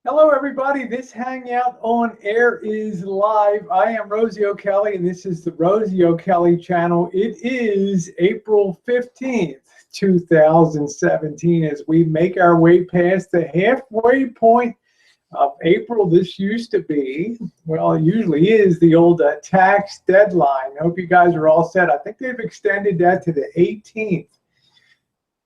Hello, everybody. This Hangout on Air is live. I am Rosie O'Kelly, and this is the Rosie O'Kelly channel. It is April 15th, 2017, as we make our way past the halfway point of April. This used to be, well, it usually is the old tax deadline. I hope you guys are all set. I think they've extended that to the 18th.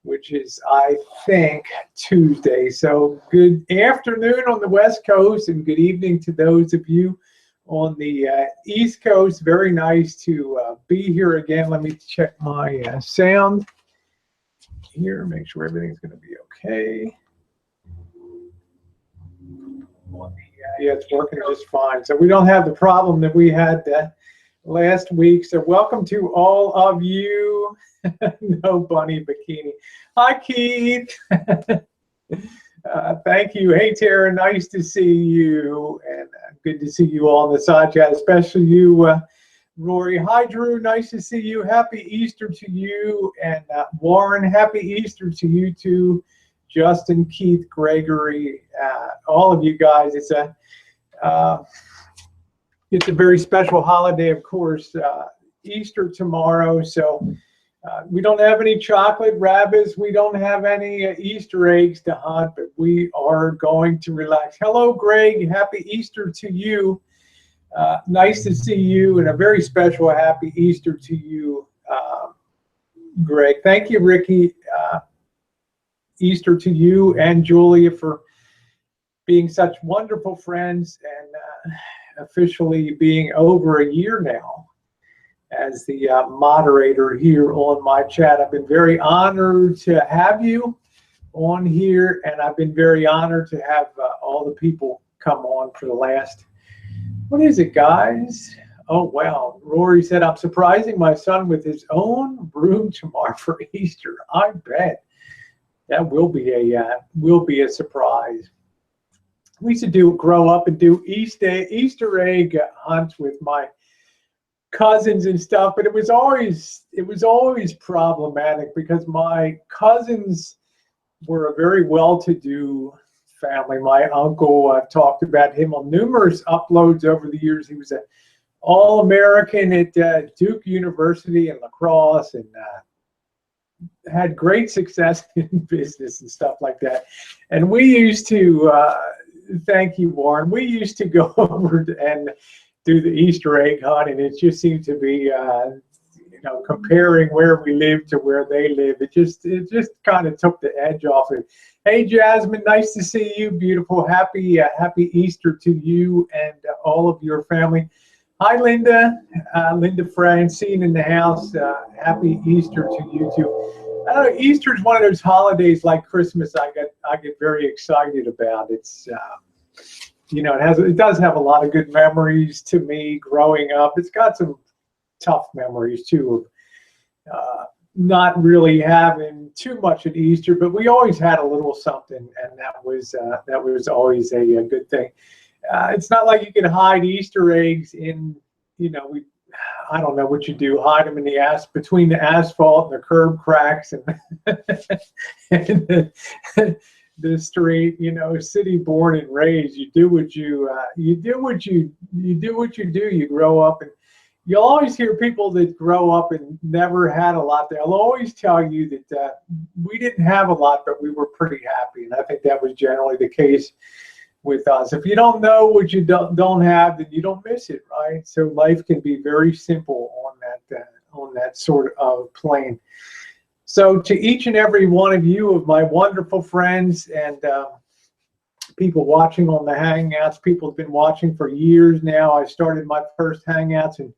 Which is, I think, Tuesday. So good afternoon on the West Coast and good evening to those of you on the East Coast. Very nice to be here again. Let me check my sound here, make sure everything's going to be okay. Yeah, it's working just fine. So we don't have the problem that we had last week. So welcome to all of you. No bunny bikini. Hi, Keith. Thank you. Hey, Tara. Nice to see you. And good to see you all in the side chat, especially you, Rory. Hi, Drew. Nice to see you. Happy Easter to you. And Warren, happy Easter to you too. Justin, Keith, Gregory, all of you guys. It's a very special holiday, of course. Easter tomorrow, so we don't have any chocolate rabbits. We don't have any Easter eggs to hunt, but we are going to relax. Hello, Greg. Happy Easter to you. Nice to see you, and a very special happy Easter to you, Greg. Thank you, Ricky. Easter to you and Julia for being such wonderful friends and officially being over a year now as the moderator here on my chat. I've been very honored to have you on here, and I've been very honored to have all the people come on for the last, what is it, guys? Oh, wow. Rory said, I'm surprising my son with his own broom tomorrow for Easter. I bet. That will be a surprise. We used to grow up and do Easter egg hunts with my cousins and stuff, but it was always problematic because my cousins were a very well-to-do family. My uncle, I've talked about him on numerous uploads over the years. He was an All-American at Duke University in lacrosse and had great success in business and stuff like that. And we used to, thank you, Warren, we used to go over and do the Easter egg hunt, and it just seemed to be, comparing where we live to where they live. It just kind of took the edge off it. Hey, Jasmine, nice to see you. Beautiful. Happy Easter to you and all of your family. Hi, Linda. Linda Francine in the house. Happy Easter to you too. I don't know, Easter is one of those holidays like Christmas I get very excited about. It's it does have a lot of good memories to me growing up. It's got some tough memories too of not really having too much at Easter, but we always had a little something, and that was always a good thing. It's not like you can hide Easter eggs in, I don't know what you do, hide them in between the asphalt and the curb cracks and, and the street, city born and raised. You do what you do. You grow up, and you'll always hear people that grow up and never had a lot. They'll always tell you that we didn't have a lot, but we were pretty happy. And I think that was generally the case with us. If you don't know what you don't have, then you don't miss it, right? So life can be very simple on that sort of plane. So to each and every one of you, of my wonderful friends and people watching on the Hangouts, people have been watching for years now. I started my first Hangouts in,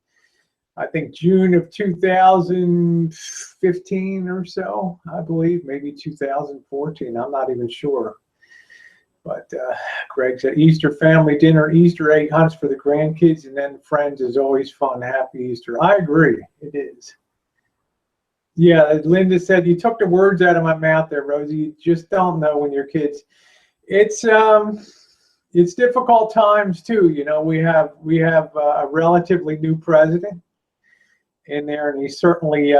I think, June of 2015 or so, I believe, maybe 2014. I'm not even sure. But Greg said, Easter family dinner, Easter egg hunts for the grandkids, and then friends is always fun. Happy Easter. I agree. It is. Yeah, Linda said, you took the words out of my mouth there, Rosie. You just don't know when your kids. It's difficult times too. We have a relatively new president in there, and he's certainly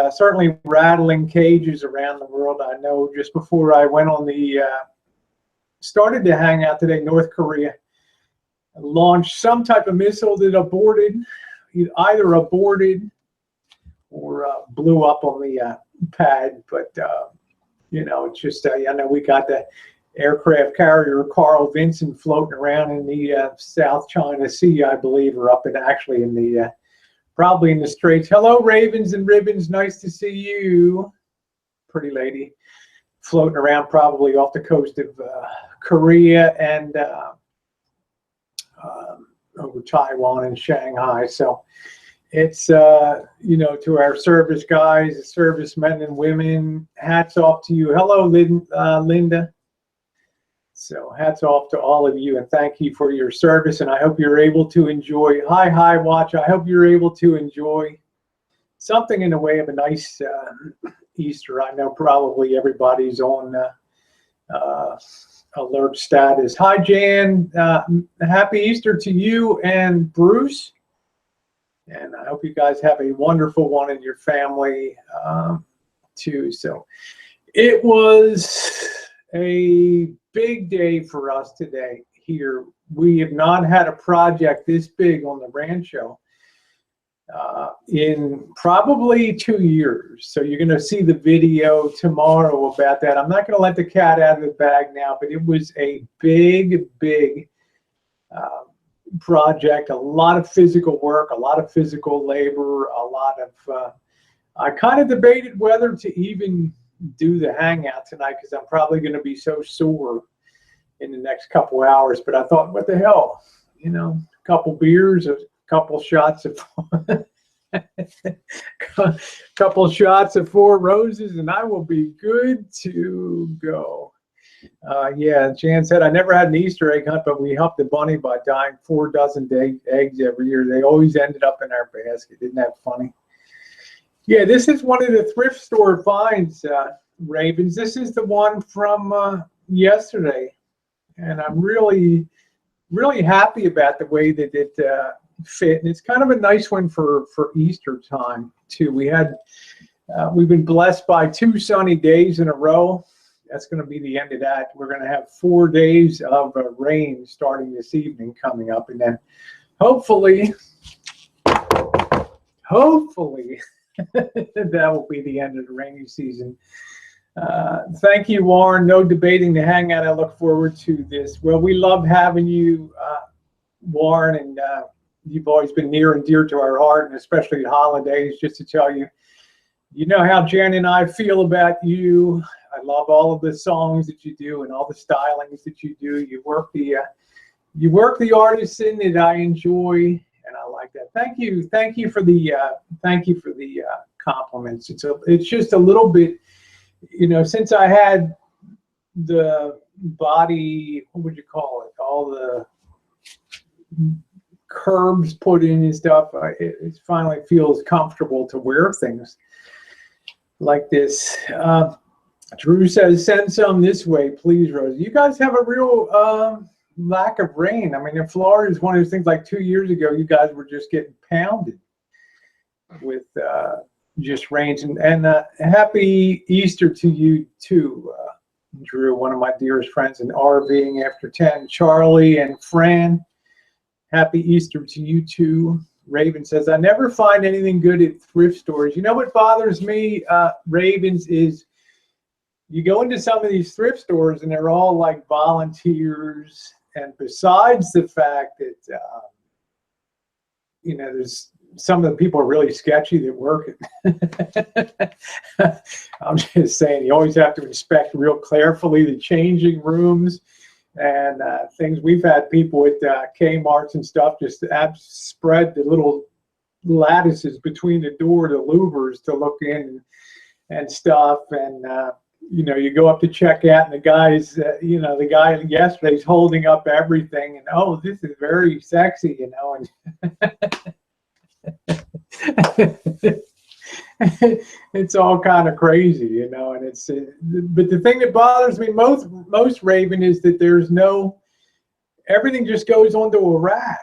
rattling cages around the world. I know just before I went on the started to hang out today. North Korea launched some type of missile that aborted, either aborted or blew up on the pad. But you know, it's just I know we got the aircraft carrier Carl Vinson floating around in the South China Sea, I believe, or up in actually in the probably in the Straits. Hello, Ravens and Ribbons. Nice to see you, pretty lady, floating around probably off the coast of Korea and over Taiwan and Shanghai. So it's, you know, to our service guys, servicemen and women, hats off to you. Hello, Linda. So hats off to all of you, and thank you for your service. And I hope you're able to enjoy, hi, watch. I hope you're able to enjoy something in the way of a nice Easter. I know probably everybody's on alert status. Hi, Jan. Happy Easter to you and Bruce. And I hope you guys have a wonderful one in your family too. So it was a big day for us today here. We have not had a project this big on the Rancho in probably 2 years. So you're going to see the video tomorrow about that. I'm not going to let the cat out of the bag now, but it was a big project, a lot of physical work, a lot of physical labor, a lot of I kind of debated whether to even do the hangout tonight because I'm probably going to be so sore in the next couple hours. But I thought, what the hell, you know, a couple beers, a couple shots of couple shots of Four Roses, and I will be good to go. Yeah, Jan said, I never had an Easter egg hunt, but we helped the bunny by dying 4 dozen eggs every year. They always ended up in our basket. Isn't that funny? Yeah, this is one of the thrift store finds, Ravens. This is the one from yesterday. And I'm really happy about the way that it fit. And it's kind of a nice one for Easter time, too. We've been blessed by 2 sunny days in a row. That's going to be the end of that. We're going to have 4 days of rain starting this evening coming up. And then hopefully, that will be the end of the rainy season. Thank you, Warren. No debating the hangout. I look forward to this. Well, we love having you, Warren, and you've always been near and dear to our heart, and especially at holidays, just to tell you, you know how Jan and I feel about you. I love all of the songs that you do and all the stylings that you do. You work the artisan that I enjoy, and I like that. Thank you for the compliments. It's just a little bit, you know, since I had the body, what would you call it, all the curbs put in and stuff, it finally feels comfortable to wear things like this. Drew says, send some this way, please, Rose. You guys have a real lack of rain. I mean, in Florida is one of those things, like 2 years ago, you guys were just getting pounded with just rains. And happy Easter to you, too, Drew, one of my dearest friends in RVing after 10. Charlie and Fran, happy Easter to you, too. Raven says, I never find anything good at thrift stores. You know what bothers me, Ravens, is you go into some of these thrift stores and they're all like volunteers. And besides the fact that, you know, there's some of the people are really sketchy that work it. I'm just saying, you always have to inspect real carefully the changing rooms and things. We've had people at Kmart's and stuff just spread the little lattices between the door, the louvers, to look in and stuff. And you know, you go up to check out, and the guy's, you know, the guy yesterday's holding up everything, and oh, this is very sexy, you know, and it's all kind of crazy, you know, and it's. But the thing that bothers me most, Raven, is that there's no. Everything just goes onto a rack.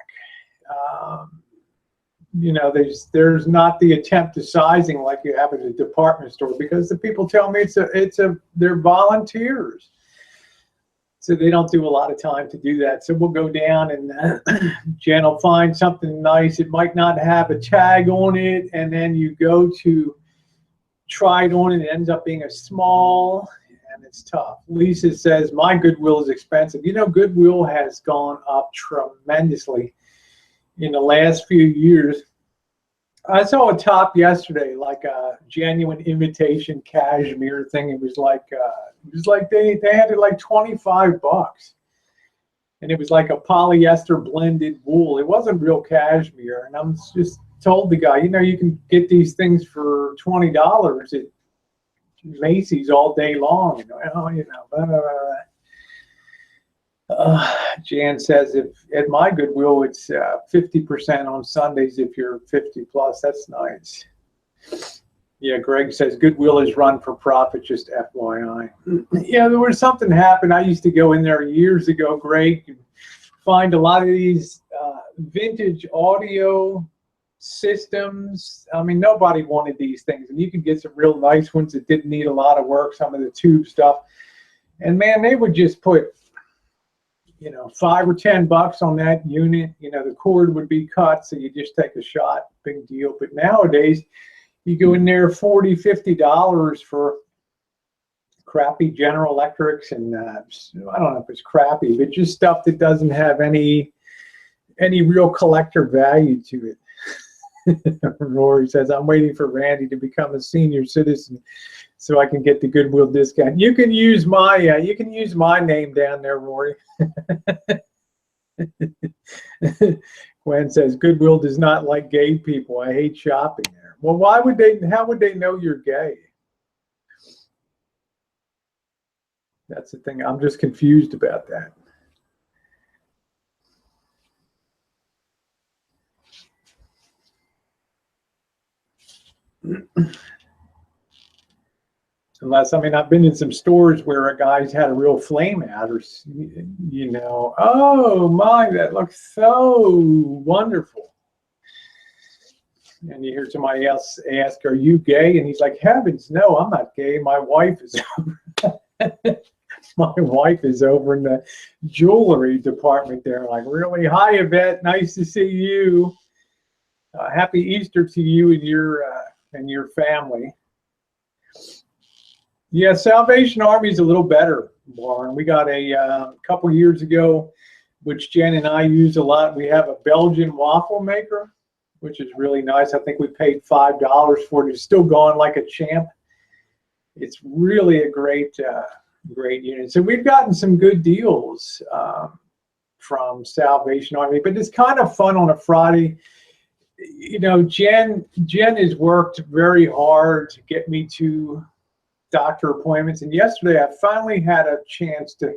You know, there's not the attempt to sizing like you have at a department store, because the people tell me they're volunteers. So they don't do a lot of time to do that. So we'll go down and Jen will find something nice. It might not have a tag on it, and then you go to try it on and it ends up being a small, and it's tough. Lisa says, my Goodwill is expensive. You know, Goodwill has gone up tremendously in the last few years. I saw a top yesterday, like a genuine imitation cashmere thing. It was like they had it like $25, and it was like a polyester blended wool. It wasn't real cashmere, and I'm just told the guy, you know, you can get these things for $20 at Macy's all day long. Jan says, if at my Goodwill, it's 50% on Sundays if you're 50 plus. That's nice. Yeah, Greg says Goodwill is run for profit, just FYI. Yeah, there was something happened. I used to go in there years ago, Greg, and find a lot of these vintage audio systems. I mean, nobody wanted these things, and you could get some real nice ones that didn't need a lot of work, some of the tube stuff. And man, they would just put, you know, $5 or $10 on that unit. You know, the cord would be cut, so you just take a shot, big deal. But nowadays, you go in there $40, $50 for crappy General Electrics, and I don't know if it's crappy, but just stuff that doesn't have any real collector value to it. Rory says, I'm waiting for Randy to become a senior citizen so I can get the Goodwill discount. You can use my name down there, Rory. Gwen says, Goodwill does not like gay people. I hate shopping there. Well, how would they know you're gay? That's the thing. I'm just confused about that. Unless, I mean, I've been in some stores where a guy's had a real flame out, or, you know, oh my, that looks so wonderful. And you hear somebody else ask, are you gay? And he's like, heavens, no, I'm not gay. My wife is my wife is over in the jewelry department there. Like, really? Hi, Yvette. Nice to see you. Happy Easter to you and your family. Yeah, Salvation Army is a little better, Warren. We got a couple years ago, which Jen and I use a lot. We have a Belgian waffle maker, which is really nice. I think we paid $5 for it. It's still going like a champ. It's really a great unit. So we've gotten some good deals from Salvation Army, but it's kind of fun on a Friday. You know, Jen has worked very hard to get me to doctor appointments, and yesterday I finally had a chance to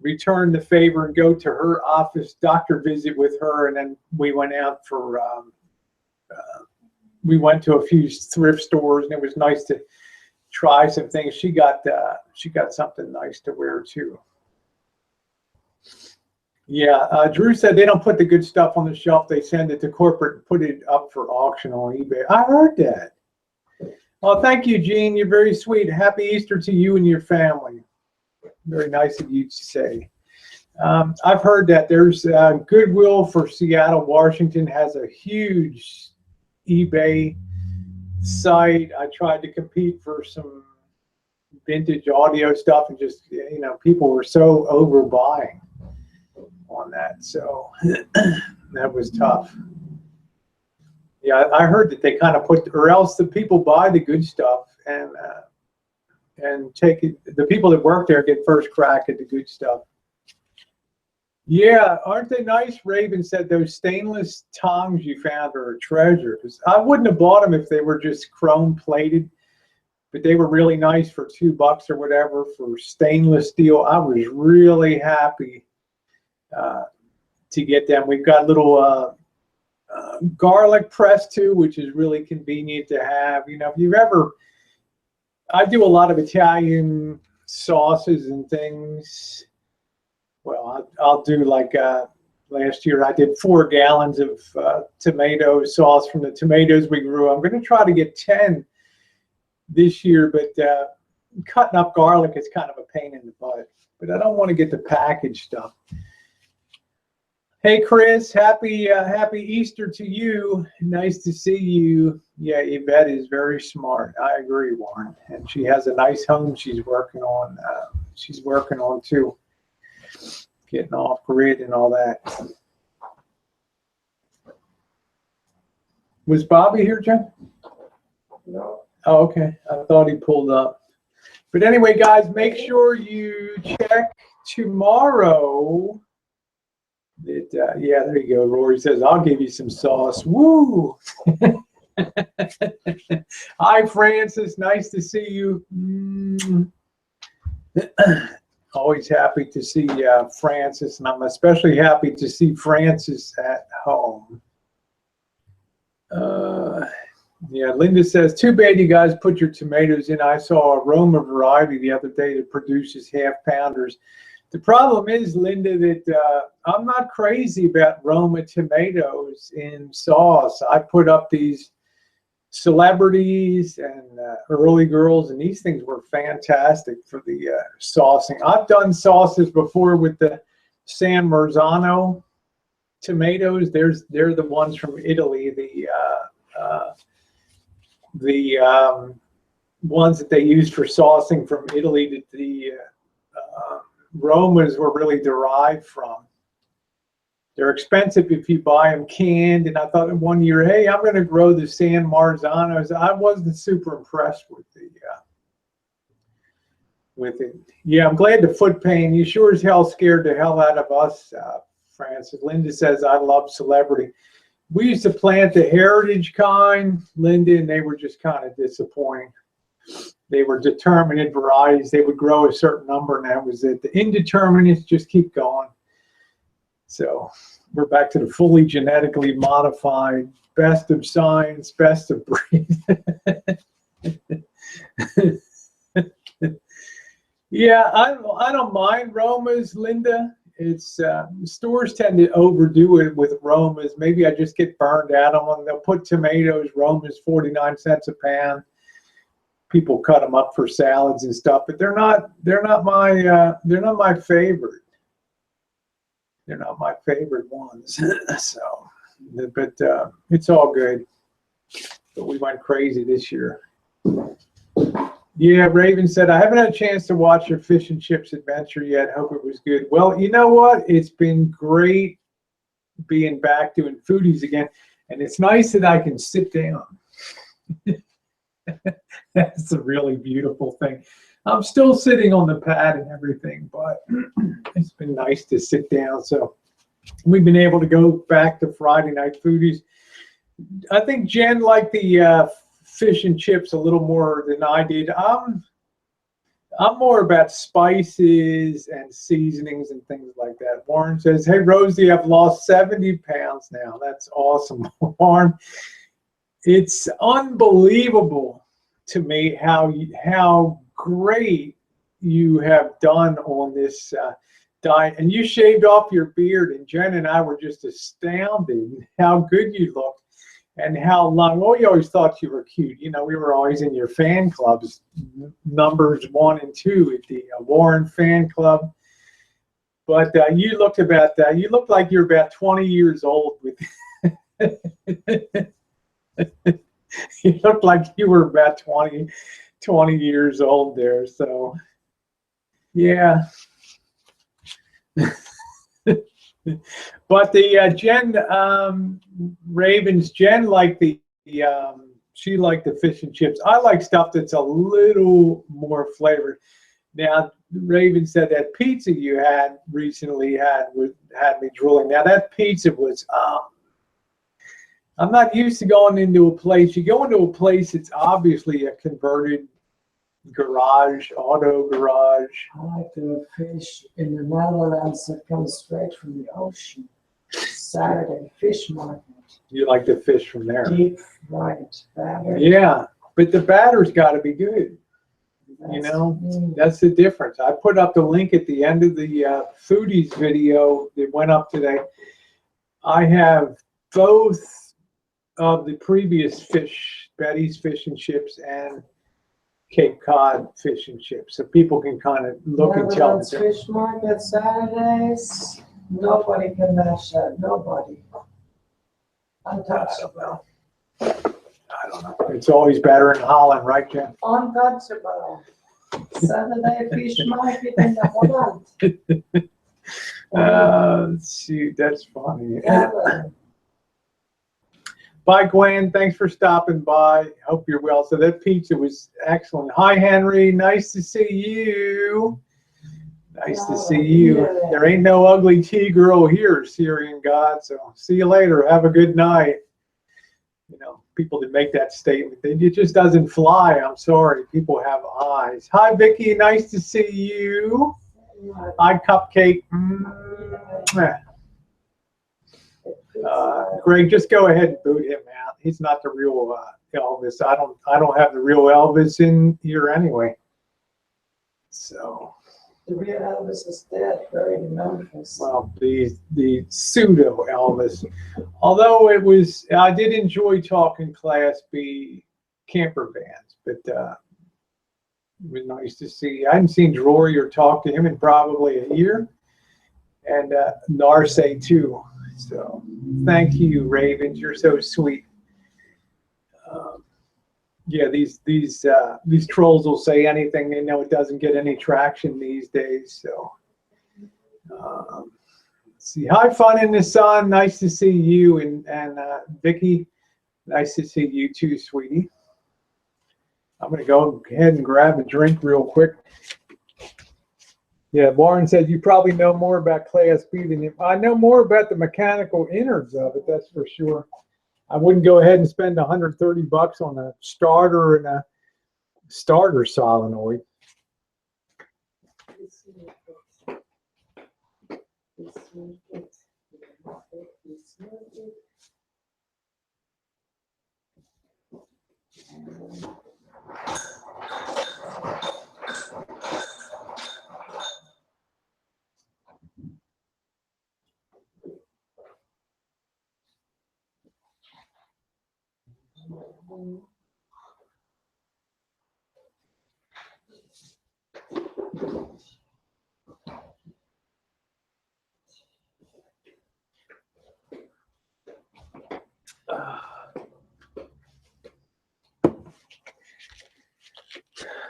return the favor and go to her office doctor visit with her, and then we went out for we went to a few thrift stores, and it was nice to try some things. She got something nice to wear too. Yeah, Drew said they don't put the good stuff on the shelf. They send it to corporate and put it up for auction on eBay. I heard that. Oh, thank you, Gene. You're very sweet. Happy Easter to you and your family. Very nice of you to say. I've heard that there's Goodwill for Seattle, Washington has a huge eBay site. I tried to compete for some vintage audio stuff, and just, you know, people were so overbuying on that. So that was tough. Yeah, I heard that they kind of put, or else the people buy the good stuff and take it. The people that work there get first crack at the good stuff. Yeah, aren't they nice? Raven said those stainless tongs you found are a treasure. Because I wouldn't have bought them if they were just chrome plated, but they were really nice for $2 or whatever for stainless steel. I was really happy to get them. We've got little garlic press too, which is really convenient to have. You know, if you've ever, I do a lot of Italian sauces and things. Well, I'll do like last year I did 4 gallons of tomato sauce from the tomatoes we grew. I'm going to try to get 10 this year, but cutting up garlic is kind of a pain in the butt. but I don't want to get the packaged stuff. Hey, Chris, happy Easter to you. Nice to see you. Yeah, Yvette is very smart. I agree, Warren. And she has a nice home she's working on. She's working on too, getting off grid and all that. Was Bobby here, Jen? No. Oh, okay. I thought he pulled up. But anyway, guys, make sure you check tomorrow. Yeah, there you go. Rory says, I'll give you some sauce. Woo! Hi, Francis. Nice to see you. Always happy to see Francis, and I'm especially happy to see Francis at home. Yeah, Linda says, too bad you guys put your tomatoes in. I saw a Roma variety the other day that produces half-pounders. The problem is, Linda, that I'm not crazy about Roma tomatoes in sauce. I put up these celebrities and early girls, and these things were fantastic for the saucing. I've done sauces before with the San Marzano tomatoes. They're the ones from Italy, the ones that they used for saucing from Italy that the Romas were really derived from. They're expensive if you buy them canned, and I thought one year, hey, I'm going to grow the San Marzanos. I wasn't super impressed with it. Yeah, I'm glad the foot pain. You sure as hell scared the hell out of us, Francis. Linda says, I love celebrity. We used to plant the heritage kind, Linda, and they were just kind of disappointing. They were determinate varieties. They would grow a certain number, and that was it. The indeterminates just keep going. So we're back to the fully genetically modified, best of science, best of breed. Yeah, I don't mind Romas, Linda. It's stores tend to overdo it with Romas. Maybe I just get burned out on them. They'll put tomatoes, Romas, 49 cents a pound. People cut them up for salads and stuff, but they're not my favorite. They're not my favorite ones. So, but it's all good. But we went crazy this year. Yeah, Raven said, I haven't had a chance to watch your fish and chips adventure yet. Hope it was good. Well, you know what? It's been great being back doing foodies again. And it's nice that I can sit down. That's a really beautiful thing. I'm still sitting on the pad and everything, but it's been nice to sit down. So we've been able to go back to Friday night foodies. I think Jen liked the fish and chips a little more than I did. I'm more about spices and seasonings and things like that. Warren says, hey, Rosie, I've lost 70 pounds now. That's awesome, Warren. It's unbelievable to me how great you have done on this diet. And you shaved off your beard, and Jen and I were just astounded how good you looked and how long. Well, you always thought you were cute. You know, we were always in your fan clubs, numbers 1 and 2 at the Warren fan club. But you looked you looked like you're about 20 years old with you looked like you were about 20 years old there. So, yeah. But the Jen Ravens, Jen liked she liked the fish and chips. I like stuff that's a little more flavored. Now, Raven said that pizza you had recently had me drooling. Now, that pizza was I'm not used to going into a place. You go into a place, it's obviously a converted garage, auto garage. I like the fish in the Netherlands that comes straight from the ocean. Saturday fish market. You like the fish from there? Deep fried batter. Yeah, but the batter's got to be good. You know, that's the difference. I put up the link at the end of the foodies video that went up today. I have both of the previous fish, Betty's Fish and Chips and Cape Cod fish and chips, so people can kind of look and tell. Fish market Saturdays, nobody can match that. Nobody. Untouchable. I don't know. It's always better in Holland, right, Jen? Untouchable. Saturday fish market in the Holland. Shoot, that's funny. Yeah. Bye, Gwen. Thanks for stopping by. Hope you're well. So that pizza was excellent. Hi, Henry. Nice to see you. Nice to see you. Yeah. There ain't no ugly T-girl here, Syrian God. So see you later. Have a good night. You know, people that make that statement, it just doesn't fly. I'm sorry. People have eyes. Hi, Vicky. Nice to see you. Hi, Cupcake. Greg, just go ahead and boot him out. He's not the real Elvis. I don't have the real Elvis in here anyway. So the real Elvis is dead, buried in Memphis. Well, the pseudo Elvis. Although I did enjoy talking Class B camper vans, but it was nice to see. I hadn't seen Rory or talked to him in probably a year, and Narse too. So thank you, Ravens. You're so sweet. Yeah, these trolls will say anything. They know it doesn't get any traction these days. So let's see. Hi, Fun in the Sun. Nice to see you, and Vicky. Nice to see you too, sweetie. I'm gonna go ahead and grab a drink real quick. Yeah, Warren said you probably know more about Class B than you. I know more about the mechanical innards of it, that's for sure. I wouldn't go ahead and spend $130 on a starter and a starter solenoid.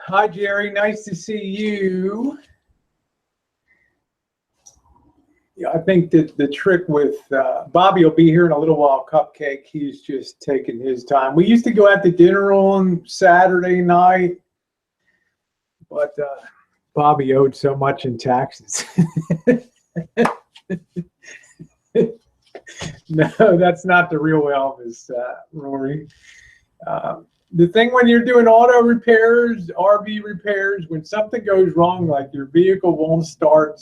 Hi, Jerry. Nice to see you. Yeah, I think that the trick with Bobby will be here in a little while. Cupcake, he's just taking his time. We used to go out to dinner on Saturday night, but Bobby owed so much in taxes. No, that's not the real Elvis, Rory. The thing when you're doing auto repairs, RV repairs, when something goes wrong, like your vehicle won't start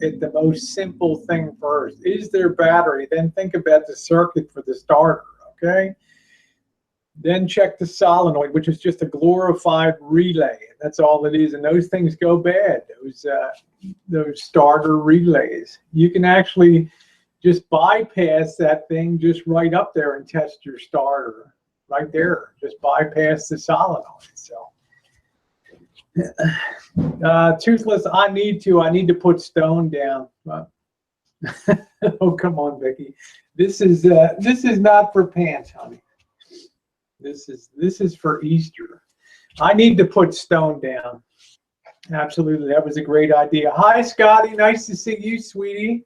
at the most simple thing first. Is there battery? Then think about the circuit for the starter, okay? Then check the solenoid, which is just a glorified relay. That's all it is, and those things go bad, those starter relays. You can actually just bypass that thing just right up there and test your starter. Right there, just bypass the solenoid. So, Toothless, I need to put stone down. Oh, come on, Vicky. This is not for pants, honey. This is for Easter. I need to put stone down. Absolutely, that was a great idea. Hi, Scotty. Nice to see you, sweetie.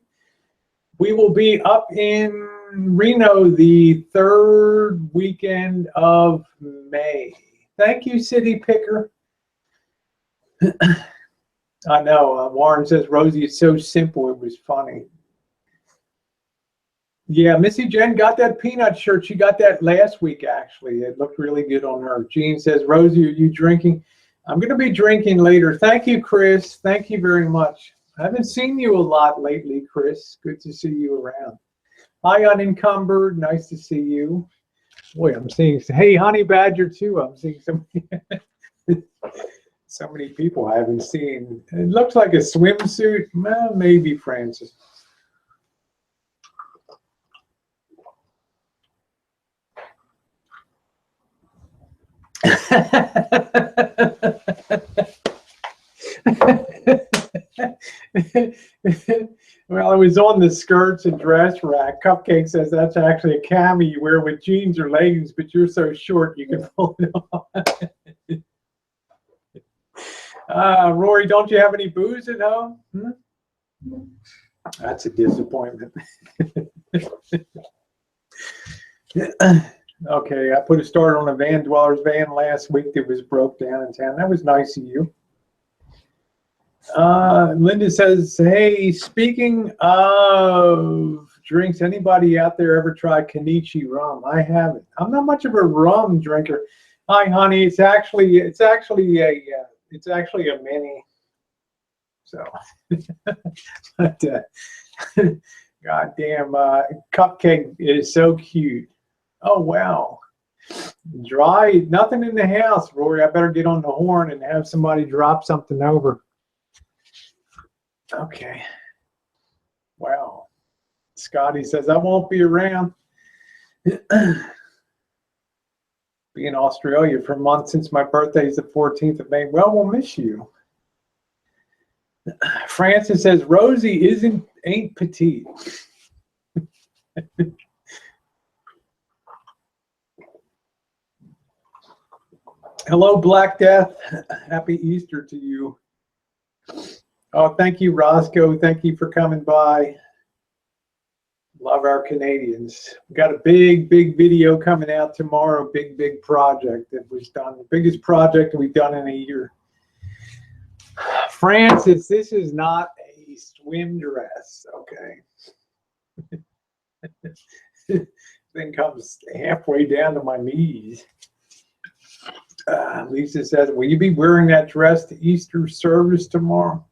We will be up in Reno the 3rd weekend of May. Thank you, City Picker. I know. Warren says, Rosie, it's so simple. It was funny. Yeah, Missy Jen got that peanut shirt. She got that last week, actually. It looked really good on her. Jean says, Rosie, are you drinking? I'm going to be drinking later. Thank you, Chris. Thank you very much. I haven't seen you a lot lately, Chris. Good to see you around. Hi, Unencumbered. Nice to see you. Boy, I'm seeing, hey, Honey Badger, too. I'm seeing so many people I haven't seen. It looks like a swimsuit. Well, maybe, Francis. Well, it was on the skirts and dress rack. Cupcake says that's actually a cami you wear with jeans or leggings, but you're so short you can pull it on. Rory, don't you have any booze at home? That's a disappointment. Okay, I put a start on a van dweller's van last week that was broke down in town. That was nice of you. Linda says, hey, speaking of drinks, anybody out there ever tried Kenichi rum? I haven't. I'm not much of a rum drinker. Hi, honey. It's actually a mini. So, but goddamn, Cupcake is so cute. Oh wow, dry, nothing in the house, Rory. I better get on the horn and have somebody drop something over. Okay. Wow. Scotty says, I won't be around. Be in Australia for a month since my birthday is the 14th of May. Well, we'll miss you. Francis says, Rosie ain't petite. Hello, Black Death. Happy Easter to you. Oh, thank you, Roscoe. Thank you for coming by. Love our Canadians. We got a big video coming out tomorrow. Big project that was done. The biggest project we've done in a year. Francis, this is not a swim dress, okay? Thing comes halfway down to my knees. Lisa says, will you be wearing that dress to Easter service tomorrow?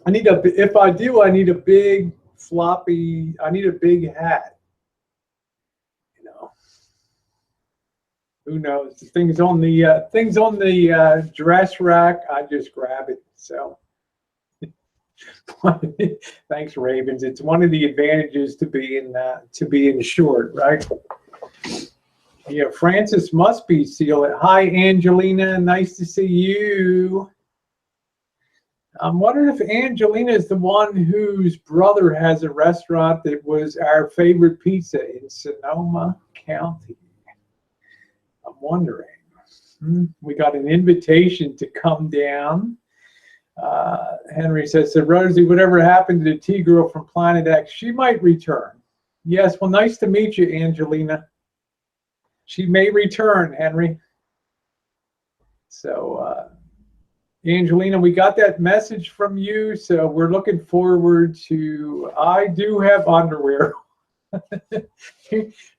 If I do, I need a big floppy, I need a big hat. You know, who knows? The things on the dress rack, I just grab it. So thanks, Ravens. It's one of the advantages to be in short, right? Yeah, Francis must be sealed. Hi, Angelina. Nice to see you. I'm wondering if Angelina is the one whose brother has a restaurant that was our favorite pizza in Sonoma County. I'm wondering. We got an invitation to come down. Henry says, so Rosie, whatever happened to the T-girl from Planet X, she might return. Yes, well, nice to meet you, Angelina. She may return, Henry. So, Angelina, we got that message from you, so we're looking forward to, I do have underwear.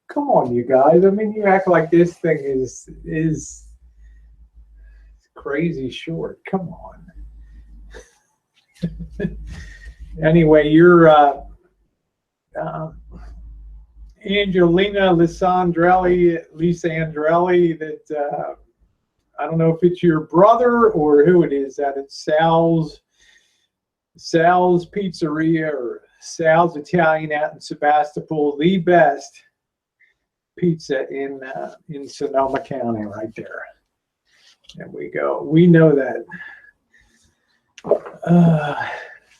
Come on, you guys. I mean, you act like this thing is crazy short. Come on. Anyway, you're Angelina Lisa Andrelli, that I don't know if it's your brother or who it is, that it's Sal's Pizzeria or Sal's Italian out in Sebastopol, the best pizza in Sonoma County right there. There we go. We know that.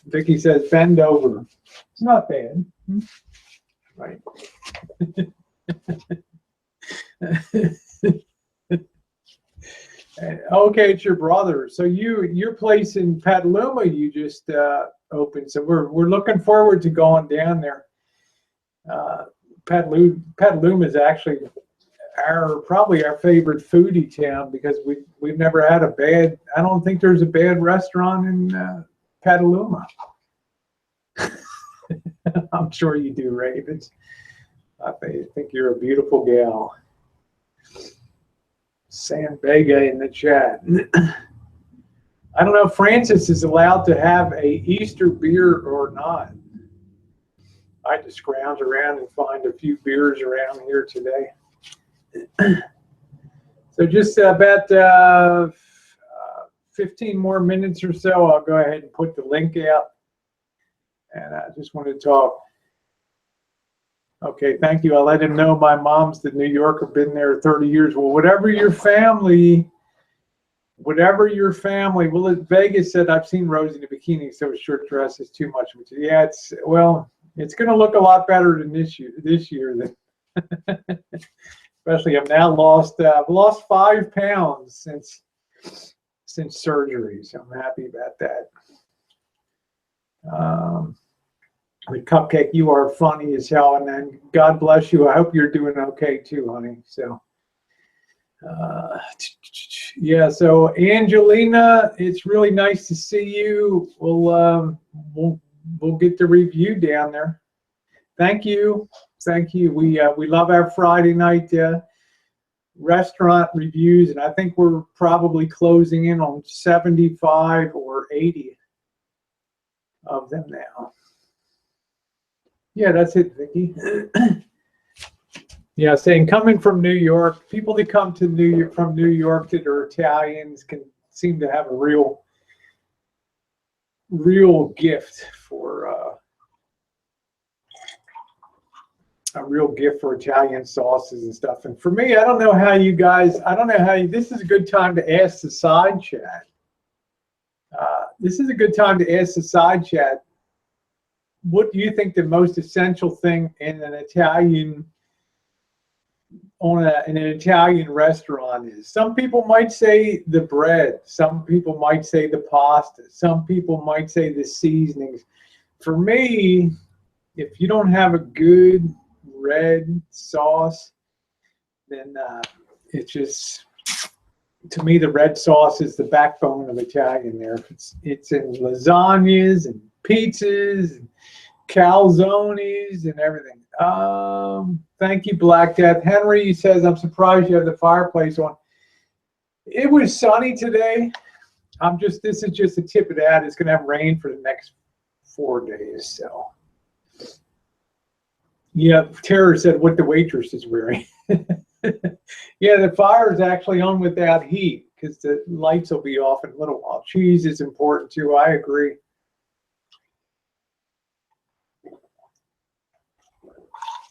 Vicky says, bend over. It's not bad. Right. Okay, it's your brother. So your place in Petaluma you just opened. So we're looking forward to going down there. Petaluma is actually probably our favorite foodie town because we've never had I don't think there's a bad restaurant in Petaluma. I'm sure you do, Ravens. I think you're a beautiful gal. San Vega in the chat. I don't know if Francis is allowed to have a Easter beer or not. I just scrounge around and find a few beers around here today. So just about 15 more minutes or so, I'll go ahead and put the link out. And I just want to talk Okay, thank you. I'll let him know my mom's the New Yorker, been there 30 years. Well, whatever your family, well, Vegas said, I've seen Rosie in a bikini, so a short dress is too much. Yeah, it's going to look a lot better than this year especially I've now lost 5 pounds since surgery, so I'm happy about that. The Cupcake, you are funny as hell, and then God bless you. I hope you're doing okay too, honey. So yeah, so Angelina, it's really nice to see you. We'll get the review down there. Thank you. We love our Friday night restaurant reviews, and I think we're probably closing in on 75 or 80 of them now. Yeah, that's it, Vicky. Yeah, saying coming from New York, people that come to from New York that are Italians can seem to have a real gift for Italian sauces and stuff. And for me, I don't know how you, this is a good time to ask the side chat. What do you think the most essential thing in an Italian restaurant is? Some people might say the bread. Some people might say the pasta. Some people might say the seasonings. For me, if you don't have a good red sauce, then it's just, to me, the red sauce is the backbone of Italian there. It's in lasagnas and pizzas and calzones and everything. Thank you, Black Death. Henry says, I'm surprised you have the fireplace on. It was sunny today. This is just a tip of that. It's going to have rain for the next 4 days. So, yeah, Tara said what the waitress is wearing. Yeah, the fire is actually on without heat because the lights will be off in a little while. Cheese is important too. I agree.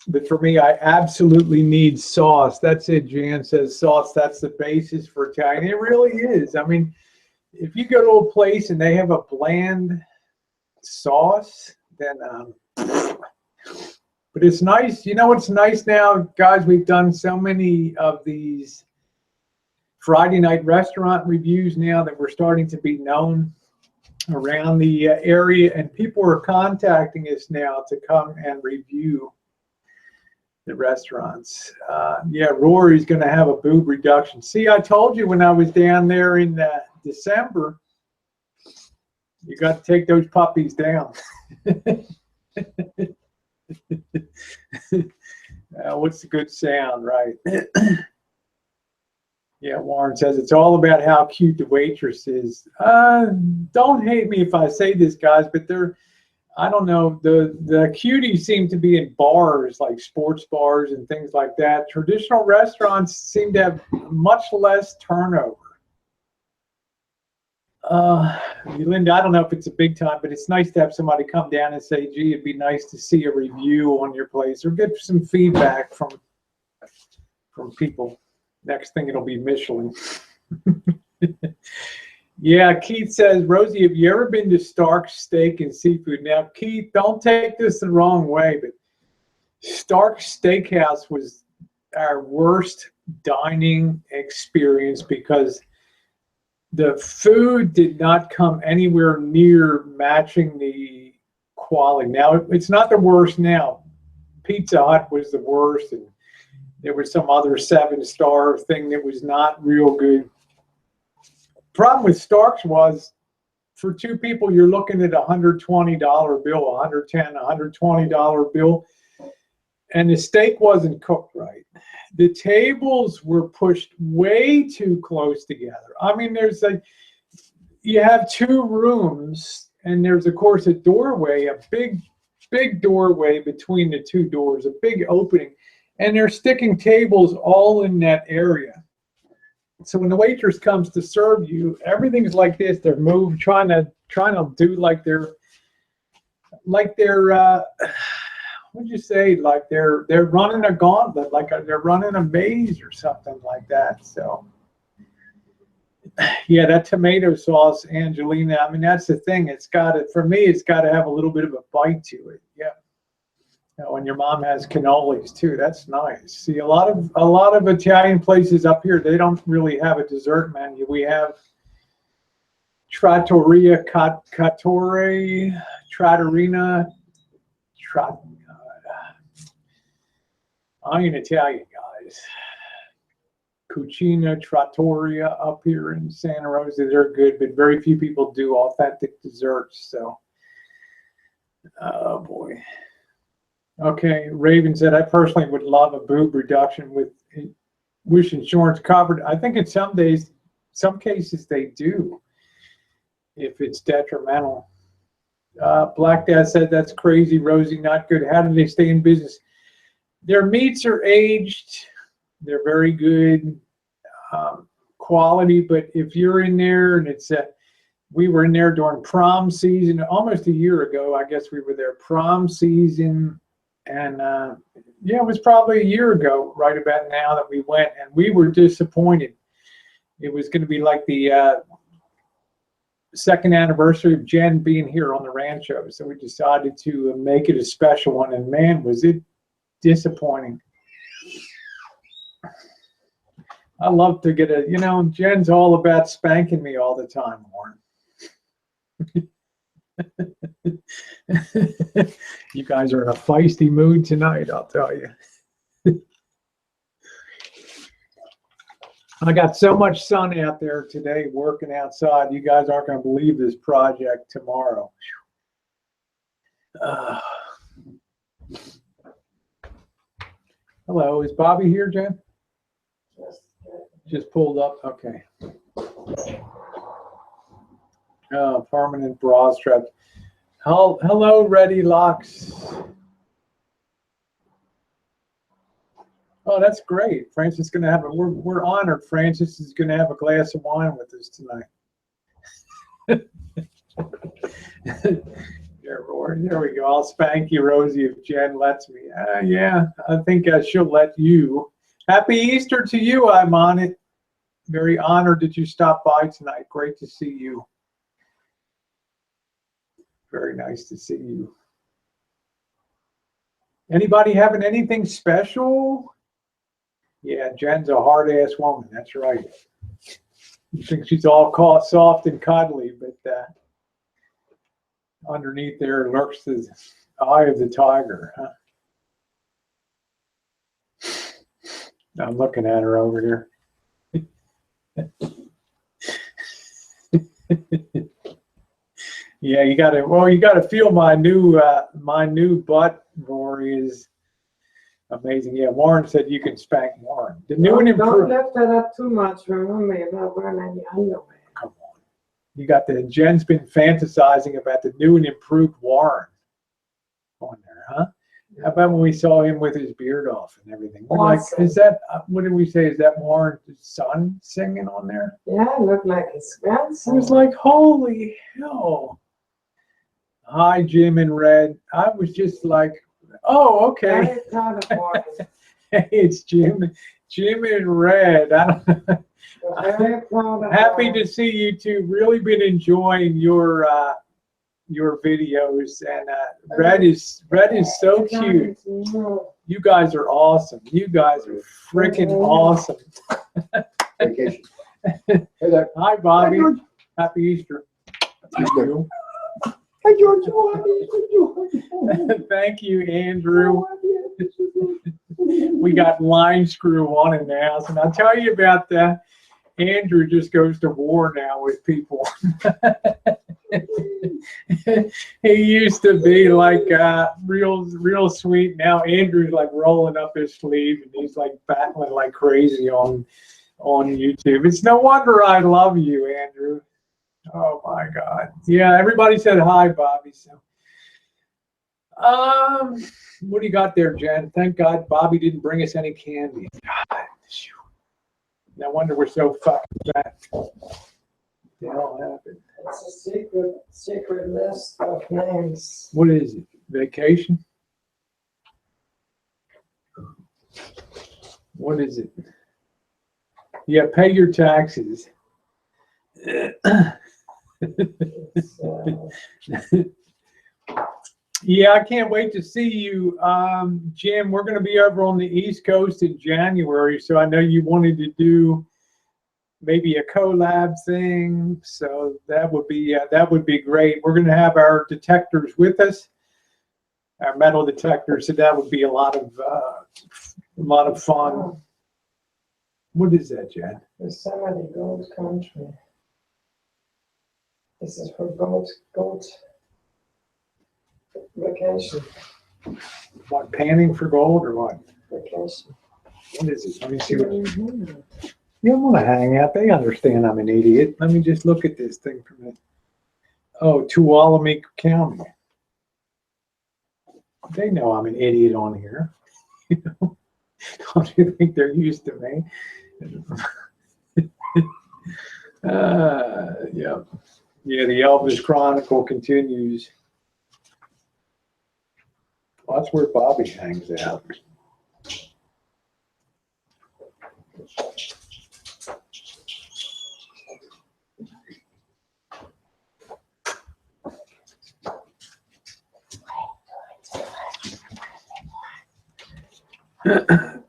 But for me, I absolutely need sauce. That's it. Jan says sauce. That's the basis for Italian. It really is. I mean, if you go to a place and they have a bland sauce, then, but it's nice. You know what's nice now, guys? We've done so many of these Friday night restaurant reviews now that we're starting to be known around the area, and people are contacting us now to come and review the restaurants. Yeah, Rory's going to have a boob reduction. See, I told you when I was down there in December, you got to take those puppies down. What's the good sound, right? Yeah, Warren says it's all about how cute the waitress is. Don't hate me if I say this, guys, but I don't know, the cuties seem to be in bars, like sports bars and things like that. Traditional restaurants seem to have much less turnover. Linda, I don't know if it's a big time, but it's nice to have somebody come down and say, gee, it'd be nice to see a review on your place or get some feedback from people. Next thing, it'll be Michelin. Yeah, Keith says, Rosie, have you ever been to Stark's Steak and Seafood? Now, Keith, don't take this the wrong way, but Stark's Steakhouse was our worst dining experience because the food did not come anywhere near matching the quality. Now, it's not the worst now. Pizza Hut was the worst, and there was some other 7-star thing that was not real good. Problem with Stark's was, for 2 people, you're looking at $120 bill, $110, $120 bill, and the steak wasn't cooked right. The tables were pushed way too close together. I mean, you have 2 rooms, and there's, of course, a doorway, a big doorway between the 2 doors, a big opening, and they're sticking tables all in that area. So when the waitress comes to serve you, everything's like this. They're trying to do like they're would you say, like they're running a gauntlet, like they're running a maze or something like that. So yeah, that tomato sauce, Angelina, I mean, that's the thing. It's got to, for me, it's got to have a little bit of a bite to it. Yeah. You know, and your mom has cannolis too. That's nice. See, a lot of Italian places up here, they don't really have a dessert menu. We have trattoria, cattore, trattorina, I ain't Italian, guys. Cucina Trattoria up here in Santa Rosa, they're good, but very few people do authentic desserts. So, oh boy. Okay, Raven said, I personally would love a boob reduction with wish insurance covered. I think in some cases they do, if it's detrimental. Black Dad said, that's crazy, Rosie, not good. How do they stay in business? Their meats are aged. They're very good quality, but if you're in there and it's we were in there during prom season almost a year ago. I guess we were there prom season, and yeah, it was probably a year ago, right about now, that we went, and we were disappointed. It was going to be like the second anniversary of Jen being here on the Rancho, so we decided to make it a special one, and man, was it disappointing. I love to get a, you know, Jen's all about spanking me all the time, Warren. You guys are in a feisty mood tonight, I'll tell you. I got so much sun out there today working outside. You guys aren't going to believe this project tomorrow. Hello, is Bobby here, Jen? Just pulled up. Okay. Permanent bra straps. Hello, Ready Locks. Oh, that's great. Francis is going to have a. We're honored. Francis is going to have a glass of wine with us tonight. There we go. I'll spank you, Rosie, if Jen lets me. Yeah, I think she'll let you. Happy Easter to you. I'm on it. Very honored that you stopped by tonight. Great to see you. Very nice to see you. Anybody having anything special? Yeah, Jen's a hard-ass woman. That's right. You think she's all soft and cuddly, but underneath there lurks the eye of the tiger. Huh? I'm looking at her over here. Yeah, you gotta feel my new butt, Rory, is amazing. Yeah, Warren said you can spank Warren. The new and improved. Don't lift that up too much. Remember, you're not wearing any underwear. Come on. You got the Jen's been fantasizing about the new and improved Warren on there, huh? How about when we saw him with his beard off and everything? We're like, is that, what did we say? Is that Warren's son singing on there? Yeah, it looked like his grandson. I was like, holy hell. Hi, Jim in red. I was just like, oh, okay. Very proud of Warren. Hey, it's Jim in red. Very proud of Happy Warren. to see you two. Really been enjoying your videos, and Red is so cute. You guys are awesome. You guys are freaking awesome. Vacation. Hey there. Hi, Bobby. Hi, George. Happy Easter. Easter. Thank you. Hi, George. Oh, Thank you, Andrew. We got line screw on in the house, and I'll tell you about that. Andrew just goes to war now with people. He used to be like real sweet. Now Andrew's like rolling up his sleeve, and he's like battling like crazy on YouTube. It's no wonder I love you, Andrew. Oh my God. Yeah, everybody said hi, Bobby. So, what do you got there, Jen? Thank God Bobby didn't bring us any candy. God, shoot. No wonder we're so fucking fat. What the hell happened? It's a secret list of names. What is it? Vacation? What is it? Yeah, pay your taxes. It's, Yeah, I can't wait to see you, Jim. We're going to be over on the East Coast in January, so I know you wanted to do maybe a collab thing, so that would be great. We're going to have our detectors with us, our metal detectors, so that would be a lot of fun. What is that, Jen? Yosemite Gold Country. This is for gold vacation. What, panning for gold or what? Vacation. What is it? Let me see what. You don't want to hang out. They understand I'm an idiot. Let me just look at this thing for a minute. Oh, Tuolumne County. They know I'm an idiot on here. You know? Don't you think they're used to me? Yeah. Yeah, the Elvis Chronicle continues. Well, that's where Bobby hangs out.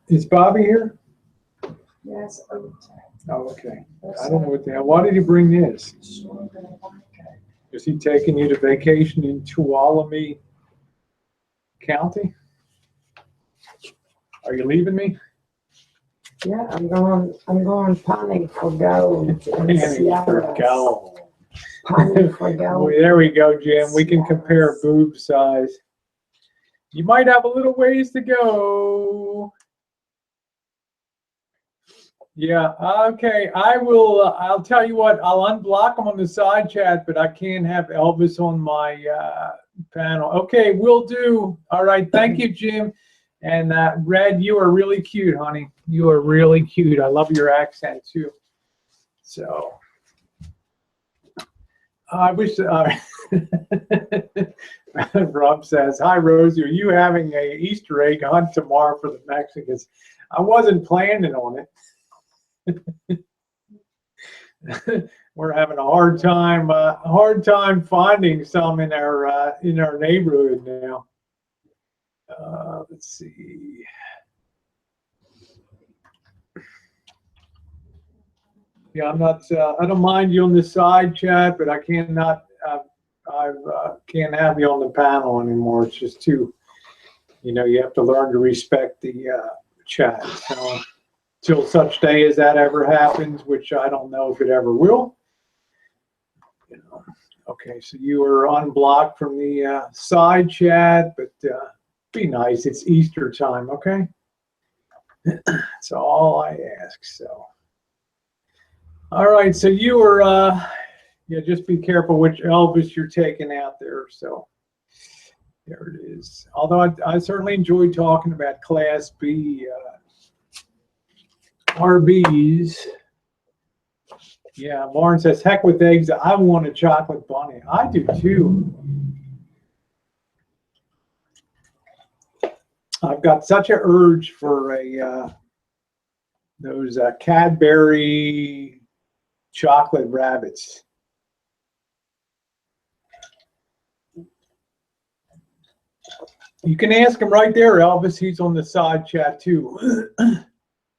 Is Bobby here? Yes. Oh, okay. I don't know what the hell. Why did he bring this? Is he taking you to vacation in Tuolumne County? Are you leaving me? Yeah, I'm going panning for gold in Panning for Seattle. gold. Panning for Well, gold. there we go, Jim. We can compare boob size. You might have a little ways to go. Yeah, okay. I will, I'll tell you what, I'll unblock him on the side chat, but I can't have Elvis on my panel. Okay, will do. All right, thank you, Jim. And Red, you are really cute, honey. You are really cute. I love your accent, too. So, I wish, Rob says, hi, Rosie, are you having a Easter egg hunt tomorrow for the Mexicans? I wasn't planning on it. We're having a hard time finding some in our neighborhood now. Let's see. Yeah, I'm not. I don't mind you on the side chat, but I cannot. I can't have you on the panel anymore. It's just too. You have to learn to respect the chat. So, till such day as that ever happens, which I don't know if it ever will. Okay, so you are unblocked from the side chat, but be nice. It's Easter time, okay? That's all I ask. So, all right. So you are, yeah. Just be careful which Elvis you're taking out there. So there it is. Although I certainly enjoyed talking about Class B RVs. Yeah, Lauren says, heck with eggs. I want a chocolate bunny. I do too. I've got such an urge for those Cadbury chocolate rabbits. You can ask him right there, Elvis. He's on the side chat too.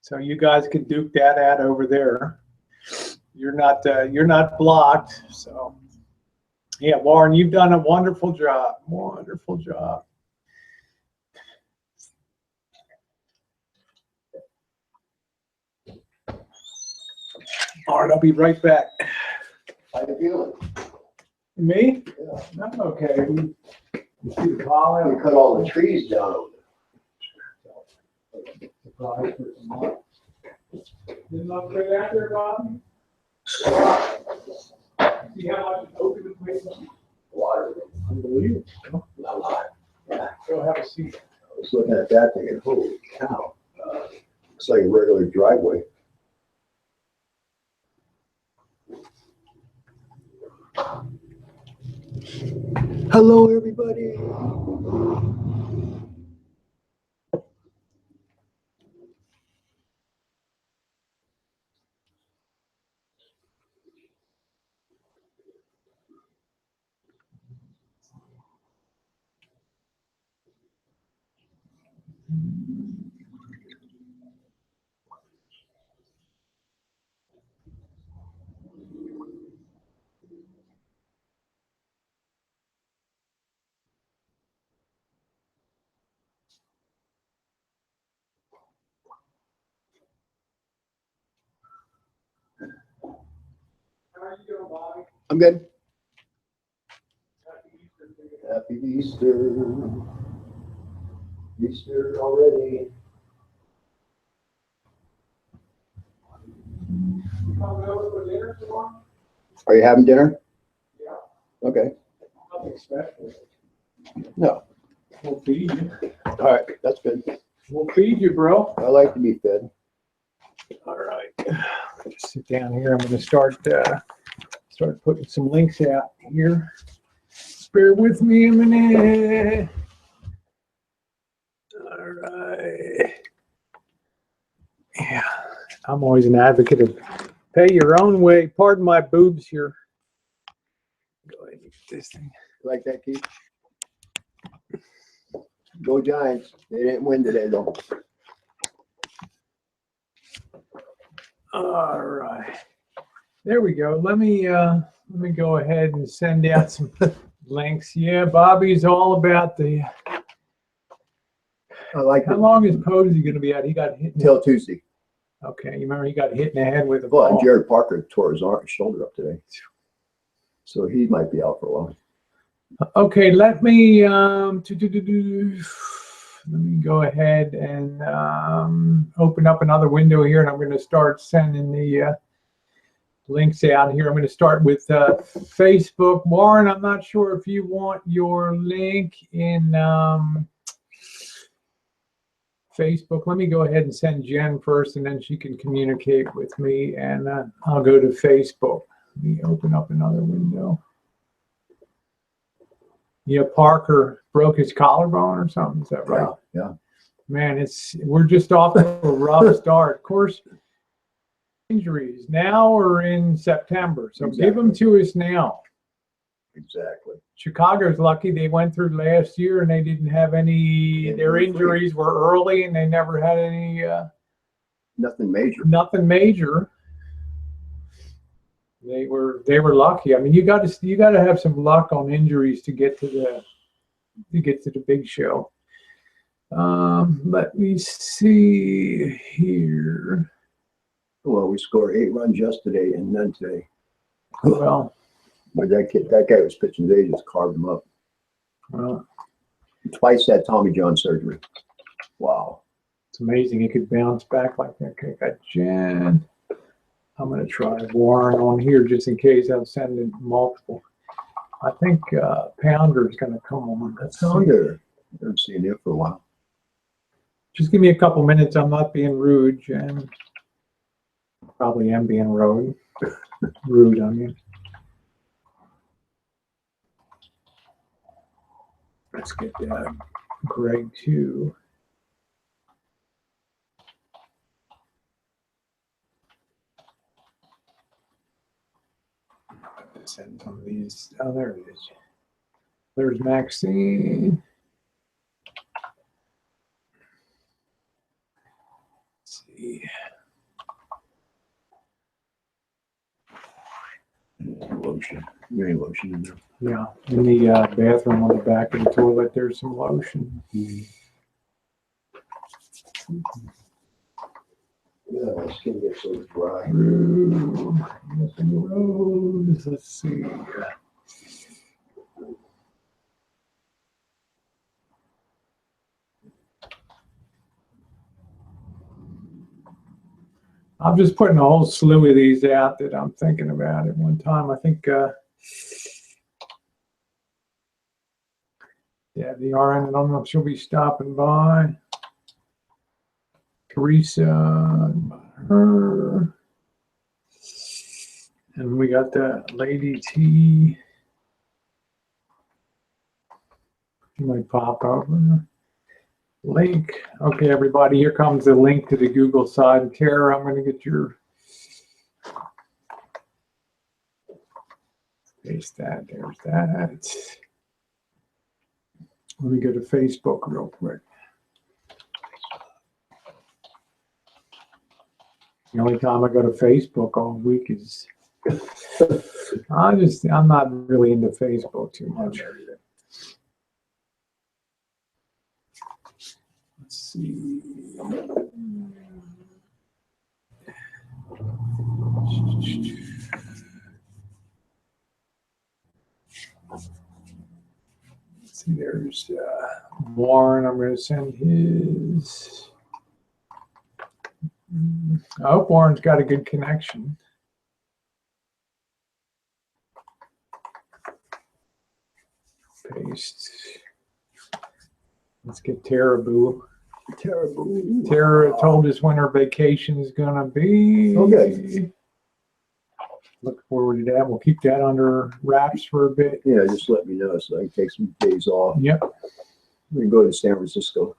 So you guys can duke that out over there. You're not blocked. So yeah, Warren, you've done a wonderful job. Wonderful job. All right, I'll be right back. How you feeling? Me? Yeah. I'm okay. You see the collar? We cut all the trees down. Didn't look good out there, Bob? See how much open the place is? Water. Unbelievable. Not a lot. Yeah. Go have a seat. I was looking at that thing and holy cow. It's like a regular driveway. Hello, everybody. you doing, Bobby? I'm good. Happy Easter to you. Happy Easter. Easter already. You coming over for dinner tomorrow? Are you having dinner? Yeah. Okay. Nothing special. No. We'll feed you. All right. That's good. We'll feed you, bro. I like to be fed. All right. Just sit down here. I'm going to start putting some links out here. Bear with me a minute. All right. Yeah, I'm always an advocate of pay your own way. Pardon my boobs here. Go ahead and get this thing. Like that, Keith? Go Giants. They didn't win today, though. All right. There we go. Let me go ahead and send out some links. Yeah, Bobby's all about the. I like How it. long is Posey going to be out? He got hit. Till Tuesday. Okay, you remember he got hit in the head with a Well, ball. Jared Parker tore his shoulder up today. So he might be out for a while. Okay, let me go ahead and open up another window here, and I'm going to start sending the links out here. I'm going to start with Facebook. Warren, I'm not sure if you want your link in Facebook. Let me go ahead and send Jen first, and then she can communicate with me, and I'll go to Facebook. Let me open up another window. Yeah, Parker broke his collarbone or something. Is that right? Yeah. Man, we're just off to a rough start. Of course, injuries now or in September. So Exactly. give them to us now. Exactly. Chicago's lucky they went through last year and they didn't have any. Their injuries were early and they never had any. Nothing major. Nothing major. They were lucky. I mean, you got to have some luck on injuries to get to the big show. Let me see here. Well, we scored 8 runs yesterday and none today. Well, But that guy was pitching today, just carved him up. well, Twice had Tommy John surgery. Wow. it's amazing he could bounce back like that. Okay, got Jen. I'm going to try Warren on here just in case I'm sending multiple. I think Pounder's going to come on. That's Pounder. I haven't seen him for a while. Just give me a couple minutes. I'm not being rude, Jen. Probably am being rude. Rude, I mean. Let's get Greg too. Send some of these. Oh, there it is. There's Maxine. Let's see. Lotion. Any lotion in there? Yeah, in the bathroom on the back of the toilet, there's some lotion. Yeah, my skin gets so dry. Rose. Let's see. I'm just putting a whole slew of these out that I'm thinking about at one time. I think, yeah, the RN, I don't know if she'll be stopping by. Teresa, her. And we got that Lady T. She might pop over. Link. Okay, everybody, here comes the link to the Google side. Tara, I'm going to get your. Paste that. There's that. Let me go to Facebook real quick. The only time I go to Facebook all week is I'm not really into Facebook too much. Let's see. see, there's Warren. I'm going to send his. I hope Warren's got a good connection. Paste. Let's get Tara Boo. Tara told us when her vacation is going to be. Okay. Look forward to that. We'll keep that under wraps for a bit. Yeah, just let me know so I can take some days off. Yep. We can go to San Francisco.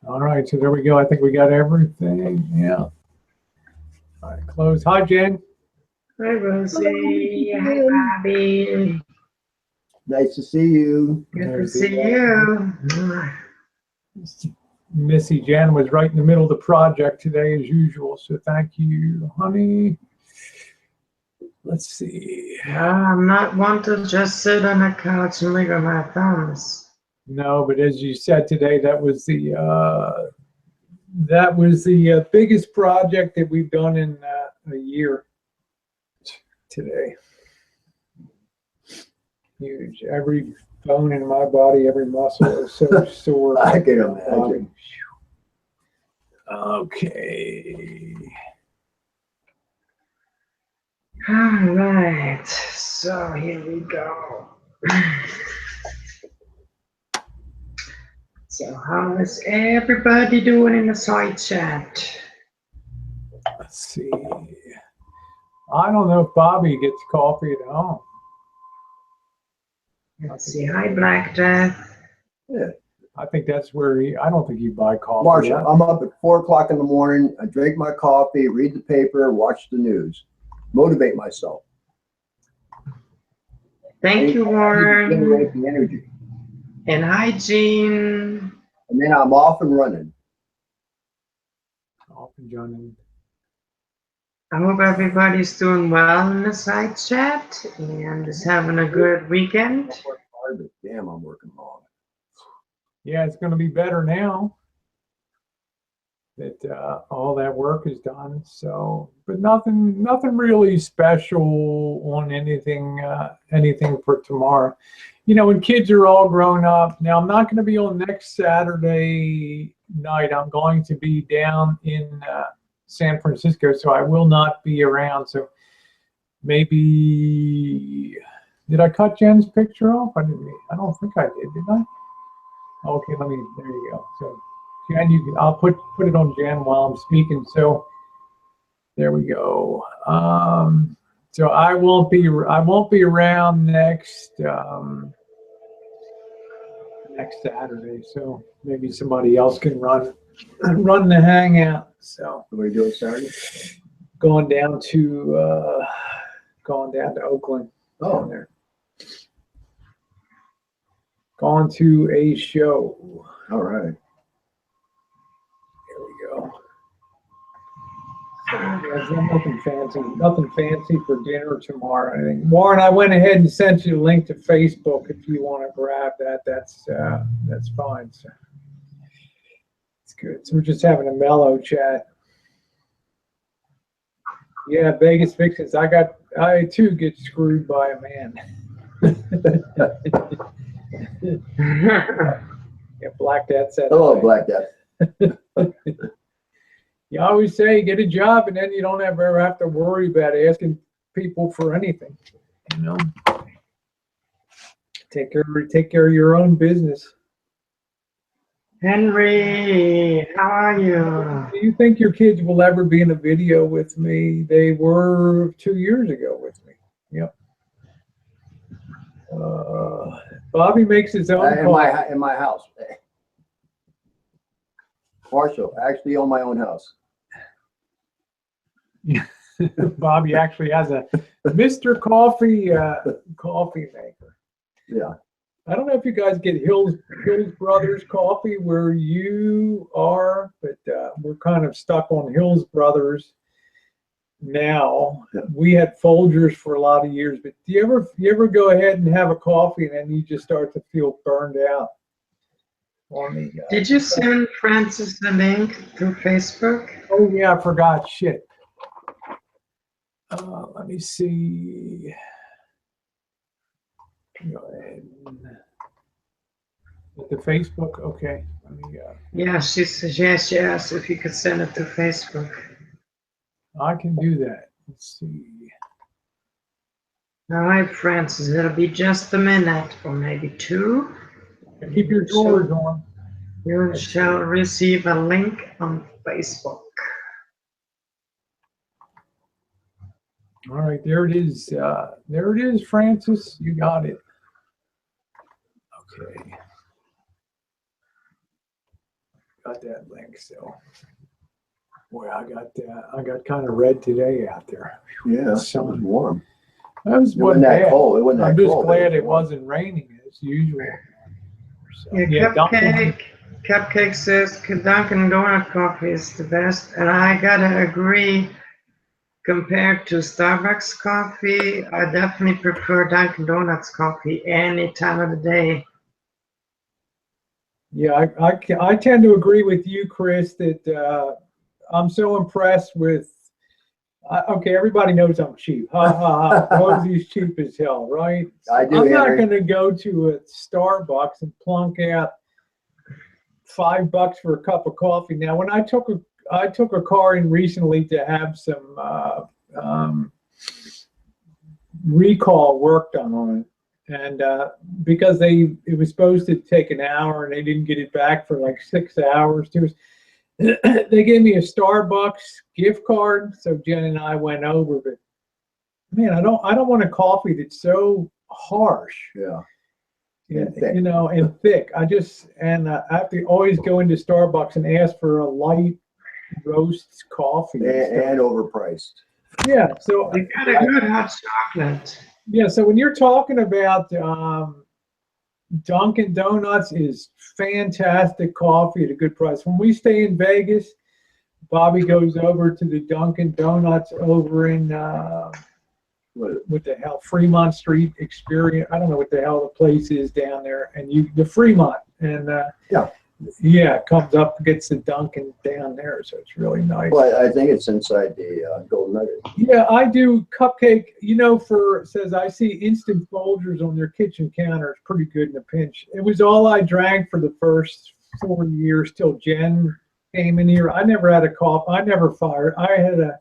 All right, so there we go. I think we got everything. Yeah. All right, close. Hi, Jen. Hi, Rosie. Hi, Bobby. Nice to see you. Good to see you. Missy Jen was right in the middle of the project today as usual, so thank you, honey. Let's see. I'm not one to just sit on a couch and wiggle my thumbs. No, but as you said today, that was the biggest project that we've done in a year today. Huge. Every bone in my body, every muscle is so sore. I can imagine. Okay. All right, so here we go. So how is everybody doing in the side chat? Let's see. I don't know if Bobby gets coffee at home. Let's see. Hi, Black Death. Yeah. I think that's where I don't think you buy coffee. Marshall, I'm up at 4 o'clock in the morning. I drink my coffee, read the paper, watch the news, motivate myself. Thank you, Warren. Generate the energy. And hi, Jean. And then I'm off and running. Off and running. I hope everybody's doing well in the side chat and is having a good weekend. I work hard, but damn, I'm working long. Yeah, it's going to be better now that all that work is done. So, but nothing really special on anything for tomorrow. You know, when kids are all grown up. Now, I'm not going to be on next Saturday night. I'm going to be down in San Francisco, so I will not be around. So maybe, did I cut Jen's picture off? I don't think I did I? Okay, there you go. So Jen, I'll put it on Jen while I'm speaking. So there we go. So I won't be around next Saturday. So maybe somebody else can run the hangout. So What are you doing Saturday? going down to Oakland. Oh, Down there. Gone to a show. all right. There we go. So, there's nothing fancy for dinner tomorrow. And Warren, I went ahead and sent you a link to Facebook if you want to grab that. That's fine. So it's good. So we're just having a mellow chat. Yeah, Vegas Vixens. I too get screwed by a man. Yeah, Black Death said. Hello, Black Death. You always say get a job, and then you don't ever have to worry about asking people for anything. You know, take care of your own business. Henry, how are you? Do you think your kids will ever be in a video with me? They were 2 years ago with me. Yep. Bobby makes his own In my house. Marshall, actually own my own house. Bobby actually has a Mr. Coffee maker. Yeah. I don't know if you guys get Hills Brothers coffee where you are, but we're kind of stuck on Hills Brothers now. Yeah. We had Folgers for a lot of years, but do you ever go ahead and have a coffee and then you just start to feel burned out? Did you send Francis the link through Facebook? Oh yeah, I forgot. Shit. Let me see. Go ahead. The Facebook, okay. Let me, Yeah, she suggests, yes, if you could send it to Facebook. I can do that. Let's see. All right, Francis, it'll be just a minute or maybe two. Keep your doors on. You shall receive a link on Facebook. All right, there it is. There it is, Francis. You got it. Okay. Got that link still. Boy, I got kind of red today out there. Yeah, It's it was warm. That was It wasn't that bad. cold. It wasn't that I'm just cold. glad it warm. wasn't raining as usual. So, Yeah, Dunkin', Cupcake says Dunkin' Donut coffee is the best, and I gotta agree. Compared to Starbucks coffee, I definitely prefer Dunkin' Donuts coffee any time of the day. yeah, I tend to agree with you, Chris, that I'm so impressed with. Okay, everybody knows I'm cheap. Ha ha ha. Rosie's cheap as hell, right? I do, I'm not Henry. going to go to a Starbucks and plunk out $5 for a cup of coffee. Now, when I took a car in recently to have some recall work done on it, and because it was supposed to take an hour and they didn't get it back for like 6 hours. They gave me a Starbucks gift card, so Jen and I went over. But man, I don't want a coffee that's so harsh. Yeah. And thick. I have to always go into Starbucks and ask for a light roast coffee. And overpriced. Yeah. So They got a good hot chocolate. yeah. So when you're talking about Dunkin' Donuts is fantastic coffee at a good price. When we stay in Vegas, Bobby goes over to the Dunkin' Donuts over in what the hell, Fremont Street Experience. I don't know what the hell the place is down there, and the Fremont, and it comes up, gets the Dunkin' down there, so it's really nice. Well, I think it's inside the Golden Nugget. Yeah, I do Cupcake. Says I see instant Folgers on their kitchen counter. It's pretty good in a pinch. It was all I drank for the first 4 years till Jen came in here. I never had a coffee. I never fired. I had a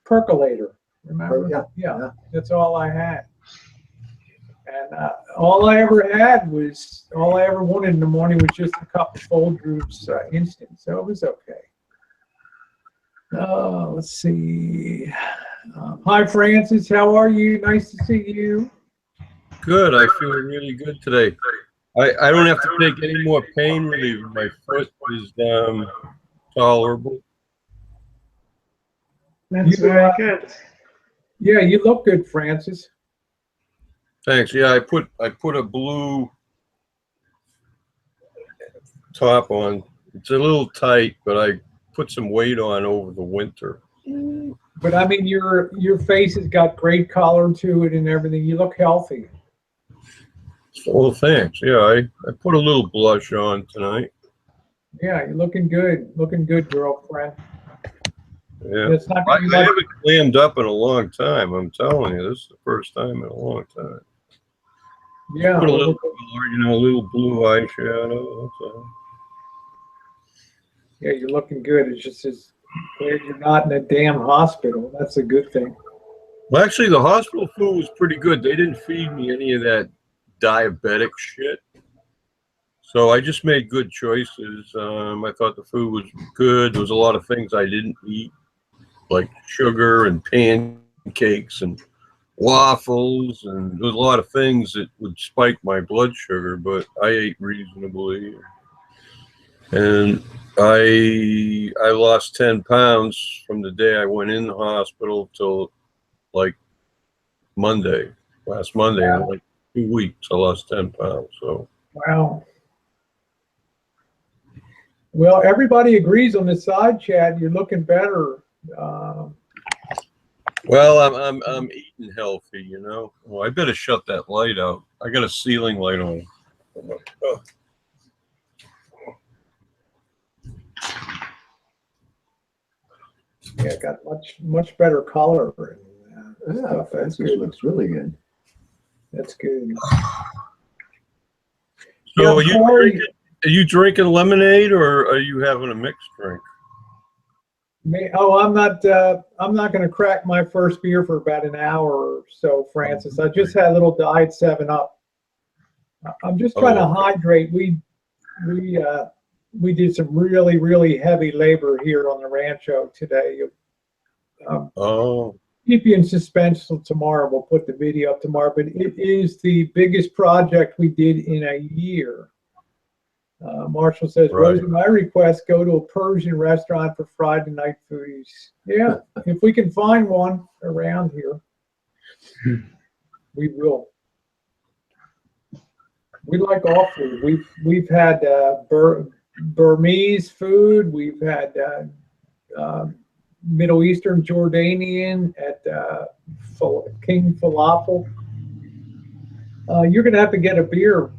percolator. Remember? Yeah. That's all I had. And all I ever wanted in the morning was just a cup of Folgers instant. So it was okay. Let's see. Hi, Francis. How are you? Nice to see you. Good. I feel really good today. I don't have to take any more pain reliever. My foot is tolerable. That's very good. Yeah, you look good, Francis. Thanks. Yeah, I put a blue top on. It's a little tight, but I put some weight on over the winter. But I mean, your face has got great color to it and everything. You look healthy. Well, thanks. Yeah, I put a little blush on tonight. Yeah, you're looking good. Looking good, girlfriend. Yeah. It's not I gonna be like, haven't clammed up in a long time. I'm telling you, this is the first time in a long time. yeah. Put a little color, a little blue eyeshadow. That's all. Yeah, you're looking good. It's just as glad you're not in a damn hospital. That's a good thing. Well, actually, the hospital food was pretty good. They didn't feed me any of that diabetic shit. So I just made good choices. I thought the food was good. There was a lot of things I didn't eat, like sugar and pancakes and waffles, and there was a lot of things that would spike my blood sugar, but I ate reasonably. And I lost 10 pounds from the day I went in the hospital till like last Monday. Wow. In like 2 weeks, I lost 10 pounds. So Wow. Well, everybody agrees on the side chat. You're looking better. well, I'm eating healthy, Well, I better shut that light out. I got a ceiling light on. Oh. Yeah, got much better color. And, Yeah, stuff. That's Francis good. looks really good. That's good. So Corey, Are you drinking lemonade or are you having a mixed drink? I'm not going to crack my first beer for about an hour or so, Francis. I just had a little Diet 7-Up. I'm just trying to hydrate. We did some really heavy labor here on the rancho today. Keep you in suspense till tomorrow. We'll put the video up tomorrow, but it is the biggest project we did in a year. Marshall says, Right. Rosie, my request, go to a Persian restaurant for Friday night foodies. Yeah, if we can find one around here, we will. We like all food. We've had Burmese food. We've had Middle Eastern Jordanian at King Falafel. You're going to have to get a beer.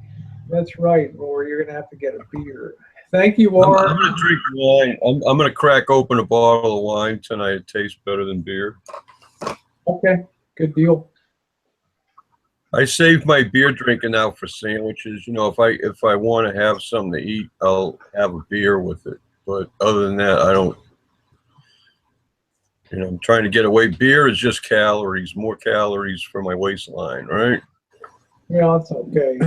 That's right, Rory. You're going to have to get a beer. Thank you, Warren. I'm going to drink wine. I'm going to crack open a bottle of wine tonight. It tastes better than beer. Okay, good deal. I save my beer drinking now for sandwiches. You know, if I want to have something to eat, I'll have a beer with it. But other than that, I don't. You know, I'm trying to get away. Beer is just calories, more calories for my waistline, right? Yeah, it's okay.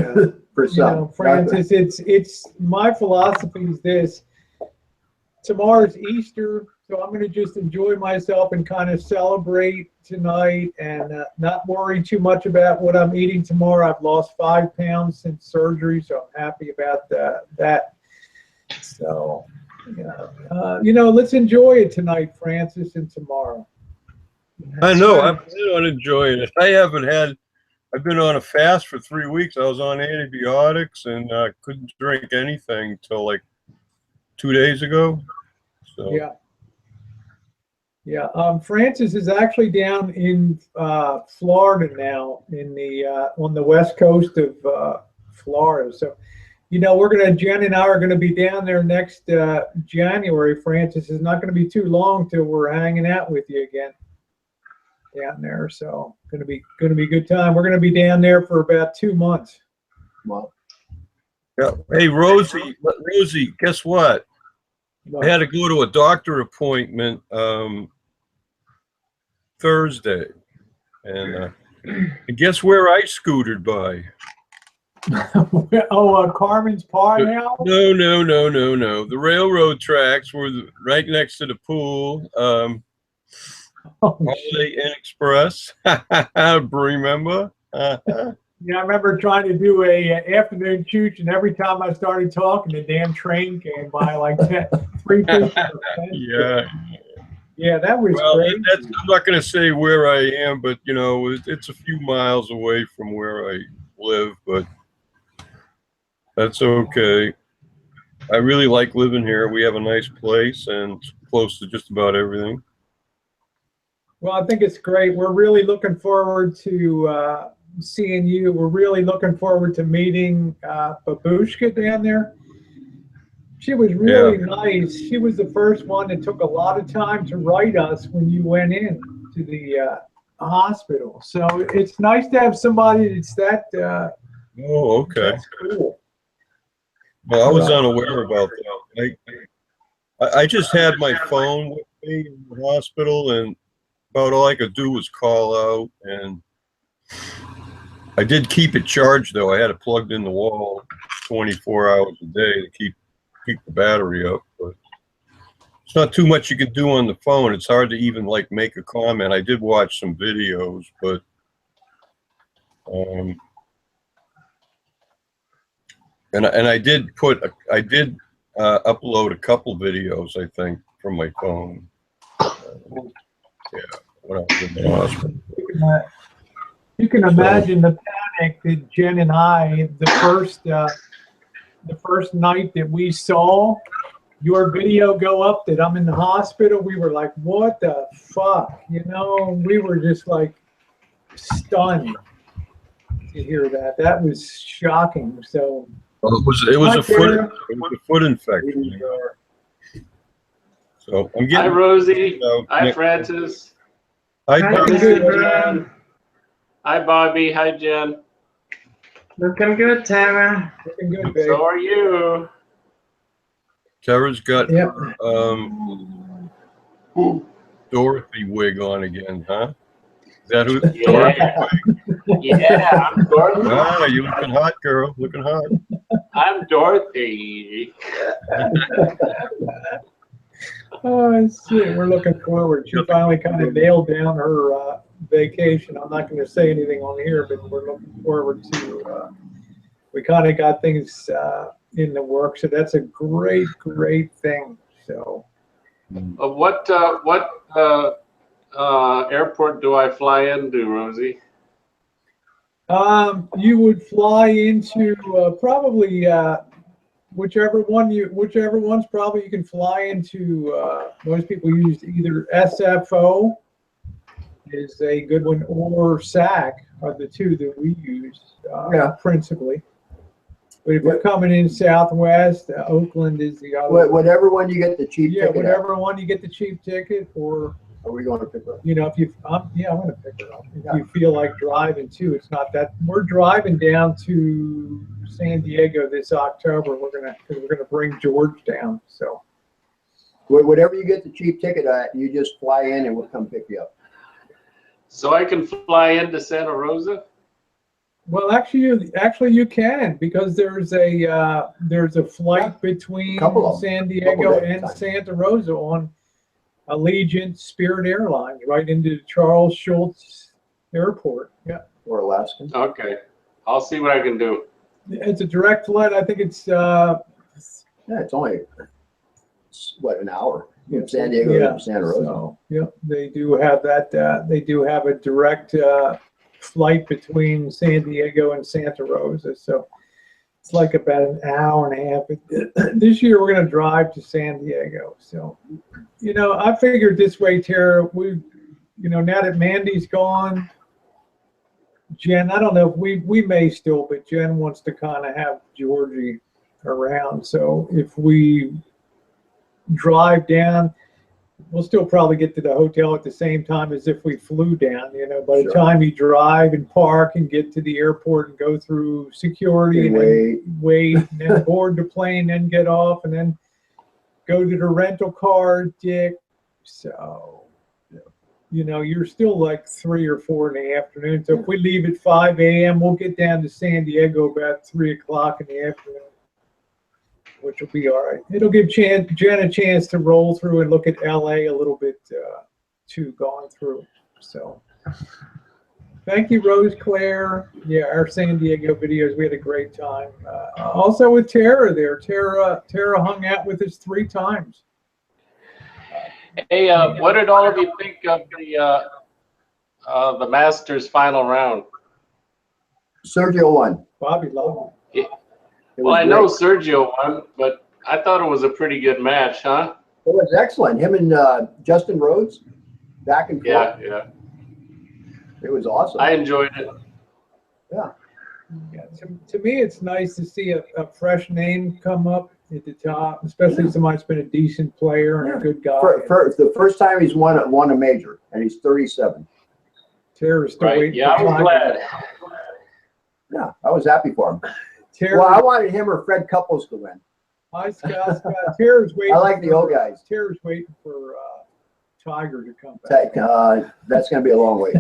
For some. Francis, it's my philosophy is this. Tomorrow's Easter, so I'm going to just enjoy myself and kind of celebrate tonight and not worry too much about what I'm eating tomorrow. I've lost 5 pounds since surgery, so I'm happy about that. So, let's enjoy it tonight, Francis, and tomorrow. I know. I'm on enjoying it. I've been on a fast for 3 weeks. I was on antibiotics and couldn't drink anything till like 2 days ago. So. Yeah. Francis is actually down in Florida now, in the on the west coast of Florida. So, Jen and I are going to be down there next January. Francis, is not going to be too long till we're hanging out with you again down there. So, going to be a good time. We're going to be down there for about 2 months. Well, Yeah. Hey, Rosie, guess what? I had to go to a doctor appointment Thursday, and guess where I scootered by? Carmen's Par now? No. The railroad tracks were right next to the pool. Holiday Inn Express. Remember? Yeah, I remember trying to do a afternoon chooch, and every time I started talking, the damn train came by like 3 feet. Yeah, that was great. I'm not going to say where I am, but it's a few miles away from where I live, but that's okay. I really like living here. We have a nice place and it's close to just about everything. Well, I think it's great. We're really looking forward to seeing you. We're really looking forward to meeting Babushka down there. She was really nice. She was the first one that took a lot of time to write us when you went in to the hospital. So it's nice to have somebody that's that. Oh, okay. That's cool. Well, I was unaware about that. I just had my phone with me in the hospital, and about all I could do was call out. And I did keep it charged, though. I had it plugged in the wall 24 hours a day to keep the battery up, but it's not too much you can do on the phone. It's hard to even like make a comment. I did watch some videos, but and I did upload a couple videos, I think, from my phone. When I was in the hospital. You can imagine the panic that Jen and I, the first night that we saw your video go up that I'm in the hospital, we were like, what the fuck? We were just like stunned to hear that. That was shocking. So it was a foot infection. So I'm getting. Hi, Rosie. Hi, Francis. Hi, Hi, Jen. Hi, Bobby. Hi, Jen. Looking good, Tara. Looking good, babe. So are you. Tara's got Yep. Dorothy wig on again, huh? Is that who? Yeah. Yeah, I'm Dorothy. Ah, you looking hot, girl. Looking hot. I'm Dorothy. Oh, shit. We're looking forward. She finally kind of nailed down her vacation. I'm not going to say anything on here, but we're looking forward to. We kind of got things in the works, so that's a great, great thing. So. What airport do I fly into, Rosie? You would fly into probably whichever one's probably you can fly into. Most people use either SFO is a good one, or SAC are the two that we use principally. But if you're coming in Southwest, Oakland is the other. Whatever one you get the cheap ticket. Yeah, whatever one you get the cheap ticket, or. Are we going to pick up? You know, if you, I'm going to pick it up. If you feel like driving too, it's not that. We're driving down to San Diego this October. We're gonna bring George down. So. Whatever you get the cheap ticket at, you just fly in and we'll come pick you up. So I can fly into Santa Rosa? Well, actually, you can, because there's a flight between San Diego and Santa Rosa on Allegiant Spirit Airlines right into Charles Schultz Airport. Yeah. Or Alaskan. Okay. I'll see what I can do. It's a direct flight. I think it's it's only an hour from San Diego to Santa Rosa. So, yep, they do have that. They do have a direct flight between San Diego and Santa Rosa. So it's like about an hour and a half. This year we're going to drive to San Diego. So, you know, I figured this way, Tara, now that Mandy's gone, Jen, I don't know if we may still, but Jen wants to kind of have Georgie around. So if we drive down, we'll still probably get to the hotel at the same time as if we flew down. You know, by the time you drive and park and get to the airport and go through security and then wait and then board the plane, then get off and then go to the rental car, Dick. So, you know, you're still like 3 or 4 in the afternoon. So if we leave at 5 a.m., we'll get down to San Diego about 3 o'clock in the afternoon, which will be all right. It'll give Jen a chance to roll through and look at LA a little bit too, going through. So thank you, Rose Claire. Yeah, our San Diego videos, we had a great time. Also with Tara there. Tara hung out with us 3 times. Hey, what did all of you think of the Masters final round? Sergio won. Bobby loved it. Well, I know Sergio won, but I thought it was a pretty good match, huh? It was excellent. Him and Justin Rhodes, back and forth. Yeah. It was awesome. I enjoyed it. Yeah. To me, it's nice to see a fresh name come up at the top, especially somebody that's been a decent player and a good guy. For the first time he's won a major, and he's 37. Tara's still waiting. Yeah, I was glad. Yeah, I was happy for him. Tara, well, I wanted him or Fred Couples to win. Hi, Scott. Tara's waiting. I like the old guys. Tara's waiting for Tiger to come back. That's going to be a long wait.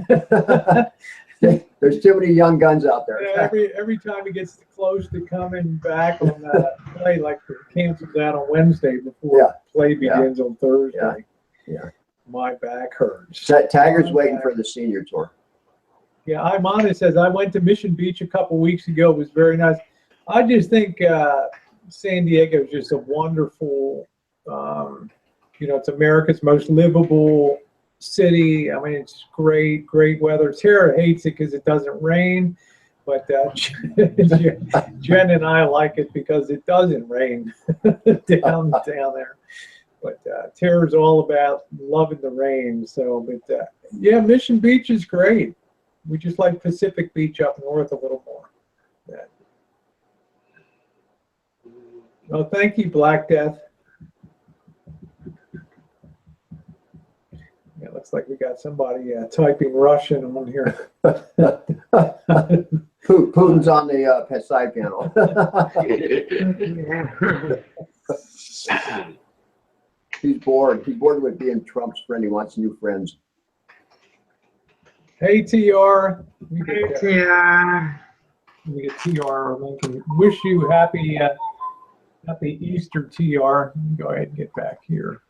There's too many young guns out there. Yeah, every time he gets close to coming back on play, like cancels out on Wednesday before play begins on Thursday. Yeah. My back hurts. Tiger's waiting for the senior tour. Yeah, Imana says, I went to Mission Beach a couple weeks ago. It was very nice. I just think San Diego is just a wonderful, it's America's most livable city. I mean, it's great weather. Tara hates it because it doesn't rain, but Jen and I like it because it doesn't rain down there. But Tara's all about loving the rain. So, but yeah, Mission Beach is great. We just like Pacific Beach up north a little more. Yeah. Well, thank you, Black Death. Yeah, looks like we got somebody typing Russian on here. Putin's on the side panel. Yeah. He's bored. He's bored with being Trump's friend. He wants new friends. Hey, TR. We get, Yeah. we get TR Lincoln. Wish you happy Easter, TR. Go ahead and get back here.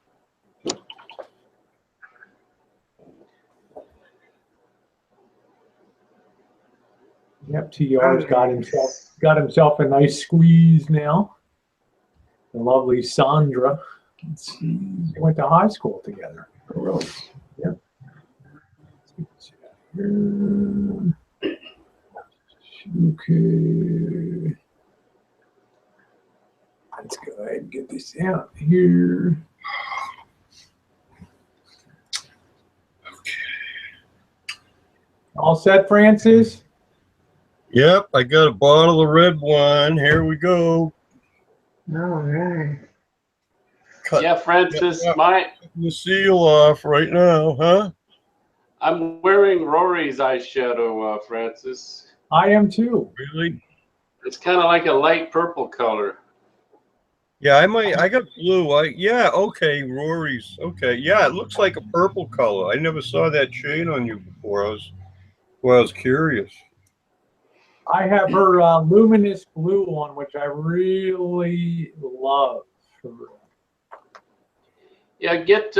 Yep, TR's got himself a nice squeeze now. The lovely Sandra. Let's see. They went to high school together. Oh, really? Yep. Okay. Let's go ahead and get this out here. All set, Francis? Yep, I got a bottle of red wine. Here we go. All right. Cut Yeah, Francis, the seal off right now, huh? I'm wearing Rory's eyeshadow, Francis. I am too. Really? It's kind of like a light purple color. Yeah, I got blue. Yeah, okay, Rory's. Okay, yeah, it looks like a purple color. I never saw that shade on you before. I was curious. I have her luminous blue one, which I really love. Yeah, get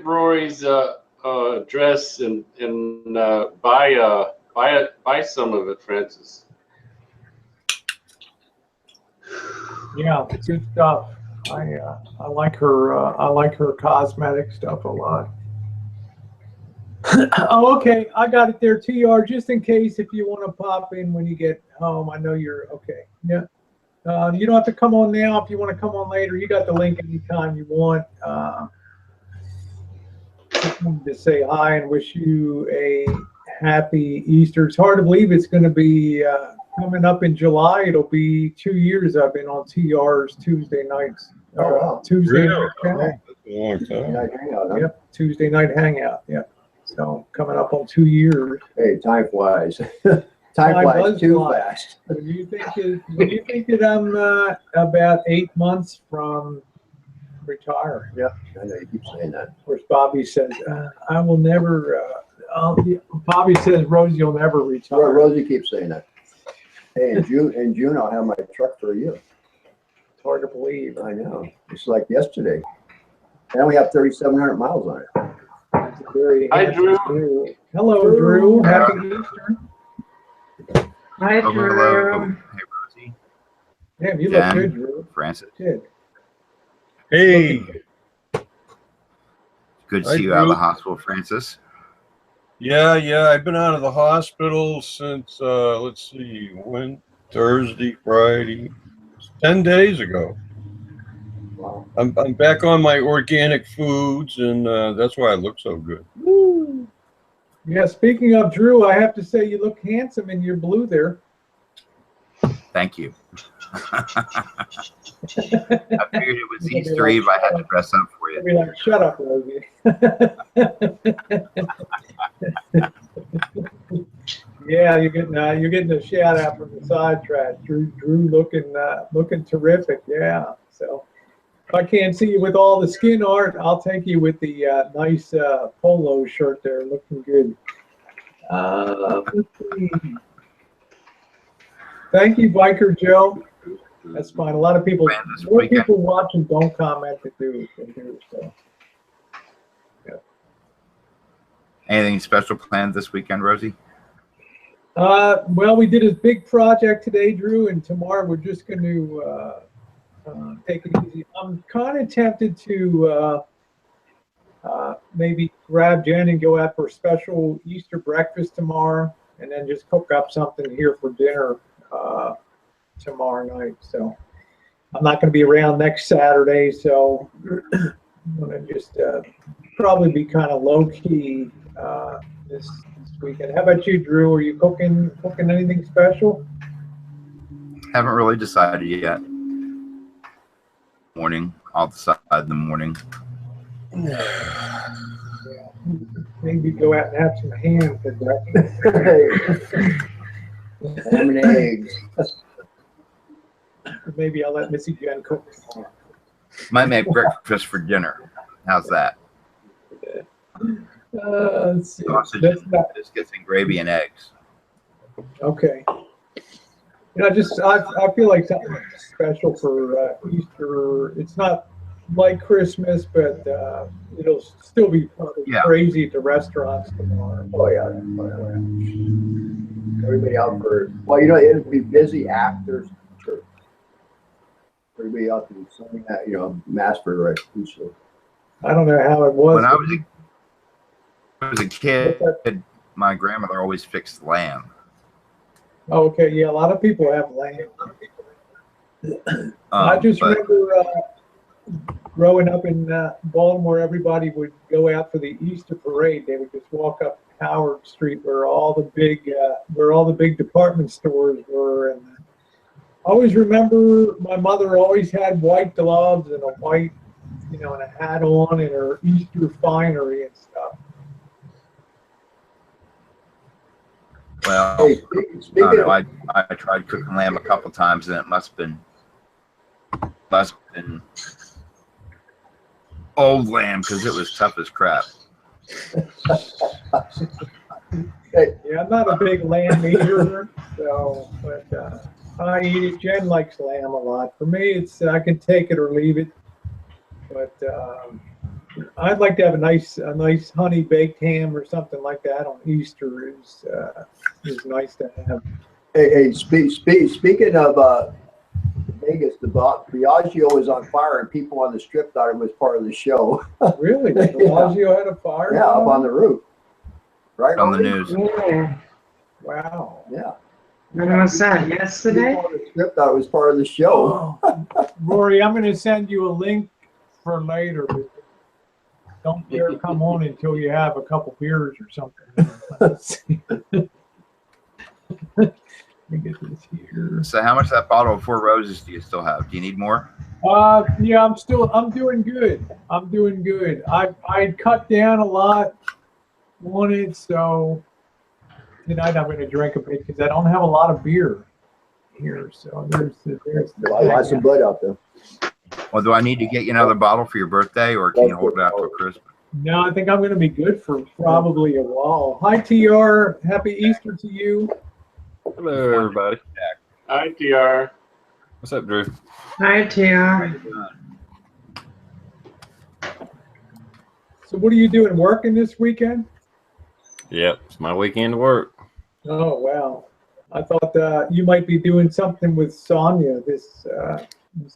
Rory's dress and buy some of it, Francis. Yeah, good stuff. I like her cosmetic stuff a lot. Oh, okay, I got it there, TR. Just in case if you want to pop in when you get home. I know you're okay. Yeah. You don't have to come on now. If you want to come on later, you got the link anytime you want. Just wanted to say hi and wish you a happy Easter. It's hard to believe it's going to be coming up in July. It'll be 2 years I've been on TR's Tuesday nights. Oh, wow. Tuesday Really? night hangout. That's a long time. Night hangout, huh? Yep, Tuesday night hangout. Yep. So coming up on 2 years. Hey, time flies. Time flies does too fly. fast. When you think that I'm about 8 months from retire. Yeah, I know you keep saying that. Of course, Bobby says, I will never, Bobby says, Rosie will never retire. Rosie keeps saying that. Hey, in June I'll have my truck for a year. It's hard to believe. I know. It's like yesterday. And I only have 3,700 miles on it. It's very Hi, handsome Drew. Hello, Drew. Happy Easter. Hi, Hello, Drew. hello. Hey, Rosie. Damn, you look Jen. good, Drew. Francis. Good. Hey, Good to Hi, see you out of Drew. the hospital, Francis. yeah, I've been out of the hospital since, let's see, Thursday, Friday, 10 days ago. Wow. I'm back on my organic foods, and that's why I look so good. Yeah, speaking of Drew, I have to say you look handsome in your blue there. Thank you. I figured it was Easter Eve. I had to dress up for I'll you. be like, shut up, Rosie. Yeah, you're getting a shout out from the sidetrack. Drew looking terrific. Yeah. So if I can't see you with all the skin art, I'll take you with the nice polo shirt there, looking good. Let's see. Thank you, Biker Joe. That's fine. A lot of people, Ran this more weekend. people watching don't comment than do. So. Anything special planned this weekend, Rosie? Well, we did a big project today, Drew, and tomorrow we're just going to take it easy. I'm kind of tempted to maybe grab Jen and go out for a special Easter breakfast tomorrow, and then just cook up something here for dinner tomorrow night. So I'm not going to be around next Saturday, so I'm going to just probably be kind of low key this weekend. How about you, Drew? Are you cooking anything special? Haven't really decided yet. Morning. I'll decide in the morning. Yeah. Maybe go out and have some ham for breakfast. Ham and eggs. Maybe I'll let Missy Jen cook. Might make breakfast for dinner. How's that? Let's see. Sausage, That's not, biscuits, and gravy and eggs. okay. You know, I feel like something special for Easter. It's not like Christmas, but it'll still be probably crazy at the restaurants tomorrow. Oh yeah. Everybody out for, well, you know, it'll be busy after church. Everybody out to do something that, you know, mass for right. So. I don't know how it was. When I was a kid, my grandmother always fixed lamb. Oh, okay, yeah, a lot of people have lamb. I just remember growing up in Baltimore, everybody would go out for the Easter parade. They would just walk up Howard Street where all the big department stores were. And I always remember my mother always had white gloves and a white, you know, and a hat on and her Easter finery and stuff. Well, Hey, speaking of, I tried cooking lamb a couple times, and it must have been old lamb because it was tough as crap. Yeah, I'm not a big lamb eater, so, but I eat it. Jen likes lamb a lot. For me, it's I can take it or leave it. But I'd like to have a nice honey baked ham or something like that on Easter is nice to have. hey, speaking of Vegas, the Bellagio is on fire, and people on the Strip thought it was part of the show. Really? The Bellagio had a fire? Yeah, up on the roof. Right On the Rory? news. Yeah. Wow. Yeah. When was that? Yesterday? People on the Strip thought it was part of the show. Oh. Rory, I'm going to send you a link for later. Don't dare come on until you have a couple beers or something. Let's see. Let me get this here. So how much of that bottle of Four Roses do you still have? Do you need more? Yeah, I'm doing good. I'm doing good. I cut down a lot on it, so tonight I'm going to drink a bit because I don't have a lot of beer here. So there's Lots of bud out there. Well, do I need to get you another bottle for your birthday, or can you hold it out till Christmas? No, I think I'm going to be good for probably a while. Hi, TR. Happy Easter to you. Hello, everybody. Hi, TR. What's up, Drew? Hi, TR. So what are you doing? Working this weekend? Yep, it's my weekend to work. Oh, wow. I thought you might be doing something with Sonia this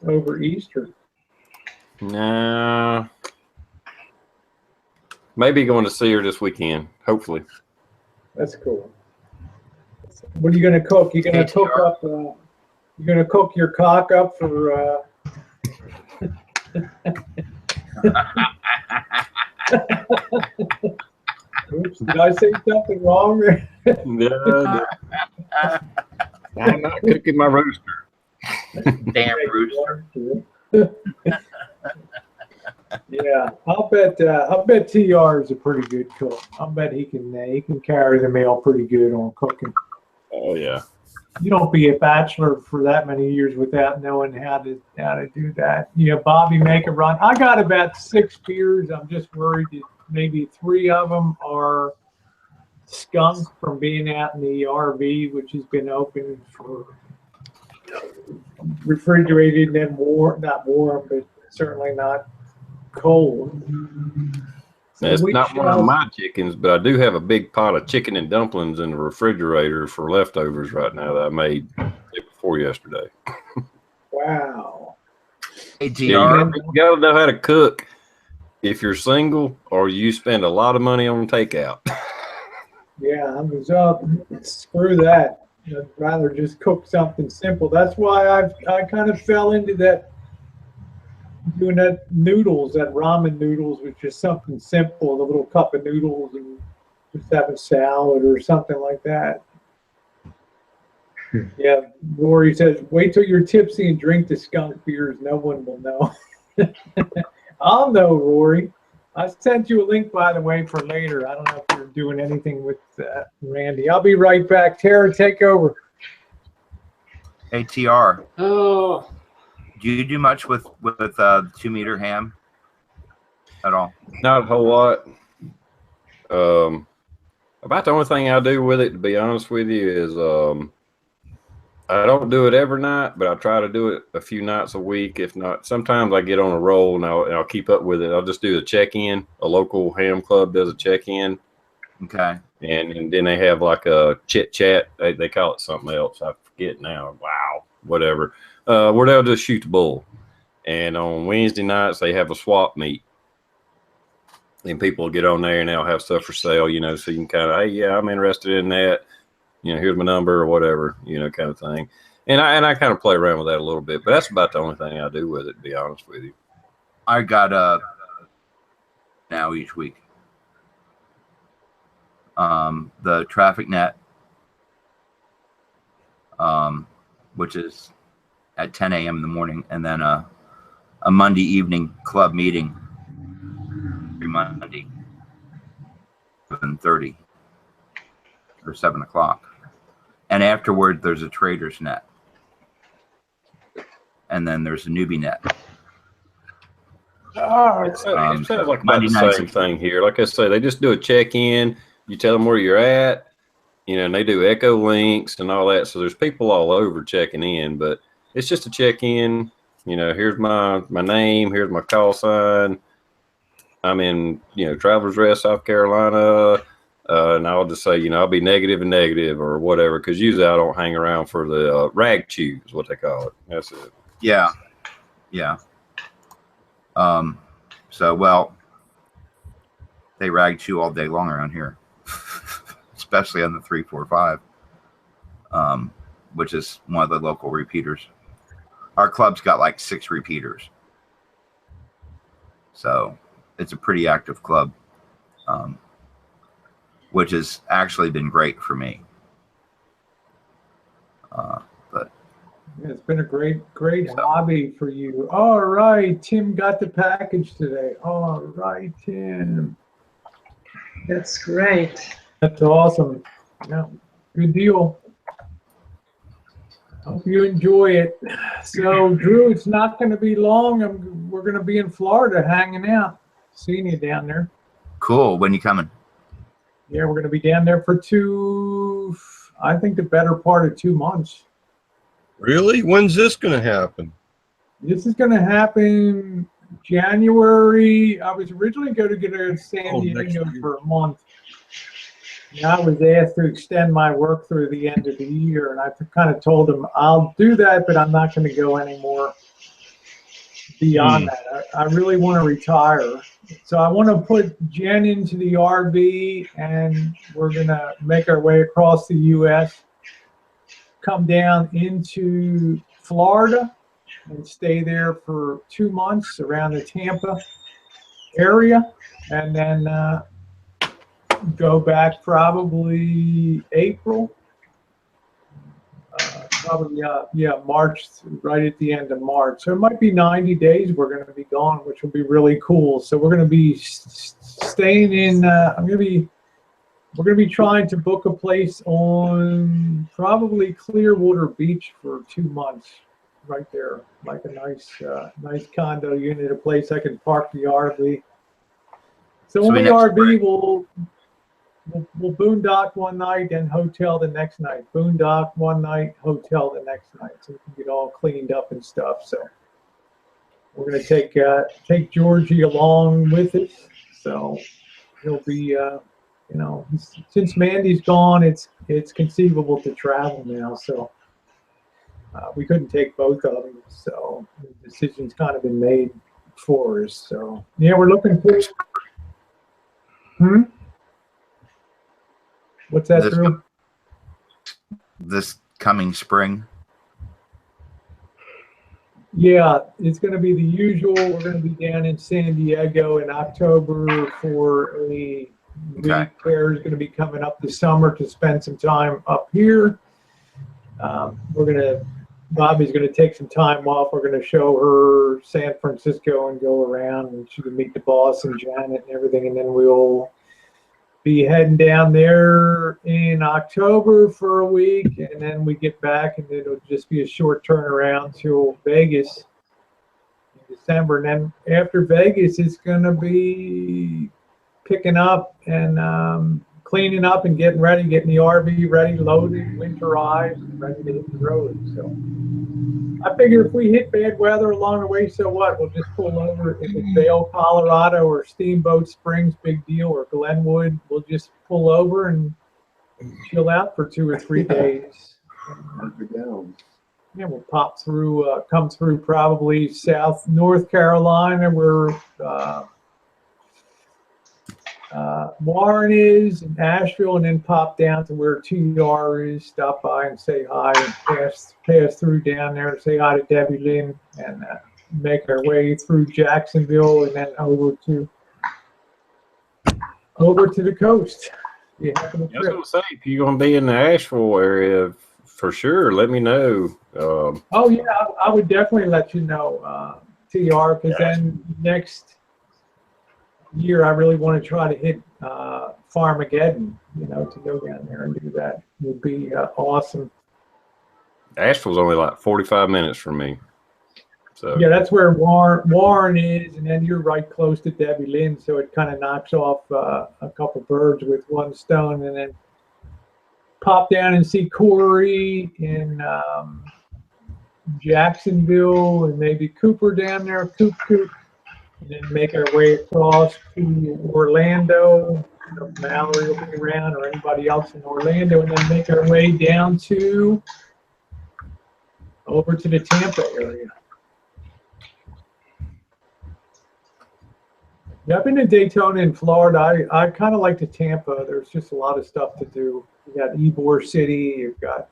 over Easter. No. Maybe going to see her this weekend, hopefully. That's cool. What are you going to cook? You going to cook up? You going to cook your cock up for? Oops! Did I say something wrong there? No. I'm not cooking my rooster. Damn rooster. Yeah, I'll bet TR is a pretty good cook. I'll bet he can carry the meal pretty good on cooking. Oh yeah. You don't be a bachelor for that many years without knowing how to do that. You know, Bobby, make a run. I got about 6 beers. I'm just worried that maybe 3 of them are skunked from being out in the RV, which has been open for refrigerated and not warm, but certainly not cold. It's not one of my chickens, but I do have a big pot of chicken and dumplings in the refrigerator for leftovers right now that I made the day before yesterday. Wow. Hey, TR. Yeah, you gotta know how to cook if you're single or you spend a lot of money on takeout. Yeah, I was up. Screw that. I'd rather just cook something simple. That's why I kind of fell into that, doing that ramen noodles, which is something simple, a little cup of noodles and just have a salad or something like that. Yeah, Rory says, wait till you're tipsy and drink the skunk beers. No one will know. I'll know, Rory. I sent you a link, by the way, for later. I don't know if you're doing anything with Randy. I'll be right back. Tara, take over. ATR. Oh, Do you do much with 2-meter ham at all? Not a whole lot. About the only thing I do with it, to be honest with you, is I don't do it every night, but I try to do it a few nights a week. If not, sometimes I get on a roll and I'll keep up with it. I'll just do a check-in. A local ham club does a check-in. Okay. And then they have like a chit chat. They call it something else. I forget now. Wow, whatever. Where they'll just shoot the bull. And on Wednesday nights they have a swap meet. And people will get on there and they'll have stuff for sale, you know, so you can kind of, hey, yeah, I'm interested in that. You know, here's my number or whatever, you know, kind of thing. And I kind of play around with that a little bit, but that's about the only thing I do with it, to be honest with you. I got now each week. The traffic net, which is at 10 a.m. in the morning, and then a Monday evening club meeting every Monday, 7:30 or 7 o'clock. And afterward, there's a trader's net. And then there's a newbie net. Oh, it sounds like about the same thing here. Like I say, they just do a check-in. You tell them where you're at, you know, and they do echo links and all that. So there's people all over checking in, but it's just a check-in. You know, here's my name, here's my call sign. I'm in, you know, Travelers Rest, South Carolina. And I'll just say, you know, I'll be negative and negative or whatever, because usually I don't hang around for the rag chew is what they call it. That's it. Yeah. Yeah. So, well, they rag chew all day long around here, especially on the 345, which is one of the local repeaters. Our club's got like 6 repeaters. So it's a pretty active club. Which has actually been great for me. But yeah, it's been a great hobby for you. All right, Tim got the package today. All right, Tim. That's great. That's awesome. Yeah, good deal. Hope you enjoy it. So, Drew, it's not going to be long. We're going to be in Florida hanging out. Seeing you down there. cool. When you coming? Yeah, we're going to be down there for I think the better part of 2 months. Really? When's this going to happen? This is going to happen January. I was originally going to get to San Diego for a month. And I was asked to extend my work through the end of the year, and I kind of told them I'll do that, but I'm not going to go anymore beyond that. I really want to retire. So I want to put Jen into the RV, and we're going to make our way across the U.S., come down into Florida, and stay there for 2 months around the Tampa area, and then go back probably April. Probably, March, right at the end of March. So it might be 90 days we're going to be gone, which will be really cool. So we're going to be staying in, we're going to be trying to book a place on probably Clearwater Beach for 2 months, right there. Like a nice condo unit, a place I can park the RV. So on the RV, we'll boondock one night and hotel the next night. Boondock one night, hotel the next night, so we can get all cleaned up and stuff. So we're going to take Georgie along with us. So he'll be, since Mandy's gone, it's conceivable to travel now. So we couldn't take both of them. So the decision's kind of been made for us. So yeah, we're looking for. What's that, Drew? This coming spring? Yeah, it's going to be the usual. We're going to be down in San Diego in October for a week. Claire's going to be coming up this summer to spend some time up here. Bobby's going to take some time off. We're going to show her San Francisco and go around, and she can meet the boss and Janet and everything, and then we'll be heading down there in October for a week, and then we get back, and it'll just be a short turnaround to Vegas in December. And then after Vegas, it's going to be picking up and cleaning up and getting ready, getting the RV ready, loaded, winterized, and ready to hit the road. So I figure if we hit bad weather along the way, so what? We'll just pull over. If it's Vail, Colorado, or Steamboat Springs, big deal, or Glenwood, we'll just pull over and chill out for 2 or 3 days. Yeah, we'll pop through, come through probably North Carolina, where Warren is, and Asheville, and then pop down to where TR is, stop by and say hi, and pass through down there and say hi to Debbie Lynn, and make our way through Jacksonville, and then over to the coast. Yeah, I was going to say, if you're going to be in the Asheville area, for sure, let me know. Oh yeah, I would definitely let you know, TR, because then next year I really want to try to hit Farmageddon, to go down there and do that. It would be awesome. Asheville's only like 45 minutes from me. So yeah, that's where Warren is, and then you're right close to Debbie Lynn, so it kind of knocks off a couple birds with one stone, and then pop down and see Corey in Jacksonville, and maybe Cooper down there, Coop, and then make our way across to Orlando. Mallory will be around, or anybody else in Orlando, and then make our way down over to the Tampa area. Yeah, I've been to Daytona in Florida. I kind of like the Tampa. There's just a lot of stuff to do. You got Ybor City. You've got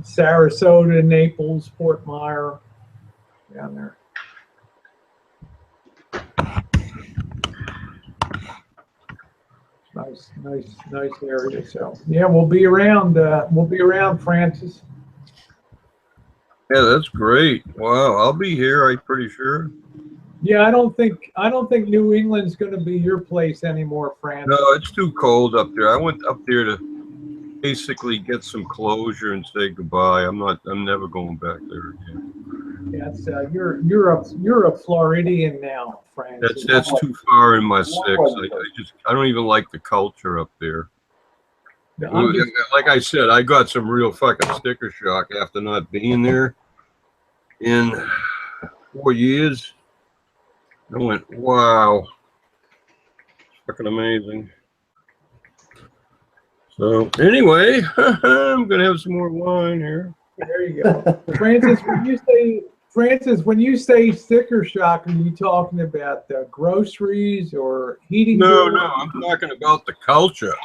Sarasota, Naples, Fort Myers down there. Nice area. So yeah, we'll be around. Francis. Yeah, that's great. Wow, I'll be here. I'm pretty sure. Yeah, I don't think New England's going to be your place anymore, Francis. No, it's too cold up there. I went up there to basically get some closure and say goodbye. I'm never going back there again. Yes, you're a Floridian now, Francis. That's too far in my six. I don't even like the culture up there. Like I said, I got some real fucking sticker shock after not being there in 4 years. I went, wow, fucking amazing. So anyway, I'm gonna have some more wine here. There you go, Francis. When you say sticker shock, are you talking about groceries or heating? No, I'm talking about the culture.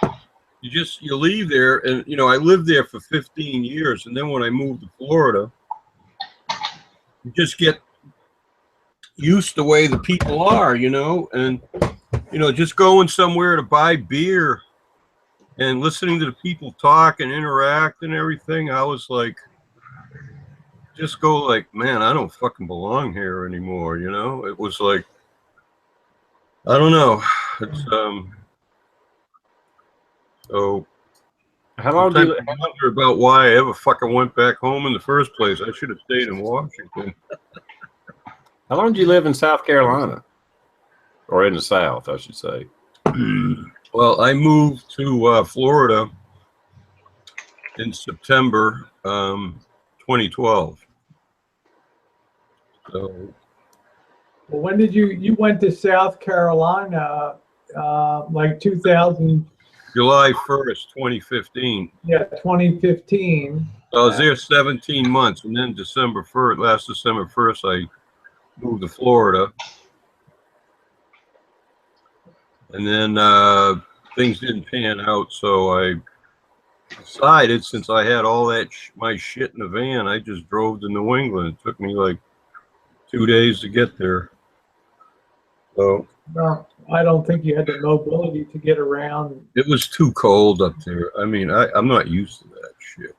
You leave there, and I lived there for 15 years, and then when I moved to Florida, you just get used to the way the people are, and just going somewhere to buy beer and listening to the people talk and interact and everything. I was like, man, I don't fucking belong here anymore. It was like, I don't know. It's so how long do you wonder about why I ever fucking went back home in the first place? I should have stayed in Washington. How long did you live in South Carolina? Or in the South, I should say. Well, I moved to Florida in September 2012. So, well, when did you went to South Carolina, like 2000? July 1st, 2015. Yeah, 2015. So I was there 17 months, and then last December 1st, I moved to Florida. And then things didn't pan out, so I decided, since I had all that my shit in the van, I just drove to New England. It took me like 2 days to get there. So no, I don't think you had the mobility to get around. It was too cold up there. I mean, I'm not used to that shit,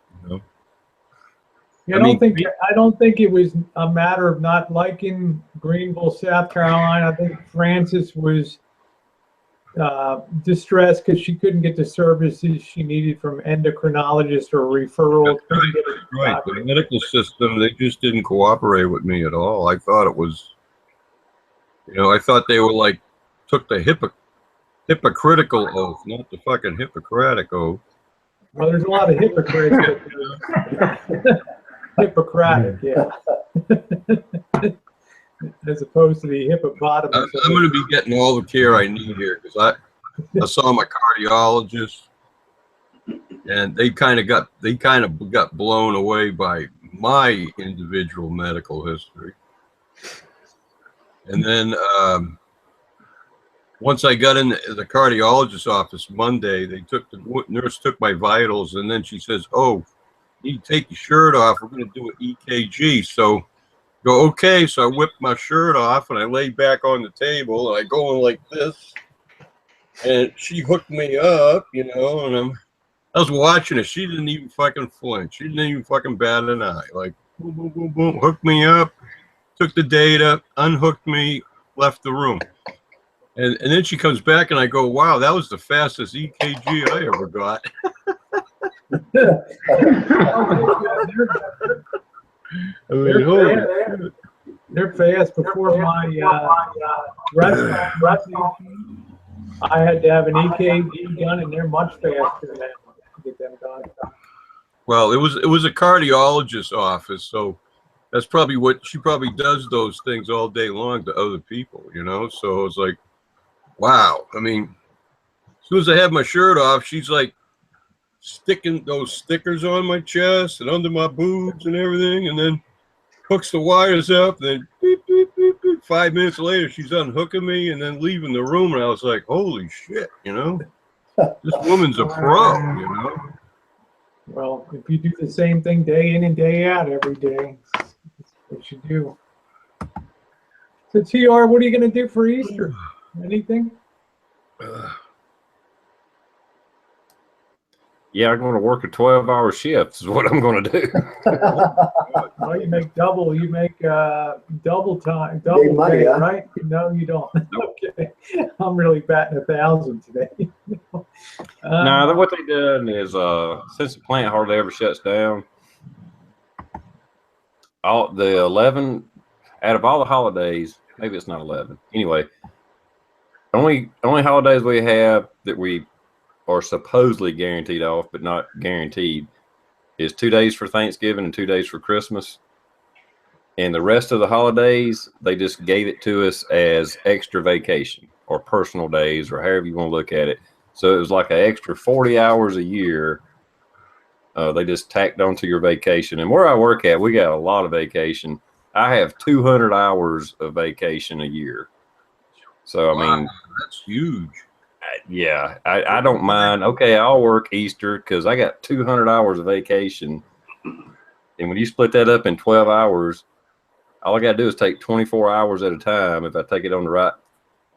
Yeah, I don't think it was a matter of not liking Greenville, South Carolina. I think Francis was distressed because she couldn't get the services she needed from endocrinologist or referral. Couldn't get a Right. doctor. The medical system, they just didn't cooperate with me at all. I thought it was, you know, I thought they were like, took the hypocritical oath, not the fucking Hippocratic oath. Well, there's a lot of hypocrites. But, Hippocratic, yeah. As opposed to the hippopotamus. I'm going to be getting all the care I need here because I saw my cardiologist, and they kind of got blown away by my individual medical history. And then once I got in the cardiologist's office Monday, the nurse took my vitals, and then she says, "Oh, you need to take your shirt off. We're going to do an EKG." So go, okay. So I whipped my shirt off and I lay back on the table and I go in like this, and she hooked me up, you know, and I was watching it. She didn't even fucking flinch. She didn't even fucking bat an eye. Like, boom, boom, boom, boom, hooked me up, took the data, unhooked me, left the room. And then she comes back and I go, wow, that was the fastest EKG I ever got. I mean, holy they're fast. Before my recipe, I had to have an EKG done, and they're much faster than that to get them done. Well, it was a cardiologist's office, so that's probably what she probably does those things all day long to other people, you know. So it was like, wow. I mean, as soon as I have my shirt off, she's like sticking those stickers on my chest and under my boobs and everything, and then hooks the wires up. And then beep, beep, beep, beep. 5 minutes later, she's unhooking me and then leaving the room. And I was like, holy shit, you know, this woman's a pro, you know. Well, if you do the same thing day in and day out every day, that's what you do. So, TR, what are you going to do for Easter? Anything? Yeah, I'm going to work a 12-hour shift is what I'm going to do. Well, you make double. You make double time, double money, pay, huh? right? No, you don't. Okay, I'm really batting 1,000 today. No, what they've done is since the plant hardly ever shuts down, all the 11 out of all the holidays, maybe it's not 11. Anyway, only holidays we have that we are supposedly guaranteed off, but not guaranteed, is 2 days for Thanksgiving and 2 days for Christmas. And the rest of the holidays, they just gave it to us as extra vacation or personal days or however you want to look at it. So it was like an extra 40 hours a year. They just tacked onto your vacation. And where I work at, we got a lot of vacation. I have 200 hours of vacation a year. So, I mean, that's huge. Yeah, I don't mind. Okay, I'll work Easter because I got 200 hours of vacation. And when you split that up in 12 hours, all I got to do is take 24 hours at a time if I take it on the right,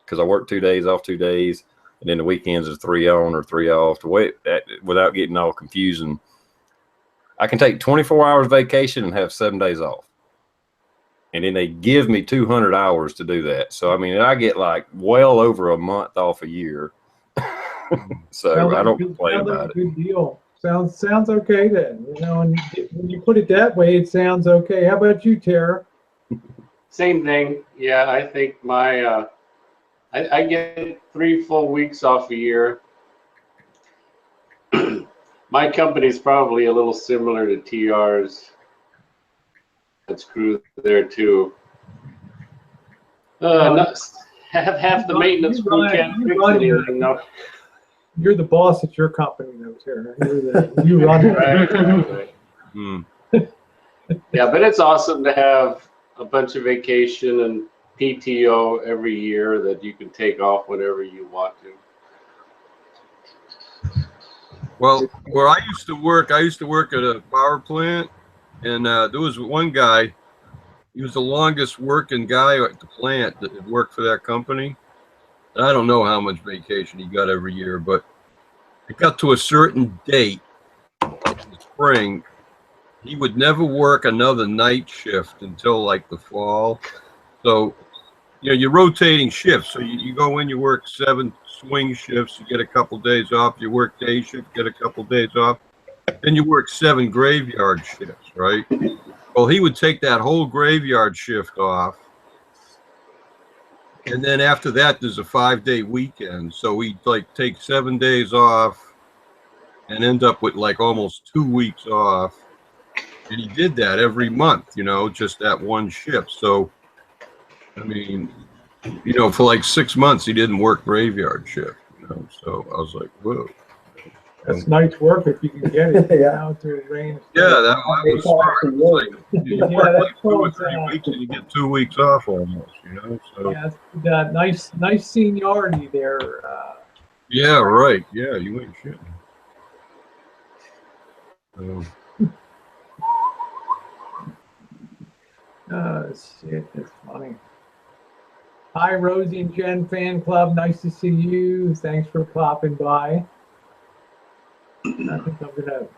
because I work 2 days off 2 days, and then the weekends is 3 on or 3 off, without getting all confusing. I can take 24 hours vacation and have 7 days off. And then they give me 200 hours to do that. So, I mean, I get like well over a month off a year. So I don't complain about it. Good deal. Sounds okay then. You know, and when you put it that way, it sounds okay. How about you, Tara? Same thing. Yeah, I think my I get 3 full weeks off a year. My company's probably a little similar to TR's. That's crew there too. Half the maintenance crew can't fix anything though. You're the boss at your company, though, Tara. You run it. Right. Yeah, but it's awesome to have a bunch of vacation and PTO every year that you can take off whenever you want to. Well, where I used to work at a power plant, and there was one guy. He was the longest working guy at the plant that had worked for that company. And I don't know how much vacation he got every year, but it got to a certain date in the spring. He would never work another night shift until like the fall. So you know, you're rotating shifts. So you go in, you work 7 swing shifts, you get a couple days off. You work day shift, get a couple days off. Then you work 7 graveyard shifts, right? Well, he would take that whole graveyard shift off. And then after that, there's a 5-day weekend. So he'd like take 7 days off and end up with like almost 2 weeks off. And he did that every month, you know, just that one shift. So, I mean, you know, for like 6 months, he didn't work graveyard shift, you know. So I was like, whoa. That's night's work if you can get it. Yeah. Out to arrange. Yeah, that was smart. Like, you Yeah, work that's like 2 or cool. 3 weeks and you get 2 weeks off almost, you know. So Yeah, nice seniority there. yeah, right. Yeah, you ain't shit. Shit, that's funny. Hi, Rosie and Jen fan club. Nice to see you. Thanks for popping by. I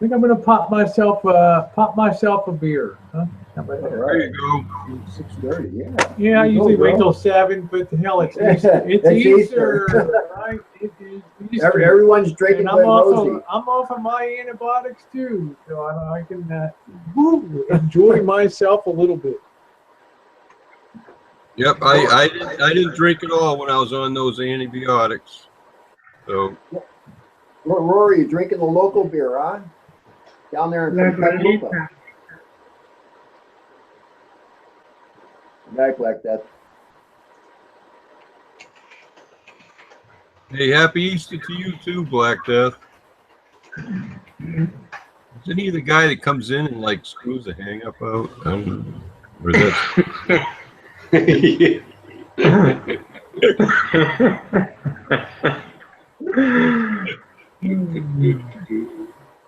think I'm gonna pop myself a beer. Huh? How about that? There you go. 6:30. Yeah. Yeah, I usually wait till 7, but the hell, it's Easter. It's It's Easter, Easter. right? It is Easter. Everyone's drinking And but Rosie. I'm off of my antibiotics too, so I can enjoy myself a little bit. Yep, I didn't drink at all when I was on those antibiotics. So Rory, you drinking the local beer, huh? Down there in Petaluma. Back like that. hey, happy Easter to you too, Black Death. Isn't he the guy that comes in and like screws the hang up out? I don't know. Or is that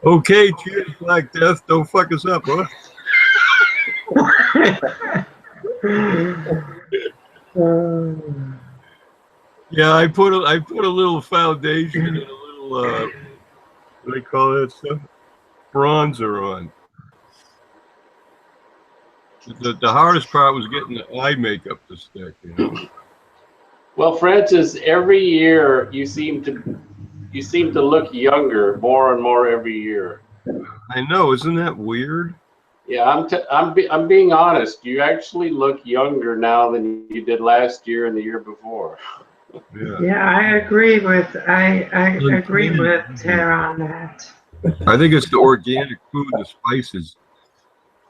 okay, cheers, Black Death. Don't fuck us up, huh? Yeah, I put a little foundation and a little what do they call that stuff? Bronzer on. The hardest part was getting the eye makeup to stick, you know. Well, Francis, every year you seem to look younger more and more every year. I know, isn't that weird? Yeah, I'm being honest. You actually look younger now than you did last year and the year before. Yeah. Yeah, I agree with Tara on that. I think it's the organic food, the spices.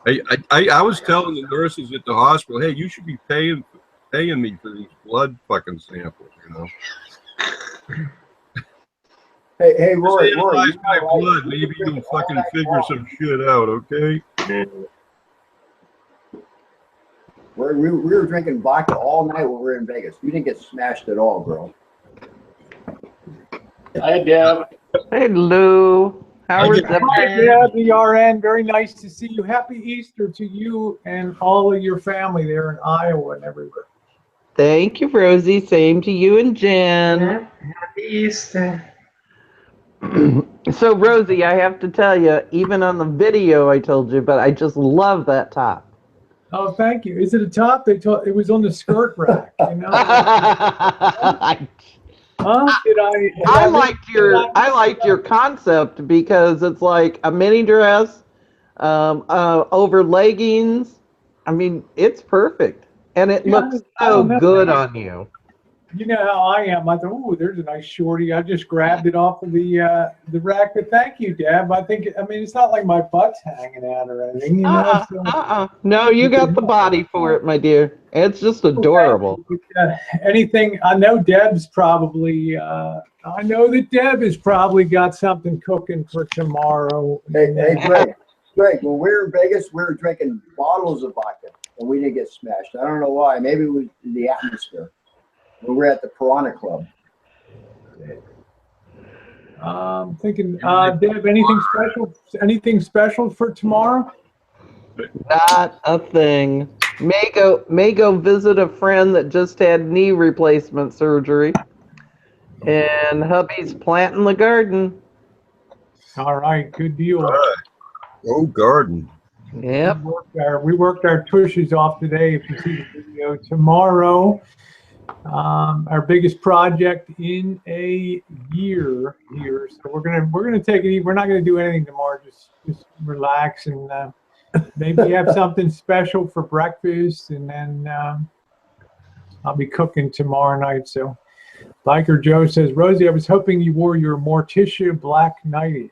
I was telling the nurses at the hospital, hey, you should be paying me for these blood fucking samples, you know. Hey, Rory, Analyze my blood. Maybe you'll fucking figure some shit out, okay? We were drinking vodka all night when we were in Vegas. You didn't get smashed at all, girl. Hi, Deb. Hello. How are Yeah, the RN. Very nice to see you. Happy Easter to you and all of your family there in Iowa and everywhere. Thank you, Rosie. Same to you and Jen. Yeah, happy Easter. So, Rosie, I have to tell you, even on the video I told you, but I just love that top. Oh, thank you. Is it a top? It was on the skirt rack. You know? Huh? I liked your concept because it's like a mini dress over leggings. I mean, it's perfect, and it looks so good on you. You know how I am. I thought, oh, there's a nice shorty. I just grabbed it off of the rack. But thank you, Deb. I mean, it's not like my butt's hanging out or anything. You know? No, you got the body for it, my dear. It's just adorable. Anything? I know Deb's probably. I know that Deb has probably got something cooking for tomorrow. Hey, Greg. When we were in Vegas, we were drinking bottles of vodka, and we didn't get smashed. I don't know why. Maybe it was the atmosphere. We were at the Piranha Club. I'm thinking, Deb, anything special for tomorrow? Not a thing. May go visit a friend that just had knee replacement surgery. And hubby's planting the garden. All right, good deal. All right. Oh, garden. Yep. We worked our tushes off today. If you see the video tomorrow, our biggest project in a year here. So we're gonna take it. We're not gonna do anything tomorrow. Just relax and maybe have something special for breakfast, and then I'll be cooking tomorrow night. So, Biker Joe says, Rosie, I was hoping you wore your Morticia black nightie.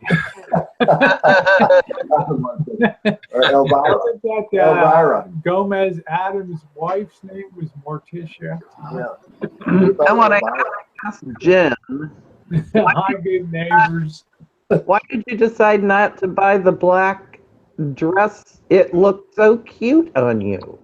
Elvira. Gomez Adams' wife's name was Morticia. Yeah. I want to ask Jen. Hi, good neighbors. Why did you decide not to buy the black dress? It looked so cute on you.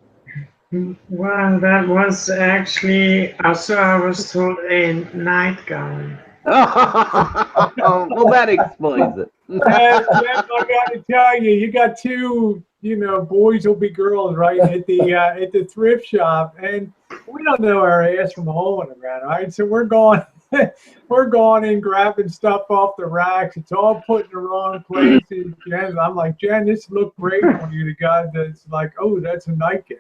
Well, that was actually also, I was told, a nightgown. Well, that explains it. Jeff, I got to tell you, you got two, boys will be girls, right, at the thrift shop, and we don't know our ass from a hole in the ground, right? So we're going in grabbing stuff off the racks. It's all put in the wrong places. I'm like, Jen, this looked great on you. The guy that's like, oh, that's a nightgown.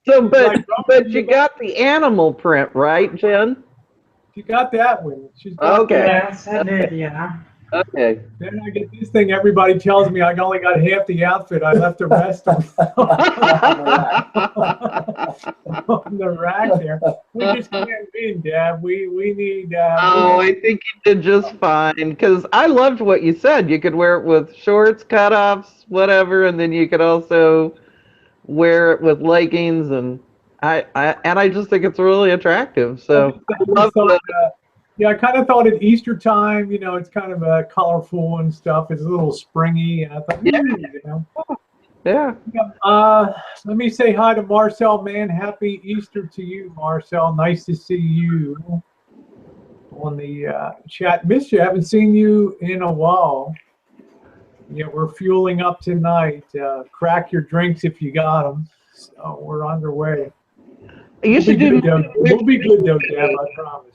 So, but you got the animal print, right, Jen? She got that one. She's got Okay. that. Yes, I did, yeah. Okay. Then I get this thing. Everybody tells me I only got half the outfit. I left the rest on the rack there. We just can't win, Dad. We need. I think you did just fine, because I loved what you said. You could wear it with shorts, cutoffs, whatever, and then you could also wear it with leggings, and I just think it's really attractive. So yeah, I kind of thought at Easter time, it's kind of colorful and stuff. It's a little springy, and I thought, yeah. Let me say hi to Marcel, man. Happy Easter to you, Marcel. Nice to see you on the chat. Missed you. Haven't seen you in a while. Yeah, we're fueling up tonight. Crack your drinks if you got them. So we're underway. We'll be good though, Dad, I promise.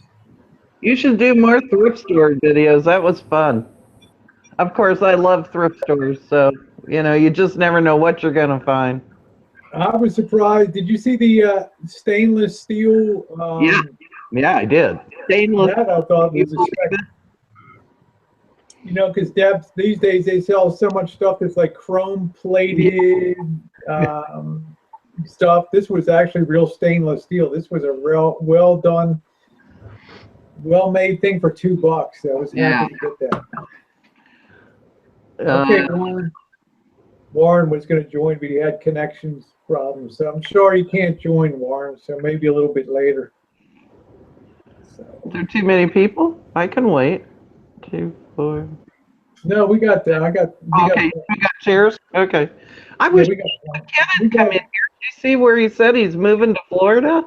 You should do more thrift store videos. That was fun. Of course, I love thrift stores, so you just never know what you're gonna find. I was surprised. Did you see the stainless steel? Yeah, I did. Stainless. That I thought was because Deb, these days they sell so much stuff that's like chrome plated stuff. This was actually real stainless steel. This was a real well done, well made thing for $2. So I was happy to get that. Okay, Warren was going to join, but he had connections problems. So I'm sure he can't join, Warren. So maybe a little bit later. So. Are there too many people? I can wait. 2, 4. No, we got that. We got chairs. Okay. I wish Kevin come in here. Did you see where he said he's moving to Florida?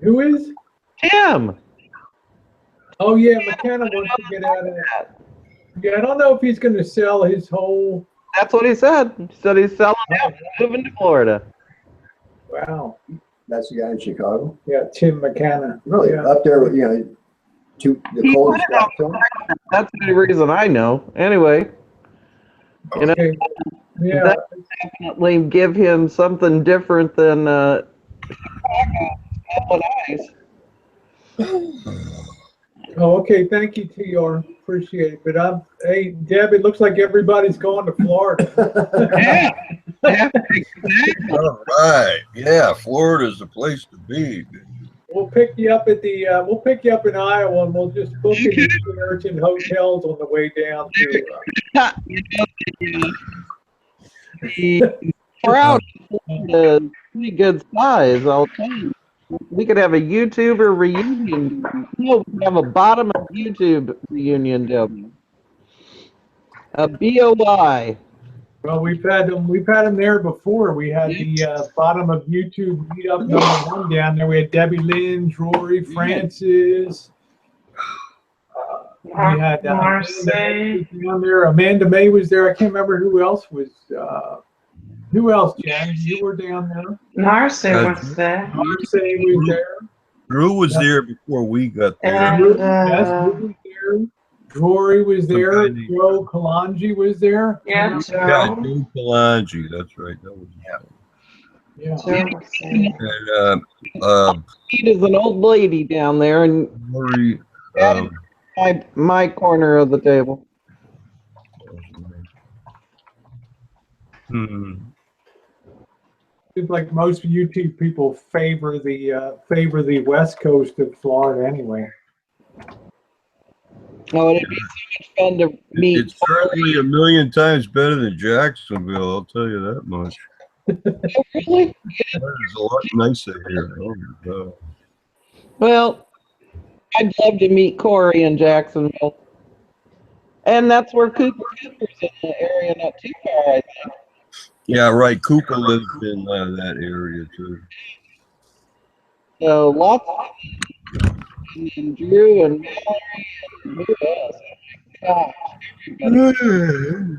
Who is? Tim. Oh yeah, McKenna wants to get out of that. Yeah, I don't know if he's going to sell his whole. That's what he said. He said he's selling out, moving to Florida. Wow. That's the guy in Chicago. Yeah, Tim McKenna. Really, up there, to the cold spot. That's the reason I know. Anyway, Okay. Yeah. that definitely give him something different than Chicago. Oh, okay. Thank you, TR. Appreciate it. But hey, Deb, it looks like everybody's going to Florida. Yeah. All right. Yeah, Florida's the place to be. We'll pick you up at the. We'll pick you up in Iowa, and we'll just book you in hotels on the way down to. The crowd is pretty good size, I'll tell you. We could have a YouTuber reunion. No, we have a bottom of YouTube reunion, Deb. A BOI. Well, we've had them there before. We had the bottom of YouTube meetup #1 down there. We had Debbie Lynn, Rory, Francis. We had Marseille down there. Amanda May was there. I can't remember who else was. Who else, Jen? You were down there. Marseille was there. Marseille was there. Drew was there before we got there. And Yes, Drew was there. Rory was there. Some guy Joe Kalanji was there. Yeah, Yeah, Joe. Joe Kalanji, that's right. That was Yeah. Joe was there. and There's an old lady down there in Rory, my corner of the table. Seems like most YouTube people favor the west coast of Florida anyway. Oh, it'd be so much fun to meet. It's certainly a million times better than Jacksonville, I'll tell you that much. Oh, really? It's a lot nicer here. Oh my God. Well, I'd love to meet Corey in Jacksonville. And that's where Cooper's in the area, not too far, I think. Yeah, right. Cooper lives in that area too. So lots of and Drew and Mallory and who else? Gosh, everybody.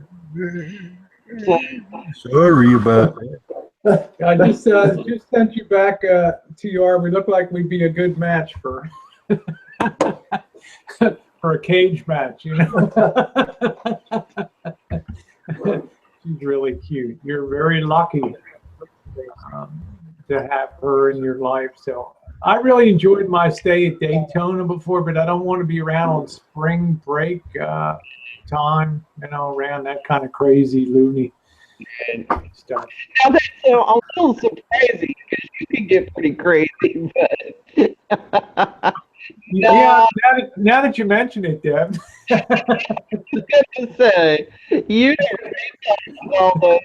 Sorry about that. I just sent you back TR. We look like we'd be a good match for for a cage match, you know. She's really cute. You're very lucky to have her in your life. So I really enjoyed my stay at Daytona before, but I don't want to be around on spring break time, you know, around that kind of crazy loony stuff. Now that's a little surprising because you can get pretty crazy, but Yeah, now that you mention it, Deb. good to say, you never all the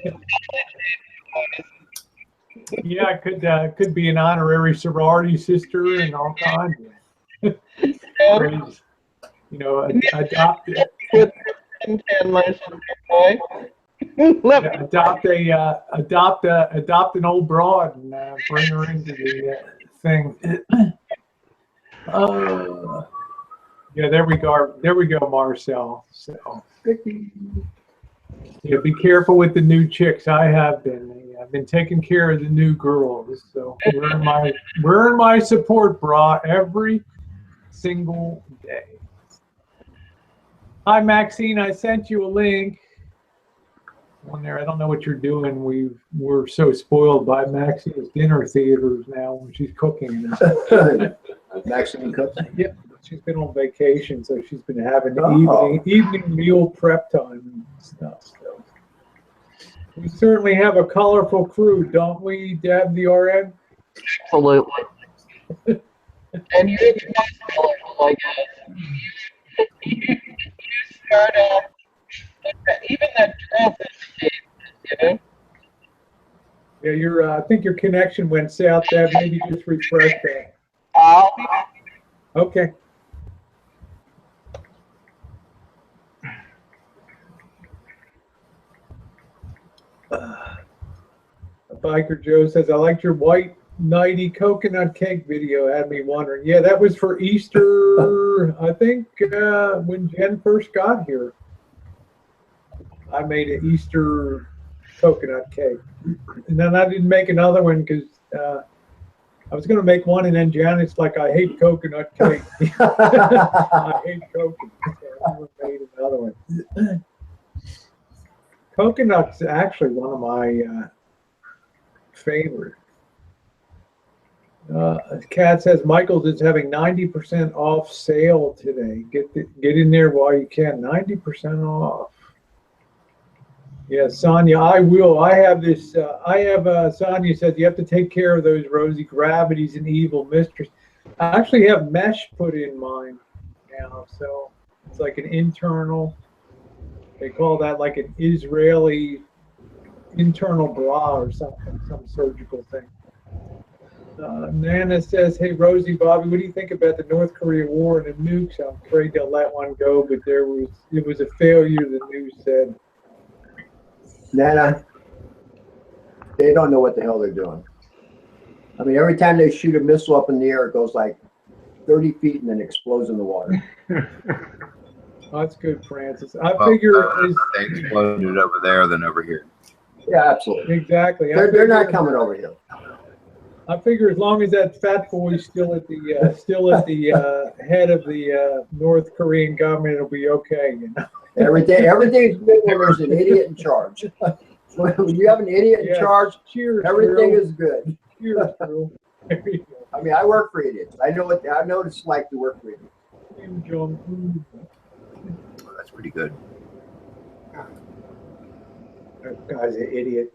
Yeah, it could be an honorary sorority sister and all kinds of crazy. You know, adopted. with 10 lessons, boy. Adopt an old broad and bring her into the thing. Yeah, there we go, Marcel. So, yeah, be careful with the new chicks. I've been taking care of the new girls. So we're in my support bra every single day. Hi, Maxine. I sent you a link on there. I don't know what you're doing. We're so spoiled by Maxine's dinner theaters now when she's cooking. Maxine cooks. Yep, she's been on vacation, so she's been having evening meal prep time and stuff. So we certainly have a colorful crew, don't we, Deb, the RN? Absolutely. And you're the most colorful, I guess. You start off, even that dress is, you know? Yeah, I think your connection went south, Deb. Maybe just refresh that. Okay. Biker Joe says, I liked your white nITE coconut cake video. Had me wondering. Yeah, that was for Easter, I think, when Jen first got here. I made an Easter coconut cake. And then I didn't make another one because I was going to make one, and then Janet's like, I hate coconut cake. I hate coconut. So I made another one. Coconut's actually one of my favorites. Kat says Michael's is having 90% off sale today. Get in there while you can. 90% off. Yeah, Sonia, I will. I have this. Sonia said you have to take care of those rosy gravities and evil mistress. I actually have mesh put in mine now, so it's like an internal. They call that like an Israeli internal bra or something, some surgical thing. Nana says, hey, Rosie, Bobby, what do you think about the North Korea war and the nukes? I'm afraid they'll let one go, but it was a failure, the news said. Nana, they don't know what the hell they're doing. I mean, every time they shoot a missile up in the air, it goes like 30 feet and then explodes in the water. Oh, that's good, Francis. I figure they exploded over there than over here. Yeah, absolutely. Exactly. They're not coming over here. I figure as long as that fat boy's still at the head of the North Korean government, it'll be okay. You know? Everything's good when there's an idiot in charge. When you have an idiot in charge, cheers, everything Drew. is good. Cheers, Drew. I mean, I work for idiots. I know what it's like to work for idiots. That's pretty good. That guy's an idiot.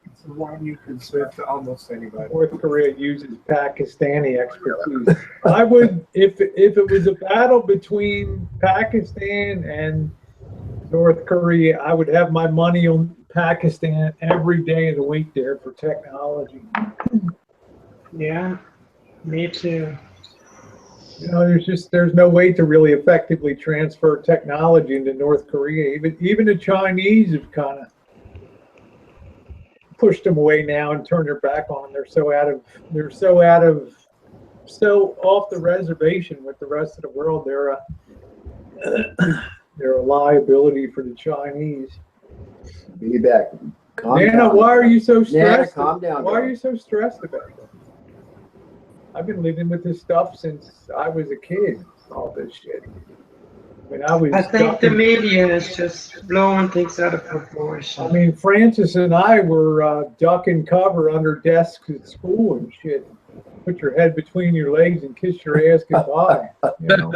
It's one you can switch to almost anybody. North Korea uses Pakistani expertise. I would, if it was a battle between Pakistan and North Korea, I would have my money on Pakistan every day of the week there for technology. Yeah, me too. You know, there's no way to really effectively transfer technology into North Korea. Even the Chinese have kind of pushed them away now and turned their back on them. They're so off the reservation with the rest of the world. They're a liability for the Chinese. Be back. Nana, why are you so stressed? Nana, calm down. Why are you so stressed about it? I've been living with this stuff since I was a kid. All this shit. I think the media is just blowing things out of proportion. I mean, Francis and I were duck and cover under desks at school and shit. Put your head between your legs and kiss your ass goodbye. You know?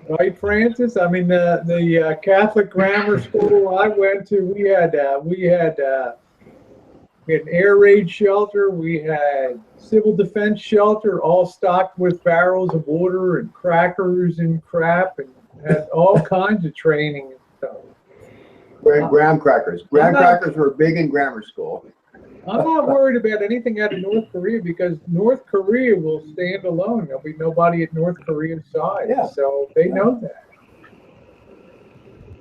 Right, Francis? I mean, the Catholic grammar school I went to, we had an air raid shelter, we had civil defense shelter, all stocked with barrels of water and crackers and crap, and had all kinds of training and stuff. Graham crackers. Graham crackers were big in grammar school. I'm not worried about anything out of North Korea because North Korea will stand alone. There'll be nobody at North Korea's side, so they know that.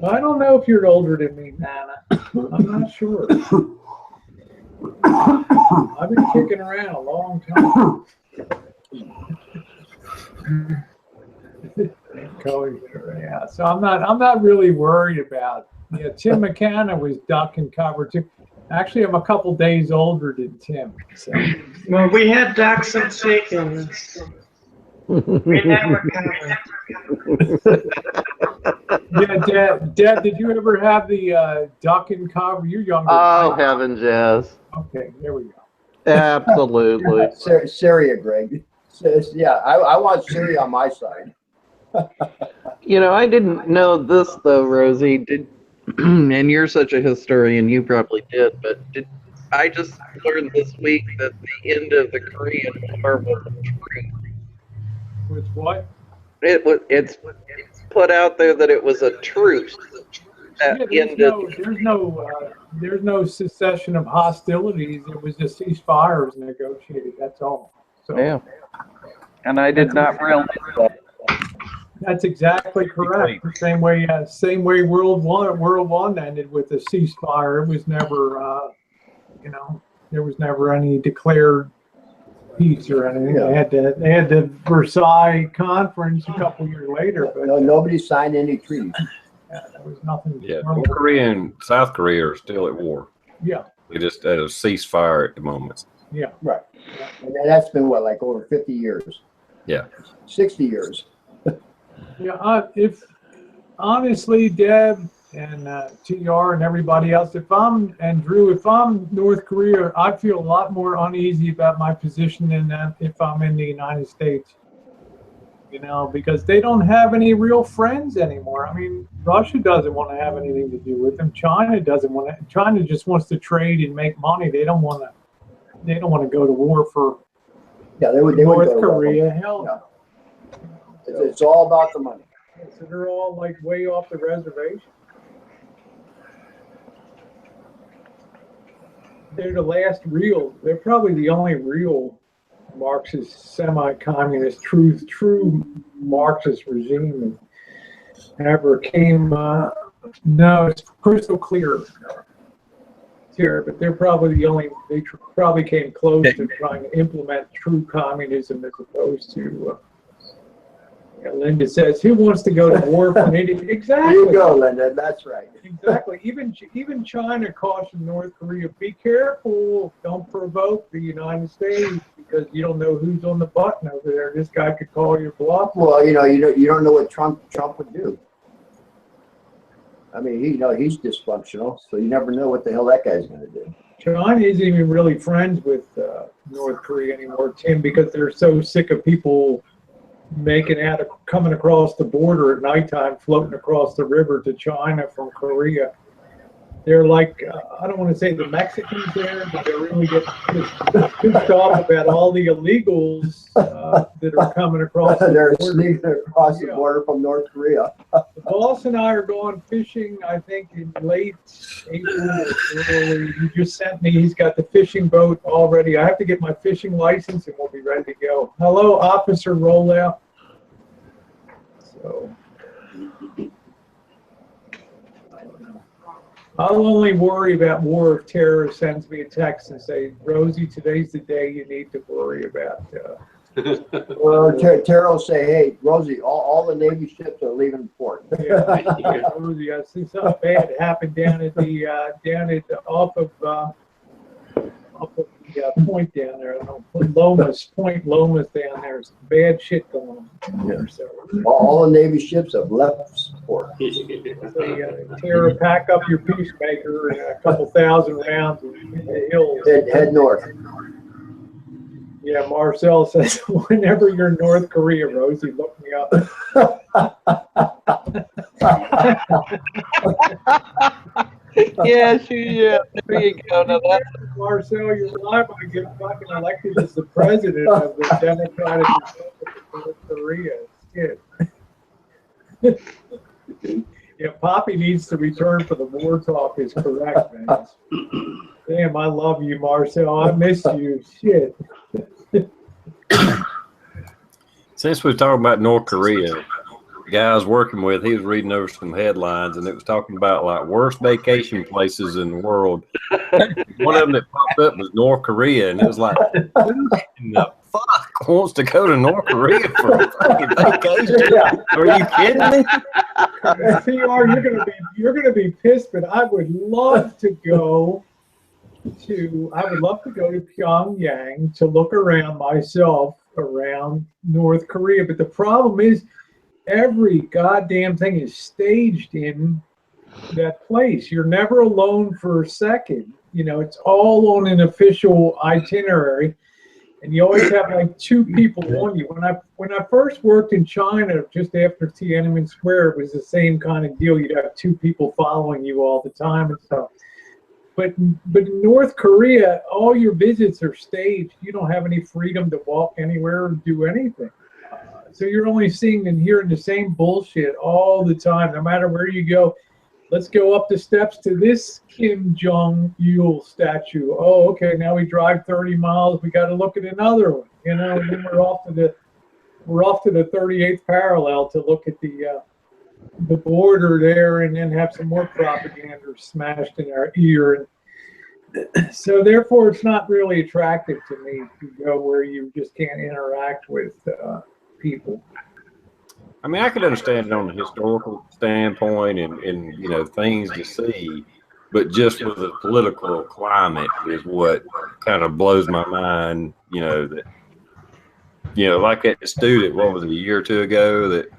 I don't know if you're older than me, Nana. I'm not sure. I've been kicking around a long time. Yeah, so I'm not really worried about. Yeah, Tim McKenna was duck and cover too. Actually, I'm a couple days older than Tim. So. Well, we had ducks and chickens. We never covered. Yeah, Dad, did you ever have the duck and cover? You're younger. Oh, heavens, yes. Okay, there we go. Absolutely. Syria, Greg. Yeah, I want Syria on my side. You know, I didn't know this though, Rosie. And you're such a historian, you probably did, but I just learned this week that the end of the Korean War was true. With what? It's put out there that it was a truce. There's no cessation of hostilities. It was just ceasefires negotiated. That's all. So, yeah. And I did not realize that. That's exactly correct. The same way World War I ended with a ceasefire. It was never, there was never any declared peace or anything. Yeah. They had the Versailles Conference a couple years later, but nobody signed any treaties. Yeah, there was nothing. Yeah, North Korea and South Korea are still at war. Yeah. They just had a ceasefire at the moment. Yeah. Right. And that's been what, like over 50 years? Yeah. 60 years. Yeah, if honestly, Deb and TR and everybody else, if I'm North Korea, I feel a lot more uneasy about my position than if I'm in the United States. You know, because they don't have any real friends anymore. I mean, Russia doesn't want to have anything to do with them. China doesn't want to. China just wants to trade and make money. They don't want to. They don't want to go to war for. Yeah, they would. North Korea. Hell. No. It's all about the money. So they're all like way off the reservation. They're the last real. They're probably the only real Marxist, semi-communist, true Marxist regime that ever came. No, it's crystal clear here, but they're probably the only. They probably came close to trying to implement true communism as opposed to. Linda says, who wants to go to war for an idiot? Exactly. There you go, Linda. That's right. Exactly. Even China cautioned North Korea, be careful, don't provoke the United States because you don't know who's on the button over there. This guy could call your bluff. Well, you don't know what Trump would do. I mean, he's dysfunctional, so you never know what the hell that guy's going to do. China isn't even really friends with North Korea anymore, Tim, because they're so sick of people coming across the border at nighttime, floating across the river to China from Korea. They're like, I don't want to say the Mexicans there, but they're really getting pissed off about all the illegals that are coming across the They're border. sneaking across the border from North Korea. The boss and I are going fishing, I think, in late April or early. He just sent me, he's got the fishing boat already. I have to get my fishing license and we'll be ready to go. Hello, officer rollout. So, I'll only worry about war if Tara sends me a text and say, Rosie, today's the day you need to worry about. Well, Tara will say, hey, Rosie, all the Navy ships are leaving port. Yeah, Rosie, I see something bad happened down at off of the point down there. I don't know, Point Lomas down there. Some bad shit going on there. So. All the Navy ships have left port. Tara, pack up your peacemaker and a couple thousand rounds in the hills. Head north. Yeah, Marcel says, whenever you're in North Korea, Rosie, look me up. Yeah, there you go. Now that's Marcel, you're liable to get fucking elected as the president of the Democratic Republic of North Korea. Shit. Yeah, Poppy needs to return for the war talk is correct, man. Damn, I love you, Marcel. I miss you. Shit. Since we're talking about North Korea, the guy I was working with, he was reading over some headlines, and it was talking about like worst vacation places in the world. One of them that popped up was North Korea, and it was like, who in the fuck wants to go to North Korea for a fucking vacation? Are you kidding me? TR, you're gonna be pissed, but I would love to go to Pyongyang to look around myself around North Korea. But the problem is every goddamn thing is staged in that place. You're never alone for a second. It's all on an official itinerary. And you always have like two people on you. When I first worked in China, just after Tiananmen Square, it was the same kind of deal. You'd have two people following you all the time and stuff. But in North Korea, all your visits are staged. You don't have any freedom to walk anywhere or do anything. So you're only seeing and hearing the same bullshit all the time, no matter where you go. Let's go up the steps to this Kim Jong-il statue. Oh, okay, now we drive 30 miles. We got to look at another one, and then we're off to the 38th parallel to look at the border there, and then have some more propaganda smashed in our ear. So therefore, it's not really attractive to me to go where you just can't interact with people. I mean, I could understand it on the historical standpoint and things to see, but just with the political climate is what kind of blows my mind. That like that student, what was it, a year or two ago, that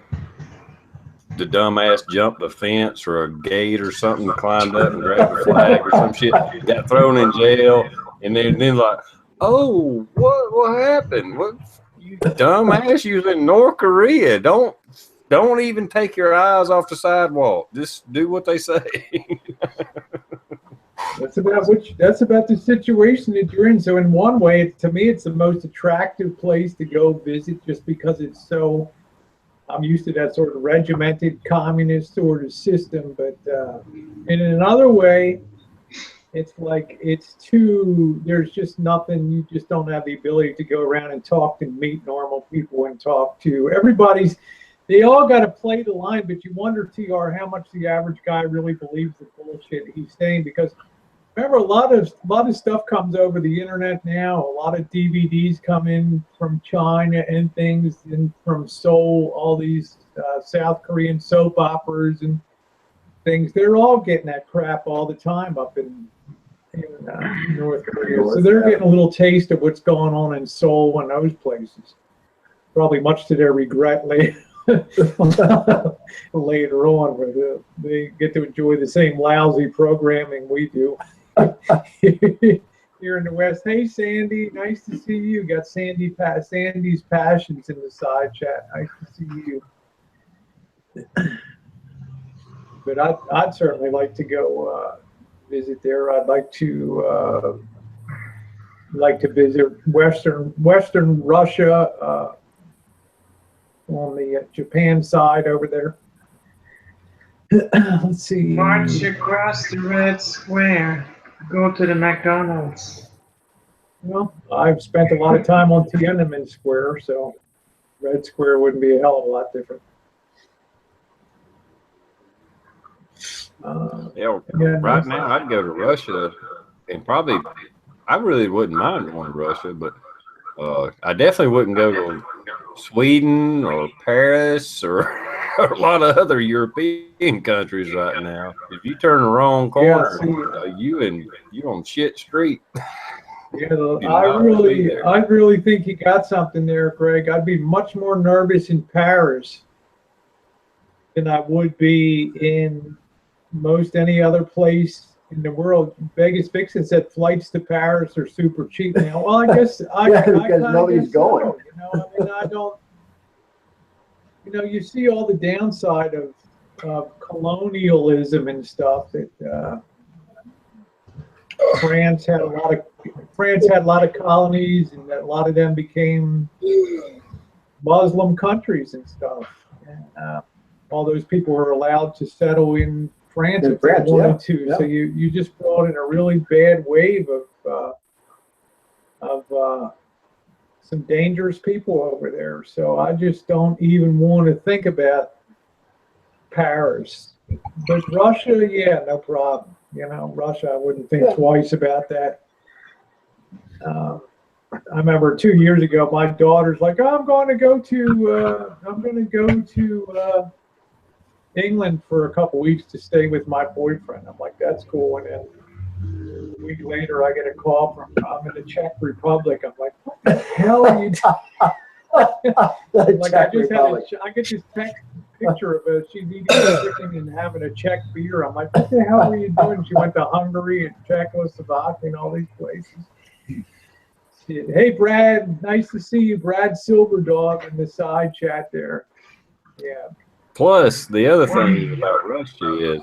the dumbass jumped a fence or a gate or something, climbed up and grabbed a flag or some shit, got thrown in jail, and then like, oh, what happened? What, you dumbass? You was in North Korea. Don't even take your eyes off the sidewalk. Just do what they say. That's about the situation that you're in. So in one way, to me, it's the most attractive place to go visit, just because it's so. I'm used to that sort of regimented communist sort of system, but in another way, it's like there's just nothing. You just don't have the ability to go around and talk and meet normal people and talk to everybody's. They all got to play the line, but you wonder, TR, how much the average guy really believes the bullshit he's saying, because remember a lot of stuff comes over the internet now. A lot of DVDs come in from China and things, and from Seoul. All these South Korean soap operas and things. They're all getting that crap all the time up in North Korea. So they're getting a little taste of what's going on in Seoul and those places. Probably much to their regret later on, where they get to enjoy the same lousy programming we do here in the West. Hey, Sandy, nice to see you. Got Sandy's Passions in the side chat. Nice to see you. But I'd certainly like to go visit there. I'd like to visit Western Russia on the Japan side over there. Let's see. March across the Red Square. Go to the McDonald's. Well, I've spent a lot of time on Tiananmen Square, so Red Square wouldn't be a hell of a lot different. Right now I'd go to Russia, and probably I really wouldn't mind going to Russia, but I definitely wouldn't go to Sweden or Paris or a lot of other European countries right now. If you turn the wrong corner, you on shit street. Yeah, I really think you got something there, Greg. I'd be much more nervous in Paris than I would be in most any other place in the world. Vegas Vixen said flights to Paris are super cheap now. Well, I guess because nobody's going. So, I mean, I don't. You see all the downside of colonialism and stuff. That France had a lot of colonies, and that a lot of them became Muslim countries and stuff. And all those people were allowed to settle in France if they wanted to. Yeah. So you just brought in a really bad wave of some dangerous people over there. So I just don't even want to think about Paris. But Russia, yeah, no problem. Russia, I wouldn't think twice about that. I remember 2 years ago, my daughter's like, "Oh, I'm going to go to England for a couple weeks to stay with my boyfriend." I'm like, "That's cool." And then a week later, I get a call from I'm in the Czech Republic. I'm like, "What the hell are you doing?" Like I get this text picture of her. She's eating chicken and having a Czech beer. I'm like, "What the hell are you doing?" She went to Hungary and Czechoslovakia and all these places. Hey, Brad, nice to see you. Brad Silverdog in the side chat there. Yeah. Plus, the other thing about Russia is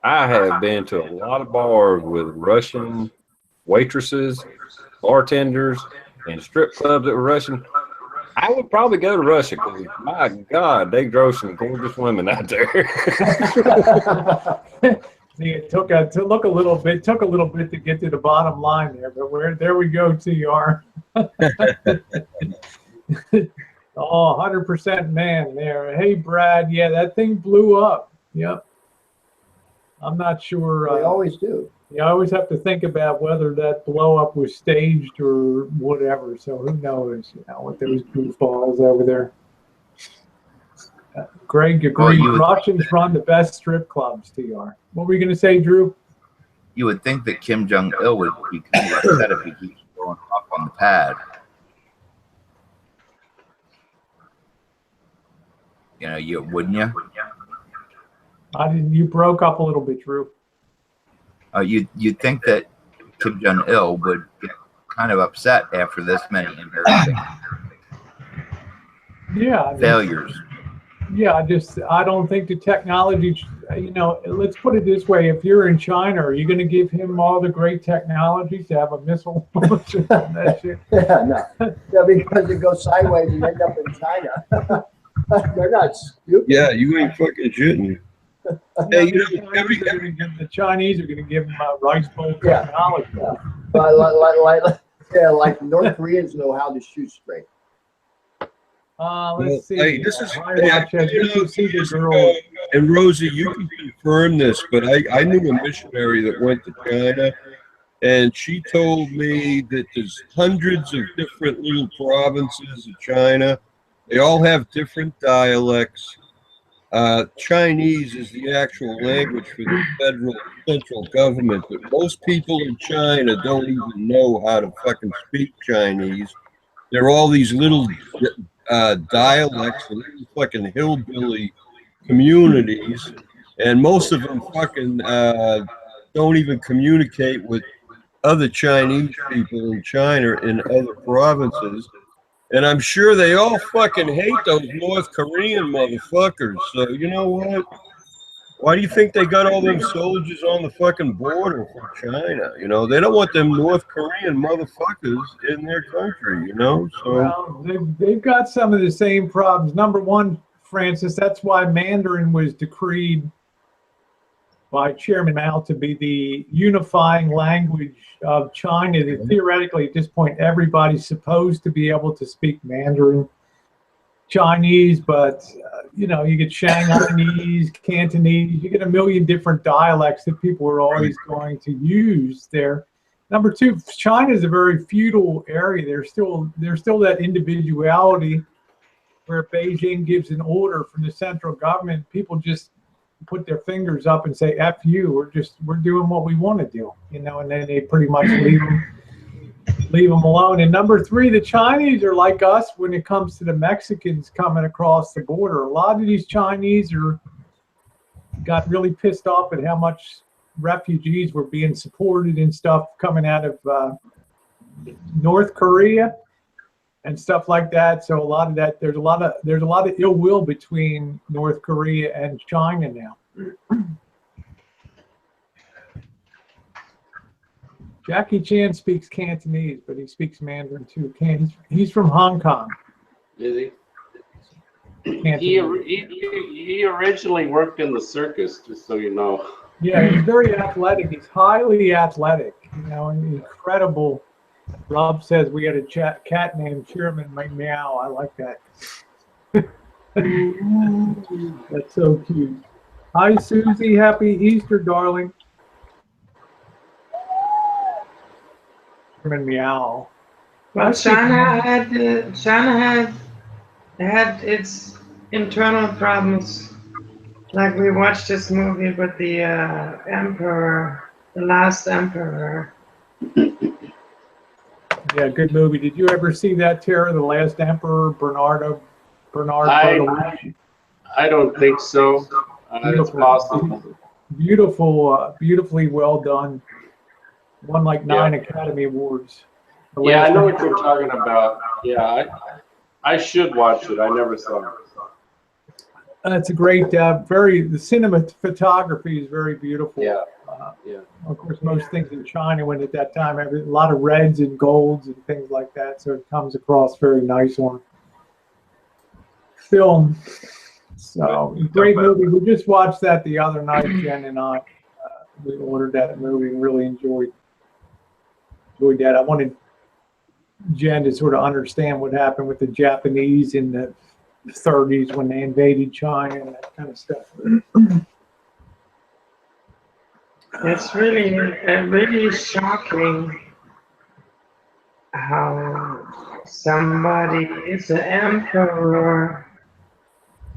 I have been to a lot of bars with Russian waitresses, bartenders, and strip clubs that were Russian. I would probably go to Russia because, my God, they drove some gorgeous women out there. See, it took a little bit to get to the bottom line there, but there we go, TR. Oh, 100% man there. Hey, Brad, yeah, that thing blew up. Yep. I'm not sure. They always do. You always have to think about whether that blow up was staged or whatever. So who knows, what those goofballs over there. Greg agreed. Russians run the best strip clubs, TR. What were you going to say, Drew? You would think that Kim Jong-il would be kind of upset if he keeps going up on the pad. Wouldn't you? You broke up a little bit, Drew. You'd think that Kim Jong-il would get kind of upset after this many embarrassing failures. Yeah, I don't think the technology, let's put it this way. If you're in China, are you going to give him all the great technologies to have a missile launcher and that shit? Yeah, no. Yeah, because it goes sideways and end up in China. They're not stupid. Yeah, you ain't fucking shooting. Hey, the Chinese are going to give him rice bowl technology. Yeah. Like North Koreans know how to shoot straight. Let's see. Hey, this is Hi, hey, I watch that. found Good to out see the years girl. ago, and Rosie, you can confirm this, but I knew a missionary that went to China, and she told me that there's hundreds of different little provinces of China. They all have different dialects. Chinese is the actual language for the central government, but most people in China don't even know how to fucking speak Chinese. There are all these little dialects and little fucking hillbilly communities, and most of them fucking don't even communicate with other Chinese people in China in other provinces. And I'm sure they all fucking hate those North Korean motherfuckers. So you know what? Why do you think they got all them soldiers on the fucking border from China? You know, they don't want them North Korean motherfuckers in their country, you know? So Well, they've got some of the same problems. Number one, Francis, that's why Mandarin was decreed by Chairman Mao to be the unifying language of China. That theoretically, at this point, everybody's supposed to be able to speak Mandarin Chinese, but you know, you get Shanghainese, Cantonese, you get a million different dialects that people are always going to use there. Number two, China is a very feudal area. There's still that individuality where Beijing gives an order from the central government. People just put their fingers up and say, F you, we're doing what we want to do, you know, and then they pretty much leave them alone. And number three, the Chinese are like us when it comes to the Mexicans coming across the border. A lot of these Chinese got really pissed off at how much refugees were being supported and stuff coming out of North Korea and stuff like that. So a lot of that, there's a lot of ill will between North Korea and China now. Jackie Chan speaks Cantonese, but he speaks Mandarin too. He's from Hong Kong. Is he? He originally worked in the circus, just so you know. Yeah, he's very athletic. He's highly athletic. You know, incredible. Rob says we had a cat named Chairman Meow. I like that. That's so cute. Hi, Susie. Happy Easter, darling. Chairman Meow. Well, China had its internal problems. Like we watched this movie with the emperor, the last emperor. Yeah, good movie. Did you ever see that, Tara? The Last Emperor, Bernard Bertolucci? I don't think so. It's possible. Beautifully well done. Won like 9 Academy Awards. Yeah, I know what you're talking about. Yeah, I should watch it. I never saw it. It's a great, the cinematography is very beautiful. Yeah. Of course, most things in China went at that time, a lot of reds and golds and things like that, so it comes across very nice on film. So, great movie. We just watched that the other night, Jen and I. We ordered that movie and really enjoyed that. I wanted Jen to sort of understand what happened with the Japanese in the 30s when they invaded China and that kind of stuff. It's really shocking how somebody is an emperor,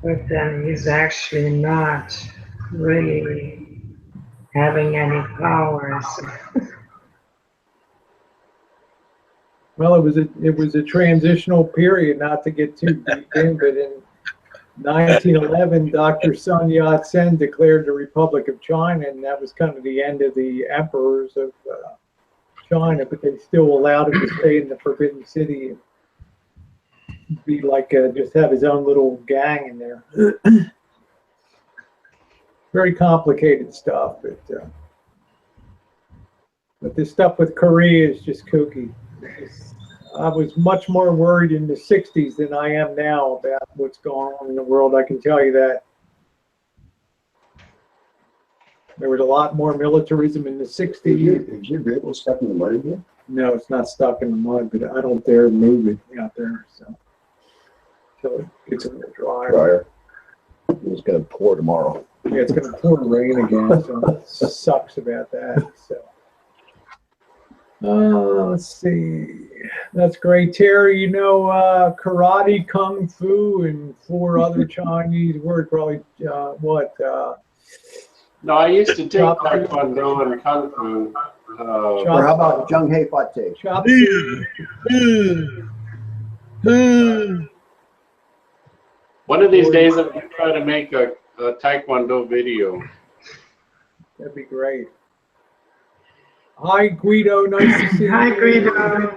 but then he's actually not really having any powers. Well, it was a transitional period, not to get too deep in, but in 1911, Dr. Sun Yat-sen declared the Republic of China, and that was kind of the end of the emperors of China, but they still allowed him to stay in the Forbidden City and be like, just have his own little gang in there. Very complicated stuff, but this stuff with Korea is just kooky. I was much more worried in the 60s than I am now about what's going on in the world. I can tell you that. There was a lot more militarism in the 60s. Is your vehicle stuck in the mud again? No, it's not stuck in the mud, but I don't dare move it out there. So till it gets a little drier. Dryer. It's gonna pour tomorrow. Yeah, it's going to pour rain again, so it sucks about that. So, let's see. That's great, Terry. You know, karate, kung fu, and 4 other Chinese words. Probably what? No, I used to take Taekwondo and Kung Fu. Or how about Jung Hei Fate? Chop One of these days, I'm going to try to make a Taekwondo video. That'd be great. Hi, Guido. Nice to see you. Hi, Guido.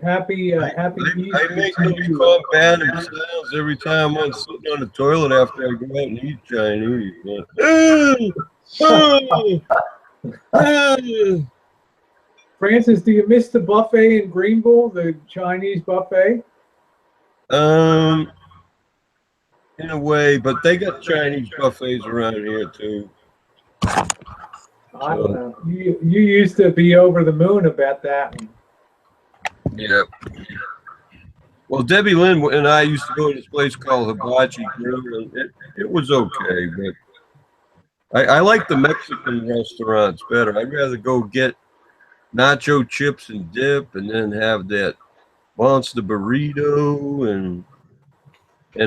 Happy Easter. I make them calm down and sounds every time I'm sitting on the toilet after I go out and eat Chinese. Francis, do you miss the buffet in Greenville, the Chinese buffet? In a way, but they got Chinese buffets around here too. I don't know. You used to be over the moon about that one. Yeah. Well, Debbie Lynn and I used to go to this place called Hibachi Grill, and it was okay, but I like the Mexican restaurants better. I'd rather go get nacho chips and dip, and then have that monster burrito and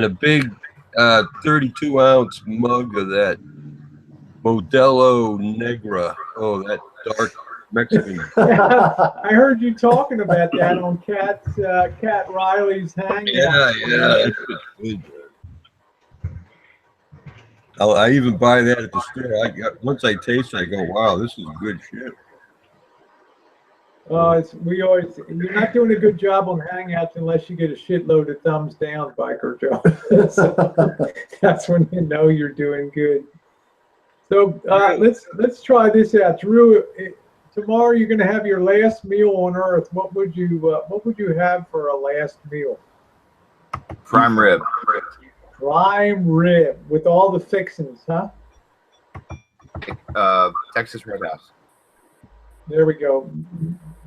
a big 32-ounce mug of that Modelo Negra. Oh, that dark Mexican. I heard you talking about that on Cat Riley's hANGoUT. Yeah, it's good. I even buy that at the store. Once I taste it, I go, wow, this is good shit. You're not doing a good job on hANGouts unless you get a shitload of thumbs down, Biker Joe. So that's when you know you're doing good. So let's try this out, Drew. Tomorrow you're going to have your last meal on Earth. What would you have for a last meal? Prime rib. Prime rib with all the fixings, huh? Texas Roadhouse. There we go.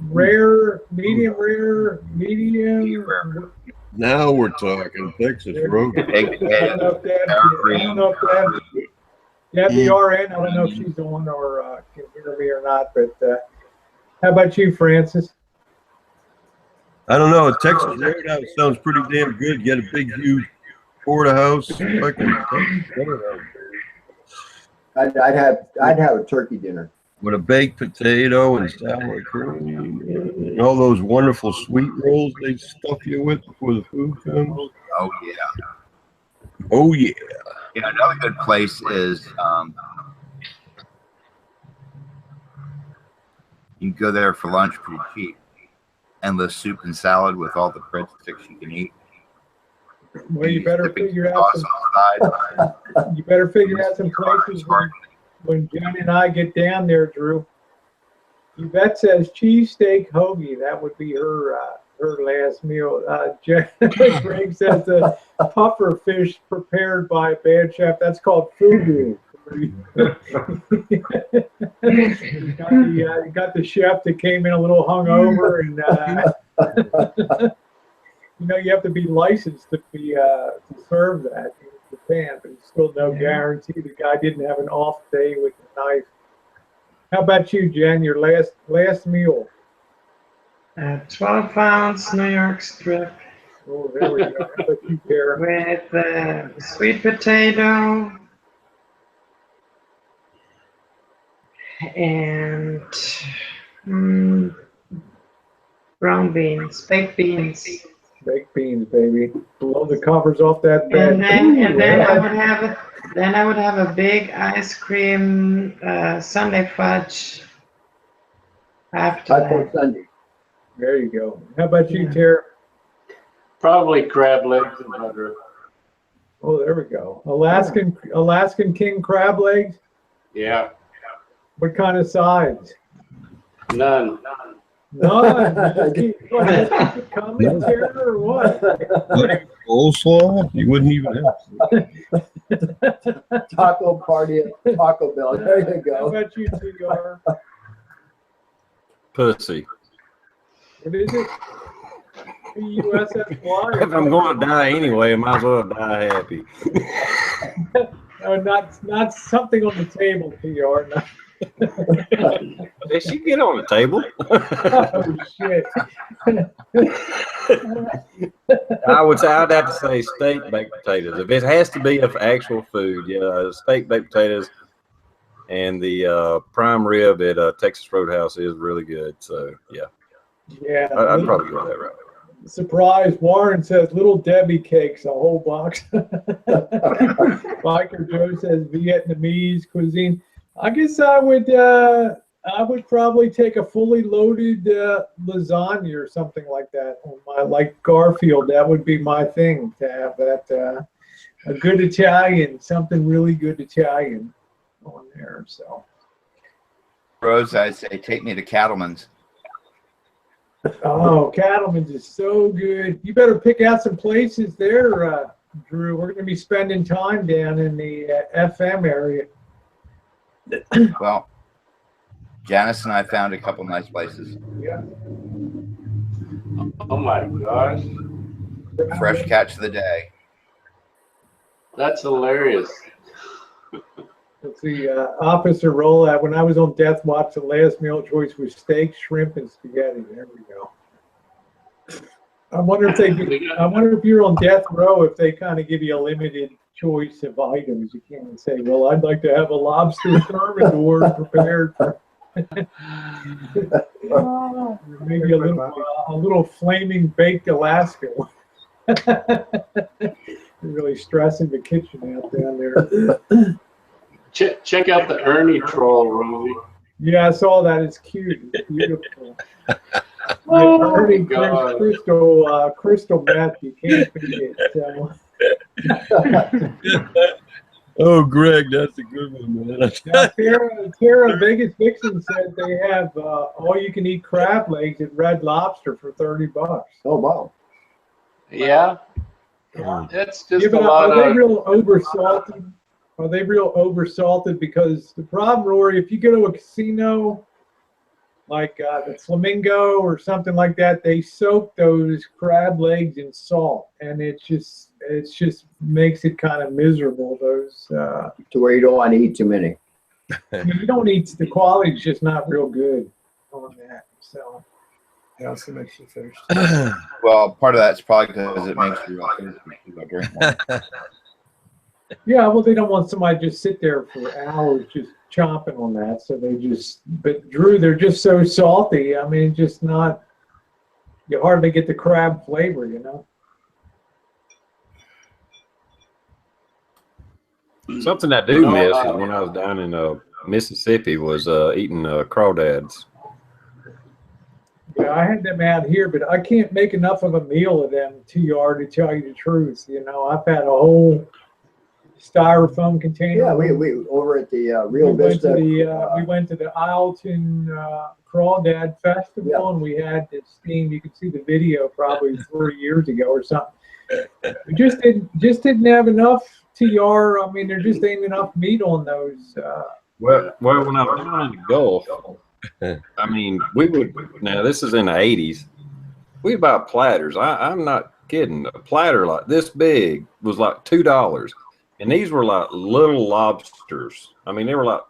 Rare, medium rare, medium. Now we're talking Texas Roadhouse. I don't know if Debbie RN, I don't know if she's on or can hear me or not, but how about you, Francis? I don't know. Texas Roadhouse sounds pretty damn good. Get a big, huge porterhouse. I'd have a turkey dinner with a baked potato and sour cream and all those wonderful sweet rolls they stuff you with before the food comes. Oh yeah. Oh yeah. Yeah, another good place is you can go there for lunch pretty cheap. Endless soup and salad with all the breadsticks you can eat. Well, you better figure out some places when Jen and I get down there, Drew. Yvette says cheesesteak hoagie. That would be her last meal. Greg says the puffer fish prepared by a bad chef. That's called fugu. You got the chef that came in a little hungover, and you have to be licensed to serve that in Japan, but it's still no guarantee the guy didn't have an off day with the knife. How about you, Jen? Your last meal? 12-ounce New York strip. Oh, there we go. How about you, Kara? With sweet potato and brown beans, baked beans. Baked beans, baby. Blow the covers off that bed. And then I would have a big ice cream Sunday fudge after that. Sunday. There you go. How about you, Tara? Probably crab legs and butter. Oh, there we go. Alaskan king crab legs? Yeah. What kind of size? None. None. Commentary or what? Coleslaw? You wouldn't even have. Taco party at Taco Bell. There you go. How about you, TR? Pussy. What is it? PUSSY. If I'm going to die anyway, I might as well die happy. No, not something on the table, PR. No. Did she get on the table? Oh shit. I'd have to say steak baked potatoes. If it has to be of actual food, yeah, steak baked potatoes and the prime rib at Texas Roadhouse is really good. So yeah, Yeah. I'd probably go that route. Surprise! Warren says Little Debbie cakes, a whole box. Biker Joe says Vietnamese cuisine. I guess I would probably take a fully loaded lasagna or something like that on my, like Garfield. That would be my thing, to have that a good Italian, something really good Italian on there. So Rose, I say take me to Cattleman's. oh, Cattleman's is so good. You better pick out some places there, Drew. We're going to be spending time down in the FM area. Well, Janice and I found a couple nice places. Yeah. Oh my gosh, Fresh catch of the day. that's hilarious. Let's see, Officer Rollout. When I was on Death Watch, the last meal choice was steak, shrimp, and spaghetti. There we go. I wonder if you're on death row, if they kind of give you a limited choice of items. You can't say, well, I'd like to have a lobster thermidor prepared for maybe a little flaming baked Alaska. Really stressing the kitchen out down there. Check out the Ernie troll, Rosie. Yeah, I saw that. It's cute. It's beautiful. Oh, Ernie God. crystal meth. You can't beat it. So. Oh, Greg, that's a good one, man. Now, Tara Vegas Vixen said they have all-you-can-eat crab legs at Red Lobster for $30. Oh, wow. Yeah, it's just Yeah, a lot are they of. real oversalted? Are they real oversalted? Because the problem, Rory, if you go to a casino like the Flamingo or something like that, they soak those crab legs in salt, and it just makes it kind of miserable. Those To where you don't want to eat too many. you don't eat. The quality's just not real good on that. So It also makes you thirsty. Well, part of that's probably because it makes you drink more. yeah, well, they don't want somebody to just sit there for hours just chomping on that. So they just. But Drew, they're just so salty. I mean, just not. You hardly get the crab flavor, you know. Something I do miss is when I was down in Mississippi was eating crawdads. Yeah, I had them out here, but I can't make enough of a meal of them, TR, to tell you the truth. You know, I've had a whole styrofoam container. Yeah, we over at the Real Vista. We went to the Isleton Crawdad Festival, Yeah. and we had this theme. You can see the video probably 3 years ago or something. We just didn't have enough TR. I mean, there just ain't enough meat on those. Well, when I was down in the Gulf, I mean, we would. Now this is in the '80s. We buy platters. I'm not kidding. A platter like this big was like $2, and these were like little lobsters. I mean, they were like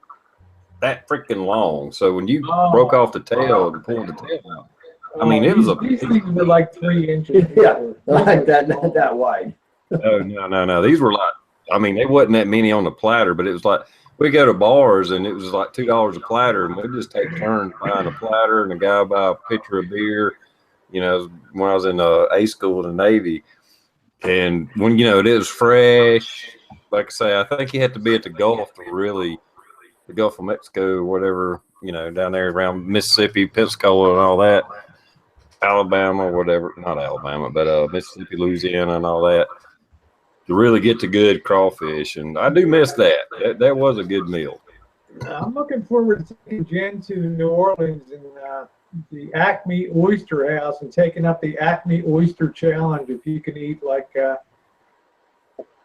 that freaking long. So when you broke off the tail and pulled the tail out, I mean, it was these things were like 3 inches. Yeah, like that, not that wide. Oh, no. These were like, I mean, they wasn't that many on the platter, but it was like, we go to bars and it was like $2 a platter, and we'd just take turns buying a platter, and the guy buy a pitcher of beer. You know, when I was in A school in the Navy, and when, you know, it was fresh, like I say, I think you had to be at the Gulf to really, the Gulf of Mexico or whatever, you know, down there around Mississippi, Pensacola and all that, Alabama or whatever, not Alabama, but Mississippi, Louisiana and all that, to really get the good crawfish. And I do miss that. That was a good meal. I'm looking forward to taking Jen to New Orleans and the Acme Oyster House and taking up the Acme Oyster Challenge. If you can eat like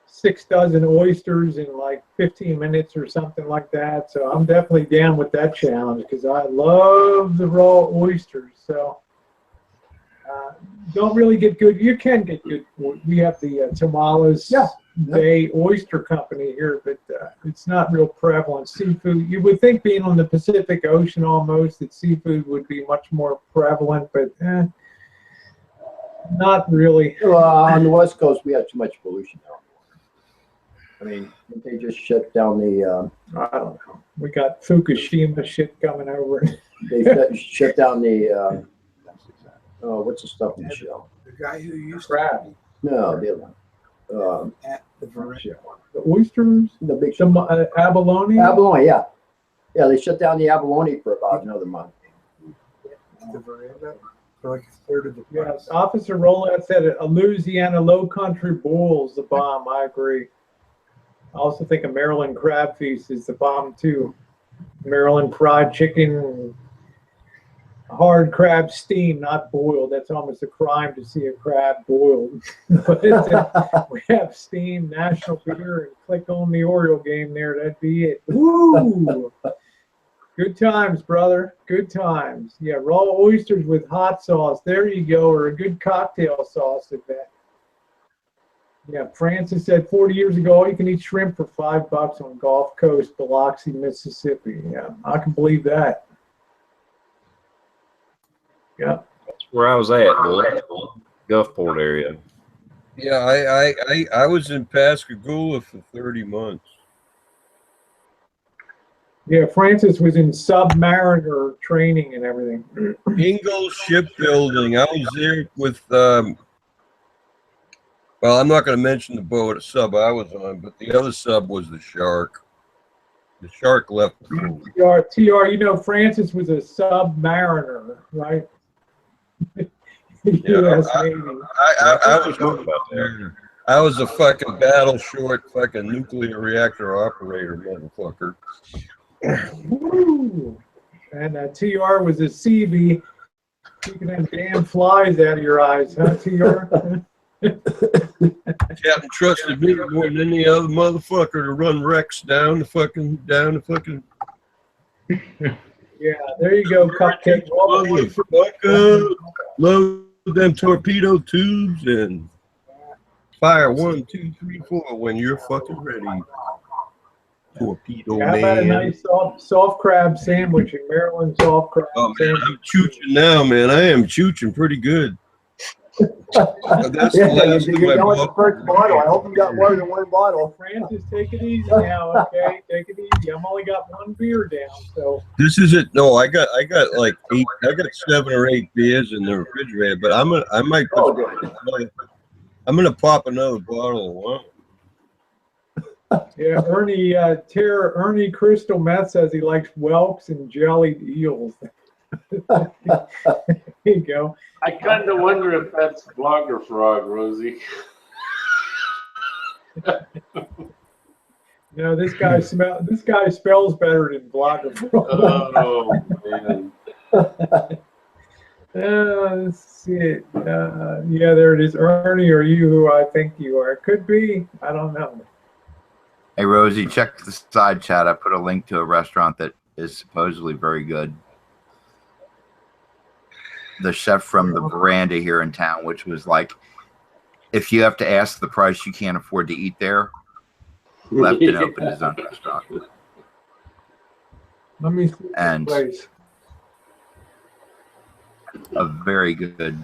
6 dozen oysters in like 15 minutes or something like that. So I'm definitely down with that challenge because I love the raw oysters. So don't really get good. You can get good. We have the Tamales Bay Oyster Company here, but it's not real prevalent. Seafood, you would think being on the Pacific Ocean almost, that seafood would be much more prevalent, but not really. Well, on the West Coast, we have too much pollution now. I mean, they just shut down the, I don't know. We got Fukushima shit coming over. they shut down the, what's the stuff in the shell? The guy who used Crab. No, the other one. at the veranda. The oysters, The big the abalone. abalone, yeah. Yeah, they shut down the abalone for about another month. The veranda for like a third of the price. Yes, Officer Rowland said a Louisiana Low Country Bull's the bomb. I agree. I also think a Maryland Crab Feast is the bomb too. Maryland fried chicken, hard crab steam, not boiled. That's almost a crime to see a crab boiled. But we have steam, national beer, and click on the Oriole game there. That'd be it. Woo! Good times, brother. Good times. Yeah, raw oysters with hot sauce. There you go, or a good cocktail sauce at that. Yeah, Francis said 40 years ago, you can eat shrimp for $5 on Gulf Coast, Biloxi, Mississippi. Yeah, I can believe that. Yeah. That's where I was at, Gulfport area. Yeah, I was in Pascagoula for 30 months. Yeah, Francis was in Submariner training and everything. Ingalls Shipbuilding. I was there with, well, I'm not going to mention the boat, sub I was on, but the other sub was the Shark. The Shark left. TR, you know, Francis was a Submariner, right? Yeah, US Navy. I was about there. I was a fucking battle short fucking nuclear reactor operator, motherfucker. Woo. And TR was a CB. Keeping them damn flies out of your eyes, huh, TR? Captain trusted me more than any other motherfucker to run Rex down the fucking. Yeah, there you go, Cupcake. Motherfucker, load them torpedo tubes and fire 1, 2, 3, 4 when you're fucking ready. Torpedo How about a man. nice soft crab sandwich in Maryland? Soft crab sandwich. I'm chooching now, man. I am chooching pretty good. That's the Yeah, last you're time I done with the bought. first bottle. I hope you got more than one bottle. Francis, take it easy now, okay? Take it easy. I've only got one beer down, so. This is it. No, I got like 8. I got 7 or 8 beers in the refrigerator, but I might. Oh, good. I'm gonna pop another bottle of wine. Yeah, Ernie Crystal Meth says he likes whelks and jellied eels. There you go. I kind of wonder if that's Blogger Frog, Rosie. No, this guy spells better than Blogger Frog. Oh, man. Let's see. Yeah, there it is. Ernie, are you who I think you are? Could be. I don't know. Hey, Rosie, check the side chat. I put a link to a restaurant that is supposedly very good. The chef from the veranda here in town, which was like, if you have to ask the price, you can't afford to eat there, left and opened his own restaurant. Let me see And this place. a very good.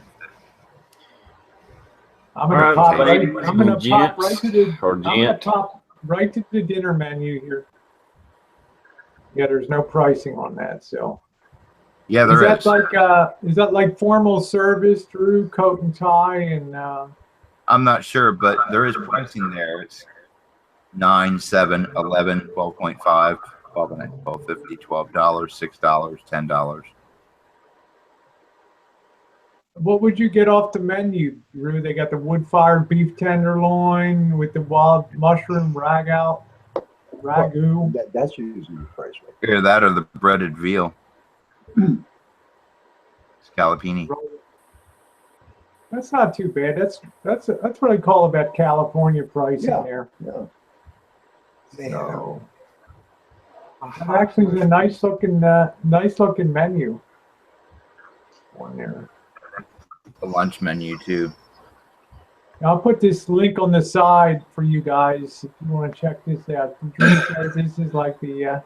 I'm gonna Alright, pop right. ladies I'm gonna and pop right gents, to the. or I'm gonna gent. pop right to the dinner menu here. Yeah, there's no pricing on that, so. Yeah, there is. Is that like formal service through coat and tie and? I'm not sure, but there is pricing there. It's 9, 7, 11, 12.5, 12 and $12.50, $12, $6, $10. What would you get off the menu, Drew? They got the wood-fired beef tenderloin with the wild mushroom ragu. That's usually the price, right? Either that or the breaded veal. Scallopini. That's not too bad. That's what I call about California pricing there. Yeah. So, actually, it's a nice looking menu on there. the lunch menu too. I'll put this link on the side for you guys if you want to check this out. Drew says this is like the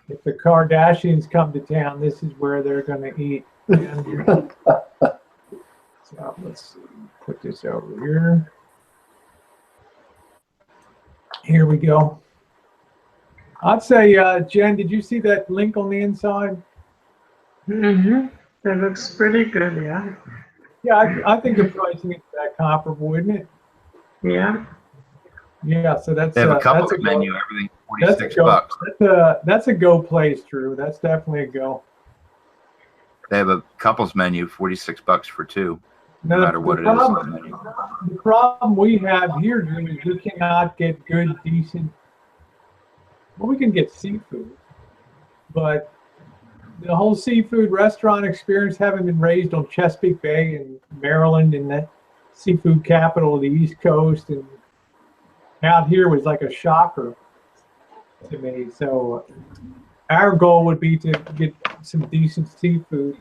if the Kardashians come to town, this is where they're going to eat. And, so let's see, put this over here. Here we go. I'd say, Jen, did you see that link on the inside? Mm-hmm. That looks pretty good, yeah. Yeah, I think the pricing is that comparable, isn't it? Yeah. Yeah, so that's They have a that's couples a menu, go. everything That's a $46 go. bucks. That's a go place, Drew. That's definitely a go. They have a couples menu, $46 bucks for two, no Now, matter what it is on the menu. The problem we have here, Drew, is we cannot get good, decent. Well, we can get seafood, but the whole seafood restaurant experience having been raised on Chesapeake Bay and Maryland and the seafood capital of the East Coast, and out here was like a shocker to me. So our goal would be to get some decent seafood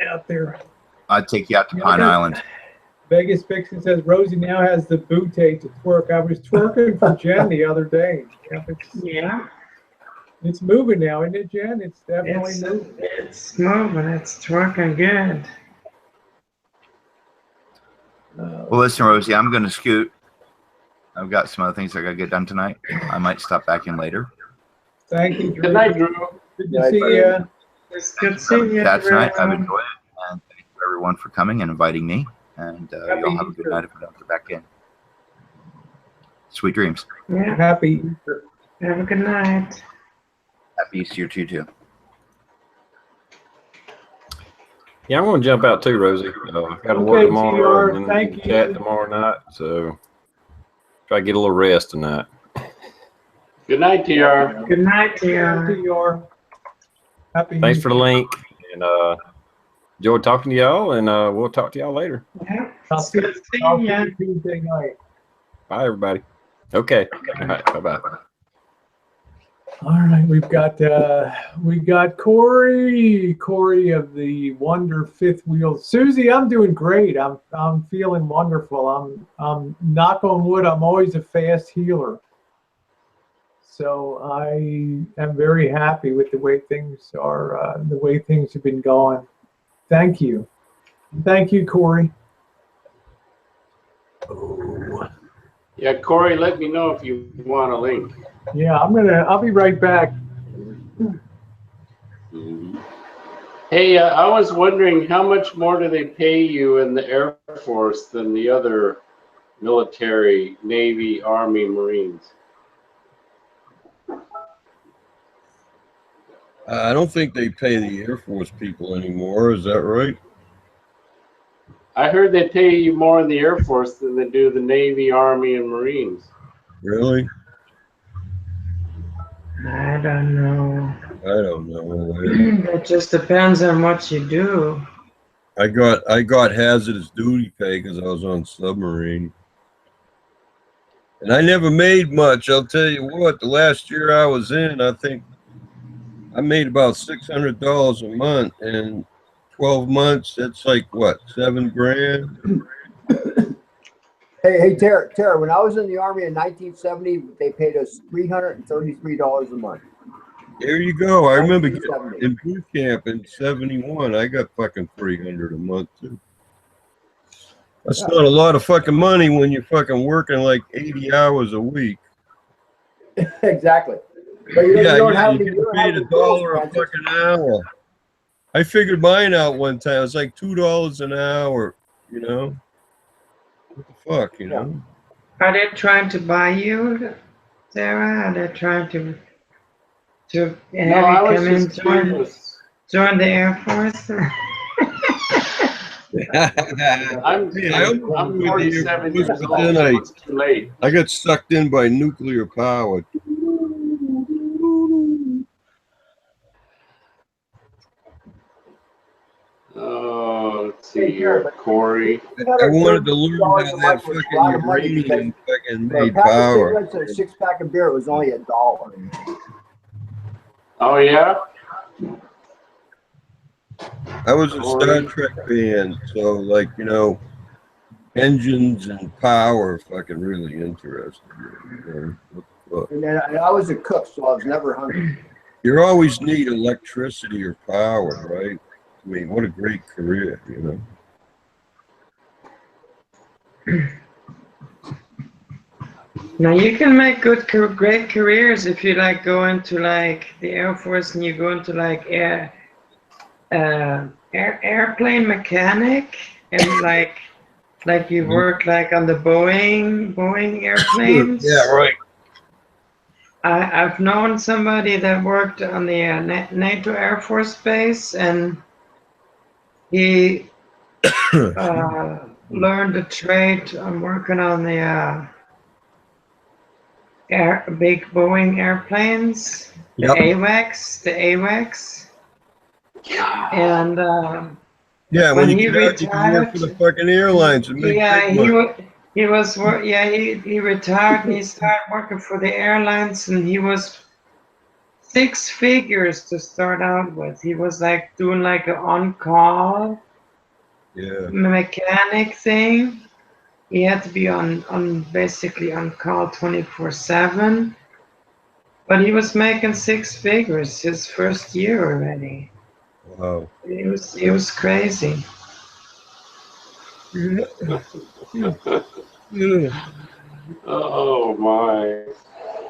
out there. I'd take you out to Pine Island. Vegas Vixen says Rosie now has the bootay to twerk. I was twerking for Jen the other day. Yeah. It's moving now, isn't it, Jen? It's definitely moving. It's moving. It's working good. Well, listen, Rosie, I'm going to scoot. I've got some other things I got to get done tonight. I might stop back in later. Thank you, Drew. Good night, Drew. Good to see you. It's good seeing you. Chat tonight. I've enjoyed it. And thank you, everyone, for coming and inviting me. And y'all have a good night if I don't get back in. Sweet dreams. Yeah. Happy Easter. Have a good night. Happy Easter to you, too. Yeah, I'm going to jump out too, Rosie. I got to work tomorrow and then chat tomorrow night. So try to get a little rest tonight. Good night, TR. Good night, TR. Happy Thanks Easter. for the link. And enjoyed talking to y'all. And we'll talk to y'all later. Yeah. I'll see you Tuesday night. Bye, everybody. Okay. All right. Bye-bye. All right, we got Corey of the Wonder Fifth Wheel. Susie, I'm doing great. I'm feeling wonderful. I'm knock on wood. I'm always a fast healer, so I am very happy with the way things are, the way things have been going. Thank you, Corey. Oh. Yeah, Corey, let me know if you want a link. Yeah, I'll be right back. Hey, I was wondering how much more do they pay you in the Air Force than the other military, Navy, Army, Marines? I don't think they pay the Air Force people anymore. Is that right? I heard they pay you more in the Air Force than they do the Navy, Army, and Marines. Really? I don't know. I don't know. It just depends on what you do. I got hazardous duty pay because I was on submarine. And I never made much. I'll tell you what, the last year I was in, I think I made about $600 a month, and 12 months, that's like what, $7 grand? Hey, Tara, when I was in the Army in 1970, they paid us $333 a month. There you go. I remember getting in boot camp in 71. I got fucking $300 a month too. That's not a lot of fucking money when you're fucking working like 80 hours a week. Exactly. But you don't have you get paid $1 a fucking hour. I figured mine out one time. It's like $2 an hour, you know? What the fuck, you know? Are they trying to buy you, Sarah? Are they trying to have you come in join the Air Force? I'm 47 years old, so it's too late. I got sucked in by nuclear power. Oh, let's see here, Corey. I wanted to learn how that fucking uranium fucking made power. A 6-pack of beer, it was only $1. Oh, yeah? I was a Star Trek fan, so like, you know, engines and power fucking really interested me. And then I was a cook, so I was never hungry. You always need electricity or power, right? I mean, what a great career, you know. Now you can make great careers if you like go into like the Air Force and you go into like airplane mechanic and like you work like on the Boeing airplanes. Yeah, right. I've known somebody that worked on the NATO Air Force Base, and he learned a trade on working on the big Boeing airplanes, the AWACS, and yeah, when when you he get out, you can work for retired, the fucking airlines and make big money. he retired and he started working for the airlines, and he was 6 figures to start out with. He was like doing like an on-call mechanic thing. He had to be basically on call 24/7. But he was making 6 figures his first year already. Wow. It was crazy. Oh my.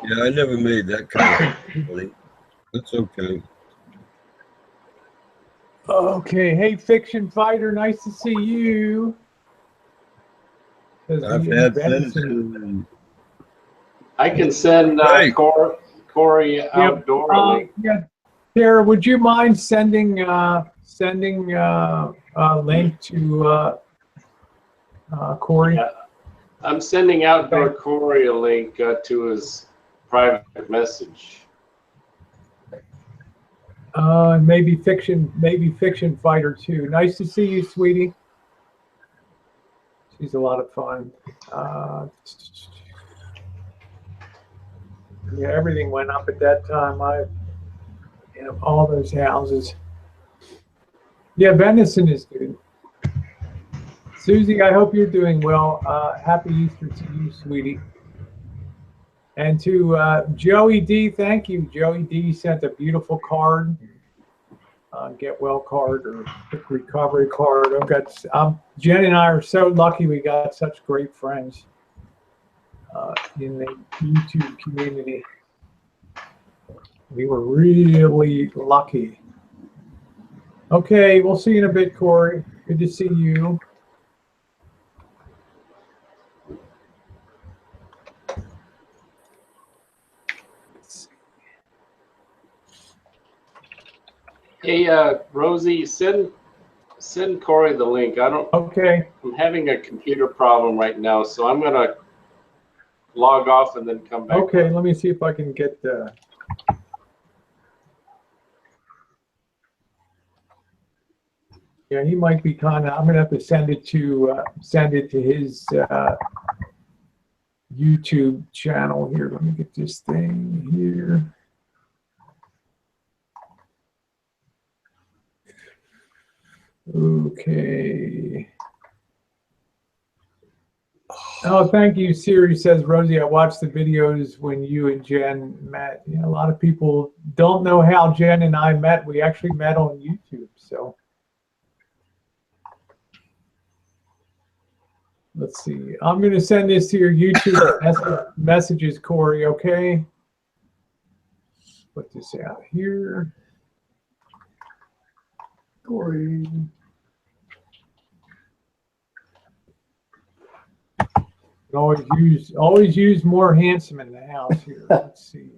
Yeah, I never made that kind of money. That's okay. Okay, hey, Fiction Fighter, nice to see you. I've had venison. I can send Corey outdoor link. Yeah, Sarah, would you mind sending a link to Corey? Yeah. I'm sending outdoor Corey a link to his private message. Maybe Fiction Fighter too. Nice to see you, sweetie. She's a lot of fun. Yeah, everything went up at that time. All those houses. Yeah, venison is good. Susie, I hope you're doing well. Happy Easter to you, sweetie. And to Joey D, thank you. Joey D sent a beautiful card, get well card or quick recovery card. Jen and I are so lucky we got such great friends in the YouTube community. We were really lucky. Okay, we'll see you in a bit, Corey. Good to see you. Hey, Rosie, send Corey the link. Okay. I'm having a computer problem right now, so I'm gonna log off and then come back. Okay, let me see if I can get the. Yeah, he might be kind of. I'm gonna have to send it to his YouTube channel here. Let me get this thing here. Okay. Oh, thank you. Siri says, Rosie, I watched the videos when you and Jen met. A lot of people don't know how Jen and I met. We actually met on YouTube. So let's see. I'm going to send this to your YouTube messages, Corey, okay? Put this out here. Corey. Always use more handsome in the house here. Let's see.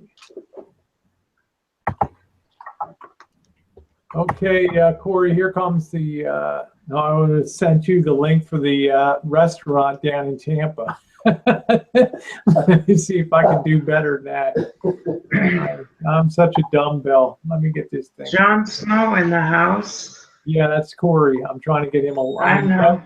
Okay, Corey, here comes the. I would have sent you the link for the restaurant down in Tampa. Let me see if I can do better than that. I'm such a dumbbell. Let me get this thing. Jon Snow in the house. Yeah, that's Corey. I'm trying to get him a. I know.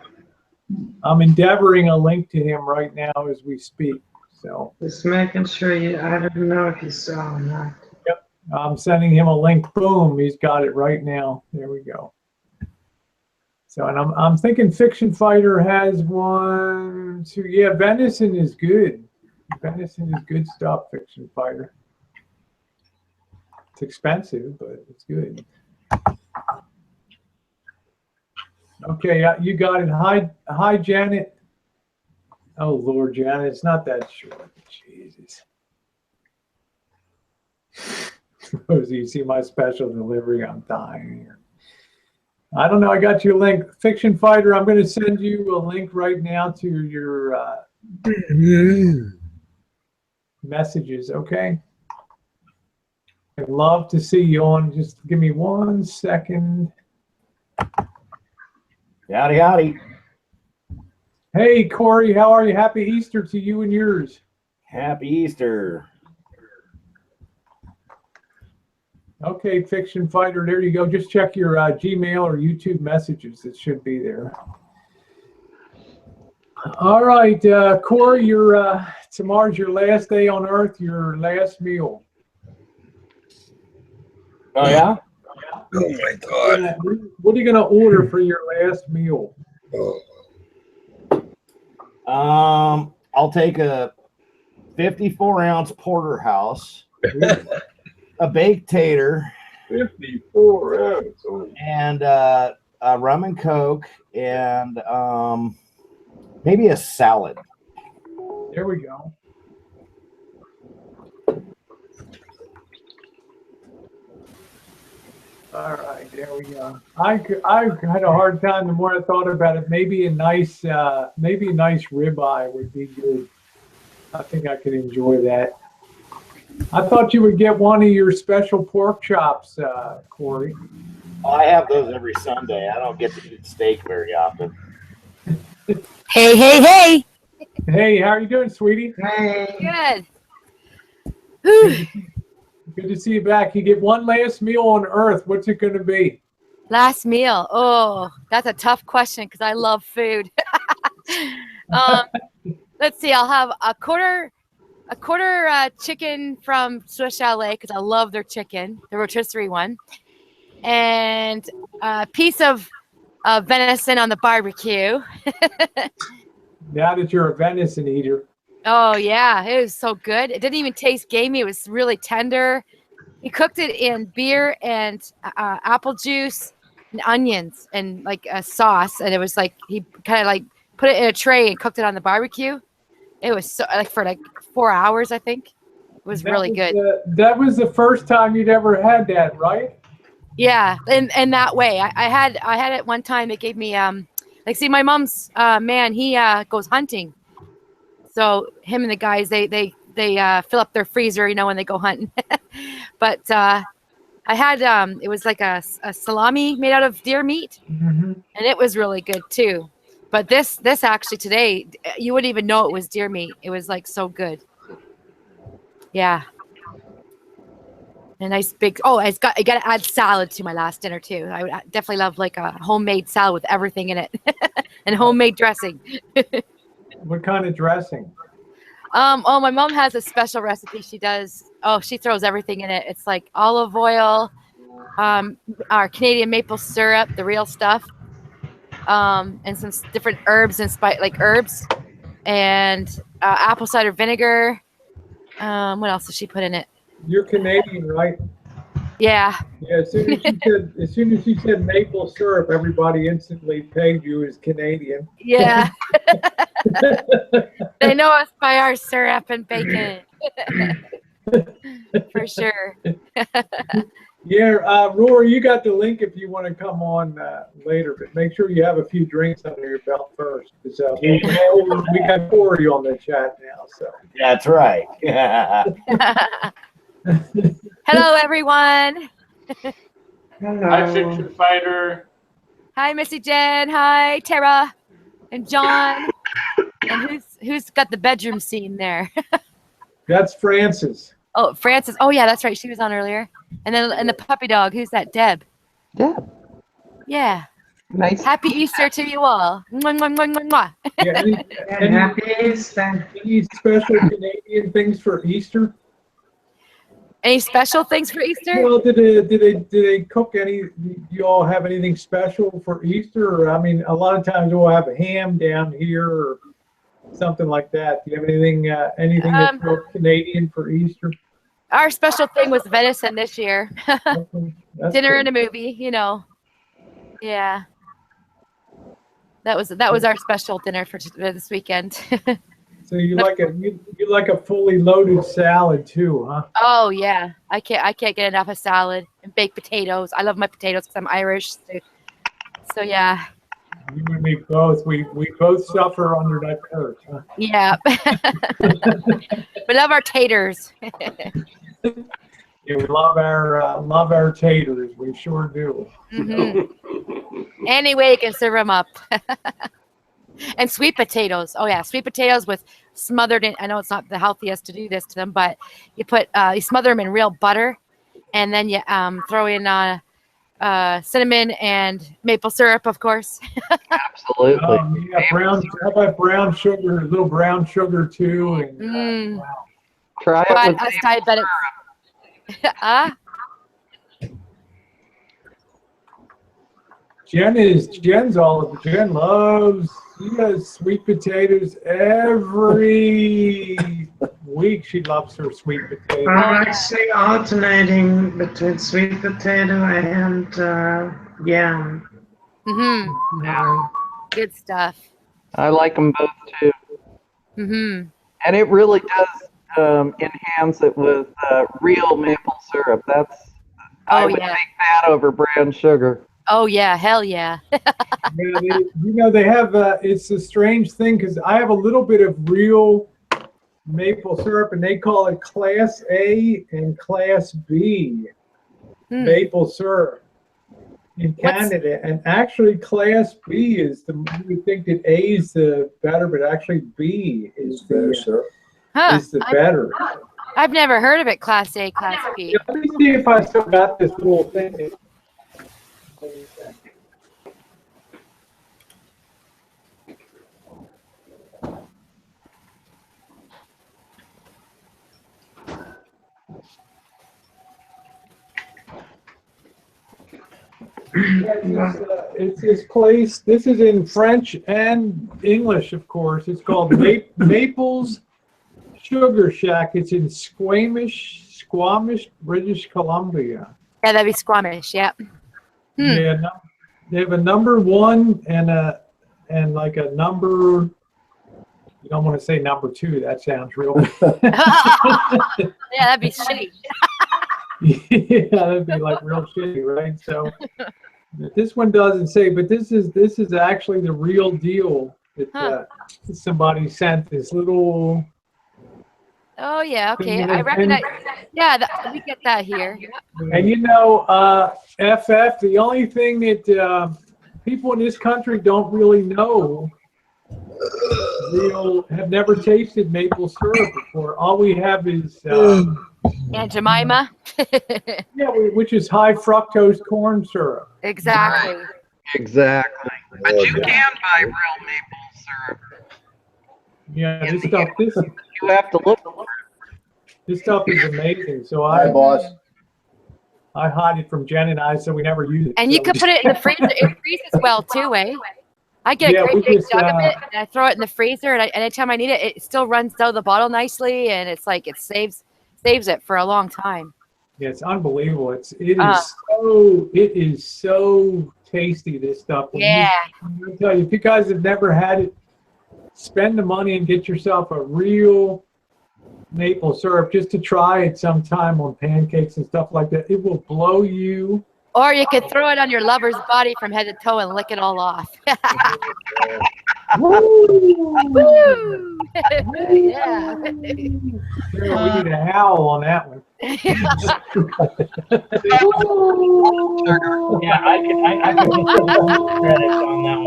I'm endeavoring a link to him right now as we speak. So just making sure I don't know if you saw or not. Yep. I'm sending him a link. Boom, he's got it right now. There we go. So, and I'm thinking Fiction Fighter has one, two. Yeah, venison is good. Venison is good stuff, Fiction Fighter. It's expensive, but it's good. Okay, you got it. Hi, Janet. Oh, Lord, Janet, it's not that short. Jesus. Rosie, you see my special delivery? I'm dying here. I don't know. I got you a link. Fiction Fighter, I'm going to send you a link right now to your messages, okay? I'd love to see you on. Just give me 1 second. Howdy, howdy. Hey, Corey, how are you? Happy Easter to you and yours. Happy Easter. Okay, Fiction Fighter, there you go. Just check your Gmail or YouTube messages. It should be there. All right, Corey, tomorrow's your last day on Earth, your last meal. Oh, yeah? Oh my God. What are you going to order for your last meal? I'll take a 54-ounce porterhouse, a baked tater, 54 ounce. and a rum and Coke, and maybe a salad. There we go. All right, there we go. I had a hard time the more I thought about it. Maybe a nice ribeye would be good. I think I could enjoy that. I thought you would get one of your special pork chops, Corey. I have those every Sunday. I don't get to eat steak very often. Hey, hey, hey. Hey, how are you doing, sweetie? Hey. Good. Whew. Good to see you back. You get one last meal on Earth. What's it going to be? Last meal. Oh, that's a tough question because I love food. Let's see. I'll have a quarter chicken from Swiss Chalet because I love their chicken, the rotisserie one, and a piece of venison on the barbecue. Now that you're a venison eater. Oh, yeah. It was so good. It didn't even taste gamey. It was really tender. He cooked it in beer and apple juice and onions and like a sauce. And it was like he kind of like put it in a tray and cooked it on the barbecue. It was so like for like 4 hours, I think. It was really good. That was the first time you'd ever had that, right? Yeah. In that way. I had it one time. It gave me like, see, my mom's man, he goes hunting. So him and the guys, they fill up their freezer, you know, when they go hunting. But I had it was like a salami made out of deer meat, and it was really good too. But this actually today, you wouldn't even know it was deer meat. It was like so good. Yeah. A nice big. Oh, I got to add salad to my last dinner too. I would definitely love like a homemade salad with everything in it, and homemade dressing. What kind of dressing? Oh, my mom has a special recipe she does. Oh, she throws everything in it. It's like olive oil, our Canadian maple syrup, the real stuff, and some different herbs and like herbs, and apple cider vinegar. What else does she put in it? You're Canadian, right? Yeah. Yeah. As soon as you said maple syrup, everybody instantly pegged you as Canadian. Yeah. They know us by our syrup and bacon. For sure. Yeah, Rory, you got the link if you want to come on later, but make sure you have a few drinks under your belt first. Because we got Corey on the chat now. So That's right. Hello, everyone. Hello. Hi, Fiction Fighter. Hi, Missy Jen. Hi, Tara and John. And who's got the bedroom scene there? that's Francis. Oh, Francis. Oh, yeah, that's right. She was on earlier. And the puppy dog. Who's that? Deb. Deb. Yeah. Nice. Happy Easter to you all. Mwah, mwah, mwah, mwah, mwah. Yeah, And happy Easter. any special Canadian things for Easter? Any special things for Easter? Well, did they cook any? Do you all have anything special for Easter? Or, I mean, a lot of times we'll have a ham down here or something like that. Do you have anything that's real Canadian for Easter? Our special thing was venison this year. Okay, that's Dinner cool. and a movie, you know. Yeah. That was our special dinner for this weekend. So you like a fully loaded salad too, huh? Oh yeah, I can't get enough of salad and baked potatoes. I love my potatoes because I'm Irish. So yeah. You and me both. We both suffer under that curse, huh? Yeah. We love our taters. Yeah, we love our taters. We sure do. Any way you can serve them up. And sweet potatoes. Oh yeah, sweet potatoes with smothered in. I know it's not the healthiest to do this to them, but you smother them in real butter, and then you throw in cinnamon and maple syrup, of course. Absolutely. Yeah, how about brown sugar? A little brown sugar too. And, wow. Try it But with us diabetics. Jen loves, she has sweet potatoes every week. She loves her sweet potatoes. I'm actually alternating between sweet potato and yam. Good stuff. I like them both too. And it really does enhance it with real maple syrup. I would take that over brown sugar. Oh yeah, hell yeah. Yeah, they have. It's a strange thing because I have a little bit of real maple syrup, and they call it Class A and Class B maple syrup in Canada. And actually, Class B is you think that A is the better, but actually B is the better. I've never heard of it. Class A, Class B. Yeah, let me see if I still got this little thing. It's this place. This is in French and English, of course. It's called Maples Sugar Shack. It's in Squamish, British Columbia. Yeah, that'd be Squamish. Yeah. Yeah, they have a number 1 and like a number. You don't want to say number 2. That sounds real. Yeah, that'd be shitty. Yeah, that'd be like real shitty, right? So this one doesn't say, but this is actually the real deal that somebody sent this little. Oh yeah, okay. I recognize. Yeah, we get that here. And you know, FF. The only thing that people in this country don't really know, have never tasted maple syrup before. All we have is. Aunt Jemima. Yeah, which is high fructose corn syrup. Exactly. Exactly. But you can buy real maple syrup. Yeah, this you have to look for it. This stuff is amazing. So Hi, boss. I hide it from Jen and I, so we never use it. And you can put it in the freezer. It freezes well too, eh? I get a great big jug of it, and I throw it in the freezer, and anytime I need it, it still runs down the bottle nicely, and it's like it saves it for a long time. Yeah, it's unbelievable. It is so tasty, this stuff. I tell you, if you guys have never had it, spend the money and get yourself a real maple syrup just to try it sometime on pancakes and stuff like that. It will blow you. Or you could throw it on your lover's body from head to toe and lick it all off. Woo! Woo! Yeah. We need a howl on that one. Yeah, I can credit on that one now.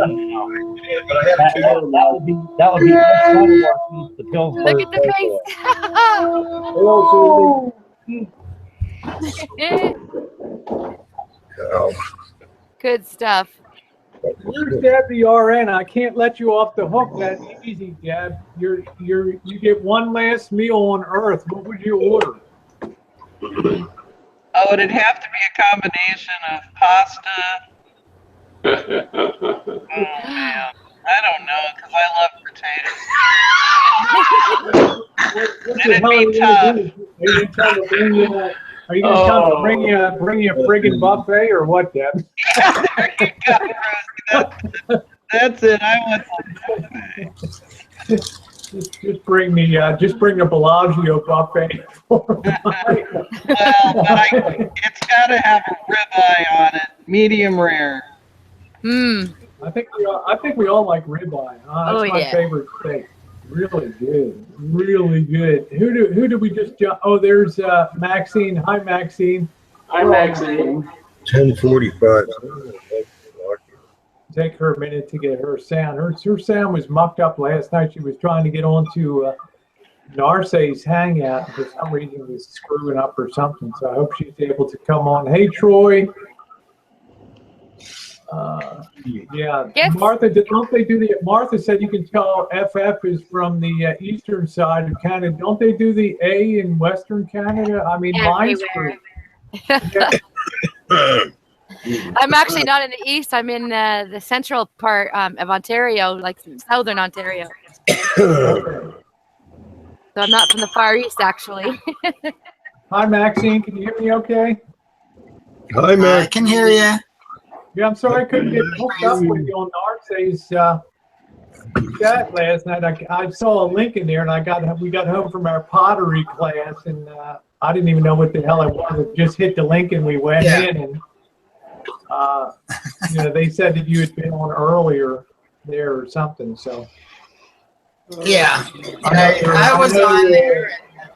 But I have two. That would be the Pillsbury. Look at the face. Good stuff. Where's Deb the RN? I can't let you off the hook that easy, Deb. You get one last meal on Earth. What would you order? Oh, it'd have to be a combination of pasta. Oh man, I don't know because I love potatoes. What the hell are you gonna do? Are you gonna tell them to bring you? Are you gonna tell them to bring you a friggin' buffet or what, Deb? There you go, Rosie. That's it. I want some Just bring the Bellagio buffet. well, but it's got to have a ribeye on it, medium rare. I think we all like ribeye. That's my favorite steak. Really good, really good. Who do we just jump? Oh, there's Maxine. Hi, Maxine. Hi, Maxine. 10:45. Take her a minute to get her sound. Her sound was mucked up last night. She was trying to get onto Narce's Hangout. For some reason, it was screwing up or something. So I hope she's able to come on. Hey, Troy. Yeah, Yes. Martha, don't they do the? Martha said you can tell FF is from the eastern side of Canada. Don't they do the A in Western Canada? I mean, mine's Everywhere. for. I'm actually not in the east. I'm in the central part of Ontario, like southern Ontario. So I'm not from the far east, actually. Hi, Maxine. Can you hear me okay? Hi, Max. I can hear you. Yeah, I'm sorry I couldn't get hooked up with you on Narce's chat last night. I saw a link in there, and we got home from our pottery class, and I didn't even know what the hell it was. I just hit the link, and we went in, and they said that you had been on earlier there or something. So Yeah, I was on there.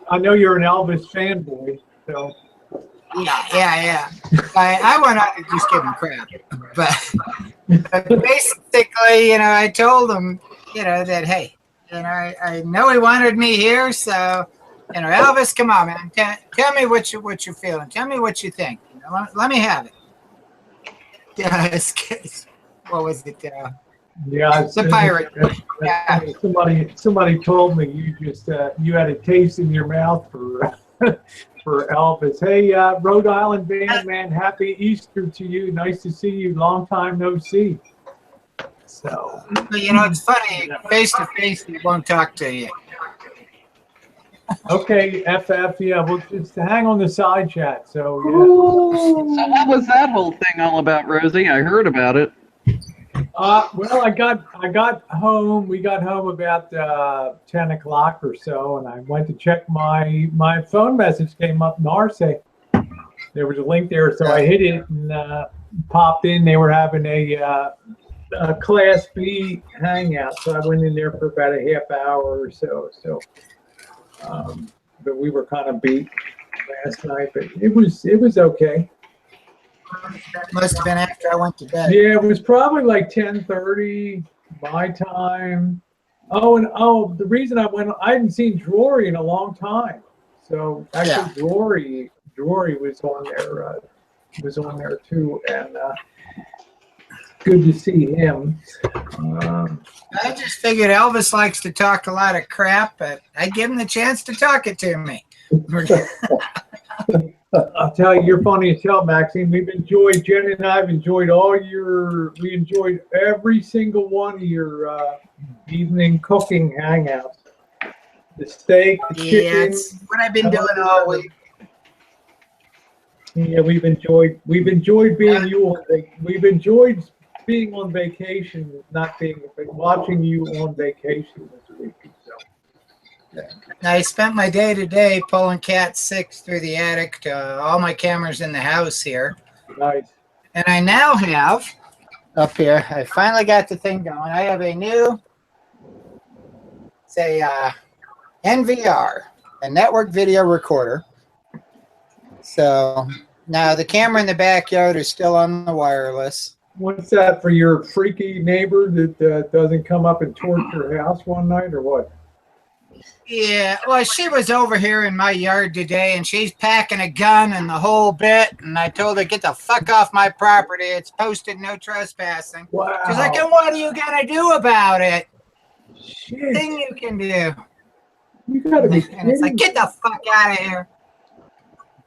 I know you're an Elvis fanboy, so. Yeah. I went on to just give him crap, but basically, I told him, that hey, I know he wanted me here, so Elvis, come on, man, tell me what you're feeling, tell me what you think, let me have it. What was it? Yeah, it's a pirate. Yeah. Somebody told me you had a taste in your mouth for Elvis. Hey, Rhode Island band man, happy Easter to you. Nice to see you. Long time no see. So it's funny. Face to face, he won't talk to you. Okay, FF. Yeah, we'll just hang on the side chat. So yeah. So what was that whole thing all about, Rosie? I heard about it. Well, I got home. We got home about 10 o'clock or so, and I went to check my phone message came up. Narce, there was a link there, so I hit it and popped in. They were having a Class B hangout, so I went in there for about a half hour or so. But we were kind of beat last night, but it was okay. Must have been after I went to bed. Yeah, it was probably like 10:30 my time. Oh, the reason I hadn't seen Drury in a long time. So actually, Drury was on there too, and good to see him. I just figured Elvis likes to talk a lot of crap, but I give him the chance to talk it to me. I'll tell you, you're funny as hell, Maxine. Jen and I have enjoyed we enjoyed every single one of your evening cooking hangouts. The steak, the chicken. It's what I've been doing all week. Yeah, we've enjoyed being we've enjoyed being on vacation, watching you on vacation this week. So. I spent my day today pulling Cat 6 through the attic to all my cameras in the house here. Nice. And I now have, up here, I finally got the thing going. I have a new, NVR, a network video recorder. So now the camera in the backyard is still on the wireless. What's that, for your freaky neighbor that doesn't come up and torch your house one night, or what? Yeah, well, she was over here in my yard today, and she's packing a gun and the whole bit, and I told her, get the fuck off my property. It's posted no trespassing. Wow. She's like, and what are you going to do about it? Shit. Thing you can do. You gotta be kidding. And it's like, get the fuck out of here.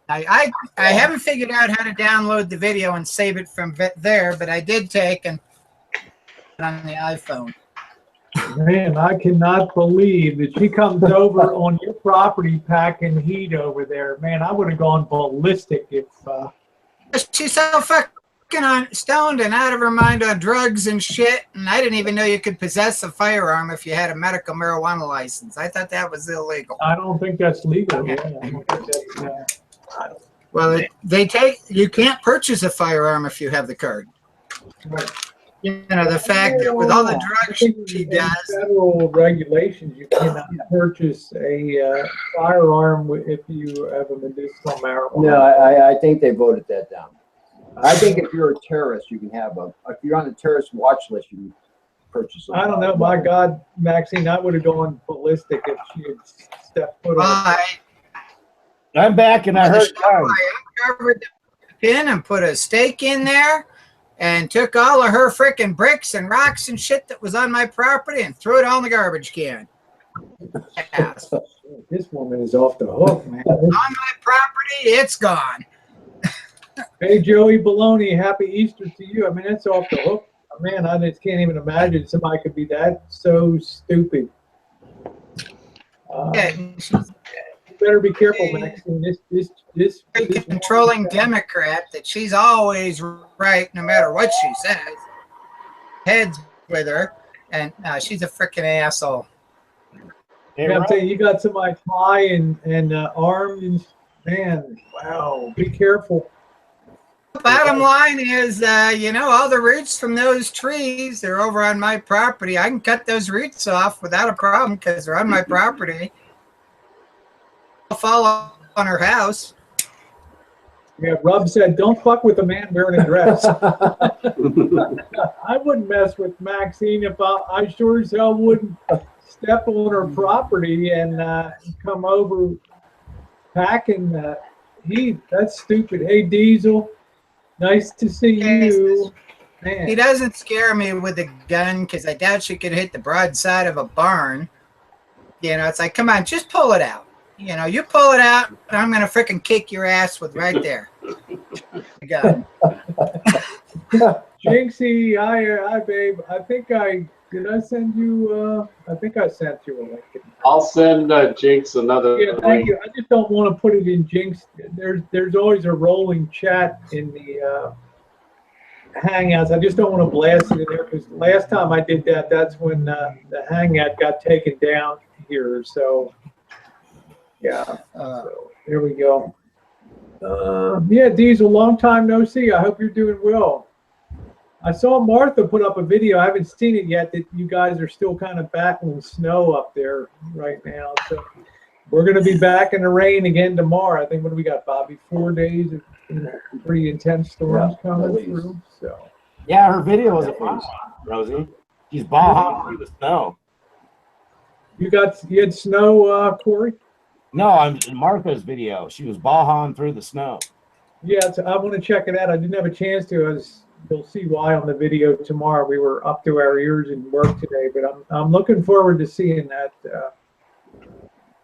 I haven't figured out how to download the video and save it from there, but I did take and put it on the iPhone. Man, I cannot believe that she comes over on your property packing heat over there. Man, I would have gone ballistic if. She's so fucking stoned and out of her mind on drugs and shit, and I didn't even know you could possess a firearm if you had a medical marijuana license. I thought that was illegal. I don't think that's legal. Yeah, I don't think that's, well, you can't purchase a firearm if you have the card. Right. You know, the fact that with all the drugs she does. Federal regulations, you cannot purchase a firearm if you have a medicinal marijuana. No, I think they voted that down. I think if you're a terrorist, you can have if you're on the terrorist watch list, you can purchase them. I don't know. My God, Maxine, I would have gone ballistic if she had stepped foot on. I'm back and I heard I uncovered the pin and put a stake in there and took all of her freaking bricks and rocks and shit that was on my property and threw it all in the garbage can. Yes. This woman is off the hook, man. On my property, it's gone. Hey, Joey Baloney, happy Easter to you. I mean, that's off the hook. Man, I just can't even imagine somebody could be that so stupid. You better be careful, Maxine. This controlling Democrat that she's always right no matter what she says. Heads with her, and she's a freaking asshole. Yeah, I'm saying you got somebody high and armed, and man, wow, be careful. Bottom line is, you know, all the roots from those trees, they're over on my property. I can cut those roots off without a problem because they're on my property. I'll fall on her house. Yeah, Rob said, don't fuck with a man wearing a dress. I wouldn't mess with Maxine if I sure as hell wouldn't step on her property and come over packing heat. That's stupid. Hey, Diesel. Nice to see you. Man. He doesn't scare me with a gun because I doubt she could hit the broadside of a barn. You know, it's like, come on, just pull it out. You know, you pull it out, and I'm going to freaking kick your ass with right there. Gun. Jinxie, hi, babe. I think did I send you, I think I sent you a link. I'll send Jinx another link. Thank you. I just don't want to put it in Jinx. There's always a rolling chat in the Hangouts. I just don't want to blast it in there because last time I did that, that's when the Hangout got taken down here. So, yeah. So there we go. Yeah, Diesel, long time no see. I hope you're doing well. I saw Martha put up a video. I haven't seen it yet. That you guys are still kind of battling snow up there right now. So we're going to be back in the rain again tomorrow. I think what do we got, Bobby? 4 days of pretty intense storms coming through. So yeah, her video was a fun one, Rosie. She's ball through the snow. You had snow, Corey? No, I'm in Martha's video. She was ball through the snow. Yeah, I want to check it out. I didn't have a chance to. You'll see why on the video tomorrow. We were up to our ears in work today, but I'm looking forward to seeing that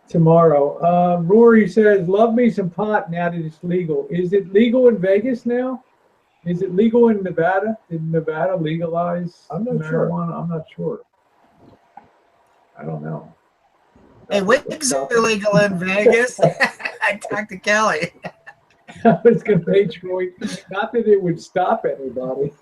tomorrow. Rory says, "Love me some pot now that it's legal." Is it legal in Vegas now? Is it legal in Nevada? Did Nevada legalize marijuana? I'm not sure. I don't know. Hey, wigs are illegal in Vegas. I talked to Kelly. I was going to say, Troy, not that it would stop anybody.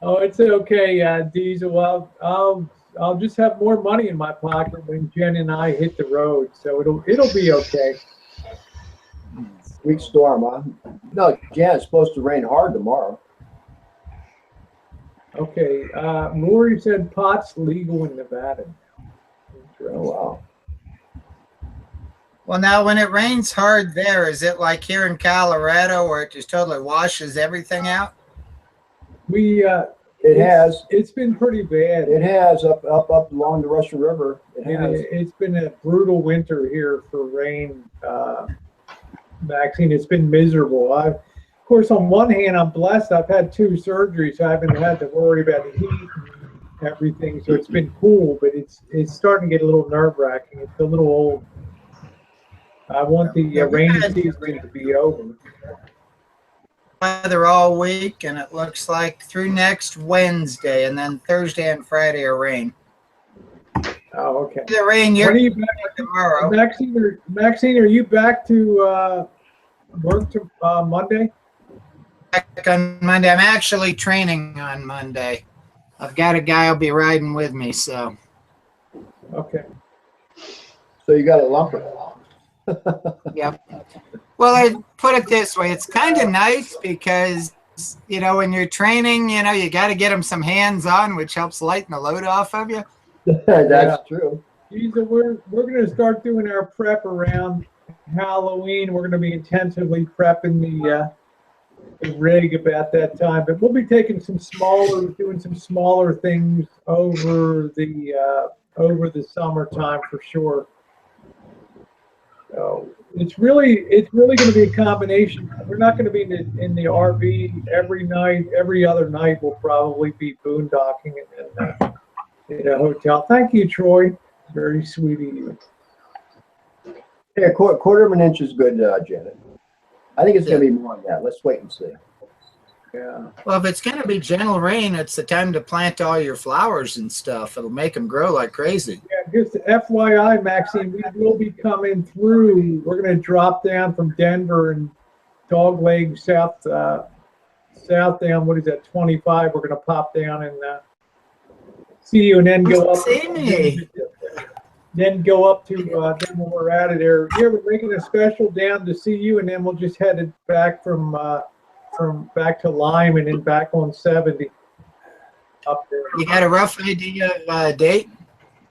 Oh, it's okay, Diesel. I'll just have more money in my pocket when Jen and I hit the road, so it'll be okay. Weak storm, huh? No, Jen, it's supposed to rain hard tomorrow. Okay, Rory said pot's legal in Nevada now. Oh, wow. Well, now when it rains hard there, is it like here in Colorado where it just totally washes everything out? It's been pretty bad. It has up along the Russian River. It's been a brutal winter here for rain, Maxine. It's been miserable. Of course, on one hand, I'm blessed. I've had 2 surgeries, so I haven't had to worry about the heat and everything. So it's been cool, but it's starting to get a little nerve-wracking. It's a little old. I want the rainy season to be over. Weather all week, and it looks like through next Wednesday, and then Thursday and Friday are rain. Oh, okay. The rain When here are you back tomorrow. Maxine, are you back to work to Monday? Back on Monday. I'm actually training on Monday. I've got a guy who'll be riding with me, so. Okay. So you got a lumper. Yep. Well, I put it this way. It's kind of nice because, you know, when you're training, you know, you got to get them some hands-on, which helps lighten the load off of you. That's true. We're going to start doing our prep around Halloween. We're going to be intensively prepping the rig about that time, but we'll be taking doing some smaller things over the summertime for sure. So it's really going to be a combination. We're not going to be in the RV every night. Every other night we'll probably be boondocking in a hotel. Thank you, Troy. Very sweet of you. Yeah, quarter of an inch is good, Janet. I think it's going to be more than that. Let's wait and see. Yeah. Well, if it's going to be gentle rain, it's the time to plant all your flowers and stuff. It'll make them grow like crazy. Yeah, just FYI, Maxine, we will be coming through. We're going to drop down from Denver and Dogleg south down. What is that? 25. We're going to pop down and see you, and then go up. See me. Then go up to then when we're out of there. Yeah, we're making a special down to see you, and then we'll just head it back from back to Lime and then back on 70 up there. You got a rough idea of date?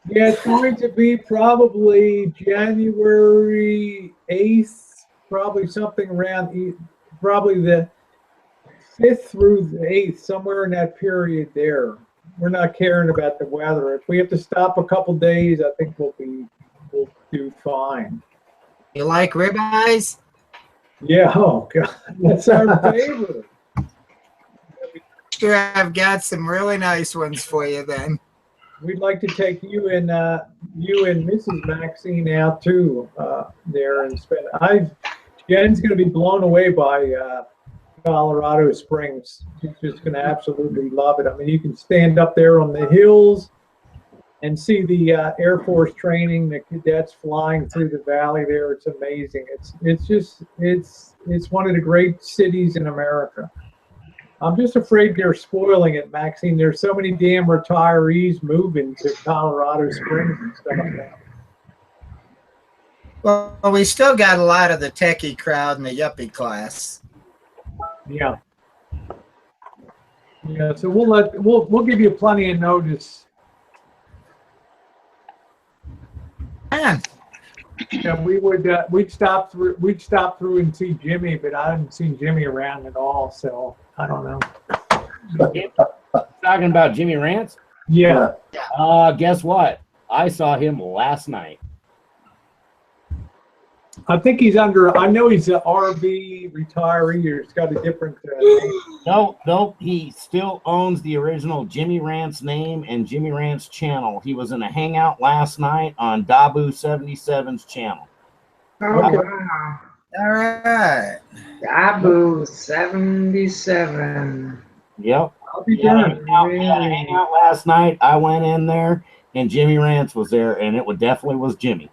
Yeah, it's going to be probably January 8th, probably something around, probably the 5th through the 8th, somewhere in that period there. We're not caring about the weather. If we have to stop a couple days, I think we'll do fine. You like ribeyes? Yeah, oh God, that's our favorite. Sure, I've got some really nice ones for you then. We'd like to take you and Mrs. Maxine out too there and spend. Jen's going to be blown away by Colorado Springs. She's just going to absolutely love it. I mean, you can stand up there on the hills and see the Air Force training, the cadets flying through the valley there. It's amazing. It's one of the great cities in America. I'm just afraid they're spoiling it, Maxine. There's so many damn retirees moving to Colorado Springs and stuff like that. Well, we still got a lot of the techie crowd and the yuppie class. Yeah. Yeah, so we'll give you plenty of notice. Man. Yeah, we'd stop through and see Jimmy, but I haven't seen Jimmy around at all, so I don't know. Talking about Jimmy Rance? Yeah. Guess what? I saw him last night. I think he's I know he's an RV retiree, or he's got a different name. No, he still owns the original Jimmy Rance name and Jimmy Rance channel. He was in a hangout last night on Dabu 77's channel. Oh, Okay. wow. All right. Dabu 77. Yep. I'll be He had a darned. hangout last night. I went in there, and Jimmy Rance was there, and it definitely was Jimmy.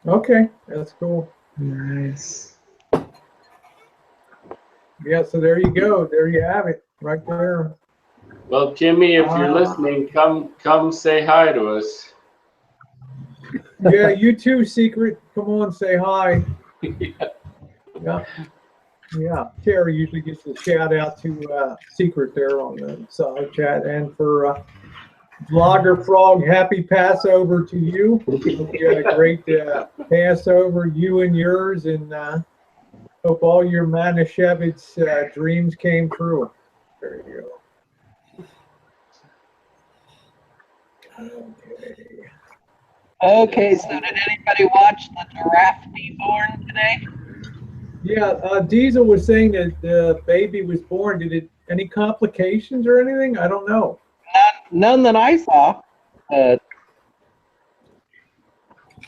Okay, that's cool. Nice. Yeah, so there you go. There you have it, right there. Well, Jimmy, if you're listening, come say hi to us. Yeah, you too, Secret. Come on, say hi. Yeah. Terry usually gets a shout out to Secret there on the side chat, and for Vlogger Frog, happy Passover to you. Hope you had a great Passover, you and yours, and hope all your Manischewitz dreams came true. There you go. Okay, so did anybody watch the giraffe be born today? Yeah, Diesel was saying that the baby was born. Did it any complications or anything? I don't know. None that I saw.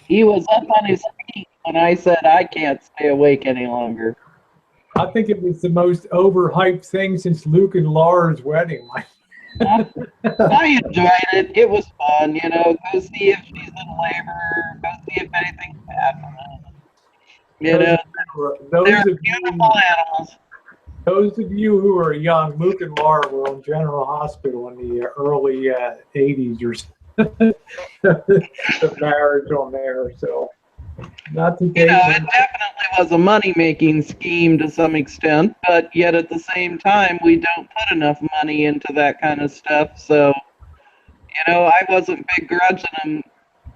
He was up on his feet when I said I can't stay awake any longer. I think it was the most overhyped thing since Luke and Laura's wedding. I enjoyed it. It was fun, you know. Go see if she's in labor. Go see if anything's happening. You know, they're beautiful animals. Those of you who are young, Luke and Laura were on General Hospital in the early 80s or so. The marriage on there, so not to you know, it definitely was a money-making scheme to some extent, but yet at the same time, we don't put enough money into that kind of stuff. So, you know, I wasn't begrudging them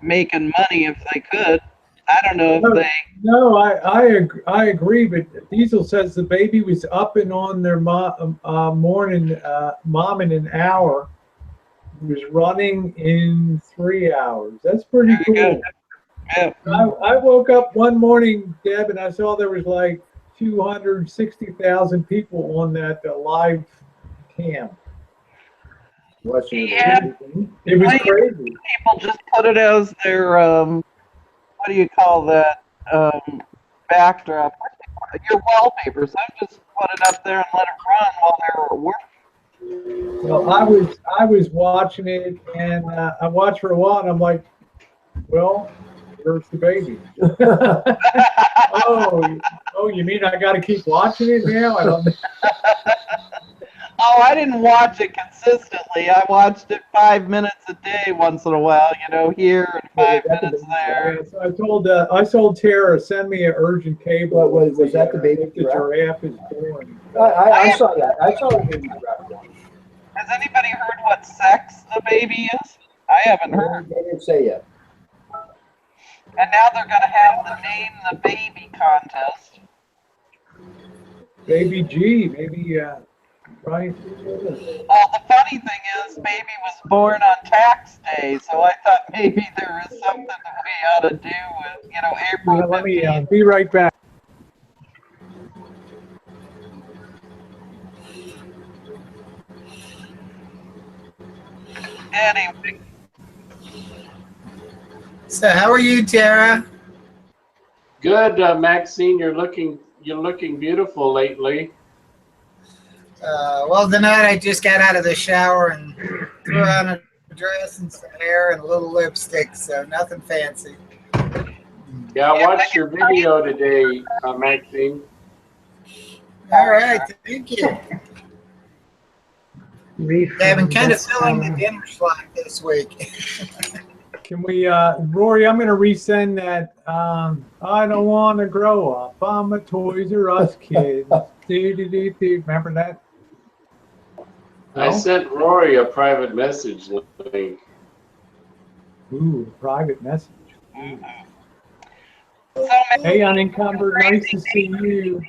making money if they could. I don't know if they. No, I agree, but Diesel says the baby was up and on their morning mom in an hour. It was running in 3 hours. That's pretty cool. Yeah. I woke up one morning, Deb, and I saw there was like 260,000 people on that live cam. Yeah. It was crazy. People just put it as their what do you call that, backdrop? Your wallpaper. So just put it up there and let it run while they were working. Well, I was watching it, and I watched for a while, and I'm like, well, where's the baby? oh, you mean I got to keep watching it now? I don't. Oh, I didn't watch it consistently. I watched it 5 minutes a day once in a while, you know, here and 5 minutes there. So I told Tara, send me an urgent cable. Was that the baby giraffe is born? I saw that. I saw the baby giraffe. Has anybody heard what sex the baby is? I haven't heard. They didn't say yet. And now they're going to have the Name the Baby contest. Baby G, maybe, right? Well, the funny thing is, baby was born on tax day, so I thought maybe there was something that we ought to do with, you know, April 15th. Let me be right back. Anyway. So how are you, Tara? Good, Maxine. You're looking beautiful lately. Well, tonight I just got out of the shower and threw on a dress and some hair and a little lipstick, so nothing fancy. Yeah, I watched your video today, Maxine. All right, thank you. I've been kind of filling the dinner slot this week. Can we, Rory, I'm going to resend that. I don't want to grow up. I'm a Toys R Us kid. Remember that? I sent Rory a private message link. Ooh, private message. Hey, Unencumbered, nice to see you.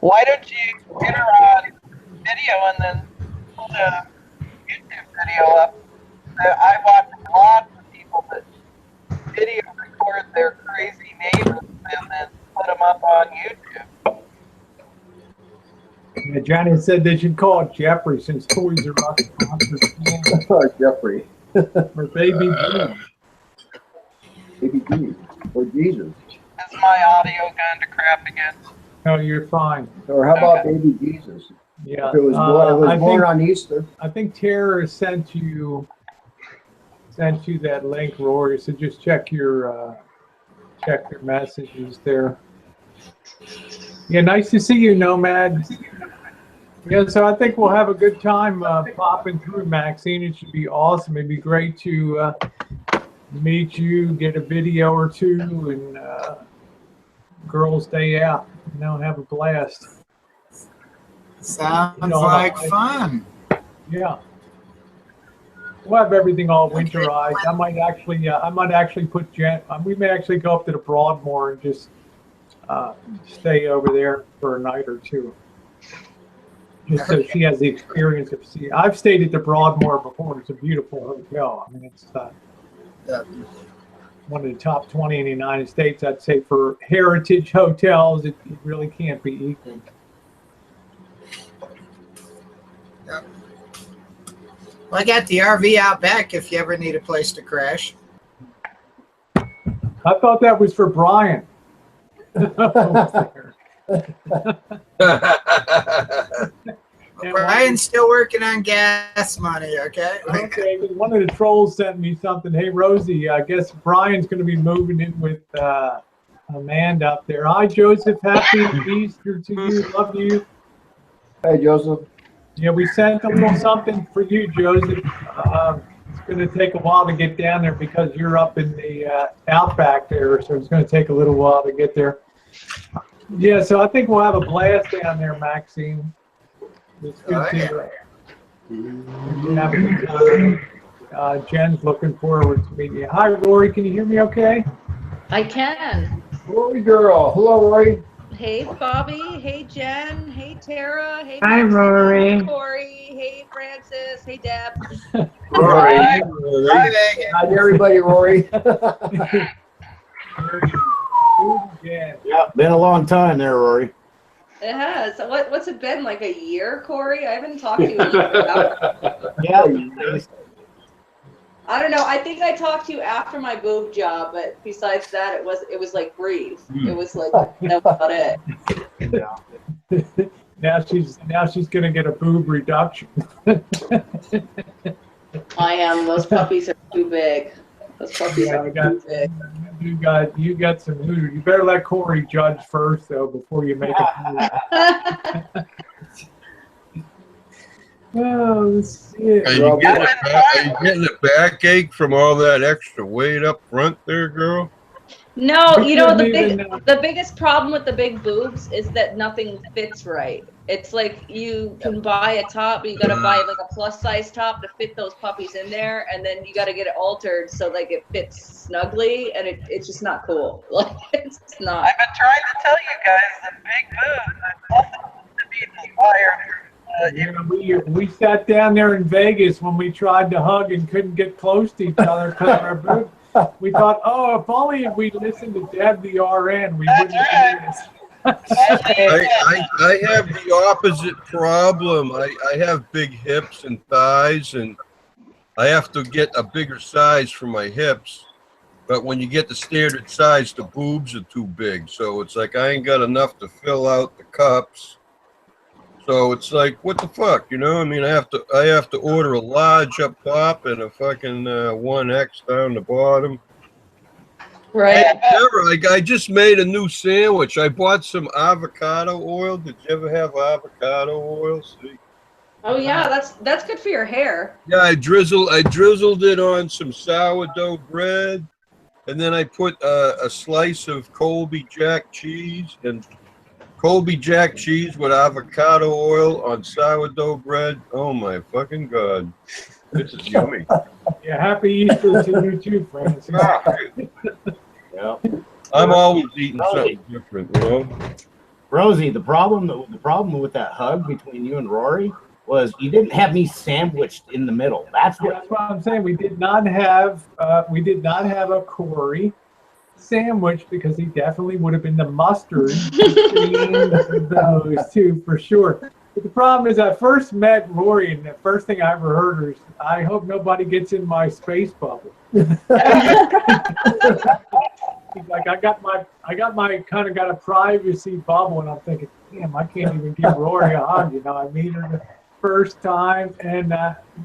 Why don't you get her on video and then put a YouTube video up? I watch a lot of people that video record their crazy neighbors and then put them up on YouTube. Yeah, Johnny said they should call it Jeffrey since Toys R Us sponsors Jeffrey. Or Baby G. Baby G. Or Jesus. Is my audio going to crap again? No, you're fine. Or how about Baby Jesus? Yeah. If it was born on Easter. I think Tara sent you that link, Rory. So just check your messages there. Yeah, nice to see you, Nomad. Yeah, so I think we'll have a good time popping through, Maxine. It should be awesome. It'd be great to meet you, get a video or two, and girls' day out. You know, have a blast. Sounds like fun. Yeah. We'll have everything all winterized. I might actually put we may actually go up to the Broadmoor and just stay over there for a night or two. Just so she has the experience of seeing. I've stayed at the Broadmoor before. It's a beautiful hotel. I mean, it's one of the top 20 in the United States. I'd say for heritage hotels, it really can't be equal. Well, I got the RV out back if you ever need a place to crash. I thought that was for Brian. Brian's still working on gas money, okay? Okay, one of the trolls sent me something. Hey, Rosie, I guess Brian's going to be moving in with Amanda up there. Hi, Joseph. Happy Easter to you. Love you. Hey, Joseph. Yeah, we sent a little something for you, Joseph. It's going to take a while to get down there because you're up in the outback there, so it's going to take a little while to get there. Yeah, so I think we'll have a blast down there, Maxine. It's good to have a good time. Jen's looking forward to meeting you. Hi, Rory. Can you hear me okay? I can. Rory girl. Hello, Rory. Hey, Bobby. Hey, Jen. Hey, Tara. Hey, Hi, Maxine. Rory. Hey, Corey. Hey, Francis. Hey, Deb. Rory. Hi, Megan. Hi, everybody, Rory. Yeah, been a long time there, Rory. It has. What's it been, like a year, Corey? I haven't talked to you in a Yeah. I don't know. I think I talked to you after my boob job, but besides that, it was like breathe. It was like that was about it. Now she's gonna get a boob reduction. I am. Those puppies are too big. Those puppies are too big. You got some food. You better let Corey judge first, though, before you make a move. Oh, let's see it. Are you getting a backache from all that extra weight up front there, girl? No, you know, the biggest problem with the big boobs is that nothing fits right. It's like you can buy a top, but you gotta buy like a plus size top to fit those puppies in there, and then you gotta get it altered so like it fits snugly, and it's just not cool. Like it's not. I've been trying to tell you guys that big boobs are nothing to be desired. We sat down there in Vegas when we tried to hug and couldn't get close to each other because of our boobs. We thought, oh, if only we listened to Deb the RN, we wouldn't do this. I have the opposite problem. I have big hips and thighs, and I have to get a bigger size for my hips. But when you get the standard size, the boobs are too big. So it's like I ain't got enough to fill out the cups. So it's like, what the fuck, you know? I mean, I have to order a large up top and a fucking 1X down the bottom. Right. I just made a new sandwich. I bought some avocado oil. Did you ever have avocado oil? See? Oh yeah, that's good for your hair. Yeah, I drizzled it on some sourdough bread, and then I put a slice of Colby Jack cheese and Colby Jack cheese with avocado oil on sourdough bread. Oh my fucking God. This is yummy. Yeah, happy Easter to you too, Francis. Yeah. I'm always eating something different, you know? Rosie, the problem with that hug between you and Rory was you didn't have me sandwiched in the middle. That's what I'm saying. We did not have a Corey sandwich because he definitely would have been the mustard between those two for sure. But the problem is I first met Rory and the first thing I ever heard was, I hope nobody gets in my space bubble. He's like, I got my kind of got a privacy bubble, and I'm thinking, damn, I can't even give Rory a hug. You know, I meet her the first time, and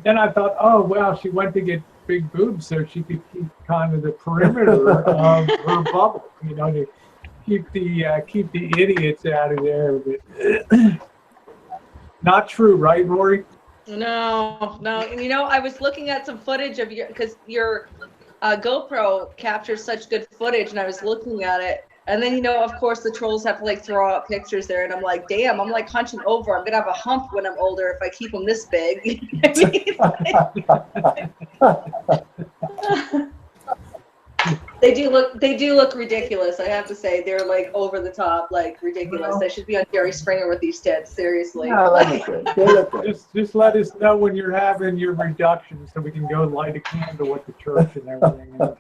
then I thought, oh well, she went to get big boobs so she could keep kind of the perimeter of her bubble, you know, to keep the idiots out of there. But not true, right, Rory? No. You know, I was looking at some footage of because your GoPro captures such good footage, and I was looking at it, and then, you know, of course the trolls have to like throw out pictures there, and I'm like, damn, I'm like hunching over. I'm gonna have a hump when I'm older if I keep them this big. They do look ridiculous. I have to say, they're like over the top, like ridiculous. They should be on Jerry Springer with these tits. Seriously. Just let us know when you're having your reduction so we can go light a candle at the church and everything and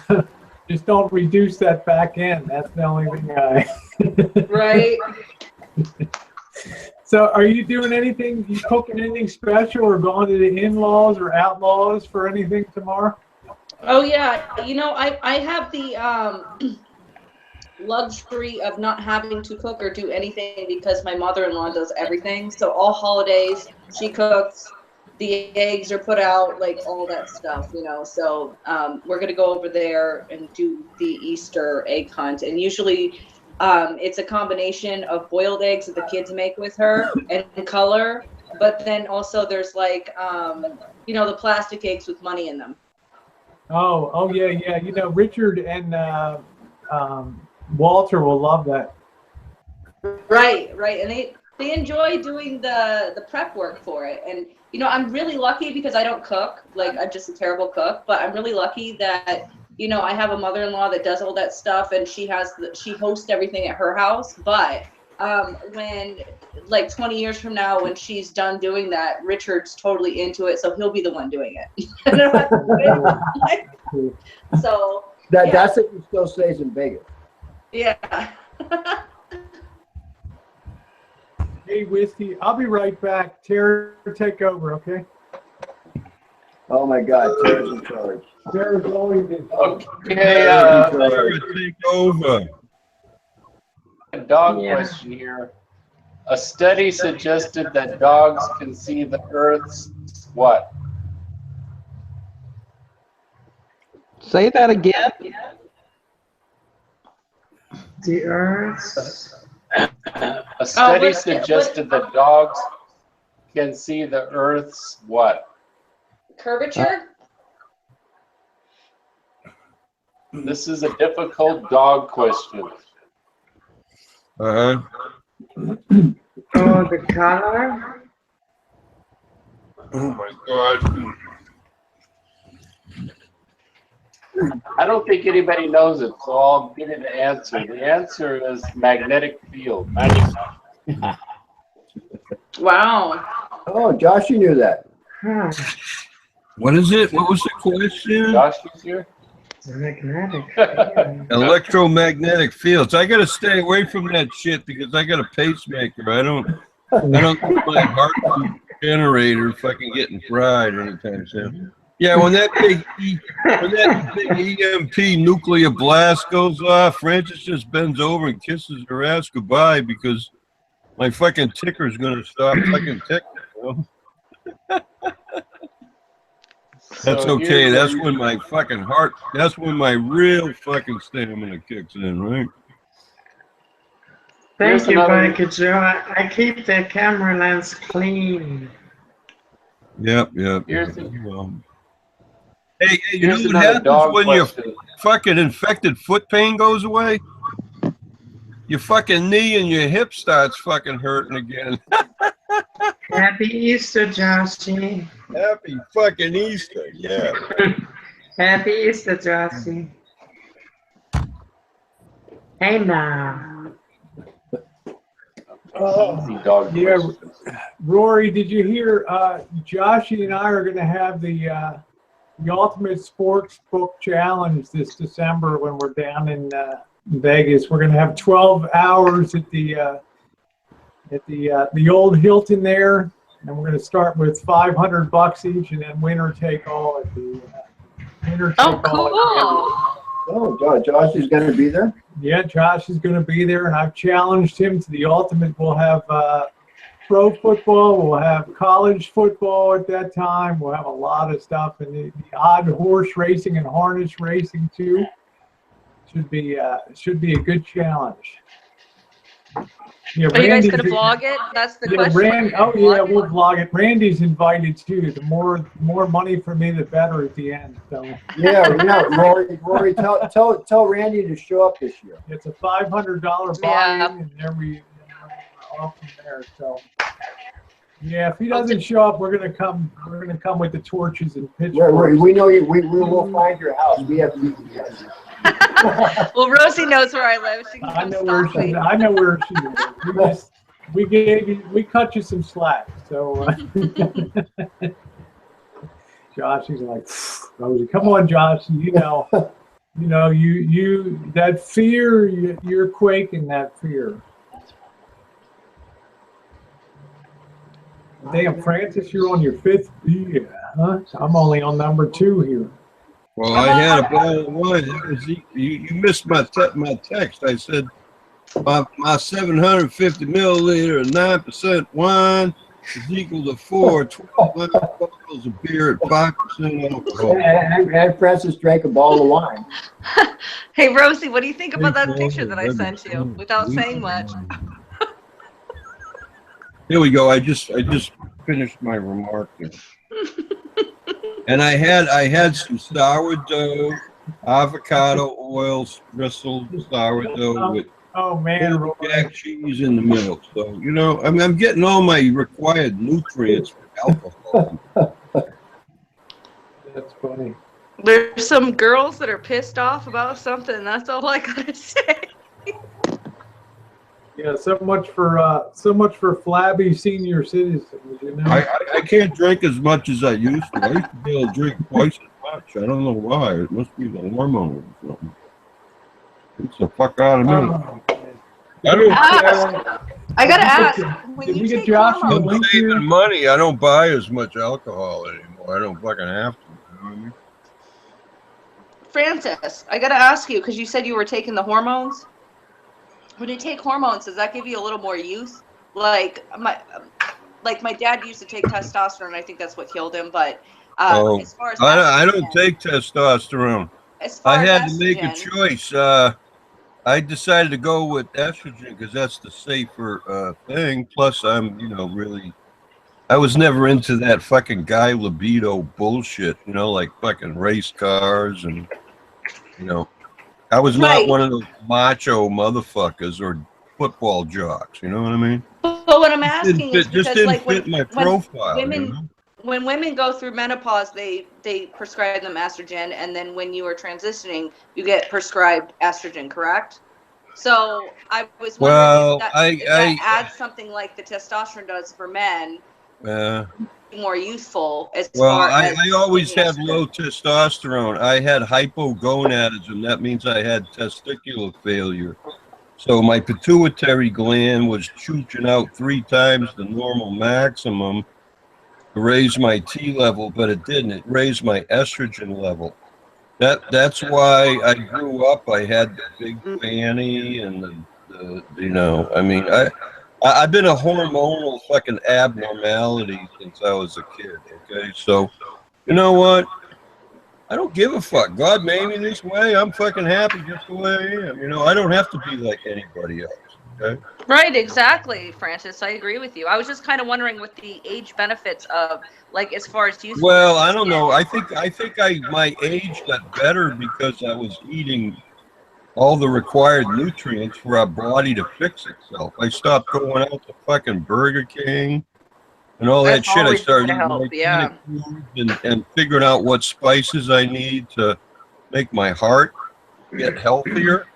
help. Just don't reduce that back end. That's the only thing. Right. So are you doing anything, you cooking anything special or going to the in-laws or outlaws for anything tomorrow? Oh yeah, you know, I have the luxury of not having to cook or do anything because my mother-in-law does everything. So all holidays she cooks, the eggs are put out, like all that stuff, you know. So we're gonna go over there and do the Easter egg hunt, and usually it's a combination of boiled eggs that the kids make with her and color, but then also there's like you know, the plastic eggs with money in them. Oh yeah, yeah. You know, Richard and Walter will love that. Right, right, and they enjoy doing the prep work for it. And you know, I'm really lucky because I don't cook. Like, I'm just a terrible cook, but I'm really lucky that, you know, I have a mother-in-law that does all that stuff, and she hosts everything at her house. But when, like 20 years from now, when she's done doing that, Richard's totally into it, so he'll be the one doing it. So yeah. That's if he still stays in Vegas. Yeah. Hey, Whiskey, I'll be right back. Tara, take over, okay? Oh my God, Tara's in charge. Tara's always in charge. Okay, Tara, take over. a dog question here. A study suggested that dogs can see the Earth's what? Say that again. The Earth. A study suggested that dogs can see the Earth's what? Curvature? This is a difficult dog question. Uh-huh. Oh, the color? Oh my God. I don't think anybody knows it, so I'll give you the answer. The answer is magnetic field. Wow. Oh, Josh, you knew that. Huh. What is it? What was the question? Josh is here? Magnetic field. Electromagnetic fields. I gotta stay away from that shit because I got a pacemaker. I don't think my heart generator fucking getting fried anytime soon. Yeah, when that big EMP nuclear blast goes off, Francis just bends over and kisses her ass goodbye because my fucking ticker's gonna stop fucking ticking. You know? That's okay. That's when my fucking heart. That's when my real fucking stamina kicks in, right? Thank you, Mike Joe. I keep the camera lens clean. Yep. Hey, you Here's know what another happens dog when your question. fucking infected foot pain goes away? Your fucking knee and your hip starts fucking hurting again. Happy Easter, Joshy. Happy fucking Easter, yeah. Happy Easter, Joshy. Hey now. Easy dog Yeah, question. Rory, did you hear? Joshy and I are going to have the Ultimate Sports Book Challenge this December when we're down in Vegas. We're going to have 12 hours at the old Hilton there, and we're going to start with $500 each, and then winner take all at the winner take all. Oh, Josh is going to be there? Yeah, Josh is going to be there, and I've challenged him to the ultimate. We'll have pro football, we'll have college football at that time, we'll have a lot of stuff, and the odd horse racing and harness racing too. Should be a good challenge. Yeah, Are you guys going to vlog it? That's the question. We'll vlog it. Randy's invited too. The more money for me, the better at the end. So. Yeah, Rory, tell Randy to show up this year. It's a $500 buy-in, and then we off from there. So, yeah, if he doesn't show up, we're gonna come with the torches and pitchforks. We know you. We will find your house. We have. Well, Rosie knows where I live. She can come I know where she is. We cut you some slack. So Josh is like, Rosie, come on, Josh. You know, that fear, you're quaking that fear. Damn, Francis, you're on your 5th beer, huh? I'm only on number 2 here. Well, I had a bottle of wine. That was, you missed my text. I said my 750 milliliter of 9% wine is equal to 12 bottles of beer at 5% alcohol. And Francis drank a bottle of wine. Hey, Rosie, what do you think about that picture that I sent you without saying much? Here we go. I just finished my remark there. And I had some sourdough, avocado oil, bristled sourdough with jack cheese in the middle. So, you know, I mean, I'm getting all my required nutrients from alcohol. That's funny. There's some girls that are pissed off about something. That's all I gotta say. Yeah, so much for flabby senior citizens, you know. I can't drink as much as I used to. I used to be able to drink twice as much. I don't know why. It must be the hormones or something. It's the fuck out of me. I gotta ask. When you take hormones, I'm saving money. I don't buy as much alcohol anymore. I don't fucking have to. You know what I mean? Francis, I gotta ask you because you said you were taking the hormones. When you take hormones, does that give you a little more use? Like my dad used to take testosterone. I think that's what killed him. But as far as I don't take testosterone. I had to make a choice. I decided to go with estrogen because that's the safer thing. Plus, I'm, you know, I was never into that fucking guy libido bullshit. You know, like fucking race cars and, you know. I was not one of those macho motherfuckers or football jocks. You know what I mean? But what I'm asking is because, like, fit my profile. Women, you know? when women go through menopause, they prescribe them estrogen, and then when you are transitioning, you get prescribed estrogen, correct? So I was wondering if that adds something like the testosterone does for men. More useful as far as I always had low testosterone. I had hypogonadism. That means I had testicular failure. So my pituitary gland was chooching out 3 times the normal maximum to raise my T level, but it didn't. It raised my estrogen level. That's why I grew up. I had the big fanny and the you know, I mean, I've been a hormonal fucking abnormality since I was a kid, okay? So, you know what? I don't give a fuck. God made me this way. I'm fucking happy just the way I am. You know, I don't have to be like anybody else, okay? Right, exactly, Francis. I agree with you. I was just kind of wondering what the age benefits of, like, as far as use. Well, I don't know. I think my age got better because I was eating all the required nutrients for our body to fix itself. I stopped going out to fucking Burger King and all that shit. I started eating and figuring out what spices I need to make my heart get healthier.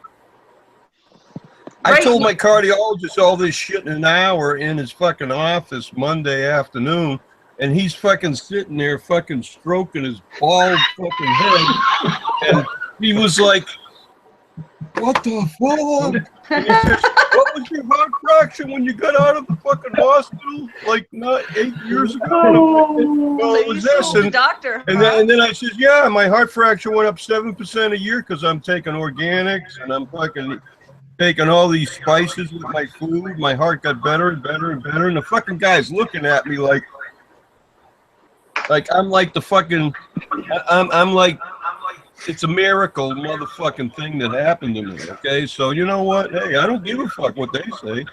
I told my cardiologist all this shit in an hour in his fucking office Monday afternoon, and he's fucking sitting there fucking stroking his bald fucking head, and he was like, "What the fuck?" And he says, "What was your heart fraction when you got out of the fucking hospital like not 8 years ago?" Well, it was this, and then I says, "Yeah, my heart fraction went up 7% a year because I'm taking organics and I'm fucking taking all these spices with my food. My heart got better and better and better." And the fucking guy's looking at me like I'm like the fucking, I'm like, it's a miracle motherfucking thing that happened to me, okay? So you know what? Hey, I don't give a fuck what they say.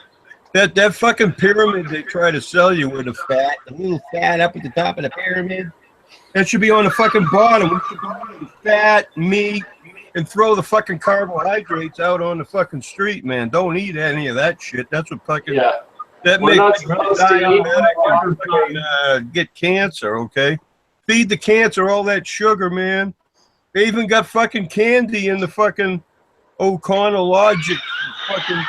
That fucking pyramid they try to sell you with the little fat up at the top of the pyramid, that should be on the fucking bottom. We should be eating fat, meat, and throw the fucking carbohydrates out on the fucking street, man. Don't eat any of that shit. That's what fucking, that makes you die and get cancer, okay? Feed the cancer all that sugar, man. They even got fucking candy in the fucking O'Connor fucking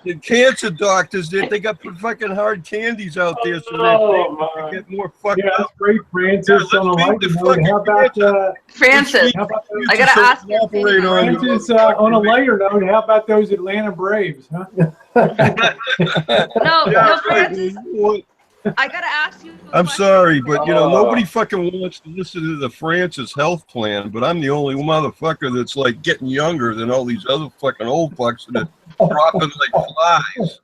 the cancer doctors. They got fucking hard candies out there so that they get more fucking. Yeah, that's great, Francis. On a lighter note, how about Francis? I gotta ask you, Francis. On a lighter note, how about those Atlanta Braves, huh? No, Francis. I gotta ask you. I'm sorry, but you know nobody fucking wants to listen to the Francis health plan. But I'm the only motherfucker that's like getting younger than all these other fucking old fucks that are dropping like flies.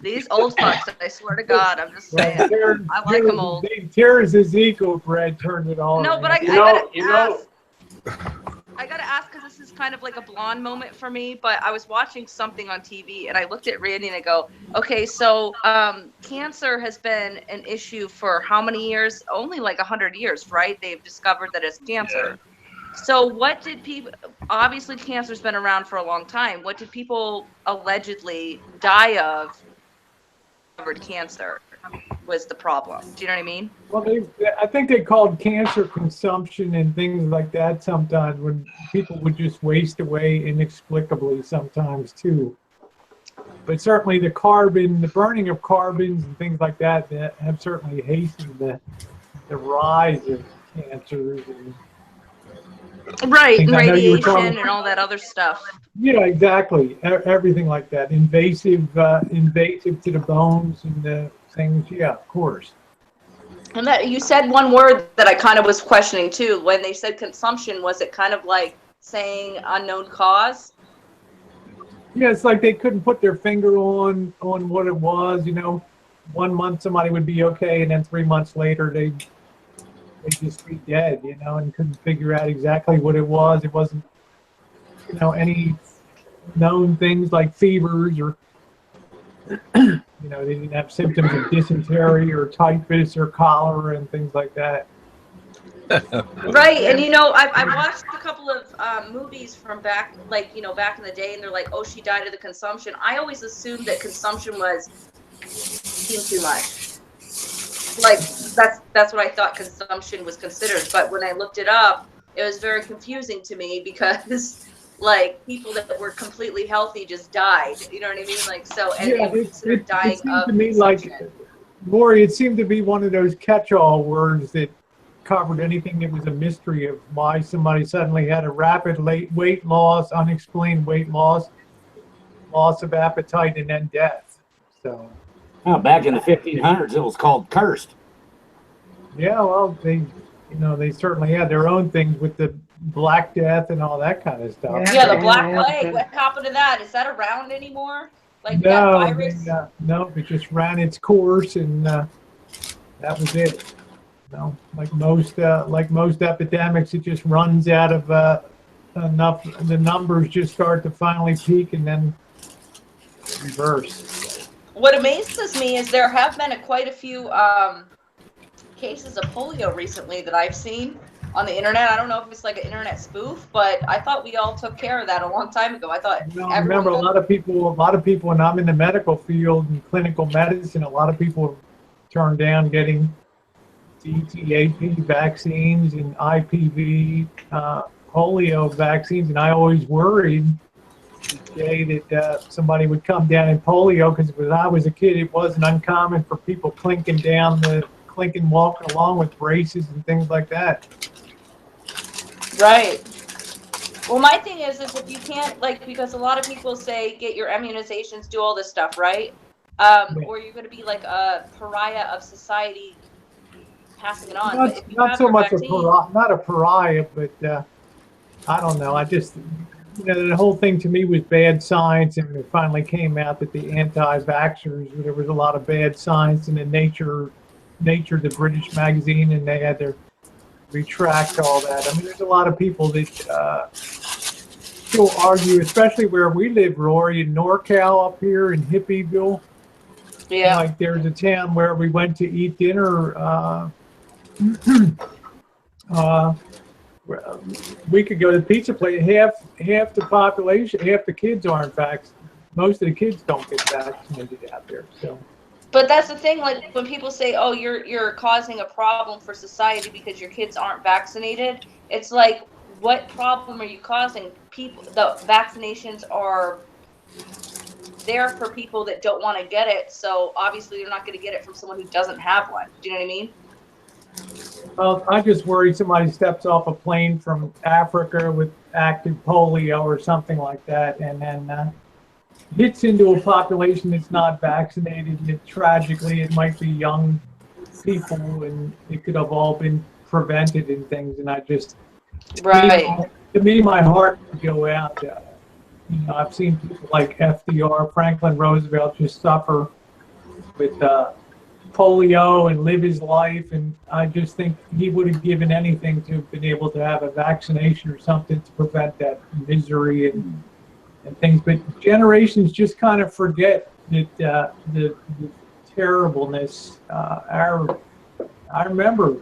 These old fucks, I swear to God, I'm just saying. I like them old. Tears his ego, Brad, turned it on. No, but I gotta ask because this is kind of like a blonde moment for me. But I was watching something on TV and I looked at Randy and I go, okay, so cancer has been an issue for how many years? Only like 100 years, right? They've discovered that it's cancer. Yeah. So what did people? Obviously, cancer's been around for a long time. What did people allegedly die of? Covered cancer was the problem. Do you know what I mean? Well, I think they called cancer consumption and things like that sometimes when people would just waste away inexplicably sometimes too. But certainly the burning of carbons and things like that have certainly hastened the rise of cancers and right, and radiation and all that other stuff. Yeah, exactly. Everything like that. Invasive to the bones and the things. Yeah, of course. And that you said one word that I kind of was questioning too. When they said consumption, was it kind of like saying unknown cause? Yeah, it's like they couldn't put their finger on what it was. You know, 1 month somebody would be okay, and then 3 months later they'd just be dead. You know, and couldn't figure out exactly what it was. It wasn't, you know, any known things like fevers or, you know, they didn't have symptoms of dysentery or typhus or cholera and things like that. Right, and you know, I watched a couple of movies from back, like, you know, back in the day, and they're like, oh, she died of the consumption. I always assumed that consumption was eating too much. Like, that's what I thought consumption was considered. But when I looked it up, it was very confusing to me because, like, people that were completely healthy just died. You know what I mean? Like, so, and yeah, it was considered dying of to me consumption. like, Lori, it seemed to be one of those catch-all words that covered anything that was a mystery of why somebody suddenly had a rapid weight loss, unexplained weight loss, loss of appetite, and then death. So. Oh, back in the 1500s, it was called cursed. Yeah, well, they certainly had their own things with the Black Death and all that kind of stuff. Yeah, the Black Plague. What happened to that? Is that around anymore? Like no, that virus? No, it just ran its course, and that was it. No, like most epidemics, it just runs out of enough. The numbers just start to finally peak and then reverse. What amazes me is there have been quite a few cases of polio recently that I've seen on the internet. I don't know if it's like an internet spoof, but I thought we all took care of that a long time ago. I thought. I remember a lot of people. When I'm in the medical field and clinical medicine, a lot of people turned down getting DTaP vaccines and IPV polio vaccines, and I always worried the day that somebody would come down in polio, because when I was a kid, it wasn't uncommon for people walking along with braces and things like that. Right. Well, my thing is if you can't, like, because a lot of people say get your immunizations, do all this stuff, right? Or you're going to be like a pariah of society passing it on. Not so much not a pariah, but I don't know. I just, the whole thing to me was bad science, and it finally came out that the anti-vaxxers, there was a lot of bad science in the Nature, the British magazine, and they had to retract all that. I mean, there's a lot of people that still argue, especially where we live, Rory, in NorCal up here in Hippieville. Yeah. Like there's a town where we went to eat dinner we could go to the pizza place. Half the population, half the kids aren't vaccinated. Most of the kids don't get vaccinated out there. So. But that's the thing. Like when people say, "Oh, you're causing a problem for society because your kids aren't vaccinated," it's like, what problem are you causing? The vaccinations are there for people that don't want to get it. So obviously, you're not going to get it from someone who doesn't have one. Do you know what I mean? Well, I just worry somebody steps off a plane from Africa with active polio or something like that, and then hits into a population that's not vaccinated, and tragically it might be young people, and it could have all been prevented and things. And I just, Right. to me, my heart would go out. I've seen people like FDR, Franklin Roosevelt, just suffer with polio and live his life, and I just think he would have given anything to have been able to have a vaccination or something to prevent that misery and things. But generations just kind of forget that the terribleness. I remember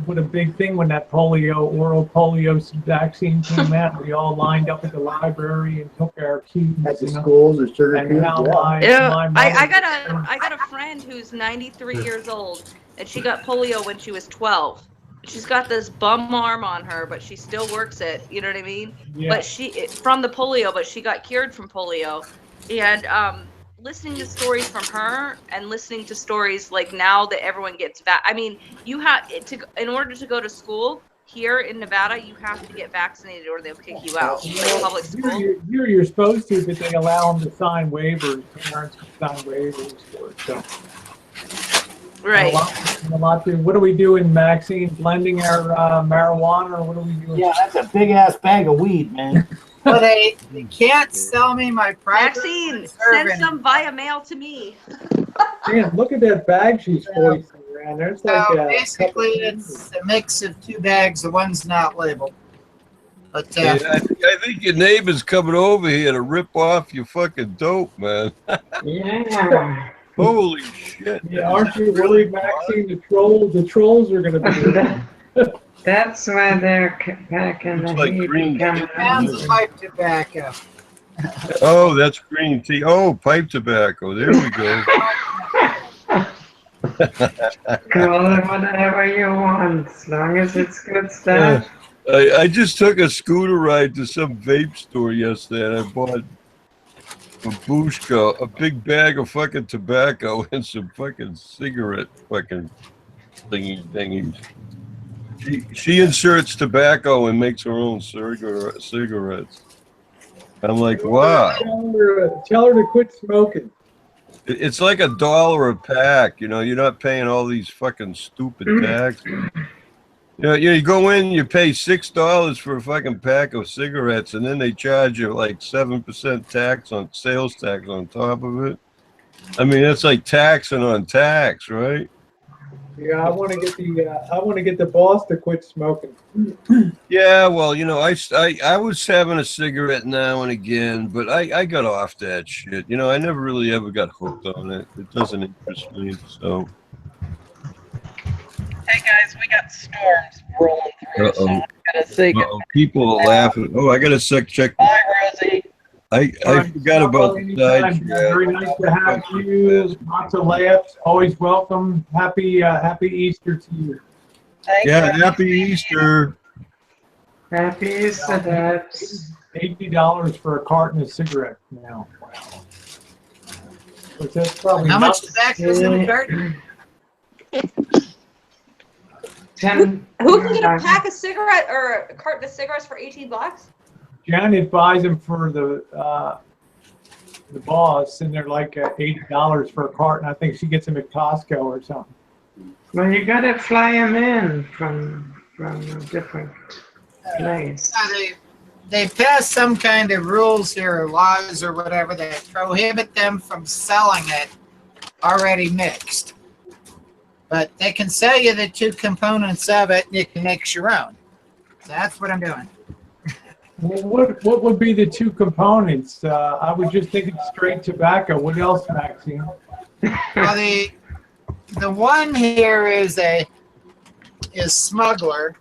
what a big thing when that oral polio vaccine came out. We all lined up at the library and took our cues. At the schools or sugar And cubes, how yeah. my I mother- got a friend who's 93 years old, and she got polio when she was 12. She's got this bum arm on her, but she still works it. You know what I mean? Yeah. But from the polio, but she got cured from polio, and listening to stories from her and listening to stories like now that everyone gets I mean, you have to, in order to go to school here in Nevada, you have to get vaccinated or they'll kick you out. Like public school. You're supposed to, but they allow them to sign waivers. Parents can sign waivers for it. So. Right. A lot to, what are we doing, Maxine? Blending our marijuana, or what are we doing? Yeah, that's a big ass bag of weed, man. Well, they can't sell me my private. Maxine, send some via mail to me. Damn, look at that bag she's hoisting around. There's like So basically, it's a mix of two bags. The one's not labeled. But Hey, I think your neighbor's coming over here to rip off your fucking dope, man. Yeah. Holy shit. Yeah, aren't you really, Maxine? The trolls are going to be there. That's why they're packing the like heat green coming pounds of pipe tobacco. Oh, that's green tea. Oh, pipe tobacco. There we go. Call it whatever you want, as long as it's good stuff. I just took a scooter ride to some vape store yesterday, and I bought a Bushka, a big bag of fucking tobacco, and some fucking cigarette fucking thingies. She inserts tobacco and makes her own cigarettes. I'm like, wow. Tell her to quit smoking. It's like $1 a pack. You know, you're not paying all these fucking stupid taxes. You go in, you pay $6 for a fucking pack of cigarettes, and then they charge you like 7% tax on sales tax on top of it. I mean, that's like taxing on tax, right? Yeah, I want to get the boss to quit smoking. Yeah, well, I was having a cigarette now and again, but I got off that shit. I never really ever got hooked on it. It doesn't interest me, so. Hey guys, we got storms rolling through, so I'm gonna say People are laughing. Oh, I got to check. bye, Rosie. I forgot about the side. Very nice to have you. Lots of laughs. Always welcome. Happy Easter to you. Yeah, happy Easter. Happy Easter, Debs. $80 for a carton of cigarettes now. Wow. But that's probably How much not- tobacco is in the carton? 10. Who can get a pack of cigarette or a carton of cigarettes for $18? Janet buys them for the boss, and they're like $80 for a carton. I think she gets them at Costco or something. Well, you gotta fly them in from a different place. They passed some kind of rules here, or laws or whatever, that prohibit them from selling it already mixed. But they can sell you the two components of it, and you can mix your own. So that's what I'm doing. Well, what would be the two components? I was just thinking straight tobacco. What else, Maxine? Well, the one here is smuggler.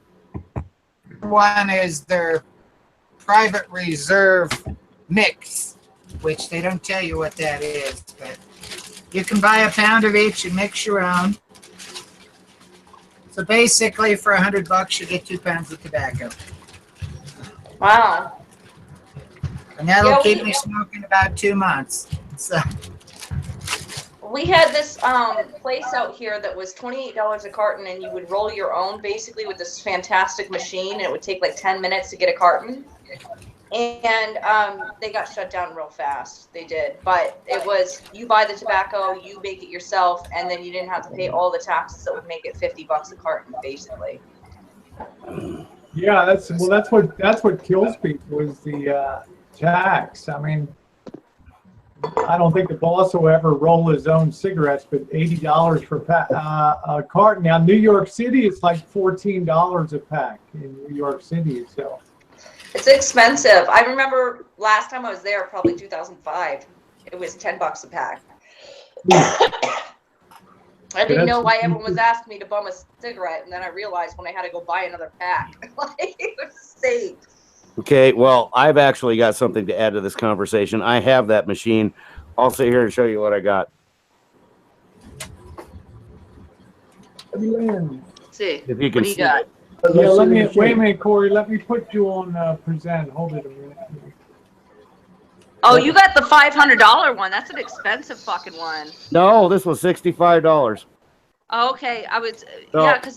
One is their private reserve mix, which they don't tell you what that is, but you can buy a pound of each and mix your own. So basically, for $100, you get 2 pounds of tobacco. Wow. And that'll keep me smoking about 2 months. So. We had this place out here that was $28 a carton, and you would roll your own basically with this fantastic machine, and it would take like 10 minutes to get a carton. And they got shut down real fast. They did. But it was, you buy the tobacco, you make it yourself, and then you didn't have to pay all the taxes that would make it $50 a carton, basically. Yeah, that's what kills people is the tax. I mean, I don't think the boss will ever roll his own cigarettes, but $80 for a carton. Now, New York City, it's like $14 a pack in New York City itself. It's expensive. I remember last time I was there, probably 2005. It was $10 a pack. I didn't know why everyone was asking me to bum a cigarette, and then I realized when I had to go buy another pack, like it was safe. Okay, well, I've actually got something to add to this conversation. I have that machine. I'll sit here and show you what I got. Let's see. If you can what do you got? Yeah, let me wait a minute, Corey. Let me put you on present. Hold it a minute. Oh, you got the $500 one. That's an expensive fucking one. No, this was $65. Oh, okay, I was So yeah, because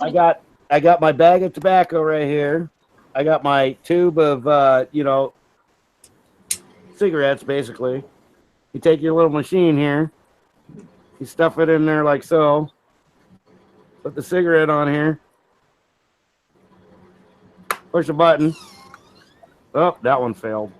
I got my bag of tobacco right here. I got my tube of cigarettes. Basically, you take your little machine here, you stuff it in there like so. Put the cigarette on here. Push a button. Oh, that one failed.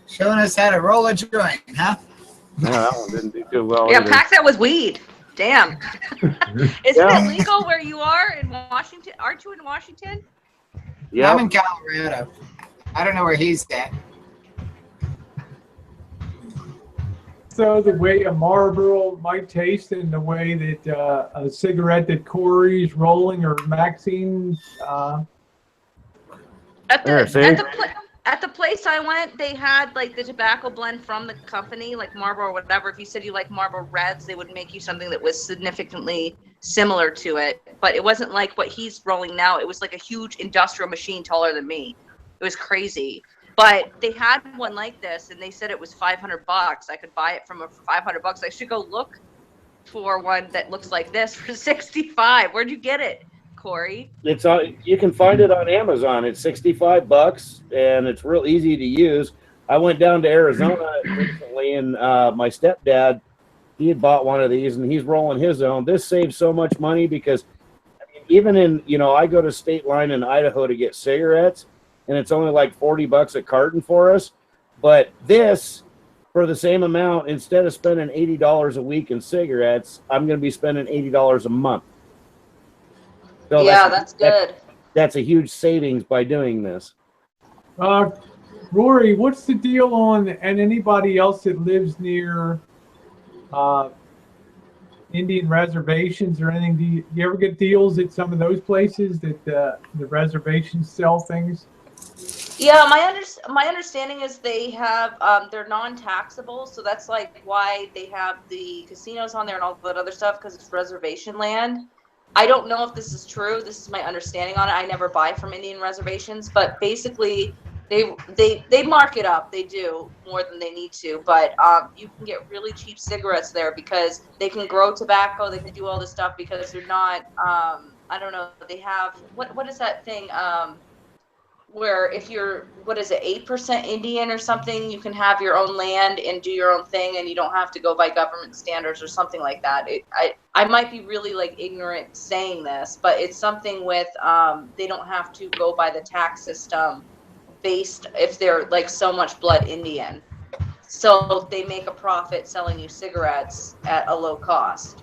Showing us how to roll a joint, huh? Yeah, that one didn't do too well. yeah, either. pack that with weed. Damn. Isn't it legal where you are in Washington? Aren't you in Washington? Yeah, I'm in Colorado. I don't know where he's at. So the way a Marlboro might taste and the way that a cigarette that Corey's rolling or Maxine's. At the place I went, they had like the tobacco blend from the company, like Marlboro or whatever. If you said you like Marlboro Reds, they would make you something that was significantly similar to it. But it wasn't like what he's rolling now. It was like a huge industrial machine taller than me. It was crazy. But they had one like this, and they said it was $500. I could buy it from for $500. I should go look for one that looks like this for $65. Where'd you get it, Corey? It's on. You can find it on Amazon. It's $65, and it's real easy to use. I went down to Arizona recently, and my stepdad, he had bought one of these, and he's rolling his own. This saves so much money because, I mean, even in I go to State Line in Idaho to get cigarettes, and it's only like $40 a carton for us. But this, for the same amount, instead of spending $80 a week in cigarettes, I'm going to be spending $80 a month. So yeah, that's good. That's a huge savings by doing this. Rory, what's the deal on, and anybody else that lives near Indian reservations or anything? Do you ever get deals at some of those places that the reservations sell things? Yeah, my understanding is they have they're non-taxable, so that's like why they have the casinos on there and all that other stuff, because it's reservation land. I don't know if this is true. This is my understanding on it. I never buy from Indian reservations, but basically they mark it up. They do more than they need to, but you can get really cheap cigarettes there because they can grow tobacco. They can do all this stuff because they're not. I don't know. They have what is that thing? Where if you're, 8% Indian or something, you can have your own land and do your own thing, and you don't have to go by government standards or something like that. I might be really like ignorant saying this, but it's something with they don't have to go by the tax system based if they're like so much blood Indian. So they make a profit selling you cigarettes at a low cost.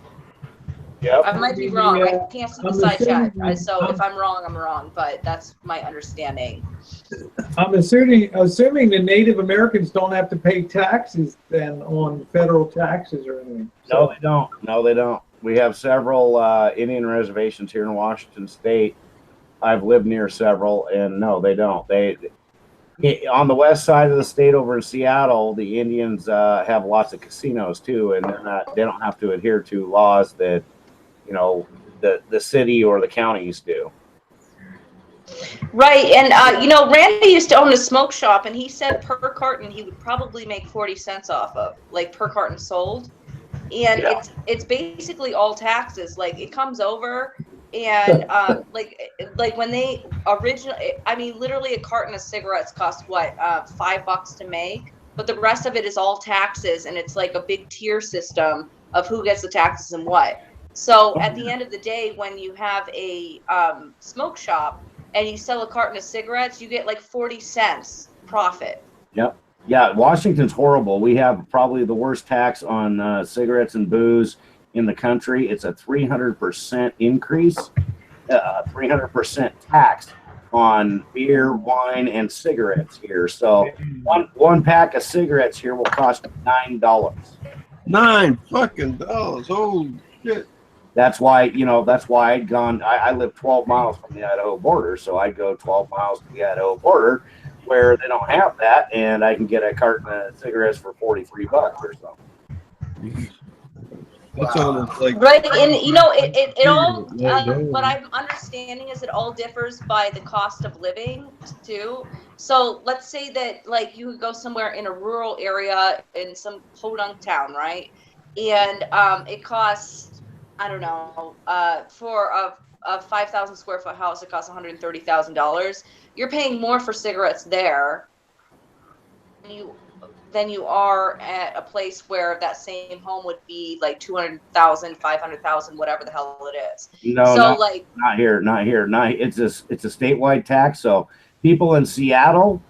Yep. I might be wrong. I can't see the side chat, so if I'm wrong, I'm wrong. But that's my understanding. I'm assuming the Native Americans don't have to pay taxes then on federal taxes or anything. No, they don't. No, they don't. We have several Indian reservations here in Washington State. I've lived near several, and no, they don't. On the west side of the state over in Seattle, the Indians have lots of casinos too, and they don't have to adhere to laws that the city or the counties do. Right, and Randy used to own a smoke shop, and he said per carton he would probably make 40 cents off of, like per carton sold. and it's basically all taxes. Like it comes over, and like when they originally, I mean, literally a carton of cigarettes costs what, $5 to make, but the rest of it is all taxes, and it's like a big tier system of who gets the taxes and what. So at the end of the day, when you have a smoke shop and you sell a carton of cigarettes, you get like 40 cents profit. Yep. Yeah, Washington's horrible. We have probably the worst tax on cigarettes and booze in the country. It's a 300% increase, 300% tax on beer, wine, and cigarettes here. So one pack of cigarettes here will cost $9. $9 fucking dollars. Holy shit. That's why, you know, that's why I'd gone, I live 12 miles from the Idaho border, so I'd go 12 miles to the Idaho border where they don't have that, and I can get a carton of cigarettes for $43 or something. That's almost like right, and you know it all. What I'm understanding is it all differs by the cost of living too. So let's say that like you would go somewhere in a rural area in some podunk town, right? And it costs, I don't know, for a 5,000 square foot house, it costs $130,000. You're paying more for cigarettes there than you are at a place where that same home would be like 200,000, 500,000, whatever the hell it is. No, so not, like not here. It's a statewide tax. So people in Seattle,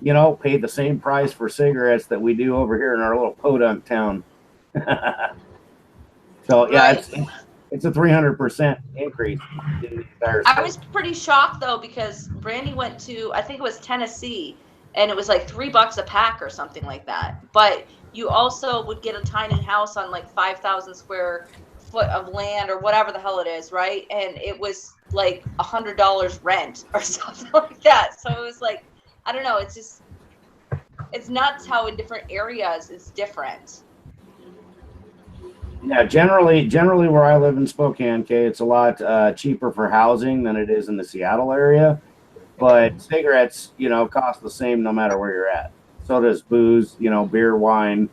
you know, pay the same price for cigarettes that we do over here in our little podunk town. So yeah, it's a 300% increase in the entire state. I was pretty shocked though, because Brandy went to, I think it was Tennessee, and it was like $3 a pack or something like that. But you also would get a tiny house on like 5,000 square foot of land or whatever the hell it is, right? And it was like $100 rent or something like that. So it was like, I don't know, it's just, it's nuts how in different areas it's different. Yeah, generally where I live in Spokane, okay, it's a lot cheaper for housing than it is in the Seattle area. But cigarettes, you know, cost the same no matter where you're at. So does booze, you know, beer, wine.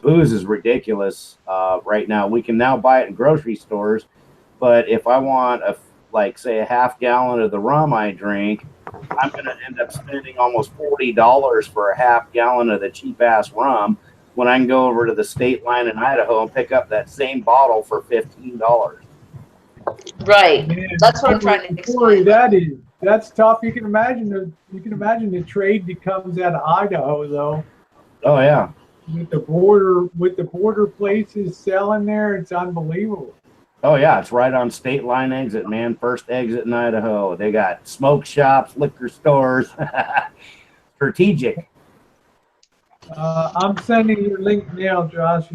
Booze is ridiculous right now. We can now buy it in grocery stores, but if I want say a half gallon of the rum I drink, I'm going to end up spending almost $40 for a half gallon of the cheap ass rum when I can go over to the state line in Idaho and pick up that same bottle for $15. Right. Man, that's what I'm trying to explain. That's tough. You can imagine the trade that comes out of Idaho though. Oh yeah. With the border places selling there, it's unbelievable. Oh yeah, it's right on state line exit, man. First exit in Idaho. They got smoke shops, liquor stores. Strategic. I'm sending you a link now, Josh.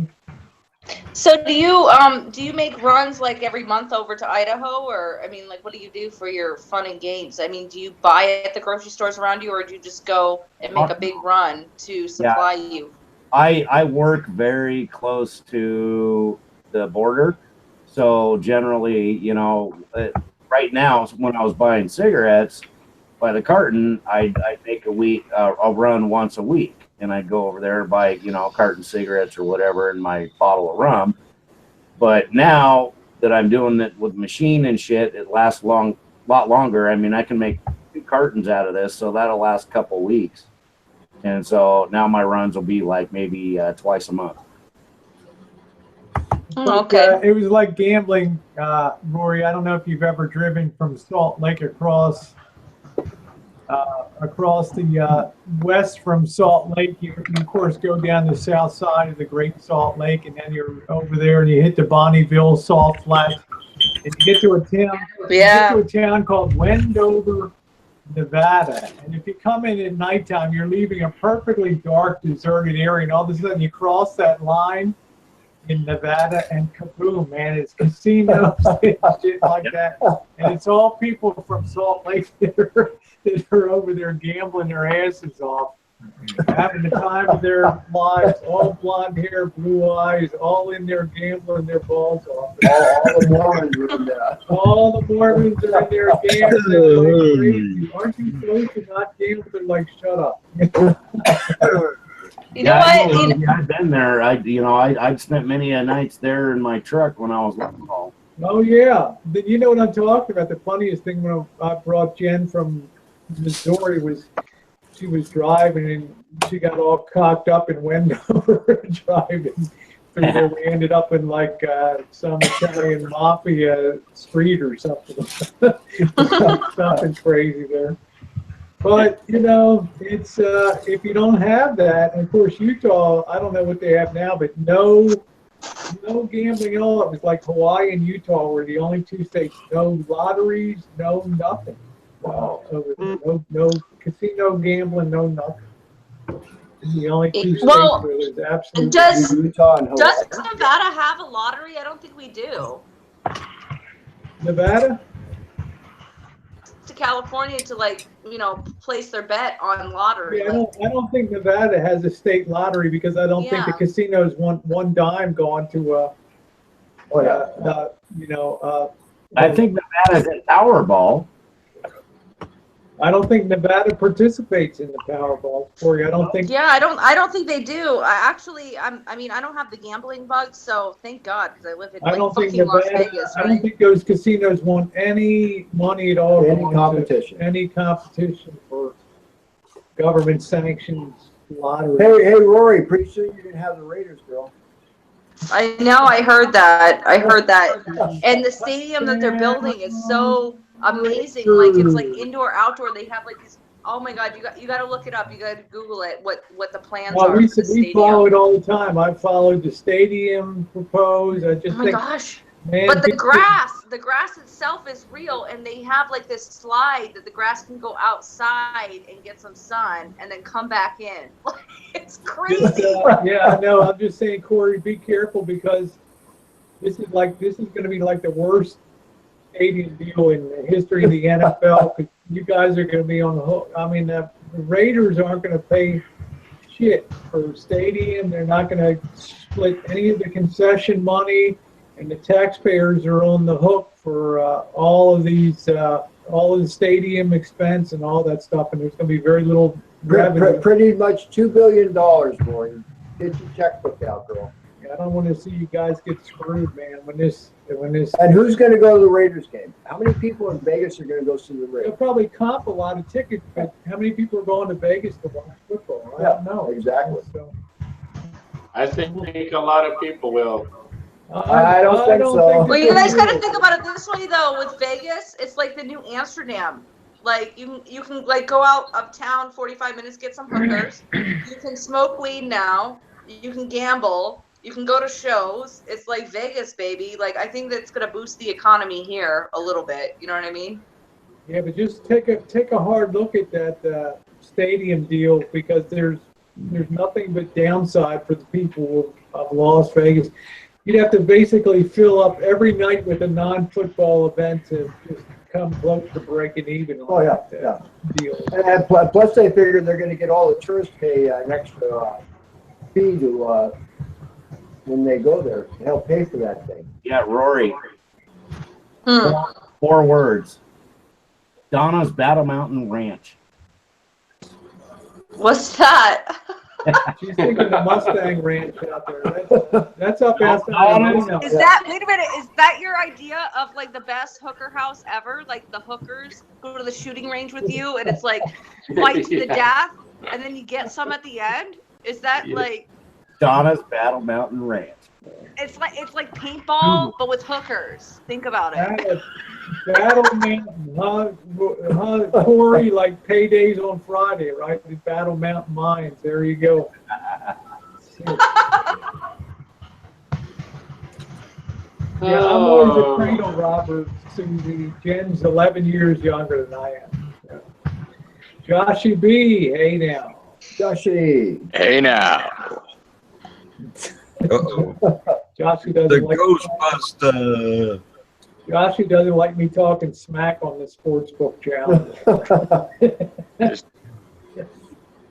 So do you make runs like every month over to Idaho, or I mean, like, what do you do for your fun and games? I mean, do you buy at the grocery stores around you, or do you just go and make a big run to supply you? I work very close to the border, so generally, you know, right now when I was buying cigarettes by the carton, I make a run once a week. And I'd go over there and buy, you know, a carton of cigarettes or whatever and my bottle of rum. But now that I'm doing it with machine and shit, it lasts a lot longer. I mean, I can make 2 cartons out of this, so that'll last a couple weeks. And so now my runs will be like maybe twice a month. Okay. It was like gambling, Rory. I don't know if you've ever driven from Salt Lake across the west from Salt Lake. You of course go down the south side of the Great Salt Lake, and then you're over there and you hit the Bonneville Salt Flats, and you get to a town. You get to a town called Wendover, Nevada. And if you come in at nighttime, you're leaving a perfectly dark, deserted area, and all of a sudden you cross that line in Nevada, and kaboom, man, it's casinos and shit like that. And it's all people from Salt Lake that are over there gambling their asses off, having the time of their lives, all blonde hair, blue eyes, all in there gambling their balls off. All the Mormons are in there. All the Mormons are in there gambling like crazy. Aren't you supposed to not gamble? They're like, shut up. You know what? I've been there. I've spent many a nights there in my truck when I was little. Oh yeah, you know what I'm talking about. The funniest thing when I brought Jen from Missouri was she was driving and she got all cocked up and went over driving through there. We ended up in like some Italian mafia street or something. Something crazy there. But you know, it's if you don't have that, and of course Utah, I don't know what they have now, but no gambling at all. It was like Hawaii and Utah were the only two states. No lotteries, no nothing. Wow. So no casino gambling, no nothing. It's the only two states where there's absolutely Utah and Hawaii. Does Nevada have a lottery? I don't think we do. Nevada? To California to place their bet on lottery. Yeah, I don't think Nevada has a state lottery because I don't think the casinos want one dime going to I think Nevada's in Powerball. I don't think Nevada participates in the Powerball, Corey. I don't think. Yeah, I don't think they do. I don't have the gambling bug, so thank God because I live in fucking Las Vegas. I don't think those casinos want any money at all. Any competition. Any competition for government sanctions lottery. Hey, Rory, pretty soon you're gonna have the Raiders, girl. I know. I heard that. And the stadium that they're building is so amazing. Like it's like indoor, outdoor. They have like these. Oh my God! You got to look it up. You got to Google it. What the plans are. We follow it all the time. I followed the stadium proposed. I just. Oh my gosh! Man, but the grass itself is real, and they have like this slide that the grass can go outside and get some sun, and then come back in. It's crazy. Yeah, I know. I'm just saying, Corey, be careful because this is going to be like the worst stadium deal in the history of the NFL. Because you guys are going to be on the hook. I mean, the Raiders aren't going to pay shit for stadium. They're not going to split any of the concession money. And the taxpayers are on the hook for all of the stadium expense and all that stuff. And there's going to be very little revenue. Pretty much $2 billion, boy. Get your checkbook out, girl. Yeah, I don't want to see you guys get screwed, man. When this. And who's going to go to the Raiders game? How many people in Vegas are going to go see the Raiders? They'll probably comp a lot of tickets, but how many people are going to Vegas to watch football? I don't know. Exactly. So. I think a lot of people will. I don't think so. Well, you guys got to think about it this way, though. With Vegas, it's like the new Amsterdam. Like you can like go out uptown 45 minutes, get some hookers. You can smoke weed now. You can gamble. You can go to shows. It's like Vegas, baby. Like I think that's gonna boost the economy here a little bit. You know what I mean? Yeah, but just take a hard look at that stadium deal because there's nothing but downside for the people of Las Vegas. You'd have to basically fill up every night with a non-football event to just come close to breaking even on that deal. And plus they figure they're going to get all the tourists pay an extra fee to when they go there to help pay for that thing. Yeah, Rory. 4 words. Donna's Battle Mountain Ranch. What's that? She's thinking the Mustang Ranch out there. That's up outside. Is that, wait a minute, is that your idea of like the best hooker house ever? Like the hookers go to the shooting range with you and it's like fight to the death and then you get some at the end? Is that like Donna's Battle Mountain Ranch? It's like paintball but with hookers. Think about it. Battle Mountain, Corey, like paydays on Friday, right? The Battle Mountain Mines. There you go. Yeah, I'm always a cradle robber, Susie. Jen's 11 years younger than I am. Yeah. Joshy B, hey now. Joshy. Hey now. Joshy doesn't the like Ghostbuster. Joshy doesn't like me talking smack on the sportsbook challenge. Just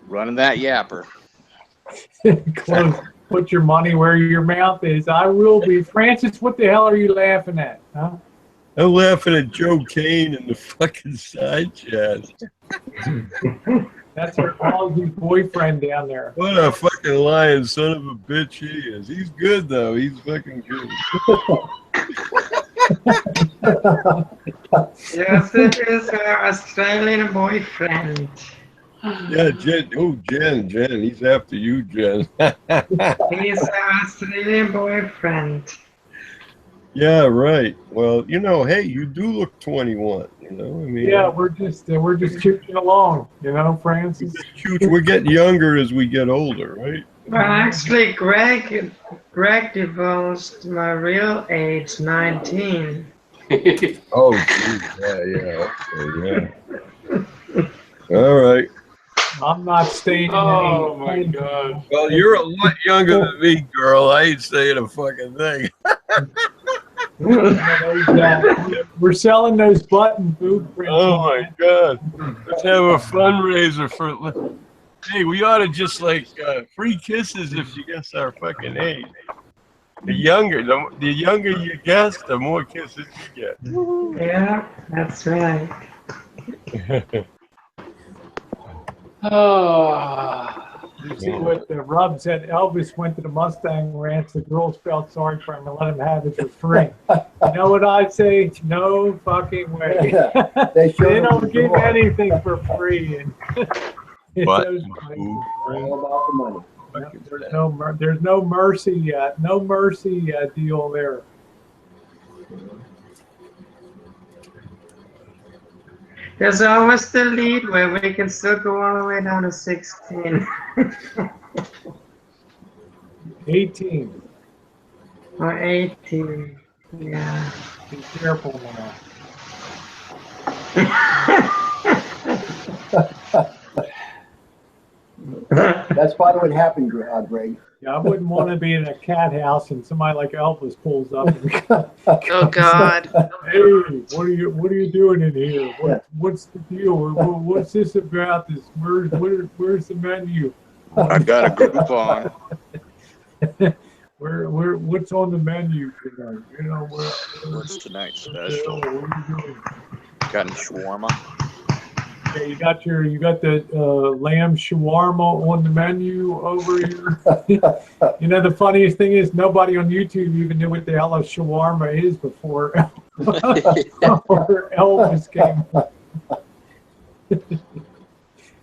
running that yapper. Close. Put your money where your mouth is. I will be. Francis, what the hell are you laughing at? Huh? I'm laughing at Joe Kane and the fucking side chat. That's our Ozzy's boyfriend down there. What a fucking lying son of a bitch he is. He's good though. He's fucking good. Yes, it is our Australian boyfriend. Yeah, Jen. Oh, Jen. He's after you, Jen. He's our Australian boyfriend. Yeah, right. Well, you know, hey, you do look 21. You know, I mean. Yeah, we're just chooching along, you know, Francis. We're getting younger as we get older, right? Well, actually, Greg divulged my real age, 19. Oh, geez. Yeah. Okay, yeah. All right. I'm not staying in Oh my God. Well, you're a lot younger than me, girl. I ain't saying a fucking thing. We're selling those button boob prints. Oh my God. Let's have a fundraiser for. Hey, we ought to just like free kisses if you guess our fucking age. The younger you guess, the more kisses you get. Yeah, that's right. You see what the Rub said? Elvis went to the Mustang Ranch. The girls felt sorry for him and let him have it for free. You know what I say? No fucking way. They don't give anything for free. And All about the money. there's no mercy. No mercy deal there. There's always the lead where we can still go all the way down to 16. 18. Or 18. Yeah. Be careful now. That's probably what happened, Greg. Yeah, I wouldn't want to be in a cat house and somebody like Elvis pulls up. Oh God! Hey, what are you doing in here? What's the deal? What's this about? Where's the menu? I got a group on. What's on the menu tonight? You know What's tonight's special? What are you doing? Got any shawarma? Yeah, you got the lamb shawarma on the menu over here. You know, the funniest thing is nobody on YouTube even knew what the hell a shawarma is before Elvis came.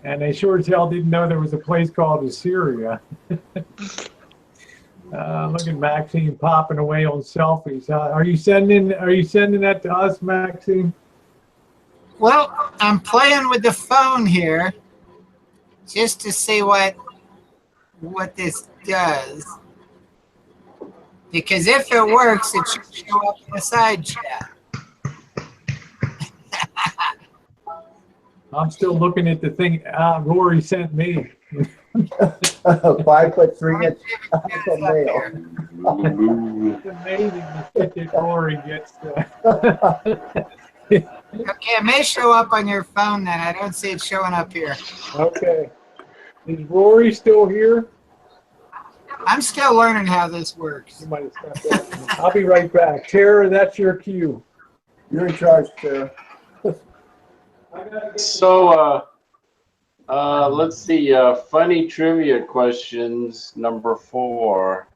And they sure as hell didn't know there was a place called Assyria. Look at Maxine popping away on selfies. Are you sending that to us, Maxine? Well, I'm playing with the phone here just to see what this does. Because if it works, it should show up in the side chat. I'm still looking at the thing Rory sent me. 5'3" male. It's amazing the shit that Rory gets. Okay, it may show up on your phone then. I don't see it showing up here. Okay. Is Rory still here? I'm still learning how this works. You might have stepped out. I'll be right back. Tara, that's your cue. You're in charge, Tara. So, let's see. Funny trivia questions, number 4.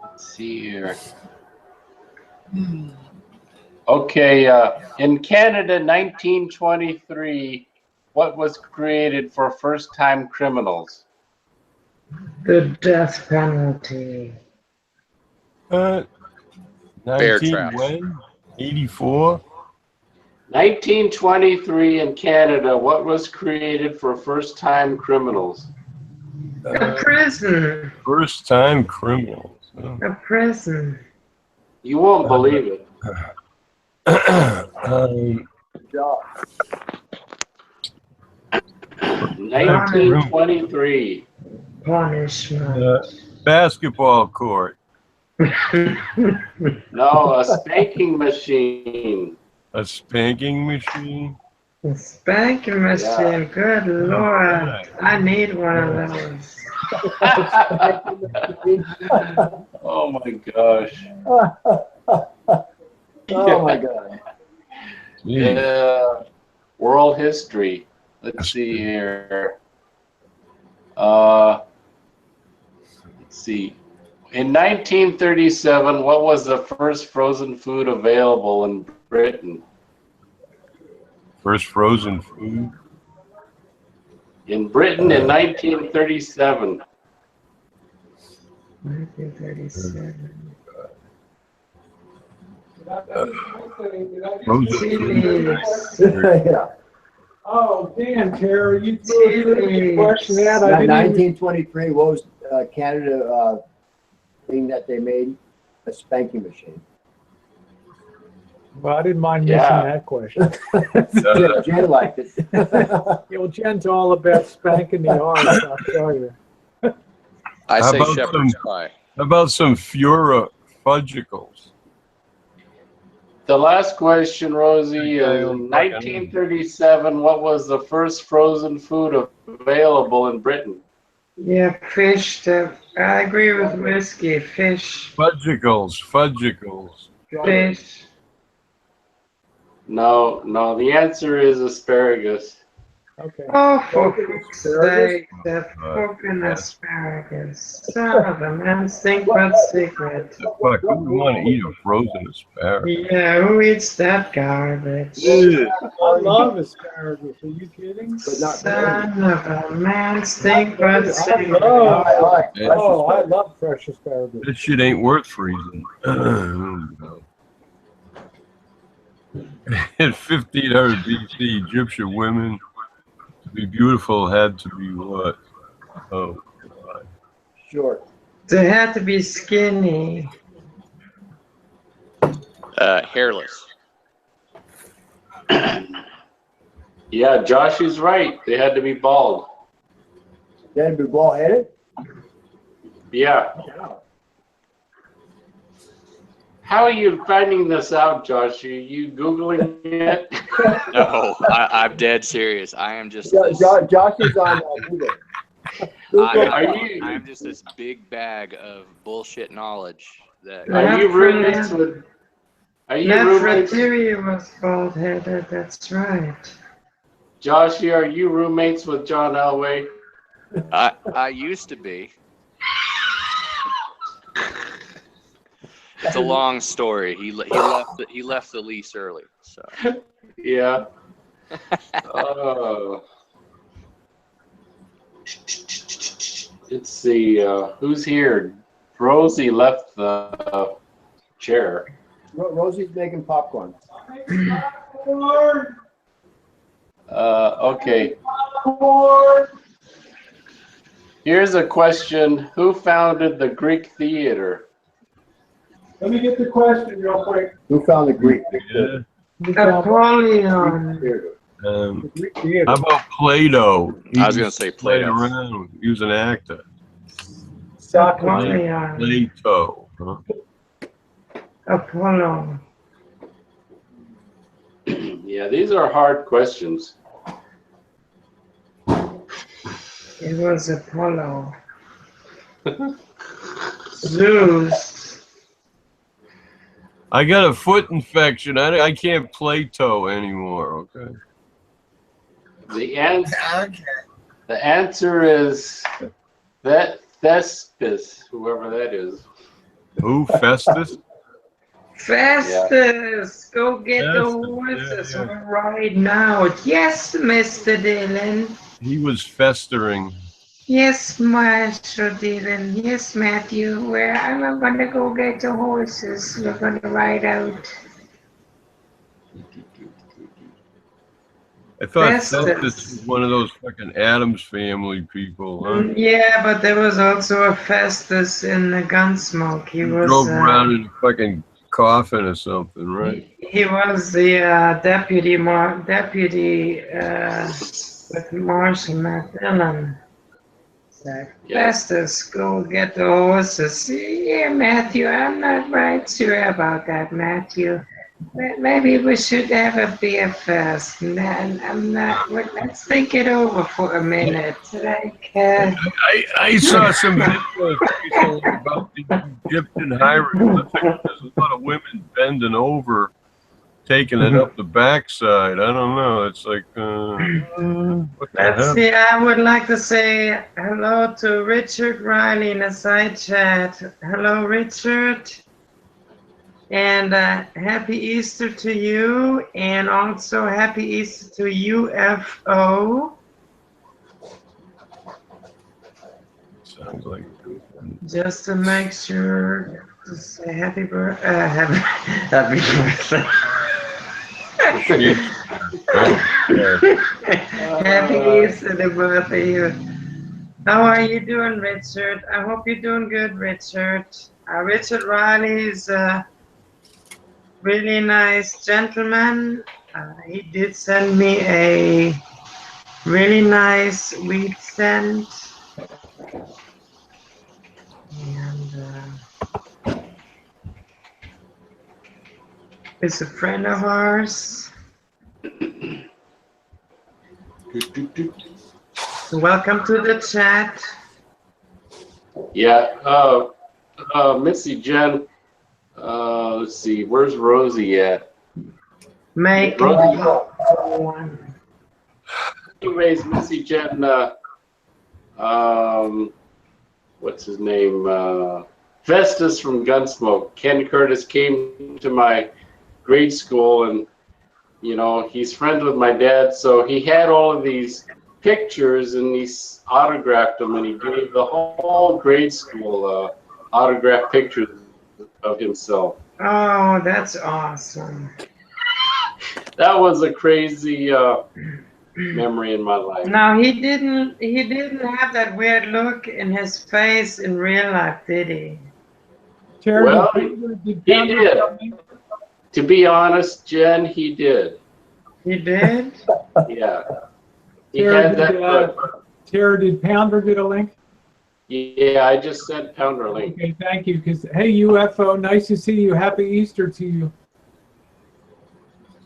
Let's see here. Okay, in Canada, 1923, what was created for first-time criminals? The death penalty. 19 when? 84? 1923 in Canada, what was created for first-time criminals? A prison. First-time criminals. Oh. A prison. You won't believe it. 1923. Punishment. Basketball court. No, a spanking machine. A spanking machine? A spanking machine. Yeah. Good Lord. I need one of those. Oh my gosh. Oh my God. World history. Let's see here. Let's see. In 1937, what was the first frozen food available in Britain? First frozen food? In Britain in 1937. 1937. Yeah. Oh, Dan, Terry, you threw a question out. I didn't even 1923, what was Canada thing that they made? A spanking machine. Well, I didn't mind missing that question. Jen liked it. Yeah, well, Jen's all about spanking the arse, I'll tell you. I How say about shepherd's some- pie. How about some Fura fudgicles? The last question, Rosie, in 1937, what was the first frozen food available in Britain? Yeah, fish. I agree with whiskey. Fish. Fudgicles, fudgicles. Fish. No, the answer is asparagus. Okay. Oh, for fuck's sake, the fucking asparagus. Son of a man, stink but secret. The fuck, who would want to eat a frozen asparagus? Yeah, who eats that garbage? I love asparagus. Are you kidding? Son of a man, stink but secret. I love fresh asparagus. This shit ain't worth freezing. In 1500 BC, Egyptian women, to be beautiful, had to be what? Oh, God. Short. They had to be skinny. Hairless. Yeah, Josh is right. They had to be bald. They had to be bald-headed? Yeah. How are you finding this out, Josh? Are you Googling it? No, I'm dead serious. I am just. Josh is on Google. I'm just this big bag of bullshit knowledge. That Are you roommates with? Are you roommates? Nefertiti was bald-headed. That's right. Joshie, are you roommates with John Elway? I used to be. It's a long story. He left the lease early. So. Yeah. Let's see. Who's here? Rosie left the chair. Rosie's making popcorn. Okay. Here's a question. Who founded the Greek theater? Let me get the question real quick. Who found the Greek? Napoleon. How about Plato? I was going to say Plato. Around. He was an actor. Napoleon. Plato. Huh? Apollo. Yeah, these are hard questions. It was Apollo. Zeus. I got a foot infection. I can't play toe anymore. Okay. The answer is that Thespis, whoever that is. Who? Festus? Festus, go get the horses right now. Yes, Mr. Dillon. He was festering. Yes, Master Dillon. Yes, Matthew. Where I'm gonna go get the horses. We're gonna ride out. I thought Festus. Festus was one of those fucking Addams Family people, huh? Yeah, but there was also a Festus in the Gunsmoke. He was Drove around in a fucking coffin or something, right? He was the deputy with Marshal McMillan. Festus, go get the horses. Yeah, Matthew, I'm not right sure about that, Matthew. Maybe we should have a beer first. I'm not. Let's think it over for a minute. I saw some videos recently about the Egyptian hieroglyphics. There's a lot of women bending over taking it up the backside. I don't know. It's like, what the Let's hell? see, I would like to say hello to Richard Riley in the side chat. Hello, Richard. And happy Easter to you, and also happy Easter to UFO. Sounds like Just to make sure to say happy birthday. Happy birthday. Happy Easter to both of you. How are you doing, Richard? I hope you're doing good, Richard. Richard Riley is a really nice gentleman. He did send me a really nice wheat scent. And is a friend of ours. So welcome to the chat. Yeah, Missy Jen, let's see, where's Rosie at? Make Anyways, Missy Jen, what's his name? Festus from Gunsmoke. Ken Curtis came to my grade school, and you know, he's friends with my dad, so he had all of these pictures and he's autographed them, and he gave the whole grade school autographed pictures of himself. Oh, that's awesome. That was a crazy memory in my life. No, he didn't have that weird look in his face in real life, did he? Well, he did. To be honest, Jen, he did. He did? Yeah. He had that look. Tara, did Pounder get a link? Yeah, I just sent Pounder a link. Okay, thank you. Because hey, UFO, nice to see you. Happy Easter to you.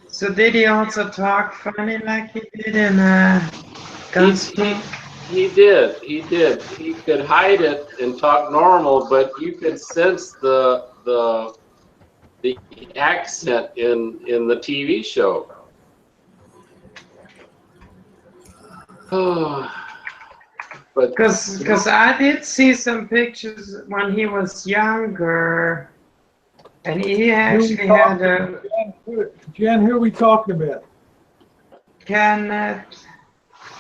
So did he also talk funny like he did in Gunsmoke? He did. He did. He could hide it and talk normal, but you could sense the accent in the TV show. But because I did see some pictures when he was younger, and he actually had a Jen, who are we talking about? Ken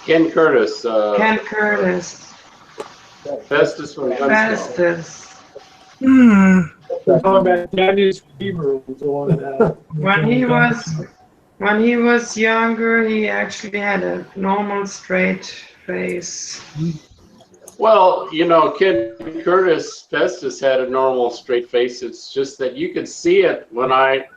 Curtis. Ken Curtis. Festus from Gunsmoke. Festus. We're talking about Daniel's Fever was on when he was younger, he actually had a normal straight face. Well, you know, Ken Curtis, Festus had a normal straight face. It's just that you could see it when I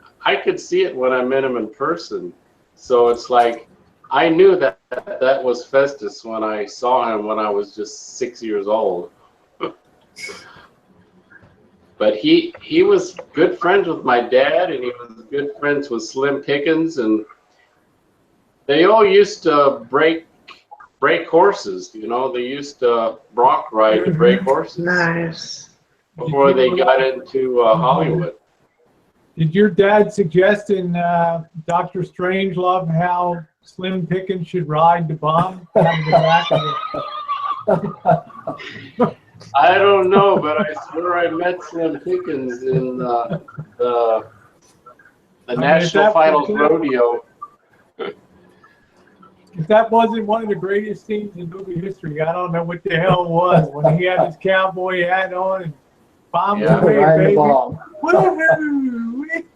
could see it when I met him in person. So it's like I knew that that was Festus when I saw him when I was just 6 years old. But he was good friends with my dad, and he was good friends with Slim Pickens, and they all used to break horses. You know, they used to bronc ride to break horses. Nice. Before they got into Hollywood. Did your dad suggest in Dr. Strangelove how Slim Pickens should ride the bomb out of the back of it? I don't know, but I swear I met Slim Pickens in the National Finals Rodeo. If that wasn't one of the greatest scenes in movie history, I don't know what the hell it was. When he had his cowboy hat on and bombs away,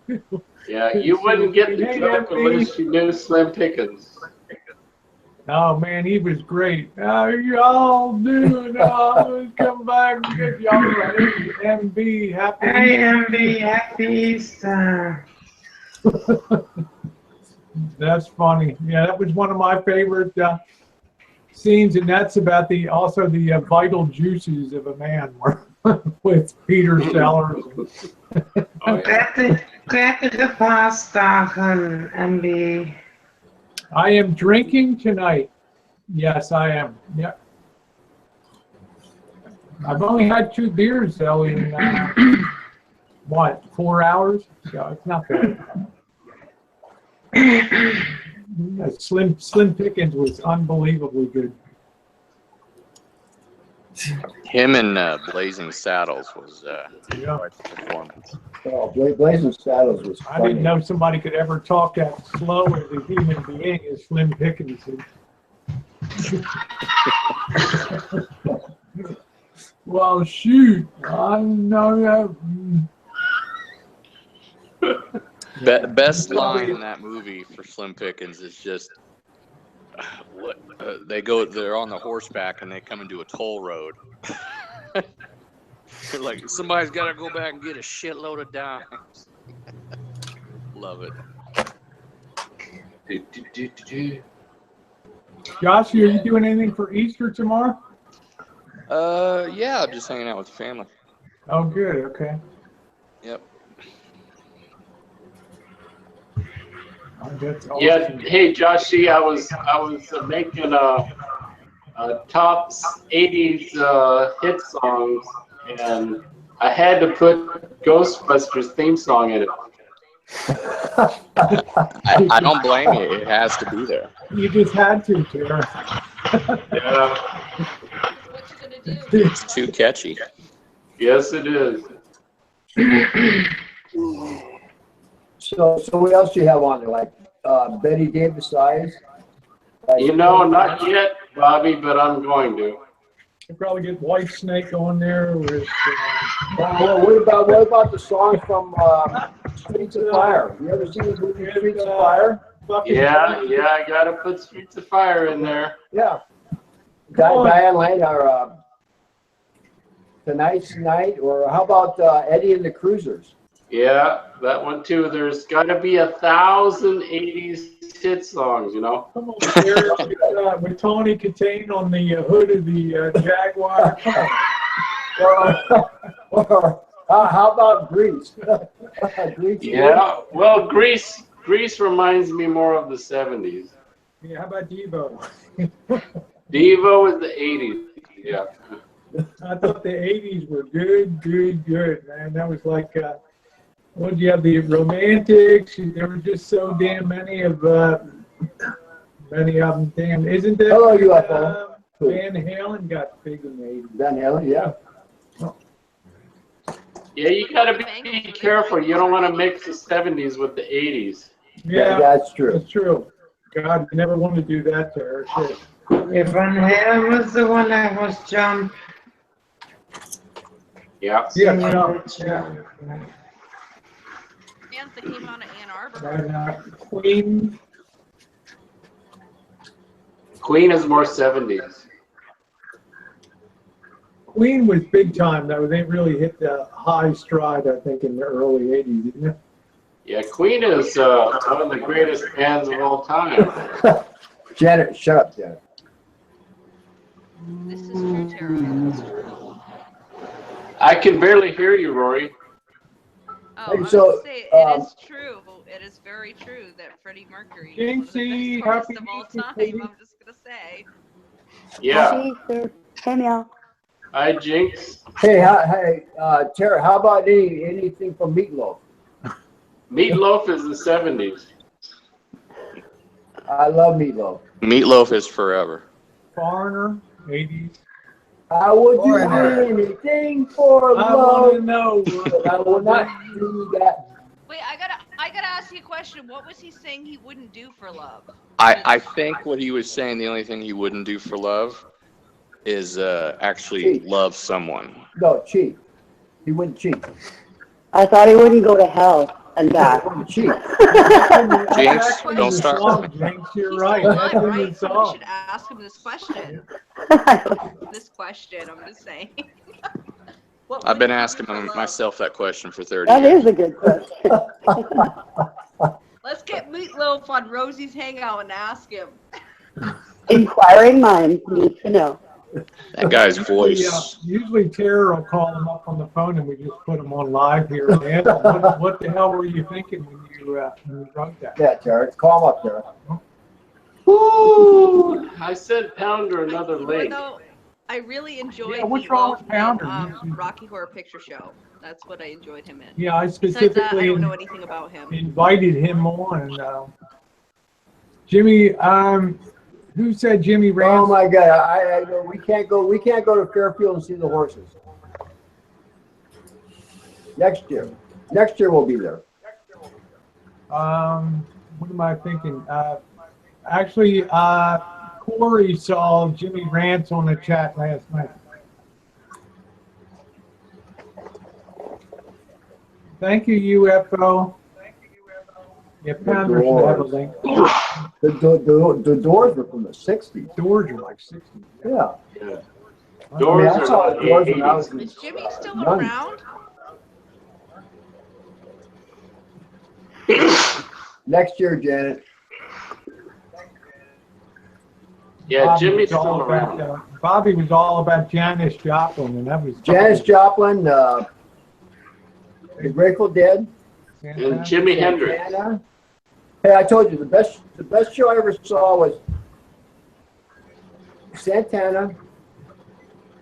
baby. Yeah, you wouldn't get the joke unless you knew Slim Pickens. Oh man, he was great. How y'all doing? Let's come back and get y'all ready. MB, happy Easter. Hey, MB, happy Easter. That's funny. Yeah, that was one of my favorite scenes, and that's about also the vital juices of a man with Peter Sellers. Prettige Paasdagen, MB. I am drinking tonight. Yes, I am. Yep. I've only had 2 beers though in 4 hours? So it's not bad. Slim Pickens was unbelievably good. Him and Blazing Saddles was quite the performance. Oh, Blazing Saddles was I funny. didn't know somebody could ever talk that slow as a human being as Slim Pickens did. Well, shoot, I know that. Best line in that movie for Slim Pickens is just they're on the horseback and they come into a toll road. They're like, somebody's got to go back and get a shitload of dimes. Love it. Josh, are you doing anything for Easter tomorrow? Yeah, I'm just hanging out with the family. Oh, good. Okay. Yep. Oh, that's awesome. Yeah. Hey, Joshy, I was making a top 80s hit songs, and I had to put Ghostbusters theme song in it. I don't blame you. It has to be there. You just had to, Tara. Yeah. It's too catchy. Yes, it is. So what else do you have on there? Like Betty Davis eyes? You know, not yet, Bobby, but I'm going to. You probably get White Snake on there with. Well, what about the songs from Streets of Fire? You ever seen the movie Streets of Fire? Yeah, I gotta put Streets of Fire in there. Yeah. Diane Lane or Tonight's Night, or how about Eddie and the Cruisers? Yeah, that one too. There's gotta be 1,000 80s hit songs, you know. Come on, Tara, with Tony Katane on the hood of the Jaguar. Or how about Grease? Grease? Yeah, well, Grease reminds me more of the 70s. Yeah, how about Devo? Devo is the 80s. Yeah. I thought the 80s were good, man. That was like, what did you have? The Romantics. There were just so damn many of them. Damn, isn't that? Hello, UFO. Van Halen got big in the 80s. Van Halen, yeah. Yeah, you gotta be careful. You don't want to mix the 70s with the 80s. Yeah, that's true. That's true. God, you never want to do that to her. Shit. If Van Halen was the one that was Jump. Yeah. Yeah. Bands that came out of Ann Arbor. And, Queen is more 70s. Queen was big time, though. They really hit the high stride, I think, in the early 80s, didn't it? Yeah, Queen is one of the greatest bands of all time. Janet, shut up, Janet. This is true, Tara. This is true. I can barely hear you, Rory. Oh, I was So, gonna say, it is true. It is very true that Freddie Mercury is one of the best artists of all time. I'm just gonna say. Yeah. Hey, meow. Hi, Jinx. Hey, Tara, how about anything from Meatloaf? Meatloaf is the 70s. I love Meatloaf. Meatloaf is forever. Foreigner, 80s. I would do anything for I love. want to know. I will not do that. Wait, I gotta ask you a question. What was he saying he wouldn't do for love? I think what he was saying, the only thing he wouldn't do for love is actually Cheat. love someone. No, cheat. He wouldn't cheat. I thought he wouldn't go to hell and die. He wouldn't cheat. Jinx, don't start. Jinx, you're He's right. still That's alive, in the right? Somebody song. should ask him this question. I'm just saying. What I've would been you do asking for love? myself that question for 30 That years. is a good question. Let's get Meatloaf on Rosie's Hangout and ask him. Inquiring minds need to know. That guy's voice. Usually Tara will call him up on the phone and we just put him on live here. Man, what the hell were you thinking when you wrote that? Yeah, Tara, call him up, Tara. Ooh, I sent Pounder another link. Though, I really enjoyed Yeah, what's wrong with Pounder? Rocky Horror Picture Show. That's what I enjoyed him in. Yeah, I Besides that, I specifically don't know anything about him. invited him on. Jimmy, who said Jimmy Rance? Oh my God! We can't go. We can't go to Fairfield and see the horses. Next year we'll be there. What am I thinking? Actually, Corey saw Jimmy Rance on the chat last night. Thank you, UFO. Yeah, Pounder should have a link. The doors were from the 60s. Doors are like 60s. Yeah. Doors I saw the doors when I was Is Jimmy still young. around? Next year, Janet. Yeah, Jimmy's still around. Bobby was all about Janis Joplin, and that was Janis Joplin, the Grateful Dead, and Jimi Hendrix. Santana. Hey, I told you the best show I ever saw was Santana,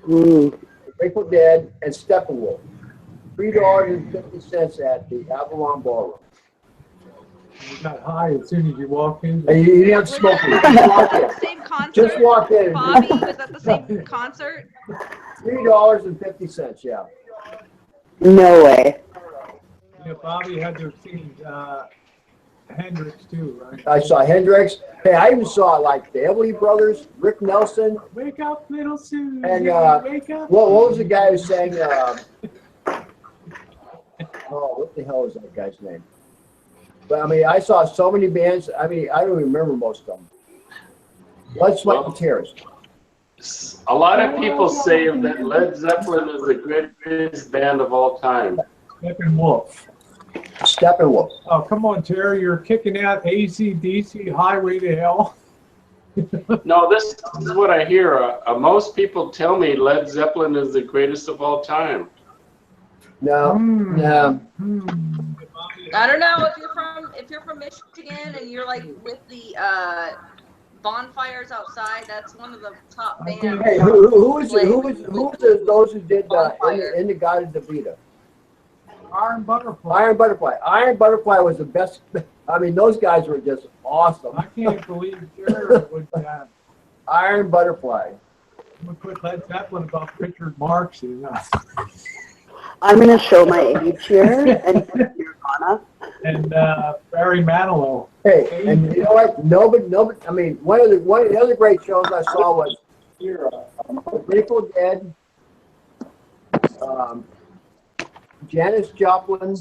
Grateful Dead, and Steppenwolf. $3.50 at the Avalon Ballroom. You got high as soon as you walk in. And you didn't have to smoke it. Same concert? Just walk in. Bobby, was that the same concert? $3.50, yeah. No way. Yeah, Bobby had to have seen Hendrix too, right? I saw Hendrix. Hey, I even saw like the Everly Brothers, Rick Nelson. Wake up, little Susie. And wake up. what was the guy who sang? What the hell is that guy's name? But I mean, I saw so many bands. I mean, I don't even remember most of them. Blood, Sweat, and Tears. A lot of people say that Led Zeppelin is the greatest band of all time. Steppenwolf. Steppenwolf. Oh, come on, Terry. You're kicking out AC/DC Highway to Hell. No, this is what I hear. Most people tell me Led Zeppelin is the greatest of all time. No, no. I don't know if you're from Michigan and you're like with the bonfires outside. That's one of the top bands. Hey, who was those who did In the God of Davida? Iron Butterfly. Iron Butterfly. Iron Butterfly was the best. I mean, those guys were just awesome. I can't believe Terry would Iron Butterfly. would put Led Zeppelin above Richard Marx. You know. I'm going to show my age here and Nirvana. And Barry Manilow. Hey, and you know what? Nobody. I mean, one of the other great shows I saw was Grateful Dead, Janis Joplin,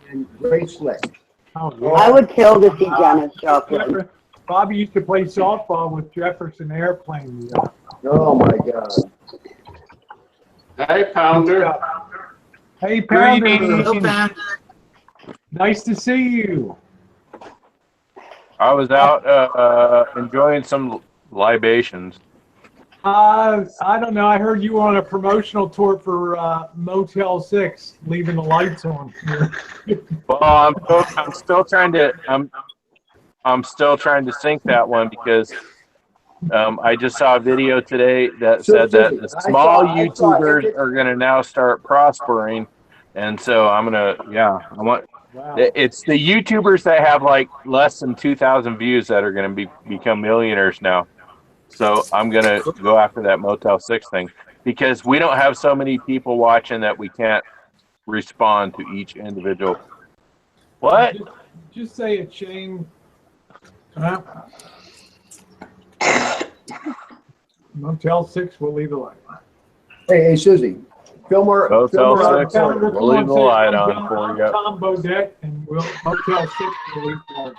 and Grace Slick. Oh, yeah. I would kill to see Janis Joplin. Bobby used to play softball with Jefferson Airplane. You know. Oh my God. Hey, Pounder. Hey, Pounder. Greetings. Nice to see you. I was out enjoying some libations. I don't know. I heard you were on a promotional tour for Motel 6, leaving the lights on. Well, I'm still trying to sync that one because I just saw a video today that said that the small YouTubers are going to now start prospering, and so I want. Wow. It's the YouTubers that have like less than 2,000 views that are going to become millionaires now. So I'm going to go after that Motel 6 thing because we don't have so many people watching that we can't respond to each individual. What? Just say it, Shane. Motel 6 will leave the light. Hey, Susie. Motel 6 will leave the light on for you. Tom Bodette and Motel 6 will leave the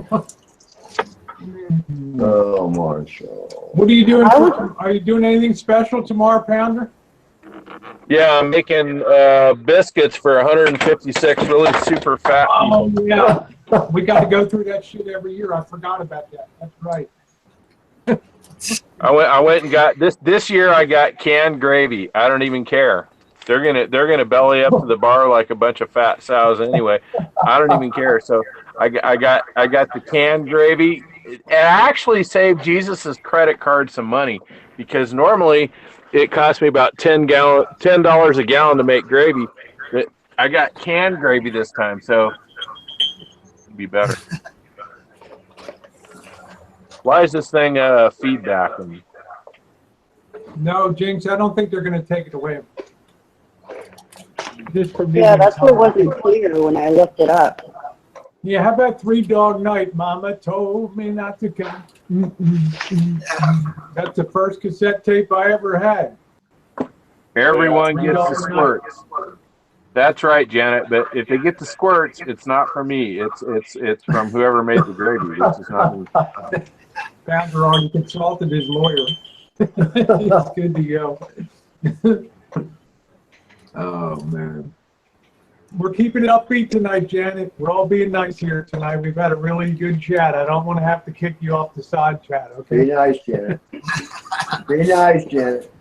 light. Oh, Marshall. What are you doing? Are you doing anything special tomorrow, Pounder? Yeah, I'm making biscuits for 156 really super fat Oh, people. yeah. We got to go through that shit every year. I forgot about that. That's right. I went and got this year. I got canned gravy. I don't even care. They're gonna belly up to the bar like a bunch of fat sows anyway. I don't even care. So I got the canned gravy. It actually saved Jesus's credit card some money because normally it cost me about $10 a gallon to make gravy. But I got canned gravy this time, so be better. Why is this thing feedback? No, Jinx, I don't think they're going to take it away. Just for me. Yeah, that's what wasn't clear when I looked it up. Yeah, how about 3 Dog Night? Mama told me not to come. That's the first cassette tape I ever had. Everyone Three gets Dog the Night. squirts. That's right, Janet. But if they get the squirts, it's not from me. It's from whoever made the gravy, which is not me. Founder already consulted his lawyer. It's good to go. Oh, man. We're keeping it upbeat tonight, Janet. We're all being nice here tonight. We've had a really good chat. I don't want to have to kick you off the side chat, okay? Be nice, Janet. Be nice, Janet.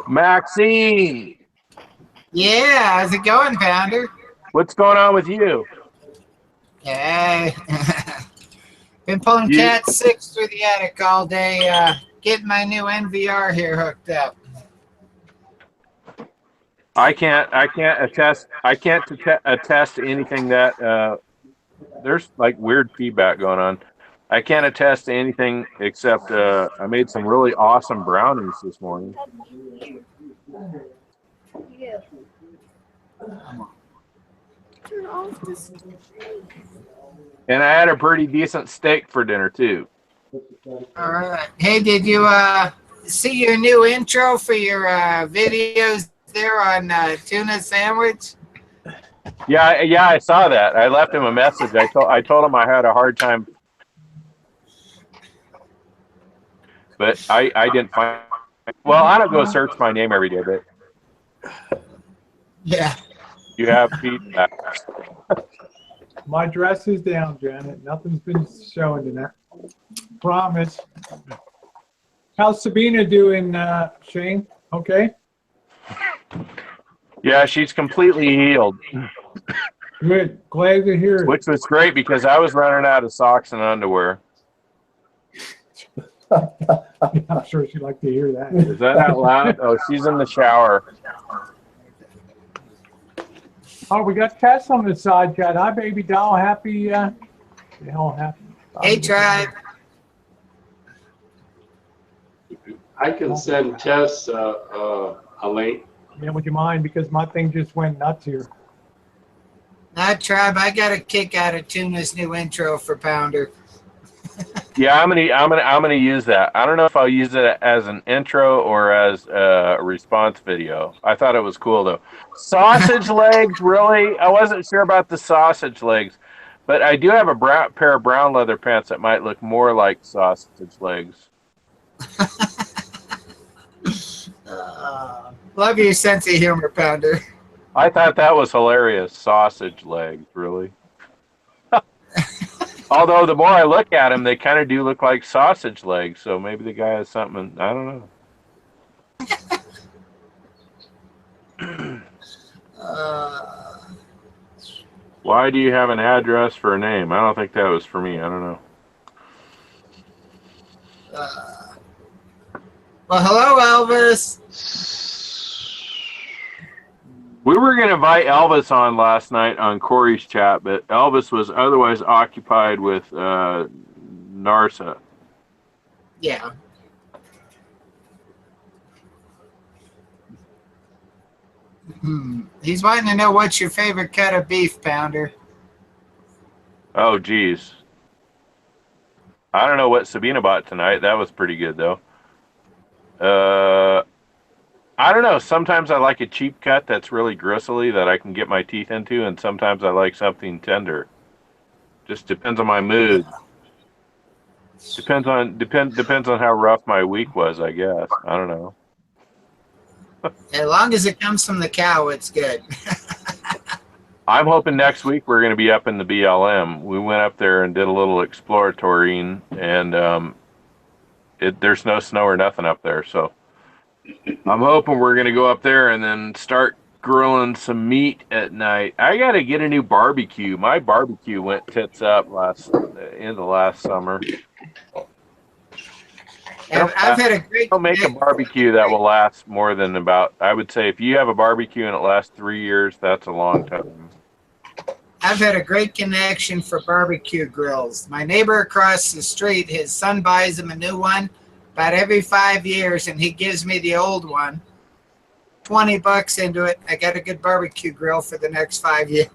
Maxine! Yeah, how's it going, Pounder? What's going on with you? Hey. Been pulling Cat 6 through the attic all day, getting my new NVR here hooked up. I can't attest to anything that there's like weird feedback going on. I can't attest to anything except I made some really awesome brownies this morning. And I had a pretty decent steak for dinner too. All right. Hey, did you see your new intro for your videos there on tuna sandwich? Yeah, I saw that. I left him a message. I told him I had a hard time, but I didn't find. Well, I don't go search my name every day, but yeah, you have feedback. My dress is down, Janet. Nothing's been showing tonight. Promise. How's Sabina doing, Shane? Okay? Yeah, she's completely healed. Good. Glad to hear it. Which was great because I was running out of socks and underwear. I'm sure she'd like to hear that. Is that out loud? Oh, she's in the shower. Oh, we got Tess on the side chat. Hi, baby doll. Happy. Happy. Hey, Tribe. I can send Tess a link. Yeah, would you mind? Because my thing just went nuts here. Not Tribe. I got a kick out of Tuna's new intro for Pounder. Yeah, I'm gonna use that. I don't know if I'll use it as an intro or as a response video. I thought it was cool though. Sausage legs, really? I wasn't sure about the sausage legs, but I do have a pair of brown leather pants that might look more like sausage legs. Love your sense of humor, Pounder. I thought that was hilarious. Sausage legs, really? Although the more I look at them, they kind of do look like sausage legs. So maybe the guy has something. I don't know. Why do you have an address for a name? I don't think that was for me. I don't know. Well, hello, Elvis. We were going to invite Elvis on last night on Corey's chat, but Elvis was otherwise occupied with NARSA. Yeah. He's wanting to know what's your favorite cut of beef, Pounder. Oh, geez. I don't know what Sabina bought tonight. That was pretty good, though. I don't know. Sometimes I like a cheap cut that's really gristly that I can get my teeth into, and sometimes I like something tender. Just depends on my mood. Depends on how rough my week was, I guess. I don't know. As long as it comes from the cow, it's good. I'm hoping next week we're going to be up in the BLM. We went up there and did a little exploring, and there's no snow or nothing up there, so I'm hoping we're going to go up there and then start grilling some meat at night. I got to get a new barbecue. My barbecue went tits up in the last summer. I've had a great. Don't make a barbecue that will last more than about. I would say if you have a barbecue and it lasts 3 years, that's a long time. I've had a great connection for barbecue grills. My neighbor across the street, his son buys him a new one about every 5 years, and he gives me the old one. $20 into it. I got a good barbecue grill for the next 5 years.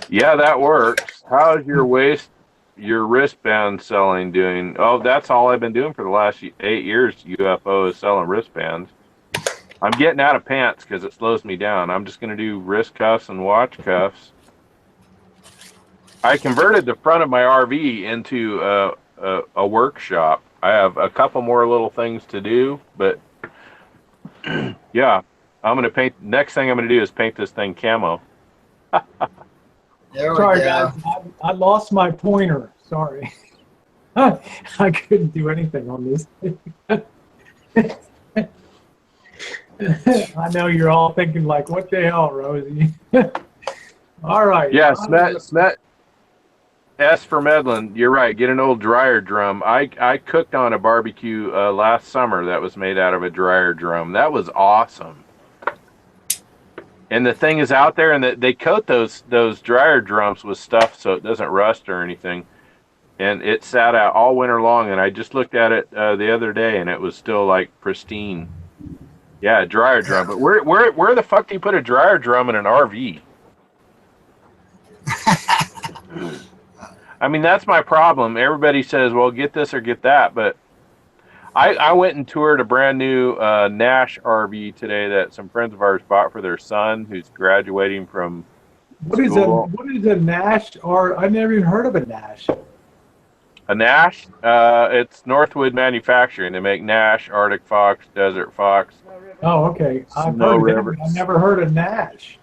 Yeah, that works. How's your wristband selling doing? Oh, that's all I've been doing for the last 8 years. UFO is selling wristbands. I'm getting out of pants because it slows me down. I'm just going to do wrist cuffs and watch cuffs. I converted the front of my RV into a workshop. I have a couple more little things to do, but yeah, I'm going to paint. Next thing I'm going to do is paint this thing camo. Sorry, guys. I lost my pointer. Sorry. I couldn't do anything on this. I know you're all thinking like, what the hell, Rosie? All right. Yeah, Smet. S for Medlin. You're right. Get an old dryer drum. I cooked on a barbecue last summer that was made out of a dryer drum. That was awesome. And the thing is out there, and they coat those dryer drums with stuff so it doesn't rust or anything. And it sat out all winter long. And I just looked at it the other day, and it was still like pristine. Yeah, a dryer drum. But where the fuck do you put a dryer drum in an RV? I mean, that's my problem. Everybody says, well, get this or get that. But I went and toured a brand new Nash RV today that some friends of ours bought for their son who's graduating from school. What is a Nash? Or I never even heard of a Nash. A Nash? It's Northwood Manufacturing. They make Nash, Arctic Fox, Desert Fox. Oh, okay. I've never heard of Nash.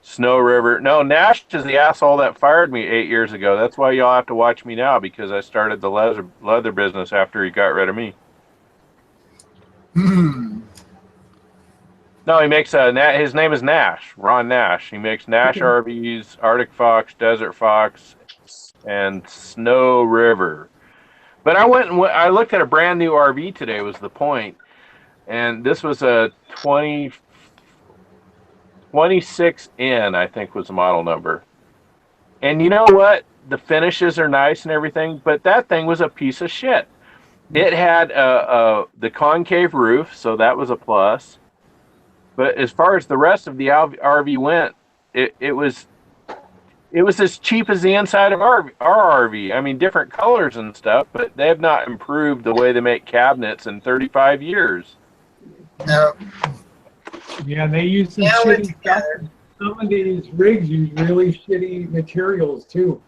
Snow River. No, Nash is the asshole that fired me 8 years ago. That's why y'all have to watch me now, because I started the leather business after he got rid of me. No, he makes his name is Nash, Ron Nash. He makes Nash RVs, Arctic Fox, Desert Fox, and Snow River. But I looked at a brand new RV today was the point. And this was a 26N, I think was the model number. And you know what? The finishes are nice and everything, but that thing was a piece of shit. It had the concave roof, so that was a plus. But as far as the rest of the RV went, it was as cheap as the inside of our RV. I mean, different colors and stuff, but they have not improved the way they make cabinets in 35 years. No. Yeah, they use some shitty stuff. Some of these rigs use really shitty materials too.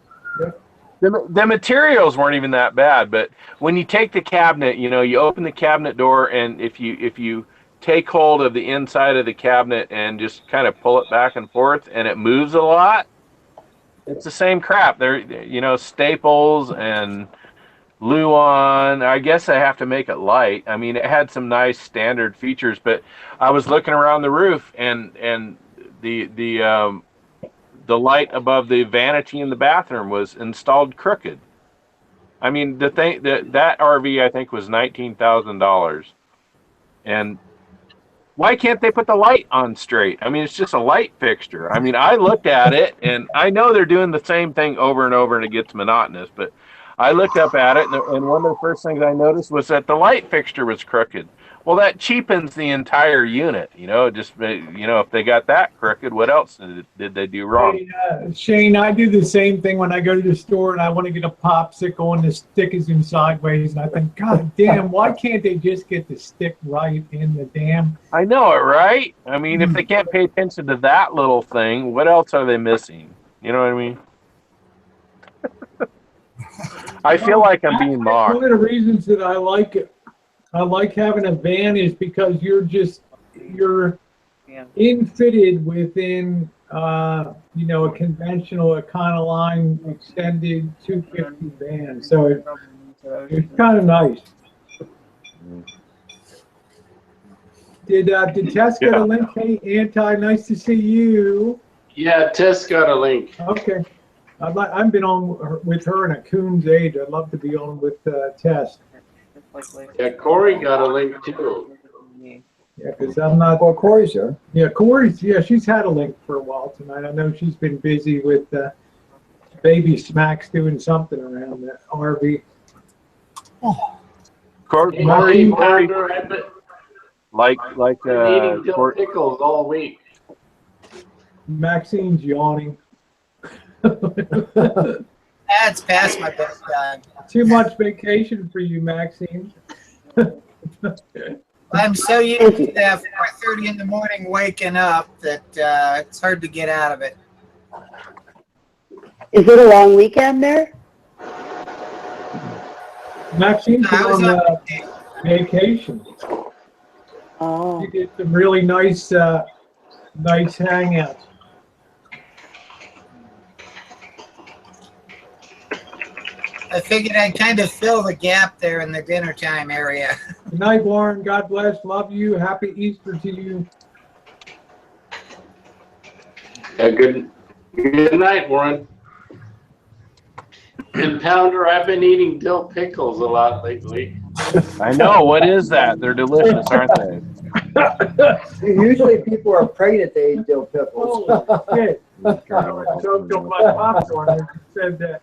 The materials weren't even that bad, but when you take the cabinet, you open the cabinet door, and if you take hold of the inside of the cabinet and just kind of pull it back and forth, and it moves a lot, it's the same crap. There, staples and Luan. I guess I have to make it light. I mean, it had some nice standard features, but I was looking around the roof, and the light above the vanity in the bathroom was installed crooked. I mean, that RV I think was $19,000, and why can't they put the light on straight? I mean, it's just a light fixture. I mean, I looked at it, and I know they're doing the same thing over and over, and it gets monotonous, but I looked up at it, and one of the first things I noticed was that the light fixture was crooked. Well, that cheapens the entire unit. If they got that crooked, what else did they do wrong? Hey, Shane, I do the same thing when I go to the store and I want to get a popsicle and the stick is in sideways, and I think, God damn, why can't they just get the stick right in the damn? I know it, right? I mean, if they can't pay attention to that little thing, what else are they missing? You know what I mean? I feel like I'm being mocked. One of the reasons that I like having a van is because you're infitted within a conventional Econoline extended 250 van, so it's kind of nice. Did Tess get a link? Hey, Anti, nice to see you. Yeah, Tess got a link. Okay. I've been on with her in a coon's age. I'd love to be on with Tess. Yeah, Corey got a link too. Yeah, because I'm not. Well, Corey's here. Yeah, Corey's. Yeah, she's had a link for a while tonight. I know she's been busy with baby Smacks doing something around the RV. Corey, Pounder, I've been eating dill pickles all week. Maxine's yawning. That's past my bedtime. Too much vacation for you, Maxine. I'm so used to that 4:30 in the morning waking up that it's hard to get out of it. Is it a long weekend there? Maxine's been on vacation. Oh. You did some really nice hangouts. I figured I'd kind of fill the gap there in the dinner time area. Good night, Warren. God bless. Love you. Happy Easter to you. Good night, Warren. And Pounder, I've been eating dill pickles a lot lately. I know. What is that? They're delicious, aren't they? Usually people are pregnant, they eat dill pickles. Oh, shit. I choked on my popcorn when you said that.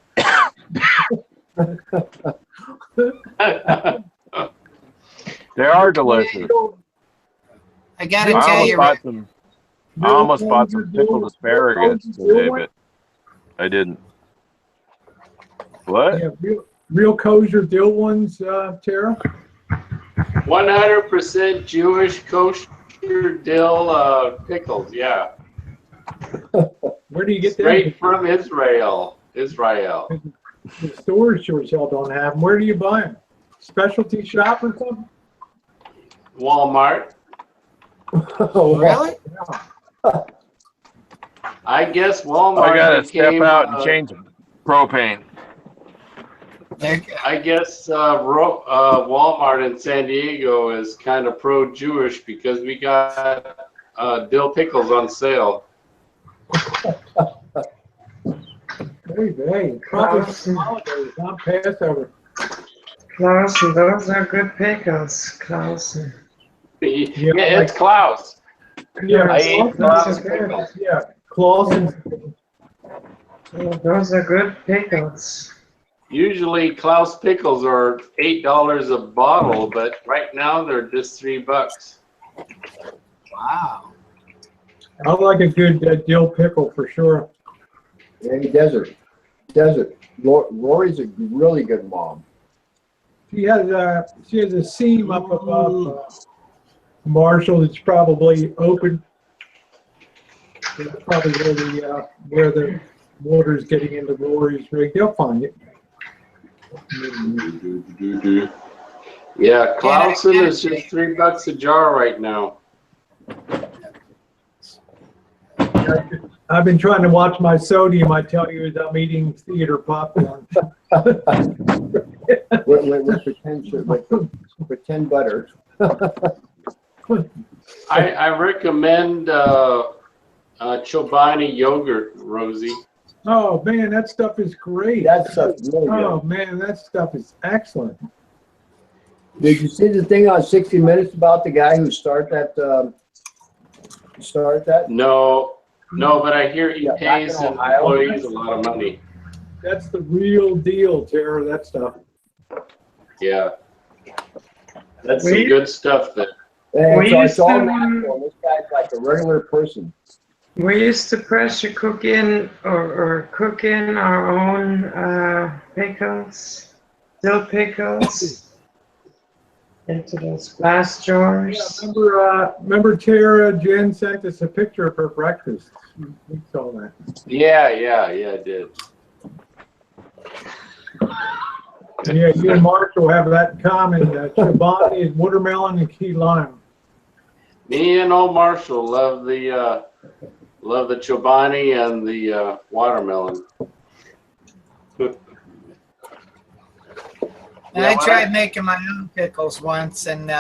They are delicious. I gotta tell you, I almost bought some pickled asparagus today, but I didn't. What? Yeah, real kosher dill ones, Tara? 100% Jewish kosher dill pickles, yeah. Where do you get Straight them? from Israel. The stores sure as hell don't have them. Where do you buy them? Specialty shop or something? Walmart. Oh, really? Yeah. I guess Walmart. I gotta step became, out and change propane. I guess Walmart in San Diego is kind of pro-Jewish because we got dill pickles on sale. Hey, probably some holidays, not Passover. Clausen, those are good pickles, Clausen. Yeah, it's Klaus. Yeah, I ate Klaus pickles. Yeah, Clausen's. Oh, those are good pickles. Usually Klaus pickles are $8 a bottle, but right now they're just $3. Wow. I like a good dill pickle for sure. Yeah, desert. Rory's a really good mom. She has a seam up above Marshall that's probably open. That's probably where the water's getting into Rory's rig. They'll find it. Yeah, Clausen is just $3 a jar right now. I've been trying to watch my sodium. I tell you, as I'm eating theater popcorn. with pretend butter. I recommend Chobani yogurt, Rosie. Oh man, that stuff is great. That stuff's really good. Oh man, that stuff is excellent. Did you see the thing on 60 Minutes about the guy who started that? No, but I hear he pays his employees a lot of money. That's the real deal, Tara. That stuff. Yeah, that's some good stuff. That It's all natural. This guy's like a regular person. We used to pressure cook in or cook in our own pickles, dill pickles, into those glass jars. Yeah, remember Tara? Jen sent us a picture of her breakfast. We saw that. Yeah, I did. Yeah, you and Marshall have that in common. Chobani is watermelon and key lime. Me and old Marshall love the Chobani and the watermelon. I tried making my own pickles once, and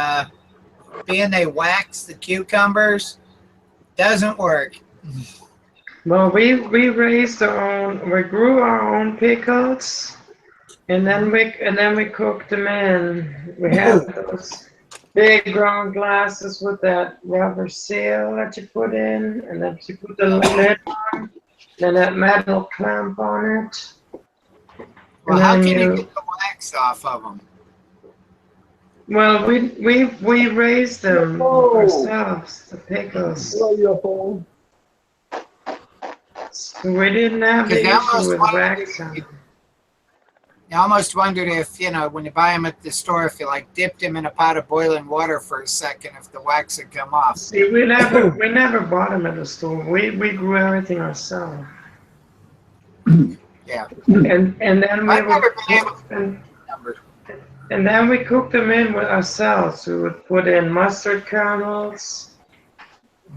being they wax the cucumbers, doesn't work. Well, we raised our own. We grew our own pickles, and then we cooked them in. We have those big round glasses with that rubber seal that you put in, and then you put the lid on, then that metal clamp on it. Well, And how then can you get the wax off of them? Well, we raised them ourselves, the pickles. So we didn't have the issue with wax on them. I almost wondered if, you know, when you buy them at the store, if you like dipped them in a pot of boiling water for a second, if the wax would come off. See, we never bought them at the store. We grew everything ourselves. Yeah. And then we would and then we cooked them in with ourselves. We would put in mustard kernels,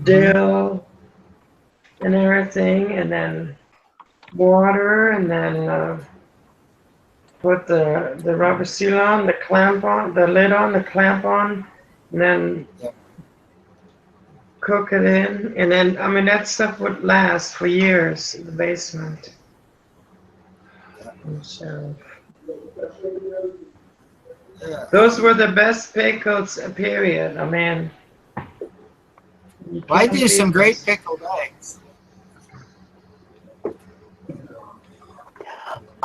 dill, and everything, and then water, and then put the rubber seal on, the clamp on, the lid on, the clamp on, and then cook it in. And then, I mean, that stuff would last for years in the basement. So, those were the best pickles, period. I mean, I do some great pickled eggs.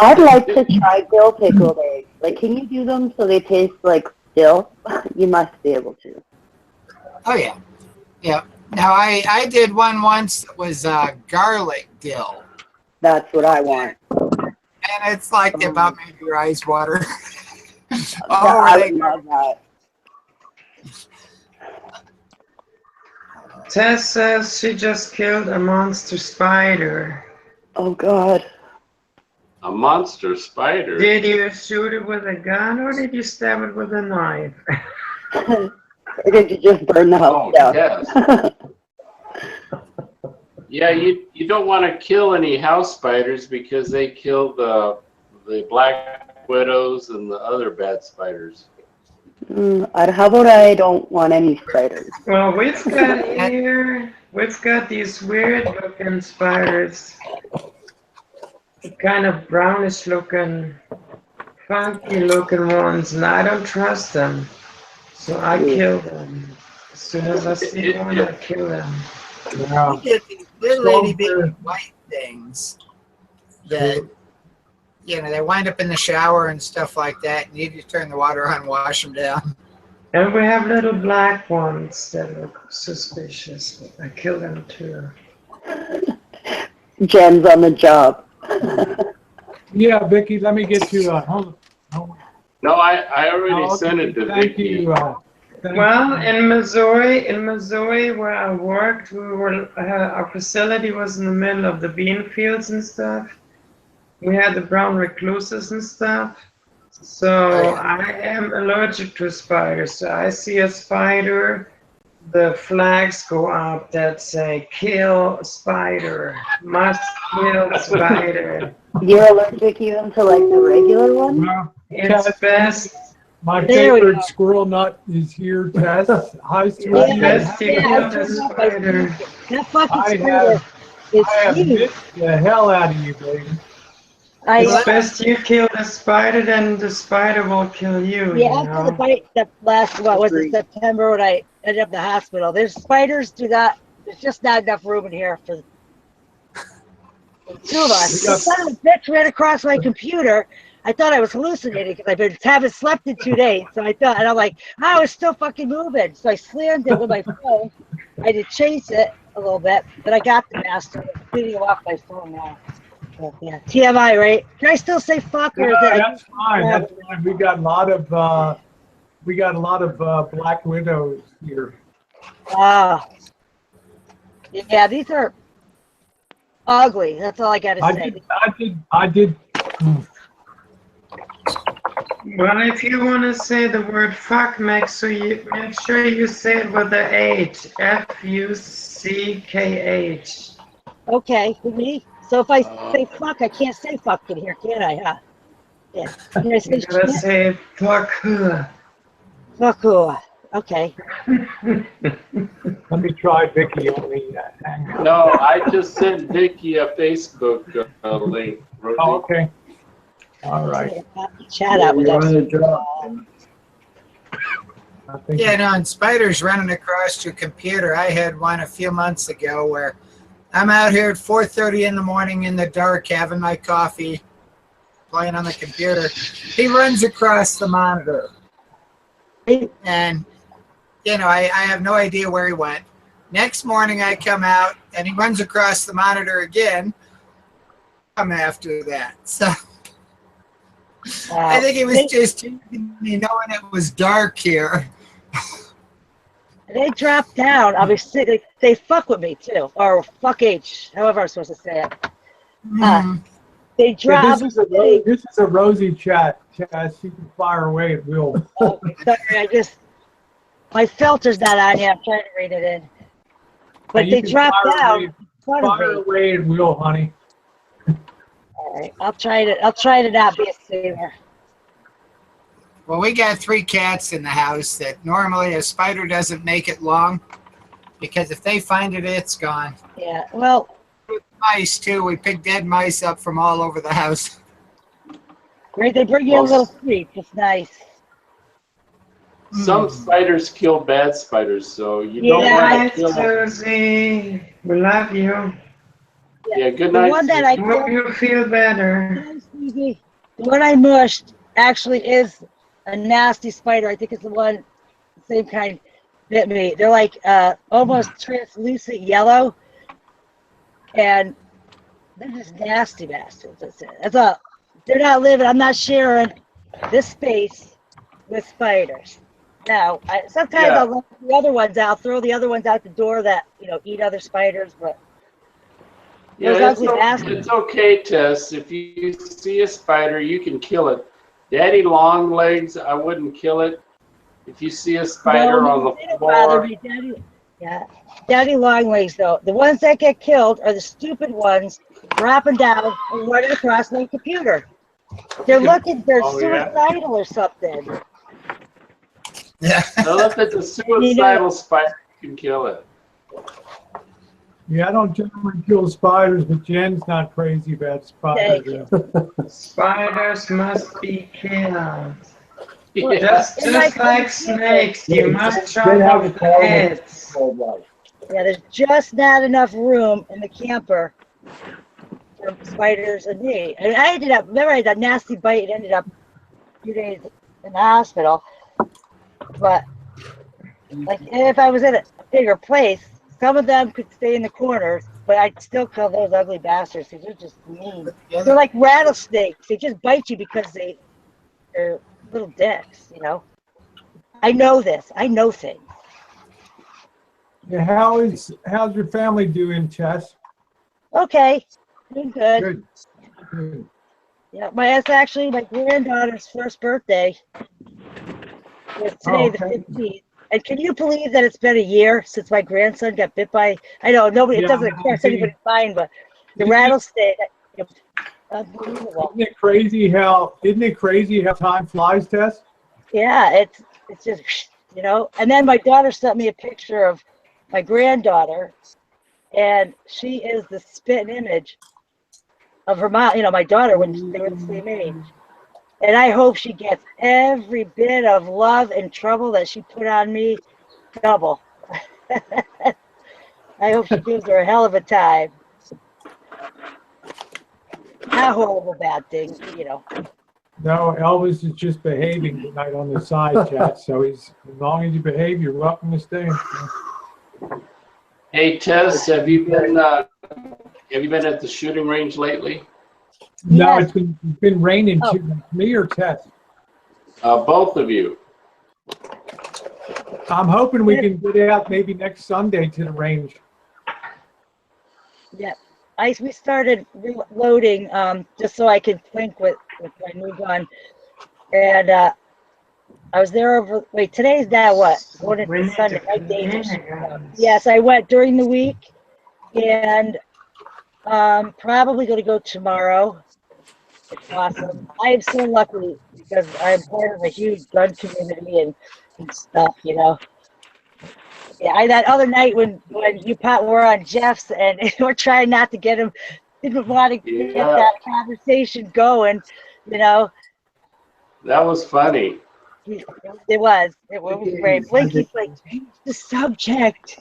I'd like to try dill pickled eggs. Like, can you do them so they taste like dill? You must be able to. Oh, yeah. Yeah. Now, I did one once that was garlic dill. That's what I want. And it's like they about made your eyes water. I love that. Tess says she just killed a monster spider. Oh, God. A monster spider? Did you shoot it with a gun or did you stab it with a knife? Or did you just burn the house down? Yes. Yeah, you don't want to kill any house spiders because they kill the black widows and the other bad spiders. How about I don't want any spiders? Well, we've got these weird looking spiders. Kind of brownish looking, funky looking ones, and I don't trust them. So I kill them. As soon as I see one, I kill them. You get these little itty bitty white things that, you know, they wind up in the shower and stuff like that, and you just turn the water on and wash them down. And we have little black ones that look suspicious, but I kill them too. Jen's on the job. Yeah, Vicky, let me get you. Hold on. No, I already sent it to Thank Vicky. you. Well, in Missouri, where I worked, our facility was in the middle of the bean fields and stuff. We had the brown recluses and stuff. So I am allergic to spiders. So I see a spider, the flags go up that say "kill spider," must kill spider. You're allergic even to like the regular one? It's best. My favorite squirrel nut is here, Tess. Hi, sweetie. Best you kill the spider. That fucking I spider have is huge. bit the hell out of you, baby. It's best you kill the spider, then the spider will kill you. Yeah, you after know? the bite that last, what was it, September when I ended up in the hospital, there's spiders do not, there's just not enough room in here for two of us. The son of a bitch ran across my computer. I thought I was hallucinating because I haven't slept in 2 days. So I thought, and I'm like, I was still fucking moving. So I slammed it with my phone. I had to chase it a little bit, but I got the master. I'm cleaning it off my phone now. So, yeah, TMI, right? Can I still say fuck? Or is it, That's fine. That's fine. We got a lot of black widows here. Yeah, these are ugly. That's all I got to say. I did. Well, if you want to say the word fuck, make sure you say it with the H. F-U-C-K-H. Okay, with me. So if I say fuck, I can't say fuck in here, can I? Huh? Yeah. Can I say You gotta shit? say fuck. Fuck. Okay. Let me try Vicky on the hang. No, I just sent Vicky a Facebook link. Rosie. Oh, okay. All right. Chat out with us. Yeah, no, and spiders running across your computer. I had one a few months ago where I'm out here at 4:30 in the morning in the dark having my coffee, playing on the computer. He runs across the monitor. And, you know, I have no idea where he went. Next morning I come out and he runs across the monitor again. I'm after that. So I think he was just teasing me knowing it was dark here. They drop down. I'll be sick. They fuck with me too, or fuck H, however I'm supposed to say it. They drop. Yeah, this is a rosy chat. Chaz, you can fire away at will. Okay, sorry, my filter's not on yet. I'm trying to read it in. But they drop down. Fire away at will, honey. All right, I'll try to not be a saver. Well, we got 3 cats in the house that normally a spider doesn't make it long because if they find it, it's gone. Yeah, well. Mice, too. We pick dead mice up from all over the house. Great, they bring you a little treat. It's nice. Some spiders kill bad spiders, so you don't want to kill them. Susie, we love you. Yeah, good night. The one that I hope you feel better. The one I mushed actually is a nasty spider. I think it's the one, same kind, bit me. They're like almost translucent yellow, and they're just nasty bastards. That's it. That's all. They're not living. I'm not sharing this space with spiders. Now, sometimes I'll let the other ones out, throw the other ones out the door that eat other spiders, but. Yeah, it's okay, Tess. If you see a spider, you can kill it. Daddy long legs, I wouldn't kill it. If you see a spider on the floor. Daddy long legs, though. The ones that get killed are the stupid ones dropping down and running across my computer. They're suicidal or something. Yeah. Well, if it's a suicidal spider, you can kill it. Yeah, I don't generally kill spiders, but Jen's not crazy about spiders. Spiders must be killed. Yeah. Just like snakes, you must chop off the heads. Yeah, there's just not enough room in the camper for spiders and me. And I ended up, remember I had that nasty bite, it ended up a few days in the hospital. But, like, if I was in a bigger place, some of them could stay in the corners, but I'd still kill those ugly bastards because they're just mean. They're like rattlesnakes. They just bite you because they're little dicks, I know this. I know things. Yeah, how's your family doing, Chess? Okay, doing good. Good. Yeah, it's actually my granddaughter's first birthday. It's today, the 15th. And can you believe that it's been a year since my grandson got bit by? I know nobody. It doesn't cross anybody's mind, but the rattlesnake. Unbelievable. Isn't it crazy how time flies, Tess? Yeah, it's just And then my daughter sent me a picture of my granddaughter, and she is the spitting image of her mom. My daughter when they were the same age. And I hope she gets every bit of love and trouble that she put on me, double. I hope she gives her a hell of a time. Not horrible bad things, No, Elvis is just behaving tonight on the side chat. So as long as you behave, you're welcome to stay. Hey Tess, have you been at the shooting range lately? No, it's been raining too. Me or Tess? Both of you. I'm hoping we can get out maybe next Sunday to the range. Yeah, we started reloading just so I could think with my new gun, and I was there today's now what? Going into Sunday. My days are yes, I went during the week, and probably going to go tomorrow. It's awesome. I am so lucky because I'm part of a huge gun community and stuff, Yeah, that other night when you were on Jeff's and we're trying not to get him, didn't want to get that conversation going, That was funny. It was great. Blinky's like, change the subject.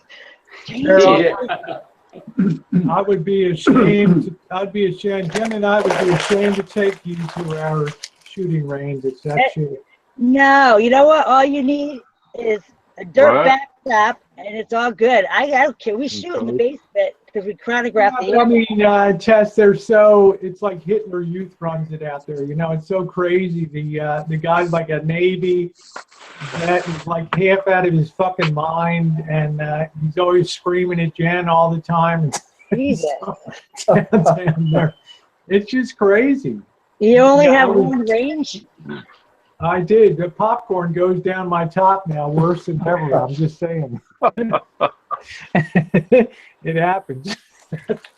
I would be ashamed. I'd be ashamed. Jen and I would be ashamed to take you to our shooting range. It's that shit. No, you know what? All you need is a dirt backstop, and it's all good. I don't care. We shoot in the basement because we chronograph the I mean, Tess, it's like Hitler Youth runs it out there. You know, it's so crazy. The guy's like a Navy vet. He's like half out of his fucking mind, and he's always screaming at Jen all the time. Jesus. It's just crazy. You only have one range? I did. The popcorn goes down my top now, worse than ever. I'm just saying. It happens.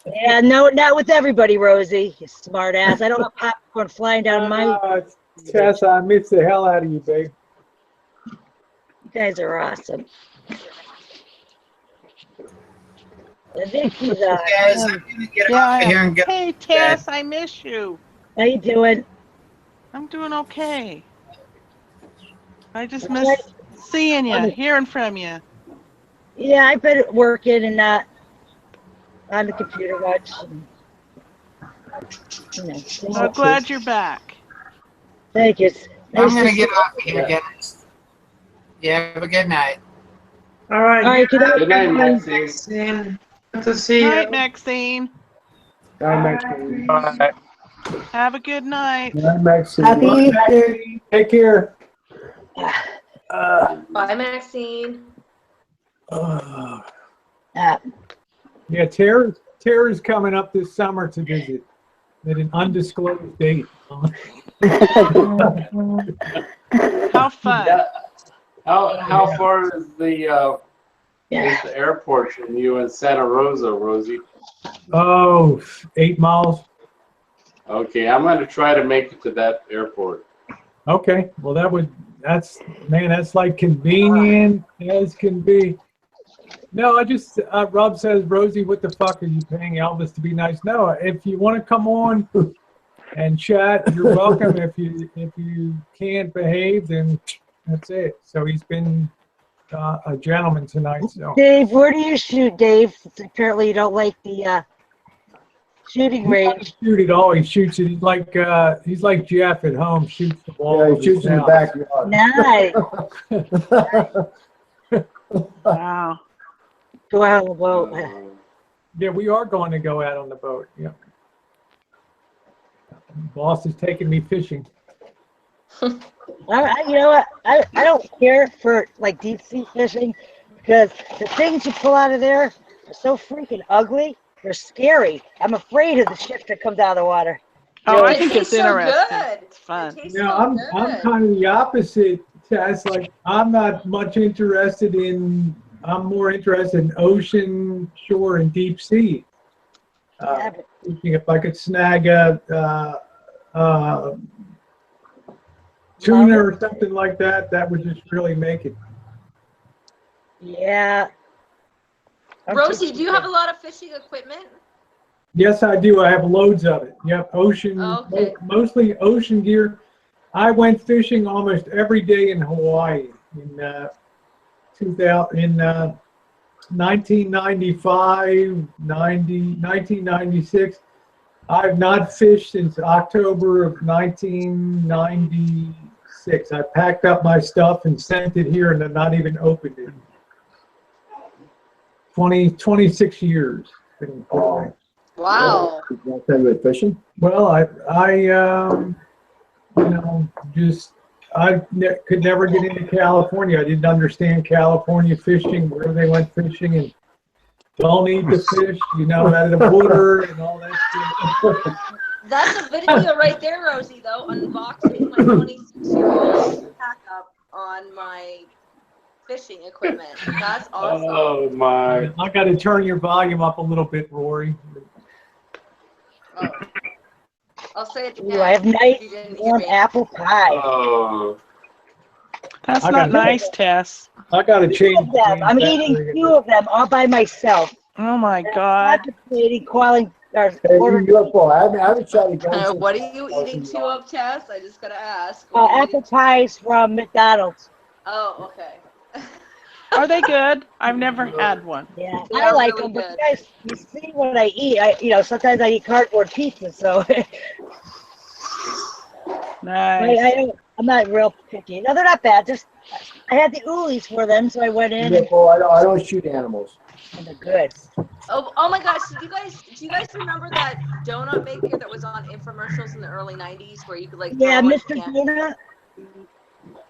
Yeah, no, not with everybody, Rosie. You smart ass. I don't have popcorn flying down my. Tess, I miss the hell out of you, babe. You guys are awesome. Vicky's on. Guys, I'm gonna get off here and go. Hey, Tess, I miss you. How you doing? I'm doing okay. I just miss seeing you, hearing from you. Yeah, I've been working and not on the computer much. I'm glad you're back. Thank you. I'm going to get off here, guys. Yeah, have a good night. All right. All right, good night, Maxine. Good to see you. Night, Maxine. Bye, Maxine. Bye. Have a good night. Bye, Maxine. Happy Easter. Take care. Bye, Maxine. Yeah, Tara's coming up this summer to visit at an undisclosed date. How fun. How far is the airport from you in Santa Rosa, Rosie? Oh, 8 miles. Okay, I'm going to try to make it to that airport. Okay, well that's like convenient as can be. No, I just Rob says, Rosie, what the fuck are you paying Elvis to be nice? No, if you want to come on and chat, you're welcome. If you can't behave, then that's it. So he's been a gentleman tonight. So Dave, where do you shoot, Dave? Apparently you don't like the shooting range. Shoot it all. He shoots it. He's like Jeff at home. Shoots the ball. Yeah, he shoots in the backyard. Nice. Wow. Go out on the boat. Yeah, we are going to go out on the boat. Yeah. Boss is taking me fishing. You know what? I don't care for like deep sea fishing because the things you pull out of there are so freaking ugly. They're scary. I'm afraid of the shit that comes out of the water. Oh, I think it's so interesting. good. It's fun. Yeah, I'm kind of the opposite, Tess. Like I'm not much interested in. I'm more interested in ocean, shore, and deep sea. If I could snag a tuna or something like that, that would just really make it. Yeah. Rosie, do you have a lot of fishing equipment? Yes, I do. I have loads of it. Yep, ocean, mostly ocean gear. I went fishing almost every day in Hawaii in 1995, 1996. I've not fished since October of 1996. I packed up my stuff and sent it here and I've not even opened it. 26 years. Wow. Last time you went fishing? Well, I could never get into California. I didn't understand California fishing, where they went fishing, and don't eat the fish, out of the water and all that shit. That's a video right there, Rosie, though, unboxing my 26-year-old pack-up on my fishing equipment. That's awesome. Oh, my. I got to turn your volume up a little bit, Rory. Oh. I'll say it again. Ooh, I have nice warm apple pie. Oh. That's not nice, Tess. I got to change them. I'm eating 2 of them all by myself. Oh my God. Contemplating calling There's Hey, UFO, I haven't shot a gun since What are you eating two of, Tess? I just gotta ask. apple pies from McDonald's. Oh, okay. Are they good? I've never had one. Yeah, They I are like really them, but good. you see what I eat. Sometimes I eat cardboard pizza, so Nice. I'm not real picky. No, they're not bad. Just I had the oolies for them, so I went in. UFO, I don't shoot animals. And they're good. Oh my gosh! Do you guys remember that donut maker that was on infomercials in the early '90s where you could like Yeah, throw in Mr. Donut.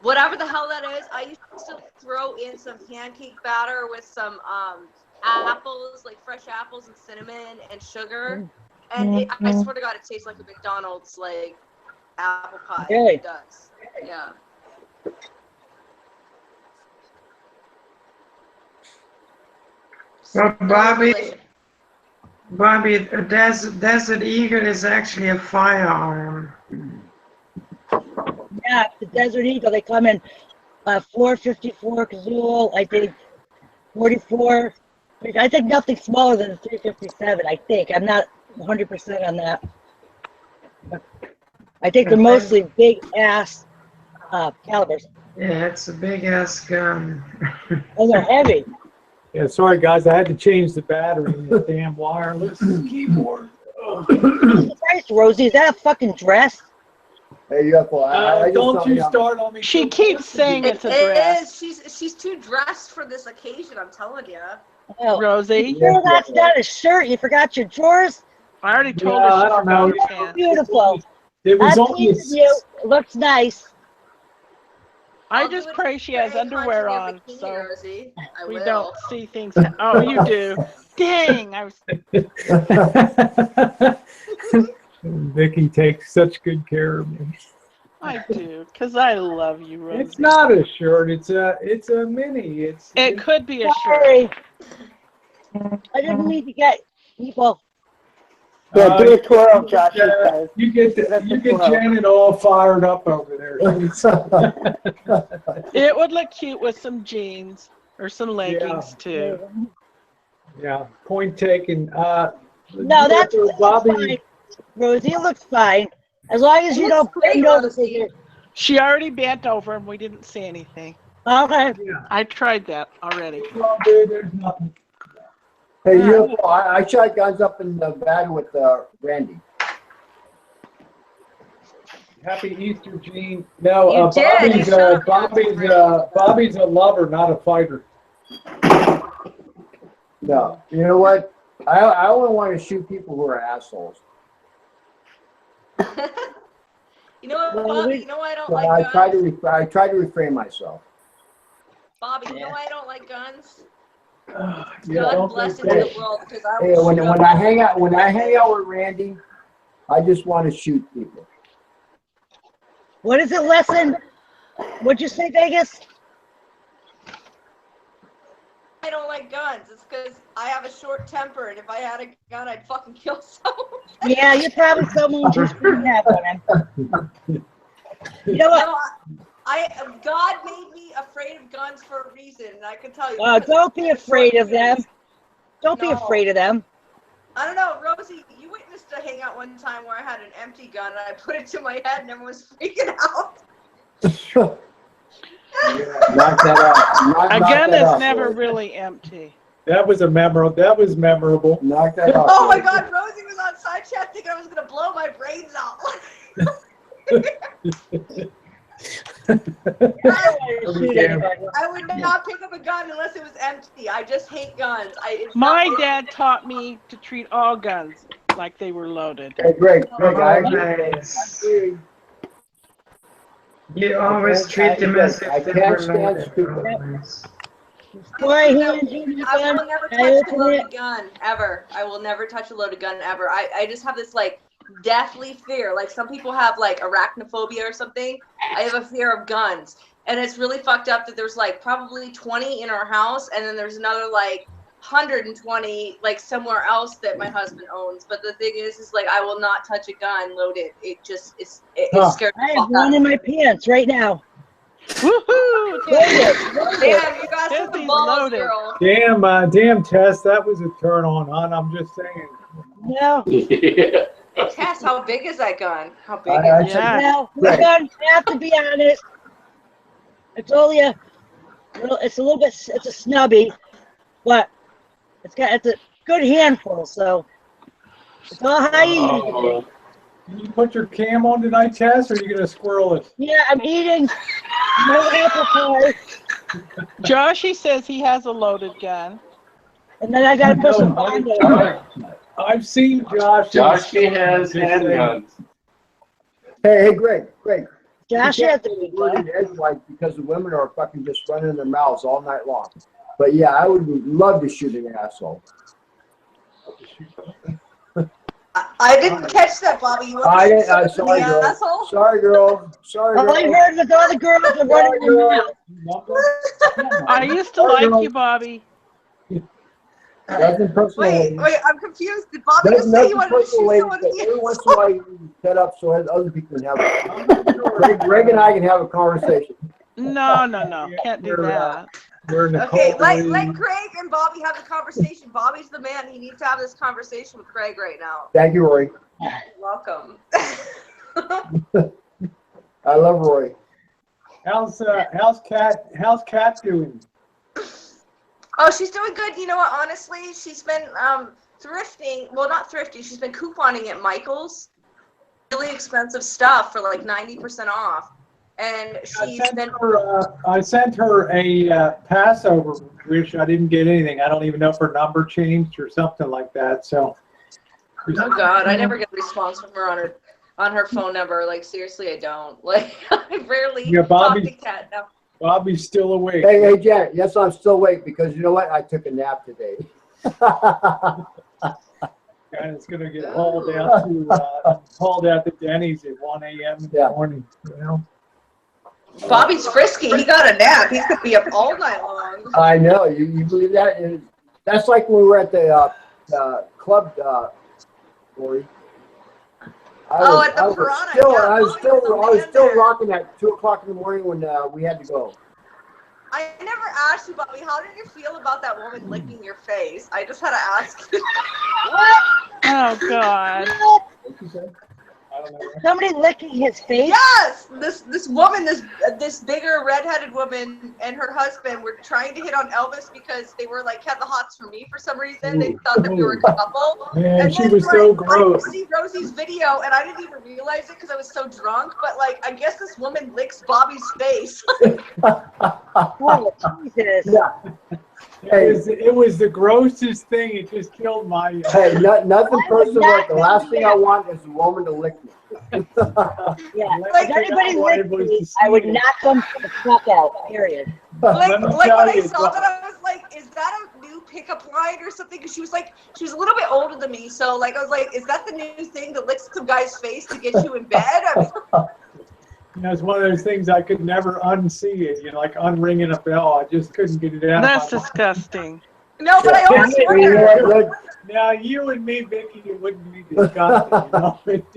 whatever the hell that is? I used to throw in some pancake batter with some apples, like fresh apples and cinnamon and sugar, and I swear to God, it tastes like a McDonald's like apple pie. Really? It does. Yeah. Well, Bobby, a Desert Eagle is actually a firearm. Yeah, the Desert Eagle. They come in 454 Kazoo. I think 44. I think nothing smaller than the 357. I think I'm not 100% on that. I think they're mostly big ass calibers. Yeah, it's a big ass gun. And they're heavy. Yeah, sorry guys, I had to change the battery in the damn wireless keyboard. Christ, Rosie, is that a fucking dress? Hey, UFO, I just don't thought, you start on me. She keeps saying it's a dress. It is. She's too dressed for this occasion. I'm telling you. Oh, Rosie. No, that's not a shirt. You forgot your drawers. I already told Yeah, her I she don't forgot know. her pants. Beautiful. It was I'm only a pleased with you. It looks nice. I just pray she has underwear on, so Rosie. we don't see things. Oh, you do. Dang! I was. Vicky takes such good care of me. I do, cause I love you, Rosie. It's not a shirt. It's a mini. It could be a Sorry. shirt. I didn't mean to get people. Yeah, do a twirl, Josh, he says. You get Janet all fired up over there. It would look cute with some jeans or some leggings too. Yeah, point taken. No, that's Bobby. fine. Rosie, it looks fine. As long as you don't bend over. She already bent over and we didn't see anything. Okay. I tried that already. Well, dude, there's nothing. Hey, UFO, I shot guns up in the battle with Randy. Happy Easter, Gene. No, You did. Bobby's a lover, not a fighter. No, you know what? I only want to shoot people who are assholes. You know what, Bobby? You know why I don't So like I guns? try to refrain myself. Bobby, you know why I don't like guns? Yeah, God bless it to the world because I Hey, will when shoot I up hang out with Randy, I just want to shoot people. What is it, lesson? What'd you say, Vegas? I don't like guns. It's because I have a short temper, and if I had a gun, I'd fucking kill someone. Yeah, you're probably someone who shouldn't have one. You know what? No, God made me afraid of guns for a reason, and I can tell you. Don't be afraid of them. Don't be afraid of them. I don't know, Rosie. You witnessed a hangout one time where I had an empty gun and I put it to my head and everyone was freaking out. Knock that out. A gun that is off, never Rosie. really empty. That was memorable. Knock that off. Oh my Rosie. God, Rosie was on side chat thinking I was gonna blow my brains out. I would not pick up a gun unless it was empty. I just hate guns. My dad taught me to treat all guns like they were loaded. Hey, Greg, I agree. Nice. You always treat them as if they were loaded. Boy, I will never touch a loaded gun ever. I will never touch a loaded gun ever. I just have this like deathly fear. Like some people have like arachnophobia or something. I have a fear of guns. And it's really fucked up that there's like probably 20 in our house and then there's another like 120 like somewhere else that my husband owns. But the thing is like I will not touch a gun loaded. It just it scares I the have fuck one out in of my me. pants right now. Woohoo! Damn, you got some balls, loaded. girl. Damn, Tess, that was a turn on, hon. I'm just saying. No. Yeah. Tess, how big is that gun? How big I is it? Yeah. Now, this gun, I have to be honest. It's only a little. It's a little bit. It's a snubby, but it's a good handful. So it's all how you use it. Can you put your cam on tonight, Tess, or are you going to squirrel it? Yeah, I'm eating no apple pie, Joshy says he has a loaded gun. and then I got to put some bond on it. I've seen Josh. Joshie has handguns. Hey, Greg. Josh You has can't the be big gun. worded edgewise because the women are fucking just running their mouths all night long. But yeah, I would love to shoot an asshole. I didn't catch that, Bobby. You want I to didn't. shoot I'm someone sorry, in the girl. asshole? Sorry, girl. Sorry, All I girl. heard was all the girls are running their mouth. I used to like you, Bobby. Nothing personal. Wait, I'm confused. Did Bobby just say you wanted to shoot someone in the Every once in a while, you set up so other people can have it. Greg and I can have a conversation. No. Can't do that. Okay, let Craig and Bobby have the conversation. Bobby's the man. He needs to have this conversation with Craig right now. Thank you, Rory. You're welcome. I love Rory. How's Kat doing? Oh, she's doing good. You know what? Honestly, she's been thrifting. Well, not thrifting. She's been couponing at Michael's. Really expensive stuff for like 90% off. And she's been. I sent her a Passover wish. I didn't get anything. I don't even know if her number changed or something like that. So. Oh God, I never get a response from her on her phone number. Like seriously, I don't. Like I rarely talk to Kat now. Bobby's still awake. Hey, Janet. Yes, I'm still awake because you know what? I took a nap today. And it's gonna get hauled out to Denny's at 1 a.m. in the morning. You know. Bobby's frisky. He got a nap. He's gonna be up all night long. I know. You believe that? And that's like when we were at the club, Lori. At the Piranha. I was still rocking at 2 o'clock in the morning when we had to go. I never asked you, Bobby, how did you feel about that woman licking your face? I just had to ask. Oh God. Somebody licking his face? Yes! This woman, this bigger redheaded woman and her husband were trying to hit on Elvis because they were like had the hots for me for some reason. They thought that we were a couple. Man, and she then, was so gross. I see Rosie's video and I didn't even realize it because I was so drunk. But like, I guess this woman licks Bobby's face. Oh, Jesus. Yeah. It was the grossest thing. It just killed my. Hey, nothing personal. But the last thing I want is a woman to lick me. Yeah, if anybody licked me, I would knock them the fuck out, period. Like when I saw that, I was like, is that a new pickup line or something? Because she was a little bit older than me. So like, I was like, is that the new thing that licks some guy's face to get you in bed? You know, it's one of those things I could never unsee it. You know, like unringing a bell. I just couldn't get it out. That's disgusting. No, but I always wonder. Now you and me, Vicky, it wouldn't be disgusting. You know, but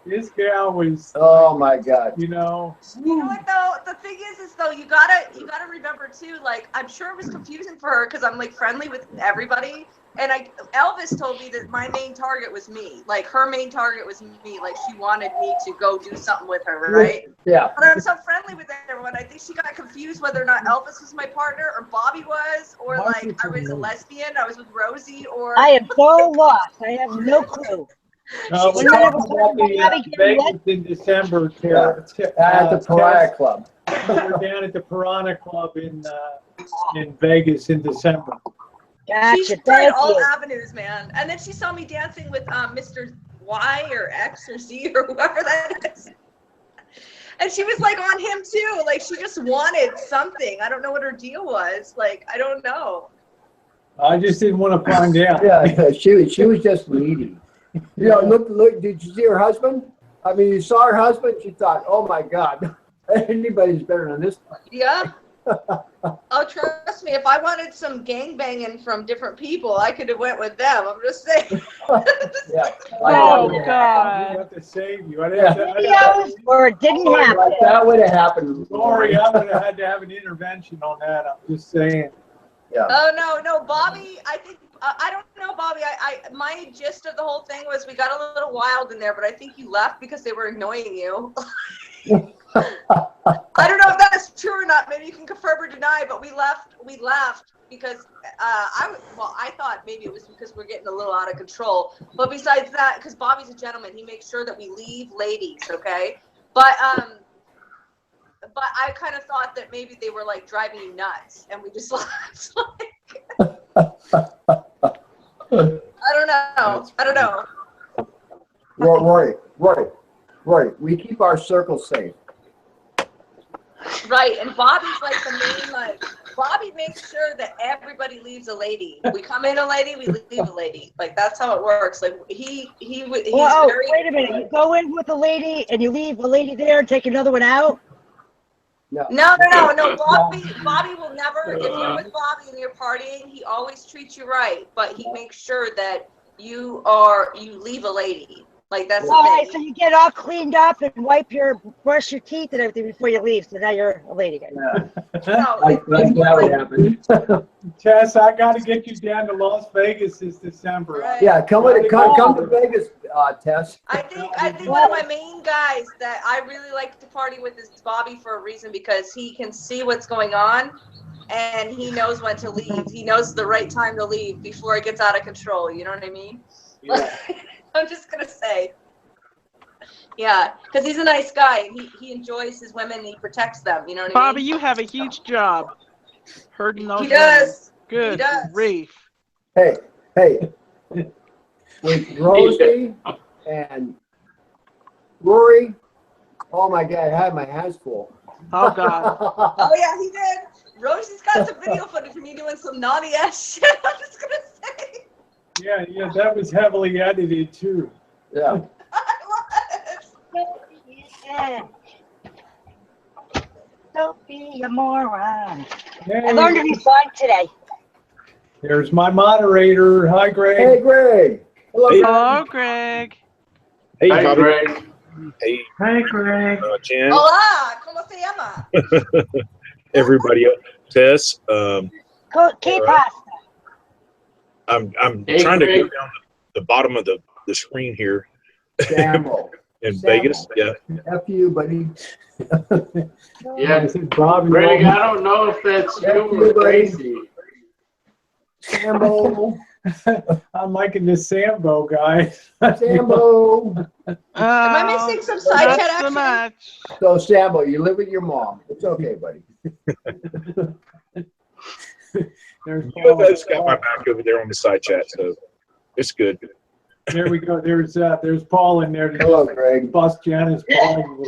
this gal was. Oh my God. You know. You know what though? The thing is though, you gotta remember too. Like, I'm sure it was confusing for her because I'm like friendly with everybody. And Elvis told me that my main target was me. Like her main target was me. Like she wanted me to go do something with her, right? Yeah. But I'm so friendly with everyone. I think she got confused whether or not Elvis was my partner or Bobby was, or like I was a lesbian. I was with Rosie, or I am so lost. I have no clue. We're talking about the Vegas in December. At the Piranha Club. We're down at the Piranha Club in Vegas in December. She tried all avenues, man. And then she saw me dancing with Mr. Y or X or Z or whoever that is. And she was like on him too. Like she just wanted something. I don't know what her deal was. Like, I don't know. I just didn't want to find out. Yeah, she was just needy. You know, look. Did you see her husband? I mean, you saw her husband. She thought, "Oh my God, anybody's better than this." Yeah. Oh, trust me. If I wanted some gangbanging from different people, I could have went with them. I'm just saying. Yeah. Oh God. I have to save you. Or it didn't happen. Like that would have happened. Sorry, I would have had to have an intervention on that. I'm just saying. Yeah. Oh no, Bobby. I think I don't know, Bobby. My gist of the whole thing was we got a little wild in there, but I think you left because they were annoying you. I don't know if that is true or not. Maybe you can confirm or deny, but we left because I thought maybe it was because we're getting a little out of control. But besides that, because Bobby's a gentleman, he makes sure that we leave ladies, okay? But I kind of thought that maybe they were like driving you nuts, and we just left. I don't know. Roy, we keep our circle safe. Right, and Bobby's like the main, like, Bobby makes sure that everybody leaves a lady. We come in a lady, we leave a lady. Like, that's how it works. Like, he's Whoa, very... wait a minute. You go in with a lady and you leave a lady there and take another one out? No. Bobby will never, if you're with Bobby and you're partying, he always treats you right, but he makes sure that you leave a lady. Like, that's the All thing. right, so you get all cleaned up and brush your teeth and everything before you leave, so now you're a lady again. That's what happened. Tess, I got to get you down to Las Vegas this December. Right. Yeah, come to Vegas, Tess. I think one of my main guys that I really like to party with is Bobby for a reason, because he can see what's going on and he knows when to leave. He knows the right time to leave before it gets out of control. You know what I mean? Yeah. I'm just going to say. Yeah, because he's a nice guy and he enjoys his women and he protects them. You know what I mean? Bobby, you have a huge job hurting those He does. Good He does. grief. Hey, with Rosie and Rory, oh my God, I had my hands full. Oh God. Oh yeah, he did. Rosie's got some video footage of me doing some naughty ass shit. I'm just gonna say. Yeah, that was heavily edited too. Yeah. Don't be a moron. Hey. I learned a new song today. There's my moderator. Hi, Greg. Hey, Greg. Hello, Greg. Hey, Hi, Bobby. Greg. Hey, Hi, Greg. Jen. Hola, ¿cómo se llama? Everybody else. Tess. ¿Qué pasa? I'm Hey, trying to Greg. go down the bottom of the screen here Sambo. in Vegas. Yeah. F you, buddy. Yeah, Bobby. Greg, I don't know if that's you or Tracy. Sambo. I'm liking this Sambo guy. Sambo. Am I missing some side Not chat so action? much. So, Sambo, you live with your mom. It's okay, buddy. There's You guys got my back over there on the side chat, so it's good. There we go. There's Paul in there to Hello, Greg. bust Janice Paul a little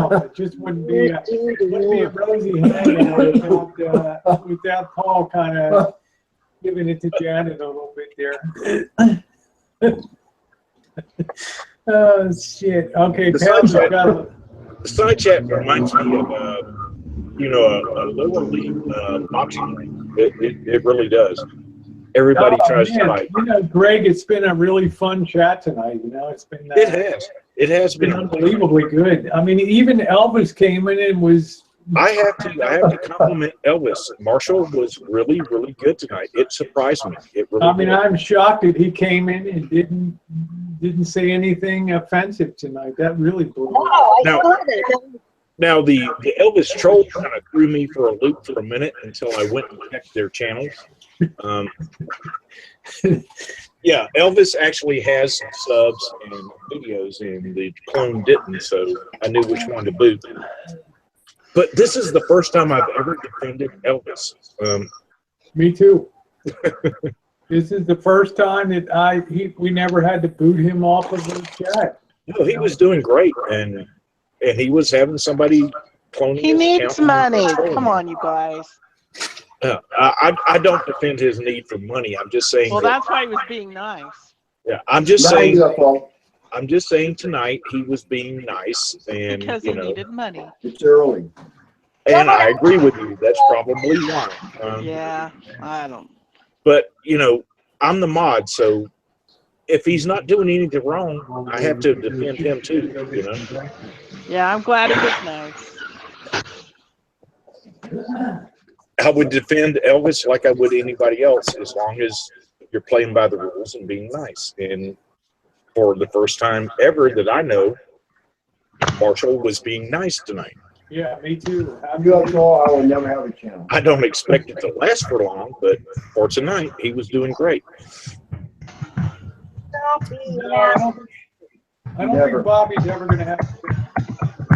bit. It just wouldn't be a rosy hangout without Paul kind of giving it to Janet a little bit there. Oh shit. Okay, The side chat reminds me of a lower league boxing ring. It really does. Everybody tries to fight. Greg, it's been a really fun chat tonight. It's been It has been unbelievably good. I mean, even Elvis came in and was. I have to compliment Elvis. Marshall was really, really good tonight. It surprised me. It really did. I'm shocked that he came in and didn't say anything offensive tonight. That really blew me. Now the Elvis troll kind of threw me for a loop for a minute until I went and checked their channels. Yeah, Elvis actually has some subs and videos, and the clone didn't, so I knew which one to boot. But this is the first time I've ever defended Elvis. Me too. This is the first time that we never had to boot him off of the chat. No, he was doing great, and he was having somebody cloning He his needs account. money. Come on, you guys. I don't defend his need for money. I'm just saying. Well, that's why he was being nice. Yeah, I'm just saying. I'm just saying tonight he was being nice, and Because he needed money. It's early. And I agree with you. That's probably why. Yeah, I don't. But I'm the mod, so if he's not doing anything wrong, I have to defend him too. Yeah, I'm glad he was nice. I would defend Elvis like I would anybody else, as long as you're playing by the rules and being nice. And for the first time ever that I know, Marshall was being nice tonight. Yeah, me too. UFO, I will never have a channel. I don't expect it to last for long, but for tonight, he was doing great. I don't think Bobby's ever going to have.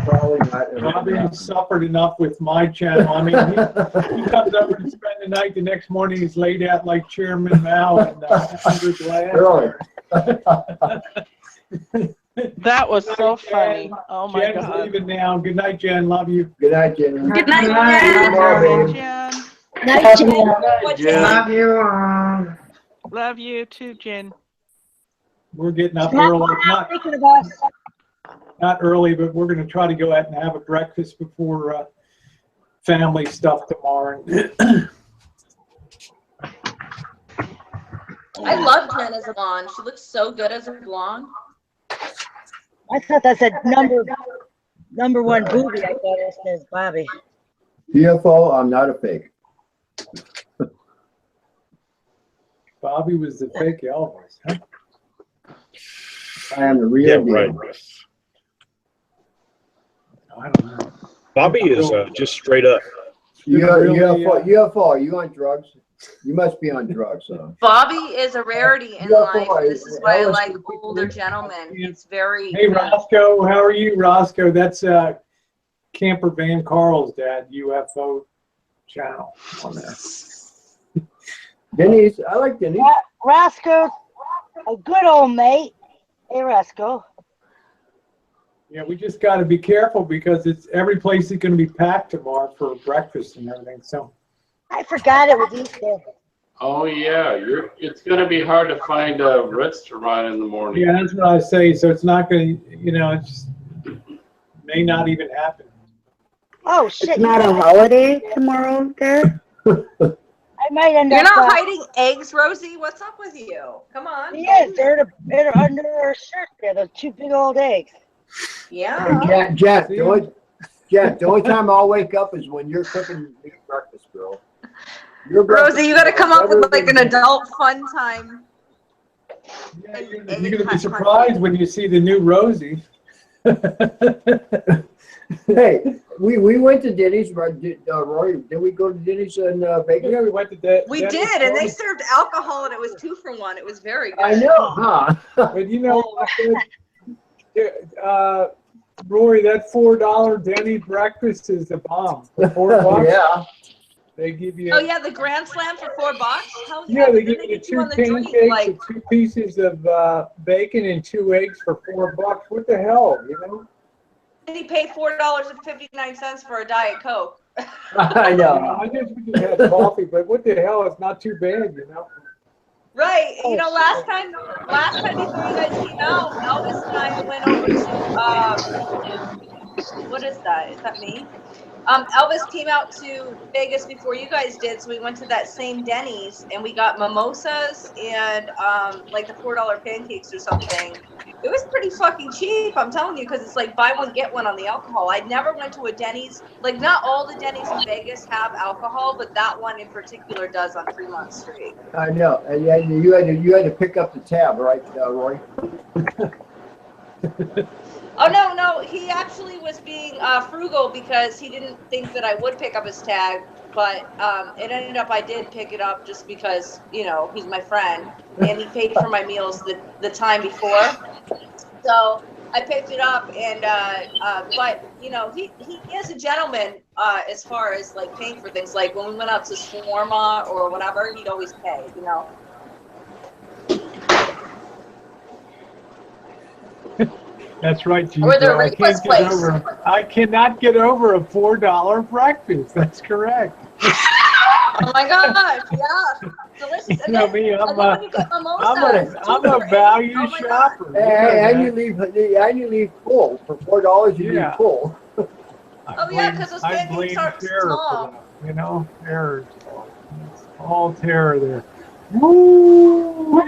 Probably not. Bobby suffered enough with my channel. I mean, he comes over to spend the night. The next morning, he's laid out like Chairman Mao and under glass. That was so funny. Oh my Jen's God. leaving now. Good night, Jen. Love you. Good night, Jen. Good night, Jen. Night, Jen. Love you all. Love you too, Jen. We're getting up Not early. thinking of us. Not early, but we're going to try to go out and have a breakfast before family stuff tomorrow. I love Jen as a blonde. She looks so good as a blonde. I thought that said number one booby. I thought it says Bobby. UFO, I'm not a fake. Bobby was the fake Elvis, huh? I am the real deal. Right. I don't know. Bobby is just straight up. UFO, are you on drugs? You must be on drugs, so. Bobby is a rarity in life. This is why I like older gentlemen. He's very. Hey, Roscoe, how are you, Roscoe? That's Camper Van Carl's dad, UFO channel on there. Denny's, I like Denny's. Roscoe, a good old mate. Hey, Roscoe. Yeah, we just got to be careful because every place is going to be packed tomorrow for breakfast and everything. So I forgot it was Easter. Oh yeah, it's going to be hard to find a restaurant in the morning. yeah, that's what I say. So it's not going to, it just may not even happen. Oh shit! It's not a holiday tomorrow there. I might end You're up. not hiding eggs, Rosie. What's up with you? Come on. Yes, they're under her shirt there. Those two big old eggs. Yeah. Jack, the only time I'll wake up is when you're cooking me breakfast, girl. Rosie, you got to come up with like an adult fun time. Yeah, you're going to be surprised when you see the new Rosie. Hey, we went to Denny's, Roy. Did we go to Denny's in Vegas? Yeah, we went to that. We did, and they served alcohol, and it was 2 for 1. It was very good. I know, huh? But Rory, that $4 Denny breakfast is a bomb. For $4. Yeah. They give you. Oh yeah, the Grand Slam for $4. How's Yeah, that? they give you 2 pancakes and 2 pieces of bacon and 2 eggs for $4. What the hell, And he paid $4.59 for a Diet Coke. I know. I guess we just had coffee, but what the hell? It's not too bad, Right. Last time before you guys came out, Elvis and I went over to what is that? Is that me? Elvis came out to Vegas before you guys did, so we went to that same Denny's and we got mimosas and like the $4 pancakes or something. It was pretty fucking cheap, I'm telling you, because it's like buy one get one on the alcohol. I never went to a Denny's. Like not all the Denny's in Vegas have alcohol, but that one in particular does on Fremont Street. I know, and you had to pick up the tab, right, Roy? Oh no, he actually was being frugal because he didn't think that I would pick up his tag, but it ended up I did pick it up just because he's my friend and he paid for my meals the time before, so I picked it up and but he is a gentleman as far as like paying for things. Like when we went out to shawarma or whatever, he'd always pay. That's right, Jesus. Or the Request place. I cannot get over a $4 breakfast. That's correct. Oh my gosh, yeah. Delicious. And then, me, I'm a value shopper. Hey, and you leave full. For $4 you leave full. Oh yeah, because those pancakes are small. Terror. It's all terror there. Woo!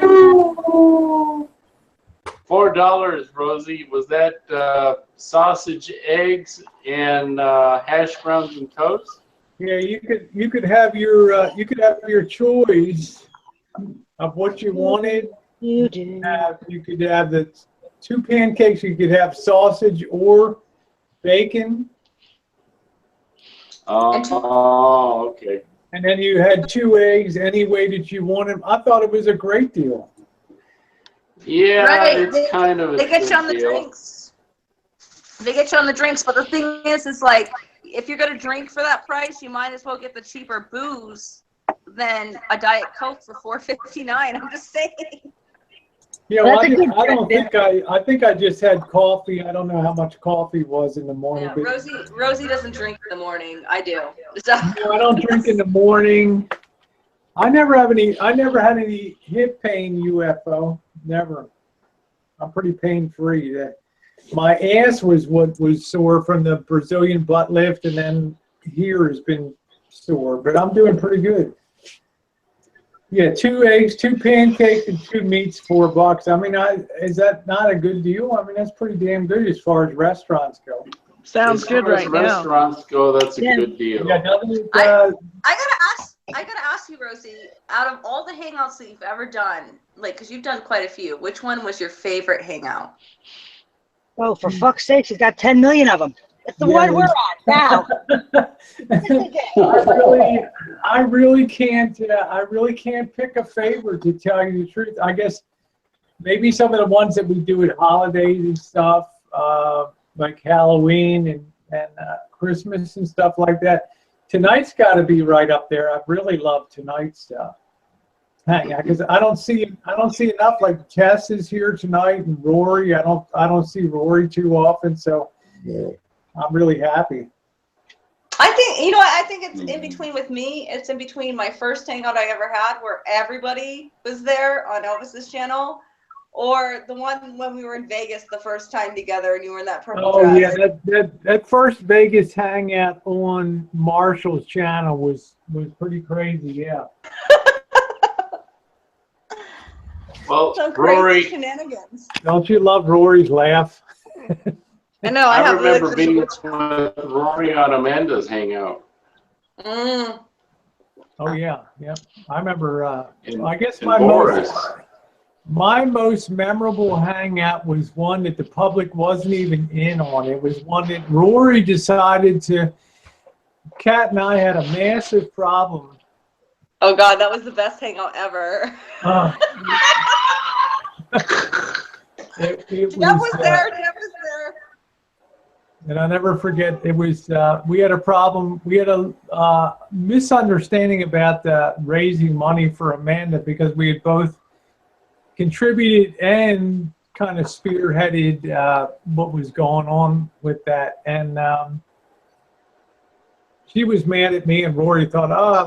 $4, Rosie. Was that sausage, eggs, and hash browns and toast? Yeah, you could have your choice. of what you wanted. You could have the 2 pancakes. You could have sausage or bacon. Oh, okay. And then you had 2 eggs any way that you wanted. I thought it was a great deal. Yeah, Right. it's kind of a They get you on the good deal. drinks. They get you on the drinks, but the thing is like, if you're gonna drink for that price, you might as well get the cheaper booze than a Diet Coke for $4.59. I'm just saying. Yeah, well, I think I just had coffee. I don't know how much coffee was in the morning. Yeah, but Rosie doesn't drink in the morning. I do. So. no, I don't drink in the morning. I never had any hip pain, UFO. Never. I'm pretty pain free. My ass was what was sore from the Brazilian butt lift, and then here has been sore. But I'm doing pretty good. Yeah, 2 eggs, 2 pancakes, and 2 meats, $4. I mean, is that not a good deal? I mean, that's pretty damn good as far as restaurants go. Sounds good right now. Restaurants go, that's a good deal. Yeah, doesn't it, I gotta ask you, Rosie. Out of all the hangouts that you've ever done, like, because you've done quite a few, which one was your favorite hangout? Oh, for fuck's sake, she's got 10 million of them. It's the one we're on now. I really can't pick a favorite, to tell you the truth. I guess maybe some of the ones that we do at holidays and stuff, like Halloween and Christmas and stuff like that. Tonight's got to be right up there. I really love tonight's stuff. Because I don't see enough. Like Tess is here tonight, and Rory. I don't see Rory too often, so I'm really happy. I think it's in between with me. It's in between my first hangout I ever had, where everybody was there on Elvis's channel, or the one when we were in Vegas the first time together, and you were in that purple dress. Yeah, that first Vegas hangout on Marshall's channel was pretty crazy. Yeah. Well, Some crazy Rory, shenanigans. Don't you love Rory's laugh? I know. I remember being with Rory on Amanda's hangout. Mm. Oh yeah. I remember. I guess and Boris. my most memorable hangout was one that the public wasn't even in on. It was one that Rory decided to. Kat and I had a massive problem. Oh God, that was the best hangout ever. Jeff was there. And I'll never forget, it was, we had a problem. We had a misunderstanding about raising money for Amanda, because we had both contributed and kind of spearheaded what was going on with that. And she was mad at me, and Rory thought, oh, I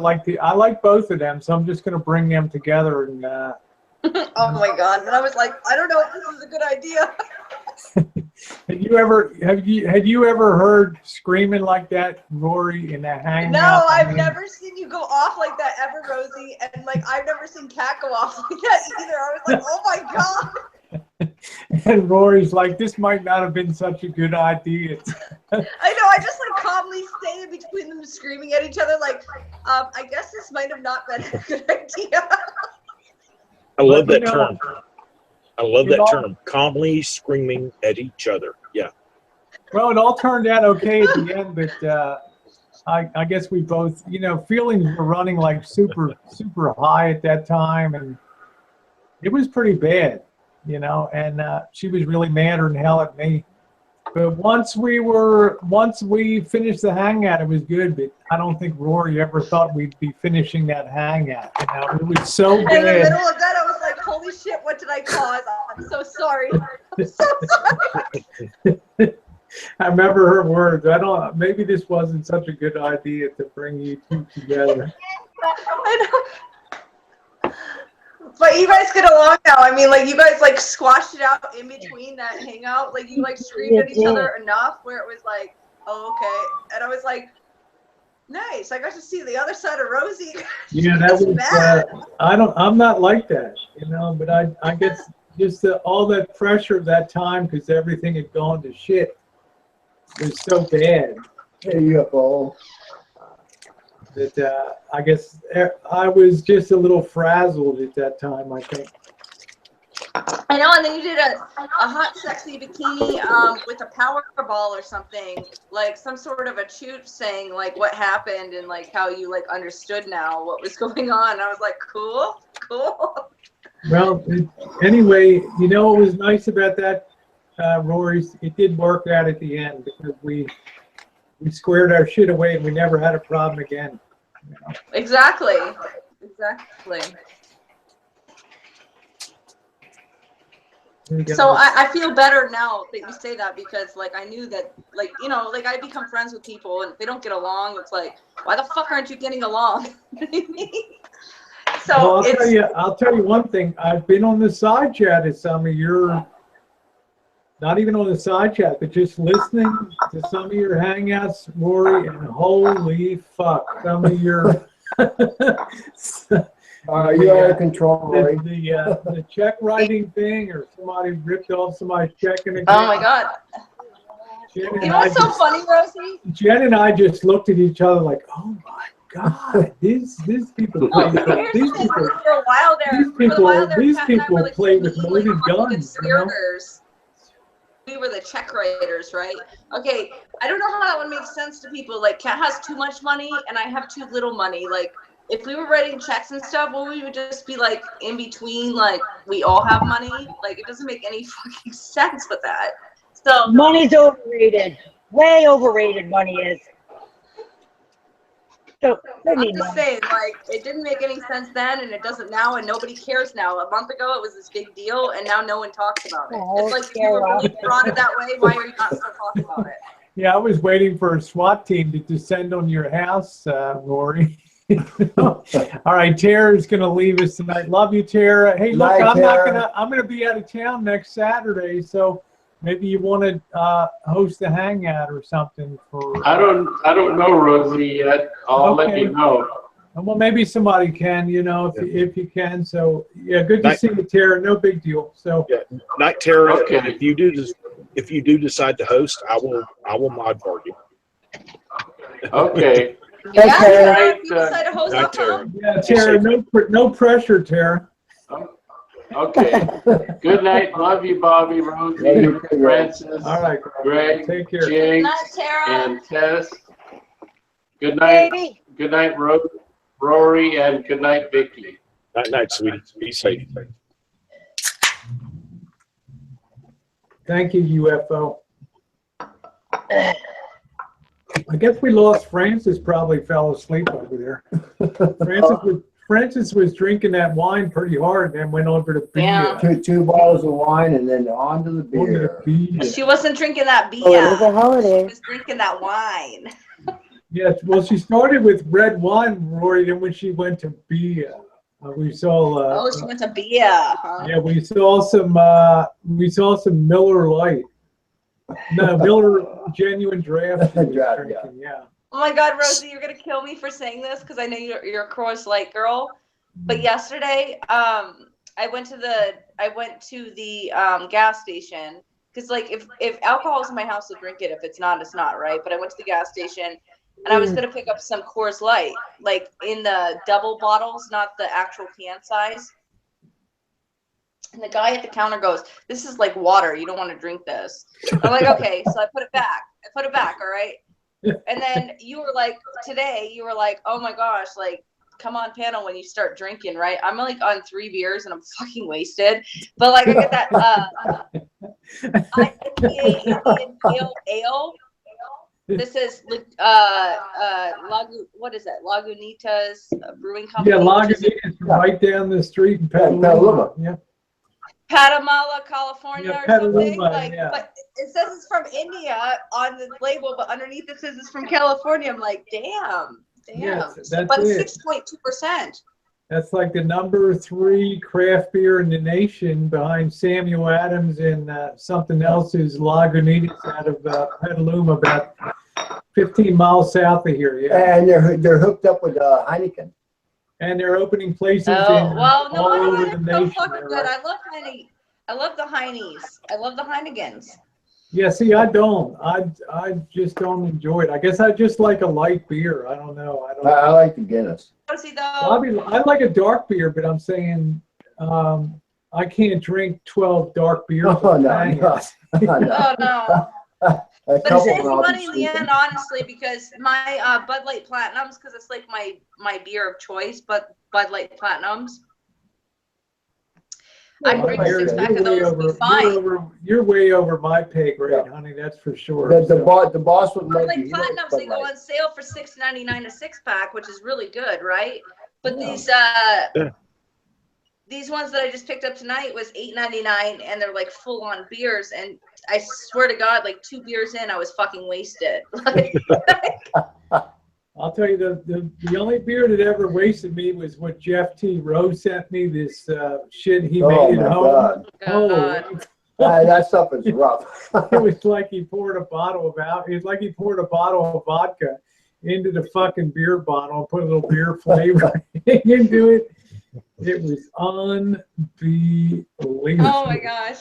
like both of them, so I'm just going to bring them together. And oh my God. And I was like, I don't know if this is a good idea. Had you ever heard screaming like that, Rory, in that hangout? No, I've never seen you go off like that ever, Rosie. And like, I've never seen Kat go off like that either. I was like, oh my God. And Rory's like, this might not have been such a good idea. I know. I just like calmly stayed in between them screaming at each other. Like, I guess this might have not been a good idea. I love that term. I love that term. Calmly screaming at each other. Yeah. Well, it all turned out okay at the end, but I guess we both, feelings were running like super high at that time, and it was pretty bad, and she was really madder than hell at me. But once we finished the hangout, it was good. But I don't think Rory ever thought we'd be finishing that hangout. It was so bad. In the middle of that, I was like, "Holy shit! What did I cause? I'm so sorry. I'm so sorry." I remember her words. Maybe this wasn't such a good idea to bring you two together. I know. But you guys get along now. I mean, like, you guys like squashed it out in between that hangout. Like, you like screamed at each other enough where it was like, oh, okay. And I was like, nice. I got to see the other side of Rosie. Yeah, that was. I'm not like that, But I guess just all that pressure of that time, because everything had gone to shit, was so bad. Hey, UFO. That I guess I was just a little frazzled at that time, I think. I know, and then you did a hot, sexy bikini with a power ball or something, like some sort of a shoot saying like what happened and like how you like understood now what was going on. I was like, cool, cool. Well, anyway, you know what was nice about that, Rory? It did work out at the end because we squared our shit away and we never had a problem again. You know? Exactly. Exactly. So I feel better now that you say that because like I knew that like you know like I become friends with people and if they don't get along it's like why the fuck aren't you getting along? So well, I'll tell you one thing. I've been on the side chat at some of your, not even on the side chat, but just listening to some of your hangouts, Rory, and holy fuck, some of your. You out of control, Rory. The check writing thing, or somebody ripped off somebody's checking account. Oh my god. You know what's so funny, Rosie? Jen and I just looked at each other like, oh my God, these people play. These people for a while there. These people play with loaded guns. You know? We were the check writers, right? Okay, I don't know how that one makes sense to people. Like, Kat has too much money, and I have too little money. Like, if we were writing checks and stuff, well, we would just be like in between. Like, we all have money. Like, it doesn't make any fucking sense with that. So money's overrated. Way overrated. Money is. So I'm just saying, like, it didn't make any sense then, and it doesn't now, and nobody cares now. A month ago, it was this big deal, and now no one talks about it. It's like if you were really brought it that way, why are you not still talking about it? Yeah, I was waiting for a SWAT team to descend on your house, Rory. All right, Tara's gonna leave us tonight. Love you, Tara. Hey, look, I'm gonna be out of town next Saturday, so maybe you want to host a hangout or something for. I don't know Rosie yet. I'll let you know. Well, maybe somebody can, you know, if you can. So yeah, good to see you, Tara. No big deal. So night, Tara. Okay. And if you do decide to host, I will mod for you. Okay. Yeah, Tara, if you decide to host, I'll come. Yeah, Tara. No pressure, Tara. Okay. Good night. Love you, Bobby, Rosie, Francis, all right, Greg, take care. Jinx, and Tess. Good night. Baby. Good night, Rory, and good night, Vicky. Night, sweetie. Be safe. Thank you, UFO. I guess we lost Francis. Probably fell asleep over there. Francis was drinking that wine pretty hard and then went over to beer. Yeah. Two bottles of wine and then on to the beer. She wasn't drinking that beer. Oh, it was a holiday. She was drinking that wine. Yes, well, she started with red wine, Rory, then when she went to beer, we saw. She went to beer, huh? Yeah, we saw some Miller Lite. No, Miller Genuine Draft. Yeah. Oh my God, Rosie, you're gonna kill me for saying this because I know you're a Coors Light girl. But yesterday, I went to the gas station because like if alcohol's in my house, I'll drink it. If it's not, it's not, right? But I went to the gas station and I was gonna pick up some Coors Light, like in the double bottles, not the actual can size. And the guy at the counter goes, "This is like water. You don't want to drink this." I'm like, okay, so I put it back. All right. And then you were like, oh my gosh, like, come on panel when you start drinking, right? I'm like on 3 beers and I'm fucking wasted. But like I get that IPA ale. This is what is that? Lagunitas Brewing Company. Yeah, Lagunitas right down the street in Petaluma. Yeah. Patamala, California, or something. Like, yeah. But it says it's from India on the label, but underneath it says it's from California. I'm like, damn. Yes, but it's 6.2%. That's like the number 3 craft beer in the nation behind Samuel Adams and something else is Lagunitas out of Petaluma, about 15 miles south of here. Yeah. And they're hooked up with Heineken. And they're opening places well, no all wonder over why the they're so nation. fucking good. I love the Heinies. I love the Heinekens. Yeah, see, I don't. I just don't enjoy it. I guess I just like a light beer. I don't know. I like the Guinness. Rosie, though. I like a dark beer, but I'm saying I can't drink 12 dark beers. Oh, no. Oh, no. But couple it saves of money in the end, honestly, because my Bud Light Platinums, because it's like my beer of choice, but Bud Light Platinums. I can drink a 6-pack of those and be fine. You're way over my pay grade, honey. That's for sure. The boss would Bud like Light Platinums, they go on sale for $6.99 a 6-pack, which is really good, right? But these ones that I just picked up tonight was $8.99, and they're like full on beers. And I swear to God, like 2 beers in, I was fucking wasted. I'll tell you, the only beer that ever wasted me was what Jeff T. Rose sent me, this shit he made at home. God. That stuff is rough. It was like he poured a bottle of vodka into the fucking beer bottle and put a little beer flavor into it. It was unbelievable. Oh my gosh.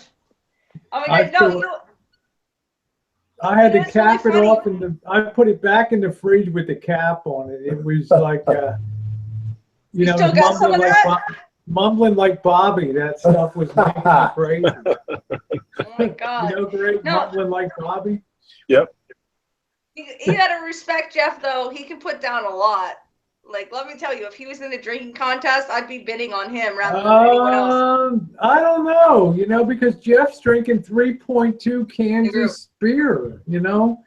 Oh my God. I had to cap it off I put it back in the fridge with the cap on it. It was like, you know, still got some of that? Mumbling like Bobby. That stuff was making me crazy. Oh my God. You know, Greg, mumbling like Bobby? Yep. You gotta respect Jeff, though. He can put down a lot. Like, let me tell you, if he was in a drinking contest, I'd be bidding on him rather than anyone else. I don't know, you know, because Jeff's drinking 3.2 Kansas beer, you know.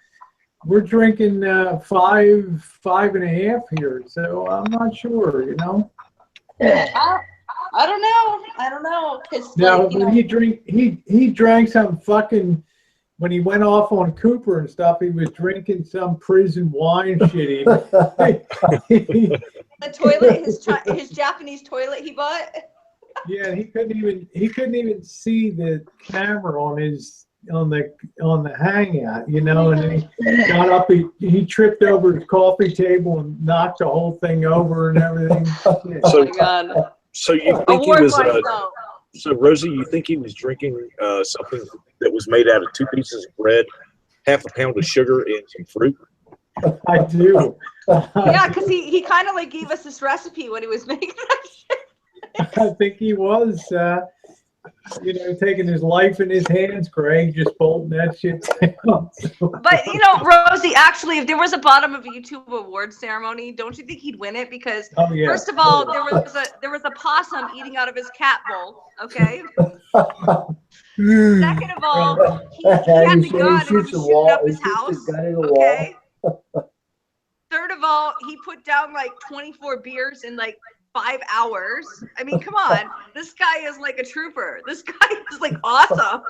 We're drinking 5.5 here, so I'm not sure, you know. I don't know. I don't know. Now, when he drank some fucking, when he went off on Cooper and stuff, he was drinking some prison wine shit. The toilet, his Japanese toilet he bought. Yeah, he couldn't even see the camera on the hANGoUt, you know. And he got up, he tripped over his coffee table and knocked the whole thing over and everything. Oh my God. So you think he was? So Rosie, you think he was drinking something that was made out of 2 pieces of bread, half a pound of sugar, and some fruit? I do. Yeah, because he kind of like gave us this recipe when he was making that shit. I think he was, you know, taking his life in his hands, Craig, just bolting that shit down. But, you know, Rosie, actually, if there was a bottom of a YouTube award ceremony, don't you think he'd win it? Because, first of all, there was a possum eating out of his cat bowl, okay? Second of all, he had the gun and he was shooting up his house, okay? Third of all, he put down like 24 beers in like 5 hours. I mean, come on. This guy is like a trooper. This guy is like awesome.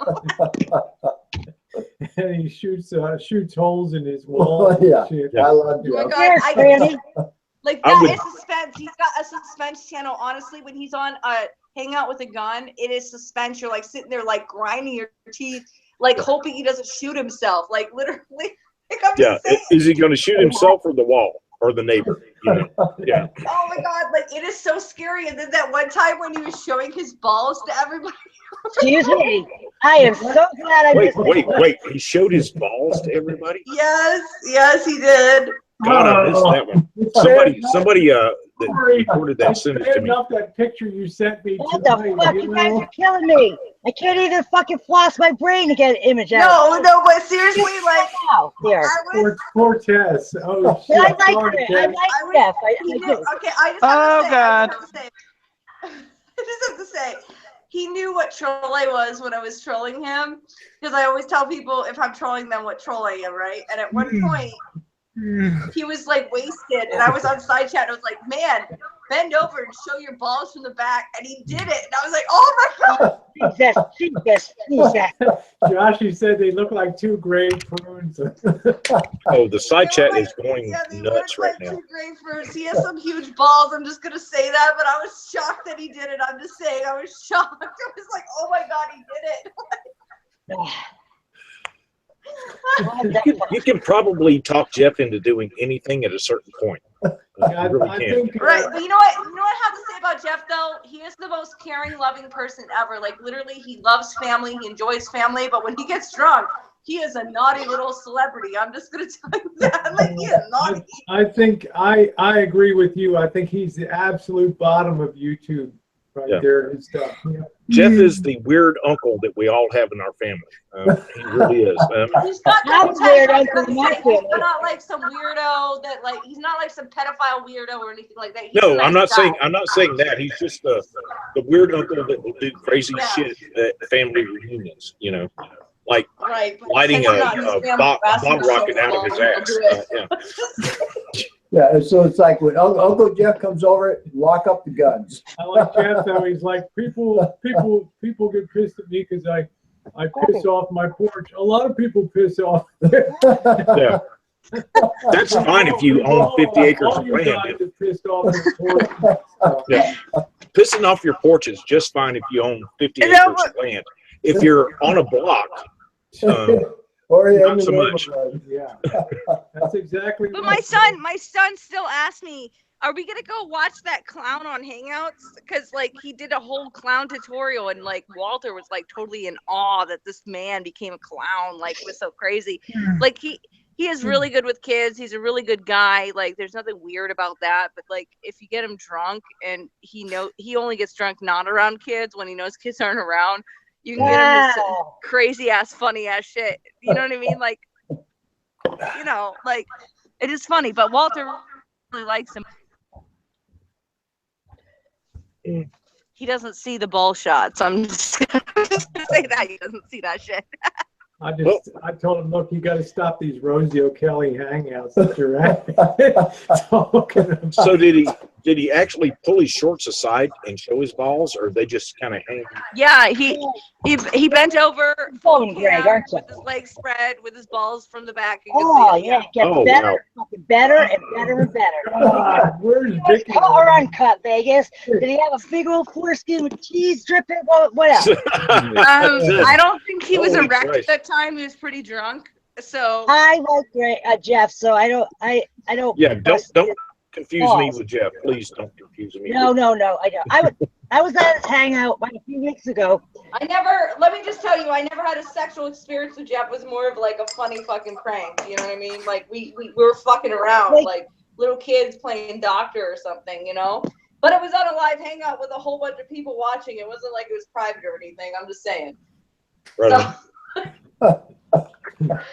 And he shoots holes in his wall. Yeah. I love you. Oh my God, like that is suspense. He's got a suspense channel. Honestly, when he's on hANGoUt with a gun, it is suspense. You're like sitting there like grinding your teeth, like hoping he doesn't shoot himself. Like literally. Yeah. Is he going to shoot himself or the wall or the neighbor? You know? Yeah. Oh my God, like it is so scary. And then that one time when he was showing his balls to everybody. Excuse me. I am so glad I missed it. Wait. He showed his balls to everybody? Yes, he did. God, I missed that one. Somebody that recorded that sent it to me. Up that picture you sent me. What the fuck? You guys are killing me. I can't even fucking floss my brain to get an image out. No, but seriously, like, Poor Tess. Oh shit. I like it. I like Jeff. I do. Okay, I just have to say, he knew what troll I was when I was trolling him, because I always tell people if I'm trolling them what troll I am, right? And at one point, he was like wasted, and I was on side chat, and I was like, man, bend over and show your balls from the back, and he did it, and I was like, oh my God. Jesus. Josh, you said they look like 2 gray prunes. Oh, the side chat is going nuts right now. 2 gray prunes. He has some huge balls. I'm just gonna say that, but I was shocked that he did it. I'm just saying, I was shocked. I was like, oh my God, he did it. You can probably talk Jeff into doing anything at a certain point. You really can. Right, but you know what? You know what I have to say about Jeff though? He is the most caring, loving person ever. Like literally, he loves family. He enjoys family. But when he gets drunk, he is a naughty little celebrity. I'm just gonna tell you that. Like, he is naughty. I think I agree with you. I think he's the absolute bottom of YouTube right there and stuff. Yeah. Jeff is the weird uncle that we all have in our family. He really is. He's not that weird uncle. He's not like some weirdo that like. He's not like some pedophile weirdo or anything like that. He's No, a nice I'm not guy. saying that. He's just the weird uncle that will do crazy shit at family reunions. You know, like lighting a bottle rocket out of his ass. Yeah, so it's like when Uncle Jeff comes over, lock up the guns. I like Jeff though. He's like people get pissed at me because I piss off my porch. A lot of people piss off. Yeah. That's fine if you own 50 acres of land. Pissed off the porch. Yeah. Pissing off your porch is just fine if you own 50 acres of land. If you're on a block, or not so much. Yeah, that's exactly. But my son still asked me, "Are we gonna go watch that clown on Hangouts?" Because like he did a whole clown tutorial, and like Walter was like totally in awe that this man became a clown. Like it was so crazy. Like he is really good with kids. He's a really good guy. Like there's nothing weird about that. But like if you get him drunk and he only gets drunk not around kids when he knows kids aren't around. You can get him this crazy ass, funny ass shit. You know what I mean? Like, you know, like it is funny, but Walter really likes him. He doesn't see the ball shots. I'm just gonna say that he doesn't see that shit. I told him, look, you got to stop these Rosie O'Kelly hangouts that you're at. So did he actually pull his shorts aside and show his balls, or they just kind of hang? Yeah, he bent over Greg, aren't you? with his legs spread, with his balls from the back. Oh yeah, get better, fucking better and better and better. Where's Vicky? Cut or uncut, Vegas? Did he have a big old foreskin with cheese dripping? What else? I don't think he was erect at that time. He was pretty drunk. So I like Jeff, so I don't. Yeah, don't confuse me with Jeff. Please don't confuse me. No, I don't. I was at his hangout a few weeks ago. Let me just tell you, I never had a sexual experience with Jeff. It was more of like a funny fucking prank. You know what I mean? Like we were fucking around like little kids playing doctor or something, you know? But it was on a live hangout with a whole bunch of people watching. It wasn't like it was private or anything. I'm just saying. Right.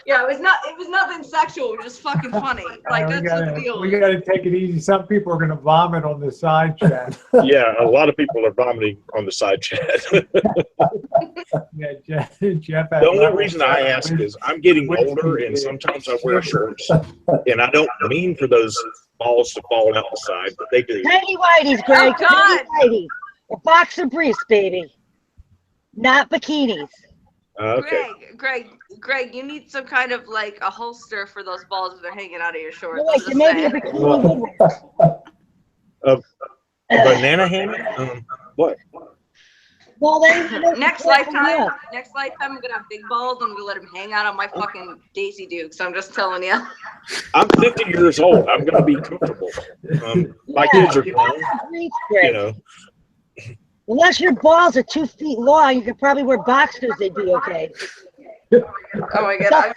Yeah, it was nothing sexual. It was just fucking funny. Like that's what the deal. We got to take it easy. Some people are going to vomit on the side chat. Yeah, a lot of people are vomiting on the side chat. Yeah, Jeff. The only reason I ask is I'm getting older, and sometimes I wear shorts, and I don't mean for those balls to fall out the side, but they do. Tiny whities, Greg. Oh, God. Tiny whities. A boxer briefs, baby. Not bikinis. Okay. Greg, you need some kind of like a holster for those balls if they're hanging out of your shorts. Well, like, maybe a bikini. A banana hammock? What? Well, next lifetime, I'm gonna have big balls and I'm gonna let him hang out on my fucking Daisy Dukes. I'm just telling you. I'm 50 years old. I'm going to be comfortable. My kids are grown. You know. Unless your balls are 2 feet long, you could probably wear boxers. They'd be okay. Oh my God!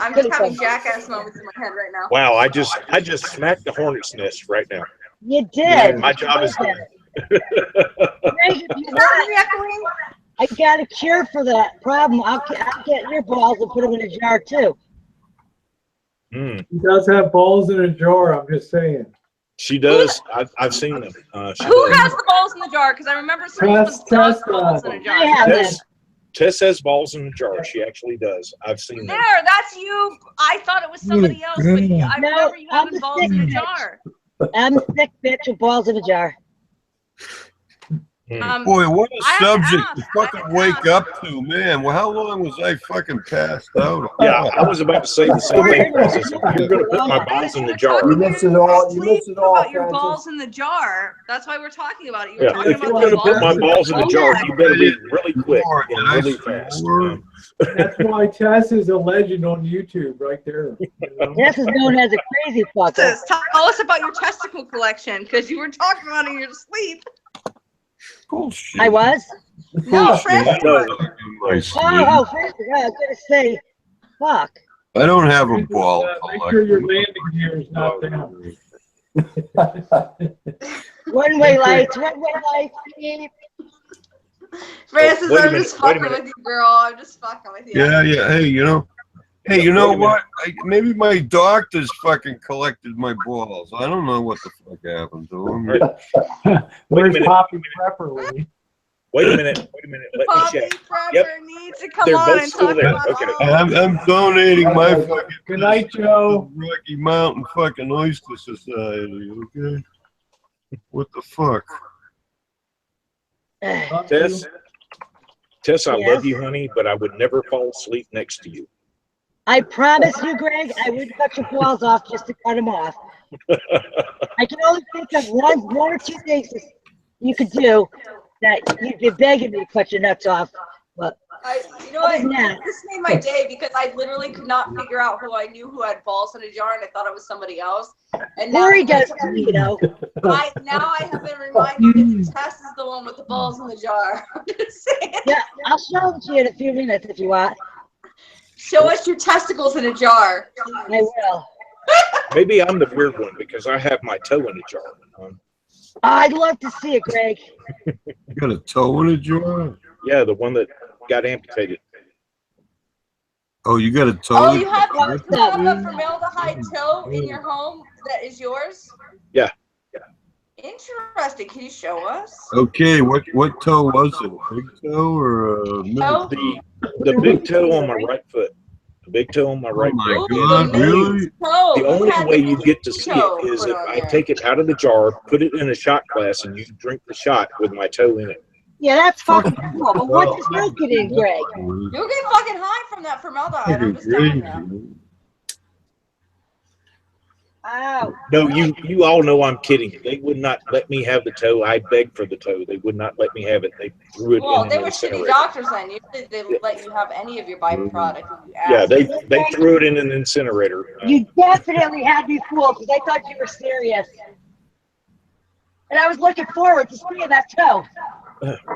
I'm just having jackass moments in my head right now. Wow! I just smacked the hornet's nest right now. You did. Yeah, my job is done. I got a cure for that problem. I'll get your balls and put them in a jar too. He does have balls in a jar. I'm just saying. She does. I've seen them. Who has the balls in the jar? Because I remember someone has balls in a jar. I have them. Tess has balls in the jar. She actually does. I've seen them. There, that's you. I thought it was somebody else, but I remember you having balls in a jar. I'm a sick bitch with balls in a jar. Boy, what a subject to fucking wake up to, man. Well, how long was I fucking passed out? Yeah, I was about to say the same thing, Francis. You're going to put my balls in the jar. You missed it all. You missed it all, About your Francis. balls in the jar. That's why we're talking about it. You were Yeah, talking if you're about going to the put my balls in the jar, you better be really quick and really fast. That's why Tess is a legend on YouTube, right there. Tess is known as a crazy fucker. Tell us about your testicle collection, because you were talking about it in your sleep. Bullshit. I was? No, Francis. Oh, Francis. I was going to say, fuck? I don't have a ball Make sure your landing gear is not down. One-way lights, one-way lights. Beep. Francis, Wait a I'm minute, just wait a fucking minute. with you, girl. I'm just fucking with you. Yeah, yeah. Hey, you know Wait a what? Maybe my doctors fucking collected my balls. I don't know what the fuck happened to them. Where's Poppy Prepper? Wait a minute. Let me Poppy check. Prepper Yep. needs to come They're on both and still talk there. about Okay. all I'm donating my fucking Good night, Joe. Rocky Mountain fucking Oyster Society. Okay. What the fuck? Tess, I Yes? love you, honey, but I would never fall asleep next to you. I promise you, Greg, I wouldn't cut your balls off just to cut them off. I can only think of one or two things that you could do that you'd be begging me to cut your nuts off. But You know what? This made my day because I literally could not figure out who I knew who had balls in a jar, and I thought it was somebody else. And now Corey does too, you know. I have been reminded that Tess is the one with the balls in the jar. I'm just saying. Yeah, I'll show them to you in a few minutes if you want. Show us your testicles in a jar. I will. Maybe I'm the weird one because I have my toe in a jar. I'd love to see it, Greg. You got a toe in a jar? Yeah, the one that got amputated. Oh, you got a toe? Oh, you have a formaldehyde toe in your home that is yours? Yeah. Interesting. Can you show us? Okay, what toe was it? Big toe or middle? The big toe on my right foot. The big toe on my right Oh foot. my God, really? The only way you get to see it is if I take it out of the jar, put it in a shot glass, and you drink the shot with my toe in it. Yeah, that's fucking cool. But what does that get in, Greg? You'll get fucking high from that formaldehyde. I'm just telling you. Ow. No, you all know I'm kidding. They would not let me have the toe. I begged for the toe. They would not let me have it. They threw it Well, in they an were shitty incinerator. doctors then. Usually they would let you have any of your byproduct if you asked. Yeah, they threw it in an incinerator. You definitely had me fooled because I thought you were serious. And I was looking forward to seeing that toe.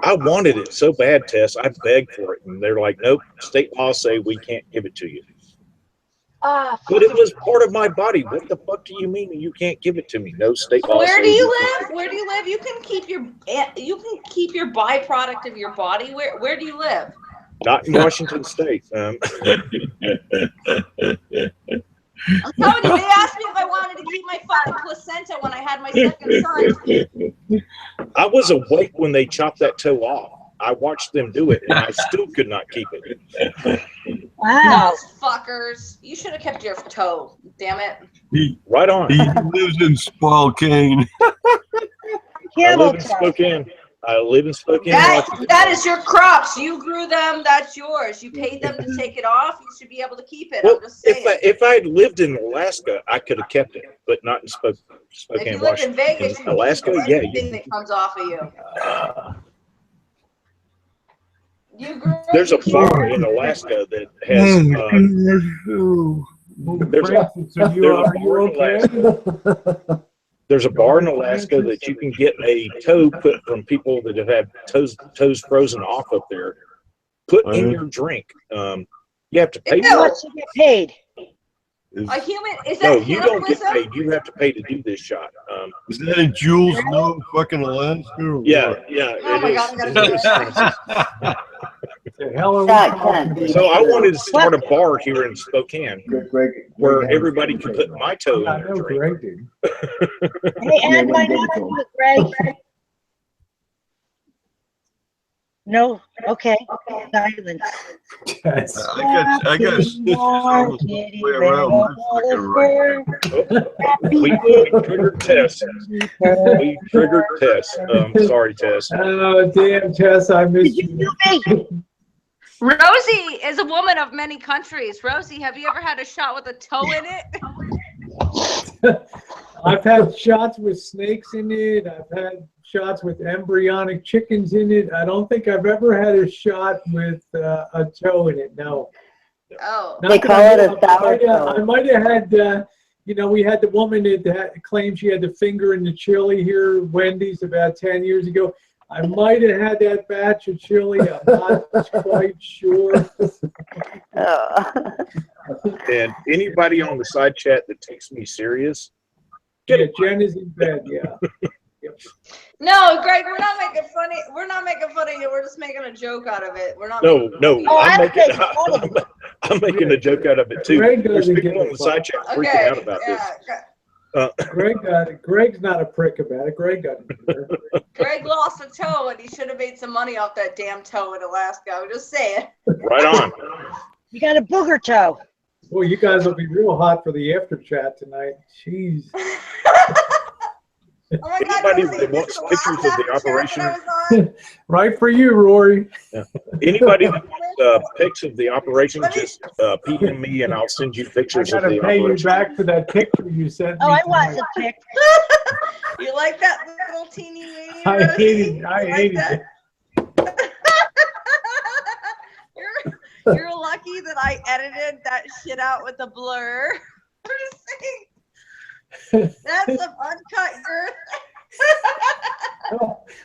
I wanted it so bad, Tess. I begged for it, and they're like, "Nope, state laws say we can't give it to you." But it was part of my body. What the fuck do you mean you can't give it to me? No state law. Where do you live? Where do you live? You can keep your byproduct of your body. Where do you live? Not in Washington State. I'm telling you, they asked me if I wanted to keep my fucking placenta when I had my second son. I was awake when they chopped that toe off. I watched them do it, and I still could not keep it. Wow. Those fuckers. You should have kept your toe. Damn it. Right on. He lives in Spokane. I live in Spokane. That is your crops. You grew them. That's yours. You paid them to take it off. You should be able to keep it. Well, I'm just saying. if I had lived in Alaska, I could have kept it, but not in Spokane, If you lived in Washington. Vegas, you can Alaska, keep yeah. everything that comes off of you. There's a bar in Alaska that has. There's a bar in Alaska that you can get a toe put from people that have had toes frozen off up there. Put in your drink. You have to pay. How much you get paid? A human is No, that you don't get cannibalism? paid. You have to pay to do this shot. Is that in Jules No fucking Alaska? Or Yeah, what? yeah. Oh my God, I gotta So I wanted to start a bar here in Spokane where everybody could put my toe in their drink. Hey, add my number, Greg. No? Okay. Silence. I got stitches almost all the way around my fucking right. We triggered Tess. We triggered Tess. Sorry, Tess. Oh, damn, Tess, I missed you. Rosie is a woman of many countries. Rosie, have you ever had a shot with a toe in it? I've had shots with snakes in it. I've had shots with embryonic chickens in it. I don't think I've ever had a shot with a toe in it. No. Oh. They call it a sour toe. I might have had, we had the woman that claimed she had the finger in the chili here, Wendy's, about 10 years ago. I might have had that batch of chili. I'm not quite sure. And anybody on the side chat that takes me serious, yeah, Jen is in bed. Yeah. No, Greg, we're not making funny. We're not making fun of you. We're just making a joke out of it. We're not. No, no, Oh, I'm making a joke out of it too. Greg There's doesn't people give on a the side chat freaking out about this. Greg got it. Greg's not a prick about it. Greg got it. Greg lost a toe, and he should have made some money off that damn toe in Alaska. I'm just saying. Right on. You got a booger toe. Boy, you guys will be real hot for the after chat tonight. Jeez. Oh my God, Anybody that wants pictures of the operation, Right for you, Rory. yeah. Anybody that wants pics of the operation, just PM me and I'll send you I pictures of gotta the pay you operation. back for that picture you sent me. Oh, I tonight. want some pic. You like that little teeny weeny? I Rosie? hated. You I like hated that? it. You're lucky that I edited that shit out with the blur. I'm just saying. That's some uncut girth.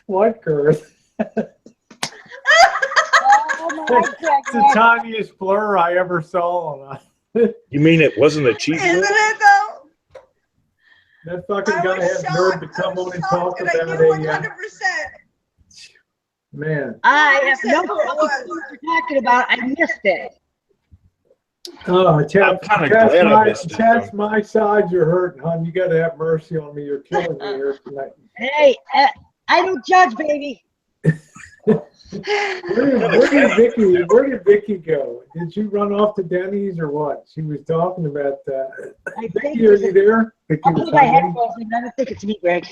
What girth? Oh my It's the tiniest blur I ever saw. You mean it wasn't a cheese Isn't whiz? it though? That fucking I guy was has shocked. nerve to come on and talk And I about knew a 100%. man. I have no It clue was. what you're talking about. I missed it. Oh, I'm kinda glad I missed it, Chad's though. my sides are hurting, hon. You gotta have mercy on me. You're killing me here tonight. Hey, I don't judge, baby. Where did Vicky go? Did you run off to Denny's or what? She was talking about I think Vicky, are you there? Vicky I'll was put my hungry. headphones in. I don't think it's me, Greg.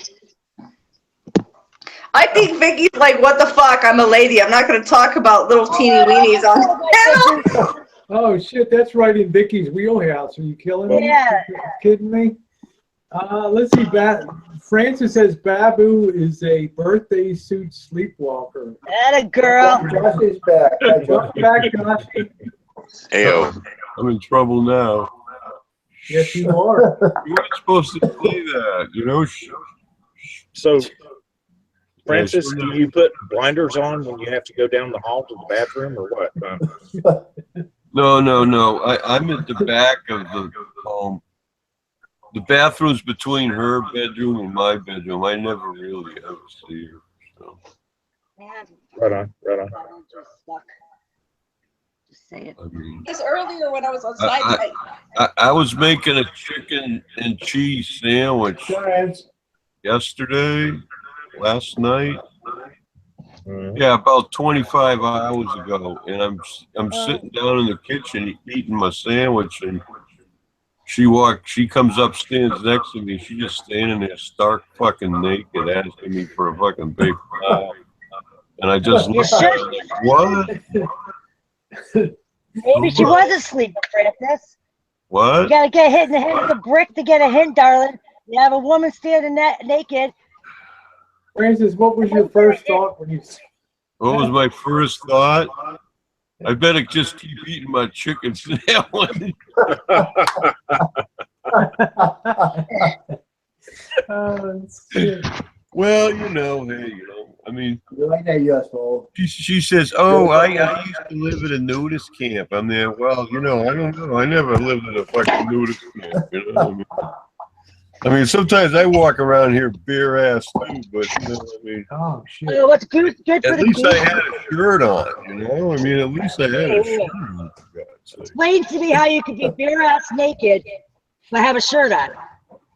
I think Vicky's like, what the fuck? I'm a lady. I'm not going to talk about little teeny weenies on the panel. Oh shit, that's right in Vicky's wheelhouse. Are you killing me? Yeah. Kidding me? Let's see. Francis says Babu is a birthday suit sleepwalker. That a girl. Josh is back. Hi, Josh. Welcome back, Josh. Ayo. I'm in trouble now. Yes, you are. You weren't supposed to say that, you know. So, Francis, do you put blinders on when you have to go down the hall to the bathroom or what? No. I'm at the back of the home. The bathroom's between her bedroom and my bedroom. I never really ever see her. So. Right on. Just say it. I mean, Just earlier when I was on site. I was making a chicken and cheese sandwich yesterday, last night. Yeah, about 25 hours ago, and I'm sitting down in the kitchen eating my sandwich, and she comes upstairs next to me. She's just standing there, stark fucking naked, asking me for a fucking paper towel, and I just looked at her like, what? Maybe she was asleep, Francis. What? You gotta get hit in the head with a brick to get a hint, darling. You have a woman standing naked. Francis, what was your first thought when you? What was my first thought? I better just keep eating my chicken sandwich. Well, hey, I mean, you like that, you asshole. She says, "Oh, I used to live at a nudist camp." I'm there. Well, I don't know. I never lived at a fucking nudist camp. I mean, sometimes I walk around here bare ass too, but Oh shit. Oh, what's good for at the least goose? I had a shirt on. I mean, at least I had a shirt on. For God's sake. Explain to me how you could be bare ass naked but have a shirt on.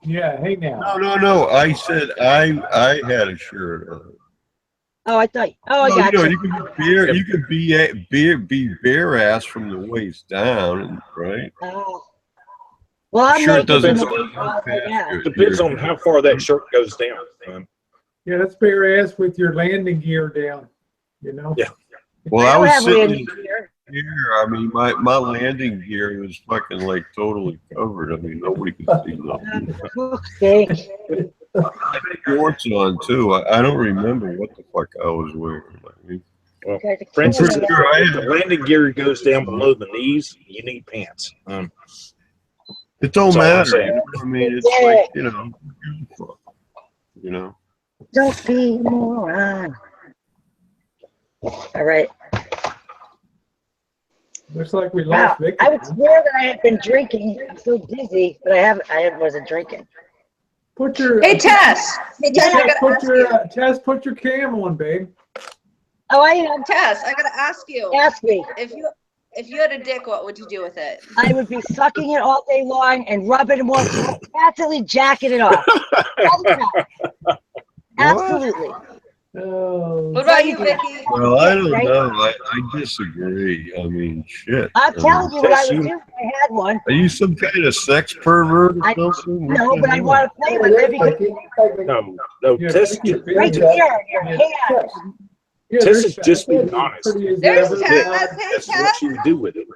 Yeah. Hey now. No. I said I had a shirt on. Oh, I thought. Oh, I got you. You can be bare ass from the waist down, right? Oh. Well, I'm Shirt naked doesn't in the go waist down right now. Depends on how far that shirt goes down. Yeah, that's bare ass with your landing gear down. Yeah. Well, I don't was have sitting landing gear. here. I mean, my landing gear was fucking like totally covered. I mean, nobody could see nothing. Okay. I had shorts on too. I don't remember what the fuck I was wearing. I mean, Well, Okay, Francis, I'm if pretty sure I the landing gear goes down below the knees, you need pants. it don't That's all I'm matter. saying. I mean, it's like, Don't be a moron. All right. Looks like we Wow. lost Vicky. I would swear that I had been drinking. I'm so dizzy, but I wasn't drinking. Put your Hey Tess. Hey Tess, I gotta ask you. Tess, put your cam on, babe. Oh, I am. Tess, I gotta ask you. Ask me. If you had a dick, what would you do with it? I would be sucking it all day long and rubbing it more, constantly jacking it off. All the time. Absolutely. What about you, Vicky? Well, I don't know. I disagree. I mean, shit. I'm telling you what I would do if I had one. Are you some kind of sex pervert or something? No, but I want to play with it because No, Tess. right here, your hand. Tess is just being honest. There's Tess. Hey, That's what you do with it.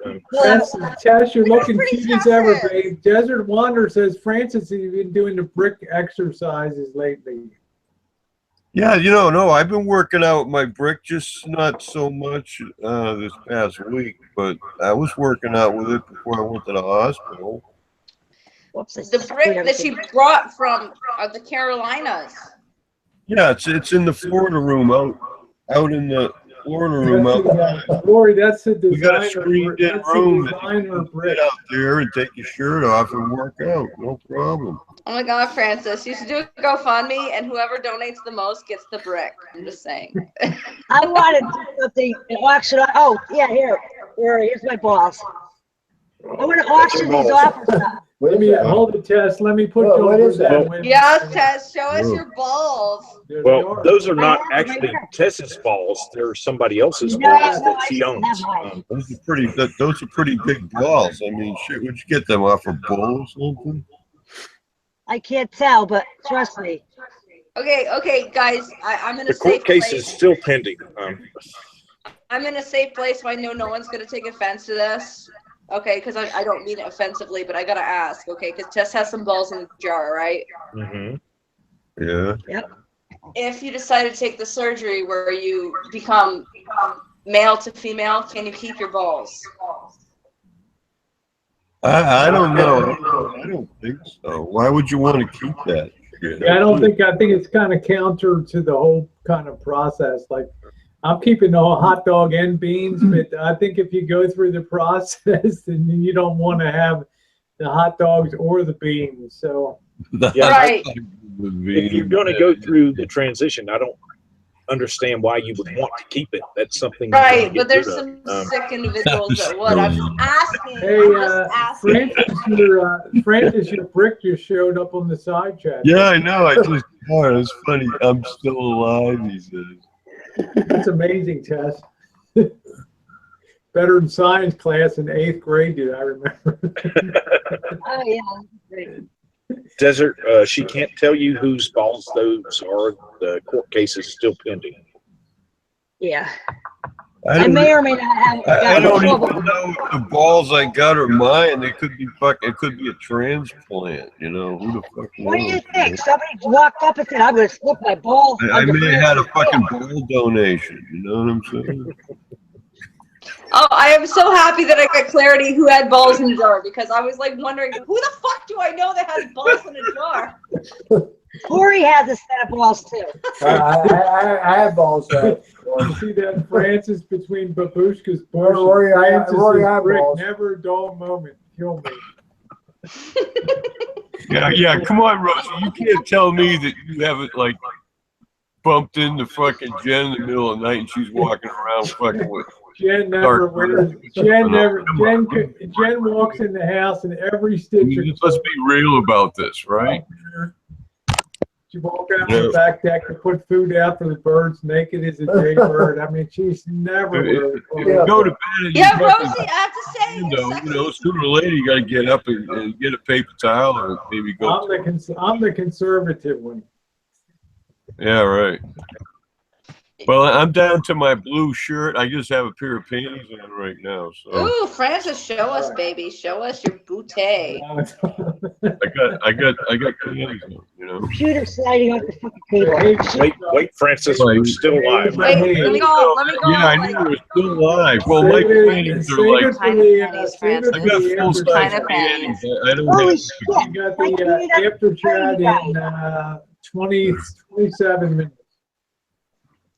Tess, you're looking cute as ever, babe. Desert Wander says, Francis, have you been doing the brick exercises lately? Yeah, no, I've been working out my brick, just not so much this past week, but I was working out with it before I went to the hospital. The brick that she brought from the Carolinas. Yeah, it's in the Florida room, out in the Florida room. Rory, that's the designer. We got a screened-in room that designer you can get out there and take your shirt off and work out, no problem. Oh my God, Francis, you should do a GoFundMe, and whoever donates the most gets the brick. I'm just saying. I want to do something, an auction. Oh, yeah, here's my balls. I want to auction these off. Let me hold the test. Let me put you over that. Yes, Tess, show us your balls. Well, those are not actually Tess's balls. They're somebody else's balls that she owns. Those are pretty big balls. I mean, shit, would you get them off a bull or something? I can't tell, but trust me. Okay, guys, I'm in a The court safe case place. is still pending. I'm in a safe place, so I know no one's gonna take offense to this. Okay, because I don't mean it offensively, but I gotta ask. Okay, because Tess has some balls in the jar, right? Mm-hmm. Yeah. Yep. If you decide to take the surgery where you become male to female, can you keep your balls? I don't know. I don't think so. Why would you want to keep that? Yeah, I think it's kind of counter to the whole kind of process. Like, I'm keeping the whole hot dog and beans, but I think if you go through the process, then you don't want to have the hot dogs or the beans. So, Yeah, right. If you're going to go through the transition, I don't understand why you would want to keep it. That's something you Right, wanna but get there's rid some of. sick individuals that would. I'm just asking. hey, I'm just asking. Francis, your brick just showed up on the side chat. Yeah, I know. It's funny. I'm still alive, he says. That's amazing, Tess. Better in science class in 8th grade, did I remember? Oh, yeah. Great. Desert, she can't tell you whose balls those are. The court case is still pending. Yeah. I may or may not have. I don't even know if the balls I got are mine. It could be it could be a transplant. Who the fuck What do you knows? think? Somebody walked up and said, "I'm going to slip my ball." I may have had a fucking ball donation. You know what I'm saying? Oh, I am so happy that I got clarity who had balls in the jar, because I was like wondering, who the fuck do I know that has balls in a jar? Corey has a set of balls too. I have balls. You see that, Francis, between Babushka's bush Rory, and I have brick, balls. never a dull moment. Kill me. Yeah. Come on, Rosie. You can't tell me that you haven't bumped into fucking Jen in the middle of the night and she's walking around fucking with. Jen never wears. Jen walks in the house and every stitch. Let's be real about this, right? She walk out on the back deck to put food out for the birds, naked as a jaybird. I mean, she's never. If you go to bed and Yeah, you Rosie, fucking, I have to say. sooner or later you got to get up and get a paper towel or maybe go. I'm the conservative one. Yeah, right. Well, I'm down to my blue shirt. I just have a pair of panties on right now. So Ooh, Francis, show us, baby. Show us your bootay. I got panties on. Computer sliding off the fucking table. Wait, Francis, we're still live. Wait, let me go. Yeah, I knew we were still live. Well, my panties are like. I got full size panties. I don't have. You got the after chat in 27 minutes.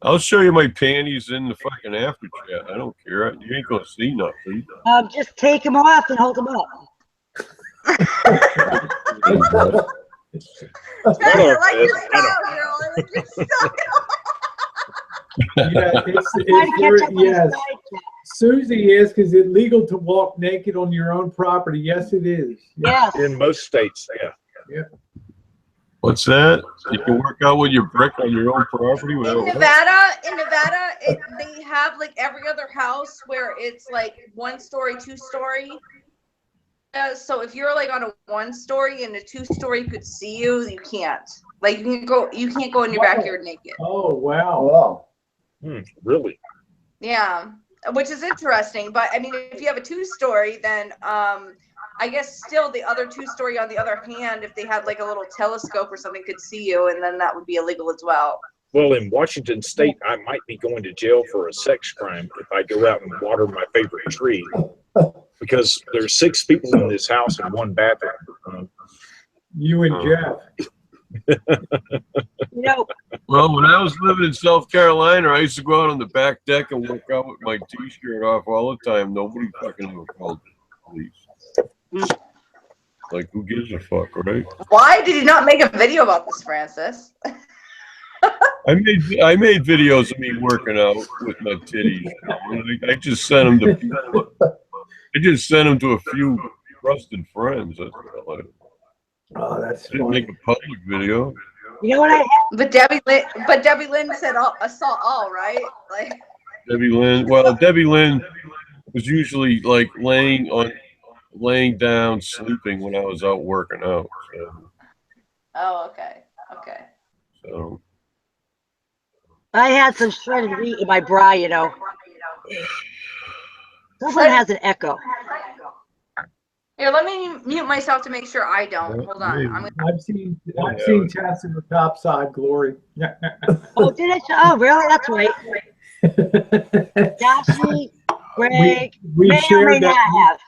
I'll show you my panties in the fucking after chat. I don't care. You ain't gonna see nothing. Just take them off and hold them up. Taylor, like your style, girl. I like your style. Yeah, yes. Susie asks, is it legal to walk naked on your own property? Yes, it is. Yes. In most states, yeah. Yeah. What's that? You can work out with your brick on your own property? In Nevada, they have like every other house where it's like 1 story, 2 story. So if you're like on a 1 story and a 2 story could see you, you can't. Like you can't go in your backyard naked. Oh wow. Really? Yeah, which is interesting. But I mean, if you have a 2 story, then I guess still the other 2 story on the other hand, if they had like a little telescope or something, could see you, and then that would be illegal as well. Well, in Washington State, I might be going to jail for a sex crime if I go out and water my favorite tree, because there's 6 people in this house and 1 bathroom. You and Jeff. Well, when I was living in South Carolina, I used to go out on the back deck and work out with my t-shirt off all the time. Nobody fucking ever called the police. Like, who gives a fuck, right? Why did you not make a video about this, Francis? I made videos of me working out with my titties. I just sent them to people. I just sent them to a few trusted friends. That's what I like. Oh, that's I didn't make a public video. You know what I have? But Debbie Lynn said I saw all, right? Like Debbie Lynn. Well, Debbie Lynn was usually like laying down, sleeping when I was out working out. So. Oh, okay. Okay. So. I had some shredded wheat in my bra, you know. Someone has an echo. Here, let me mute myself to make sure I don't. Hold on. I've seen Tess in the top side, Glory. Oh, did it? Oh, really? That's right. Joshy, Greg, we shared that. Have.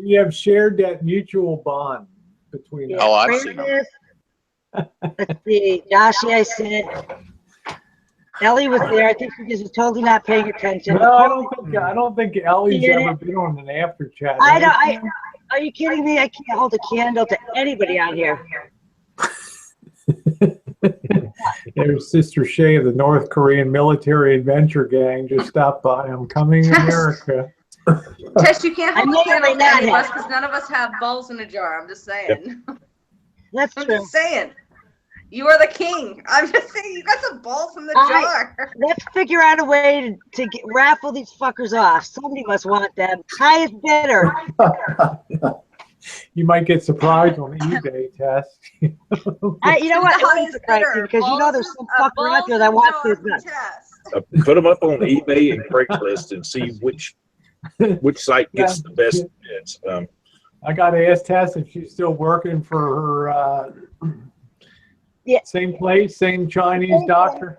We have shared that mutual bond between us. Oh, I've seen them. Let's see. Joshy, I said. Ellie was there. I think she just was totally not paying attention. No, I don't think Ellie's ever been on an after chat. Are you kidding me? I can't hold a candle to anybody out here. There's Sister Shay of the North Korean Military Adventure Gang just stopped by. I'm coming to America. Tess, you can't hold a candle to any of us because none of us have balls in a jar. I'm just saying. That's true. I'm just saying. You are the king. I'm just saying, you got some balls in the jar. Let's figure out a way to raffle these fuckers off. Somebody must want them. Highest bidder. You might get surprised on eBay, Tess. You know what? I wouldn't surprise you because you know there's some fucker out there that wants these nuts. Put them up on eBay and Craigslist and see which site gets the best bids. I got to ask Tess if she's still working for her. Yeah. Same place, same Chinese doctor?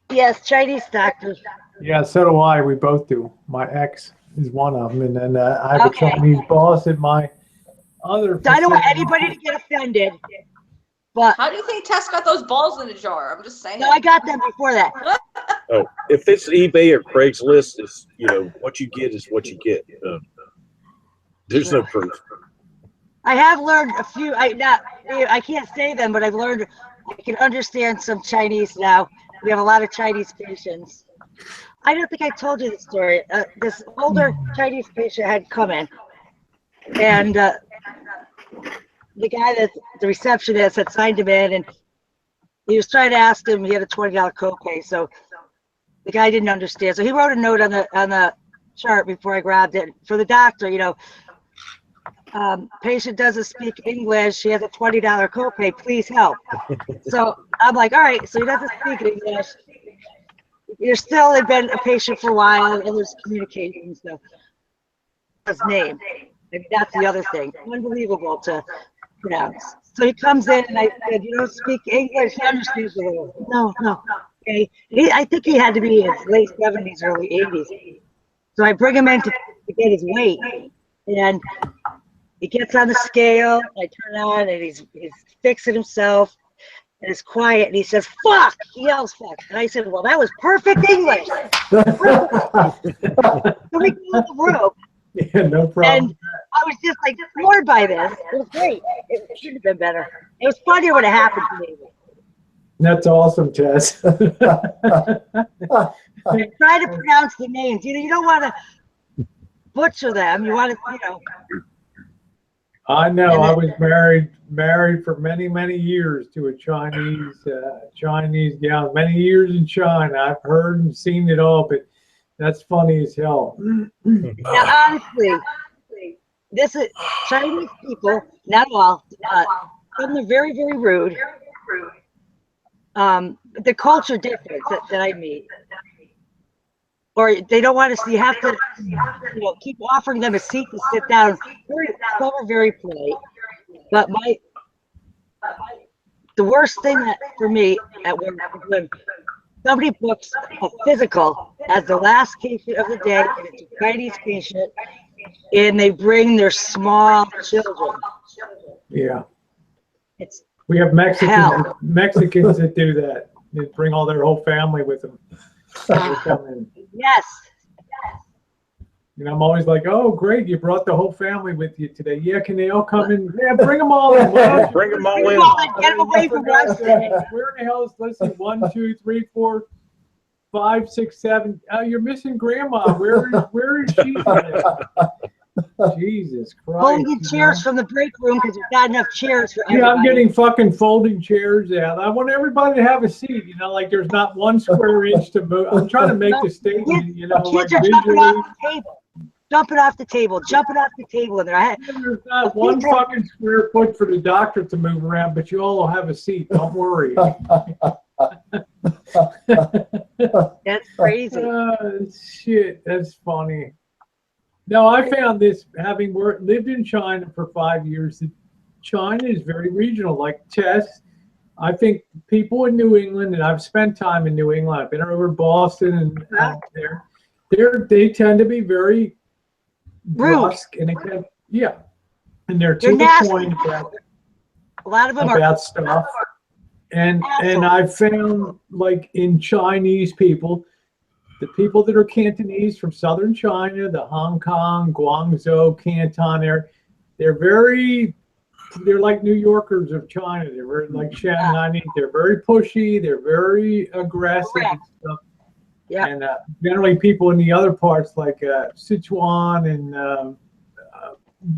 Yes, Chinese doctors. Yeah, so do I. We both do. My ex is one of them. And then I have a Chinese boss at my other facility. I don't want anybody to get offended. But how do you think Tess got those balls in a jar? I'm just saying. No, I got them before that. Oh, if it's eBay or Craigslist, it's, what you get is what you get. There's no proof. I have learned a few. I can't say them, but I've learned. I can understand some Chinese now. We have a lot of Chinese patients. I don't think I told you the story. This older Chinese patient had come in, and the guy that's the receptionist had signed him in, and he was trying to ask him. He had a $20 copay, so the guy didn't understand. So he wrote a note on the chart before I grabbed it for the doctor. Patient doesn't speak English. She has a $20 copay. Please help. So I'm like, all right. So he doesn't speak English. You're still have been a patient for a while, and there's communication stuff. His name. I mean, that's the other thing. Unbelievable to pronounce. So he comes in, and I said, "You don't speak English." He understands a little. No. Okay. I think he had to be in his late 70s, early 80s. So I bring him in to get his weight, and he gets on the scale. I turn on, and he's fixing himself. and it's quiet, and he says, "Fuck!" He yells, "Fuck!" And I said, "Well, that was perfect English." So we go in the room. Yeah, no problem. And I was just like floored by this. It was great. It should have been better. It was funnier when it happened to me. That's awesome, Tess. And try to pronounce the names. You don't want to butcher them. You want to, I know. I was married for many, many years to a Chinese gal. Many years in China. I've heard and seen it all, but that's funny as hell. Now, honestly, this is Chinese people. Not all. Some are very, very rude. The culture difference that I meet, or they don't want to see. You have to, keep offering them a seat to sit down. Some are very polite, but the worst thing for me at work is when somebody books a physical as the last patient of the day, and it's a Chinese patient, and they bring their small children. Yeah. We have Mexicans that do that. They bring all their whole family with them. Yes. I'm always like, oh, great, you brought the whole family with you today. Yeah, can they all come in? Yeah, bring them all in. Bring them all in. Get them away from us. Where in the hell is, let's see, 1, 2, 3, 4, 5, 6, 7. You're missing Grandma. Where is she today? Jesus Christ. Folding chairs from the break room because we've got enough chairs for everybody. Yeah, I'm getting fucking folding chairs out. I want everybody to have a seat, like there's not 1 square inch to move. I'm trying to make the statement, Kids like are jumping off the visually. jumping off the table in there. There's not 1 fucking square foot for the doctor to move around, but you all will have a seat. Don't worry. That's crazy. Shit, that's funny. No, I found this, having lived in China for 5 years, that China is very regional. Like Tess, I think people in New England, and I've spent time in New England, I've been over Boston and out there, they tend to be very brusque, and and they're to the point about, a lot of them about stuff. And I found, like, in Chinese people, the people that are Cantonese from southern China, the Hong Kong, Guangzhou, Canton, they're like New Yorkers of China. They're very like Shanghai. They're very pushy. They're very aggressive and stuff. Yeah. And generally people in the other parts like Sichuan and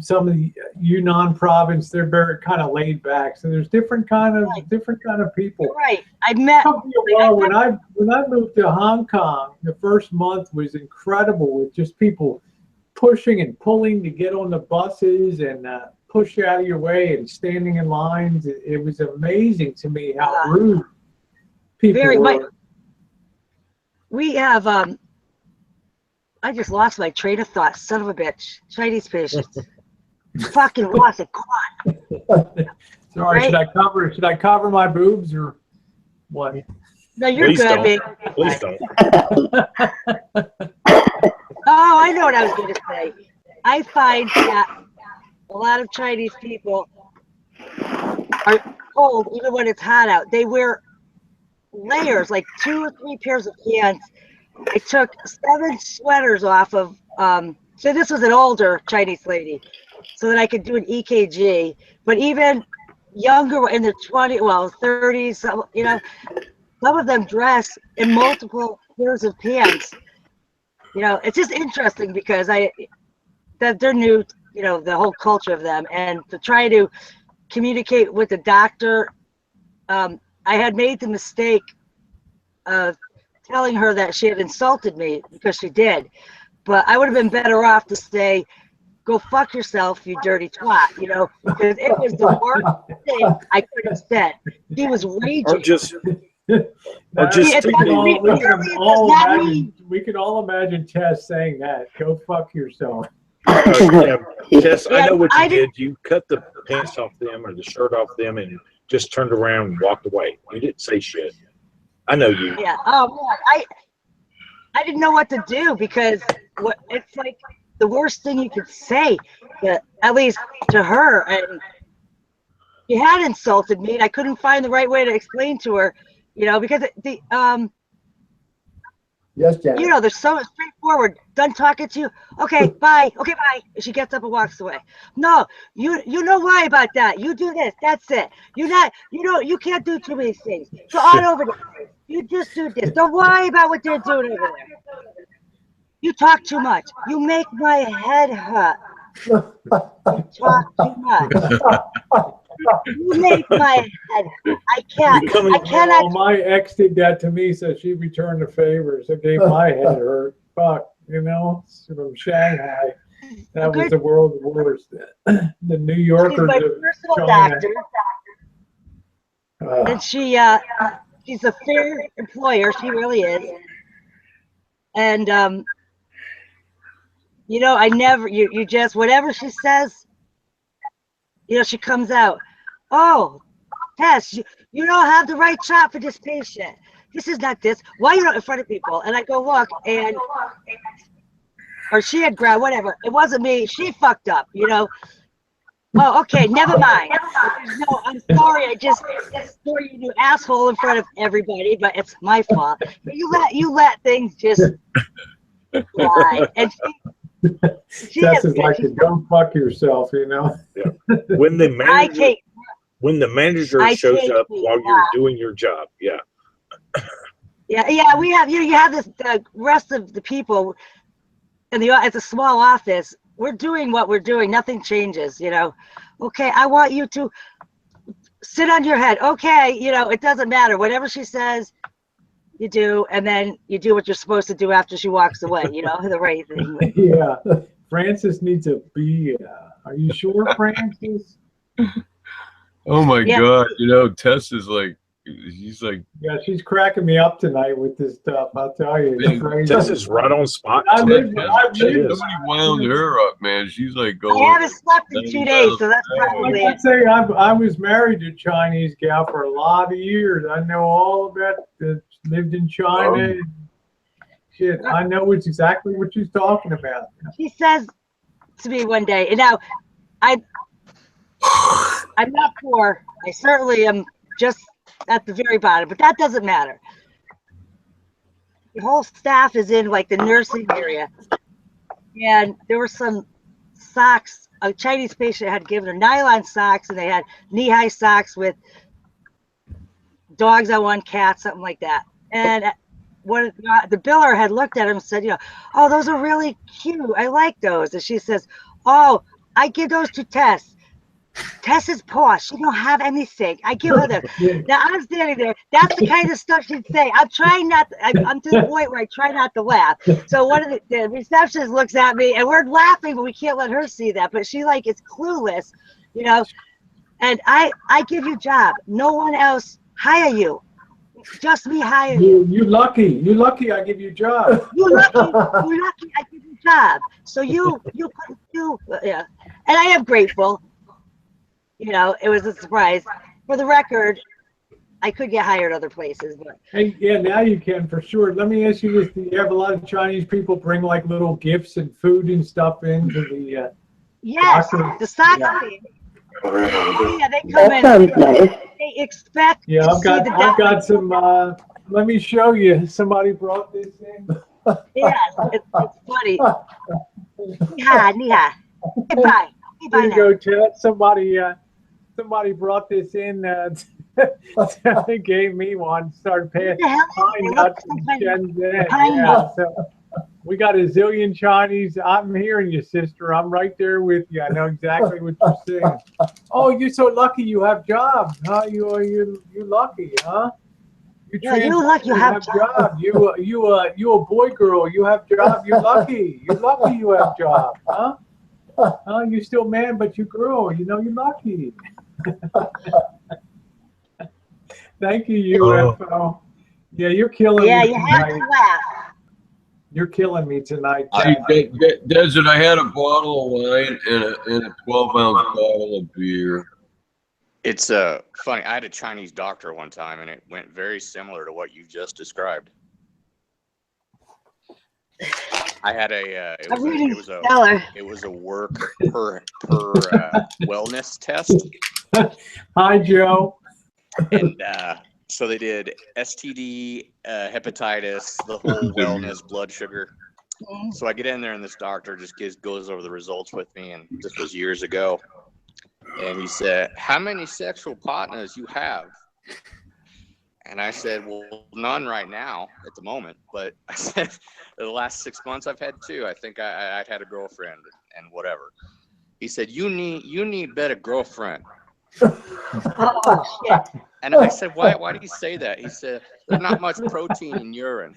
some of the Yunnan province, they're very kind of laid back. So there's different kind of people. Right. I met when I moved to Hong Kong, the first month was incredible with just people pushing and pulling to get on the buses and push out of your way and standing in lines. It was amazing to me how rude people were. We have I just lost my train of thought. Son of a bitch. Chinese patients. Fucking lost it. Sorry, right? Should I cover my boobs or what? No, you're good, babe. Please don't. Oh, I know what I was going to say. I find that a lot of Chinese people are cold even when it's hot out. They wear layers, like 2 or 3 pairs of pants. I took 7 sweaters off of, so this was an older Chinese lady, so that I could do an EKG. But even younger, in their 30s, some of them dress in multiple pairs of pants. It's just interesting because that they're new, the whole culture of them, and to try to communicate with the doctor. I had made the mistake of telling her that she had insulted me, because she did, but I would have been better off to say, "Go fuck yourself, you dirty twat," because it was the worst thing I could have said. He was raging. We can all imagine Tess saying that. Go fuck yourself. Tess, I know what you did. You cut the pants off them or the shirt off them and just turned around and walked away. You didn't say shit. I know you. Yeah. Oh man, I didn't know what to do, because it's like the worst thing you could say, at least to her. And she had insulted me, and I couldn't find the right way to explain to her, you know, because Yes, Janet. you know, they're so straightforward. Done talking to you. Okay, bye. Okay, bye. And she gets up and walks away. No, you don't worry about that. You do this. That's it. You can't do too many things. Go on over there. You just do this. Don't worry about what they're doing over there. You talk too much. You make my head hurt. You talk too much. You make my head hurt. I cannot. Well, my ex did that to me, so she returned the favor. So gave my head hurt. Fuck, you know, from Shanghai. That was the world's worst. The New Yorkers. She's my personal doctor. And she's a fair employer. She really is. And you know, you just, whatever she says, you know, she comes out, oh, Tess, you don't have the right chart for this patient. This is not this. Why are you not in front of people? And I go, look, and, or she had grabbed, whatever. It wasn't me. She fucked up, you know. Oh, okay, never mind. No, I'm sorry. I just threw you, you asshole, in front of everybody, but it's my fault. You let things just fly. And Tess is like, go fuck yourself, you know. Yeah. When the manager shows up while you're doing your job, yeah. Yeah, we have you have this the rest of the people in the it's a small office. We're doing what we're doing. Nothing changes, you know. Okay, I want you to sit on your head. Okay, you know, it doesn't matter. Whatever she says, you do, and then you do what you're supposed to do after she walks away, you know, the right thing. Yeah. Francis needs a B. Are you sure, Francis? Oh my God. You know, Tess is like, she's like, yeah, she's cracking me up tonight with this stuff. I'll tell you. It's crazy. Tess is right on spot. somebody wound her up, man. She's like going. I haven't slept in 2 days, so that's probably I say I was married to a Chinese gal for a lot of years. I know all about it. Lived in China. Shit, I know it's exactly what she's talking about. She says to me one day, and now I'm not poor. I certainly am just at the very bottom, but that doesn't matter. The whole staff is in like the nursing area, and there were some socks. A Chinese patient had given her nylon socks, and they had knee-high socks with dogs on one, cat, something like that. And when the biller had looked at him and said, you know, oh, those are really cute. I like those. And she says, oh, I give those to Tess. Tess is poor. She don't have anything. I give her them. Now I'm standing there. That's the kind of stuff she'd say. I'm trying not. I'm to the point where I try not to laugh. So one of the receptionist looks at me, and we're laughing, but we can't let her see that. But she like is clueless, you know. And I give you job. No one else hire you. Just me hire you. You lucky. You lucky. I give you job. You lucky. You lucky. I give you job. So you yeah. And I am grateful. You know, it was a surprise. For the record, I could get hired other places, but hey, yeah, now you can for sure. Let me ask you this: do you have a lot of Chinese people bring like little gifts and food and stuff into the? Yes, the soccer team. Yeah, they come in. They expect. Yeah, I've got some. Let me show you. Somebody brought this in. Yeah, it's funny. Niha. Bye. Here you go, Ted. Somebody brought this in. They gave me one. Started paying pine nuts and Shenzhen. Yeah, so we got a zillion Chinese. I'm hearing you, sister. I'm right there with you. I know exactly what you're saying. Oh, you're so lucky. You have jobs, huh? You lucky, huh? You're lucky. You have job. You a boy, girl. You have job. You're lucky. You're lucky. You have job, huh? You're still man, but you girl. You know you're lucky. Thank you, UFO. Yeah, you're killing me. Yeah, you have to laugh. You're killing me tonight. Desert, I had a bottle of wine and a 12-ounce bottle of beer. It's funny. I had a Chinese doctor one time, and it went very similar to what you just described. I had it was a work per wellness test, Hi, Joe. And so they did STD, hepatitis, the whole wellness, blood sugar. So I get in there and this doctor just goes over the results with me, and this was years ago. And he said, "How many sexual partners you have?" And I said, "Well, none right now at the moment." But I said, "The last 6 months I've had 2. I think I've had a girlfriend and whatever." He said, "You need better girlfriend." Oh, shit. And I said, "Why do you say that?" He said, "There's not much protein in urine."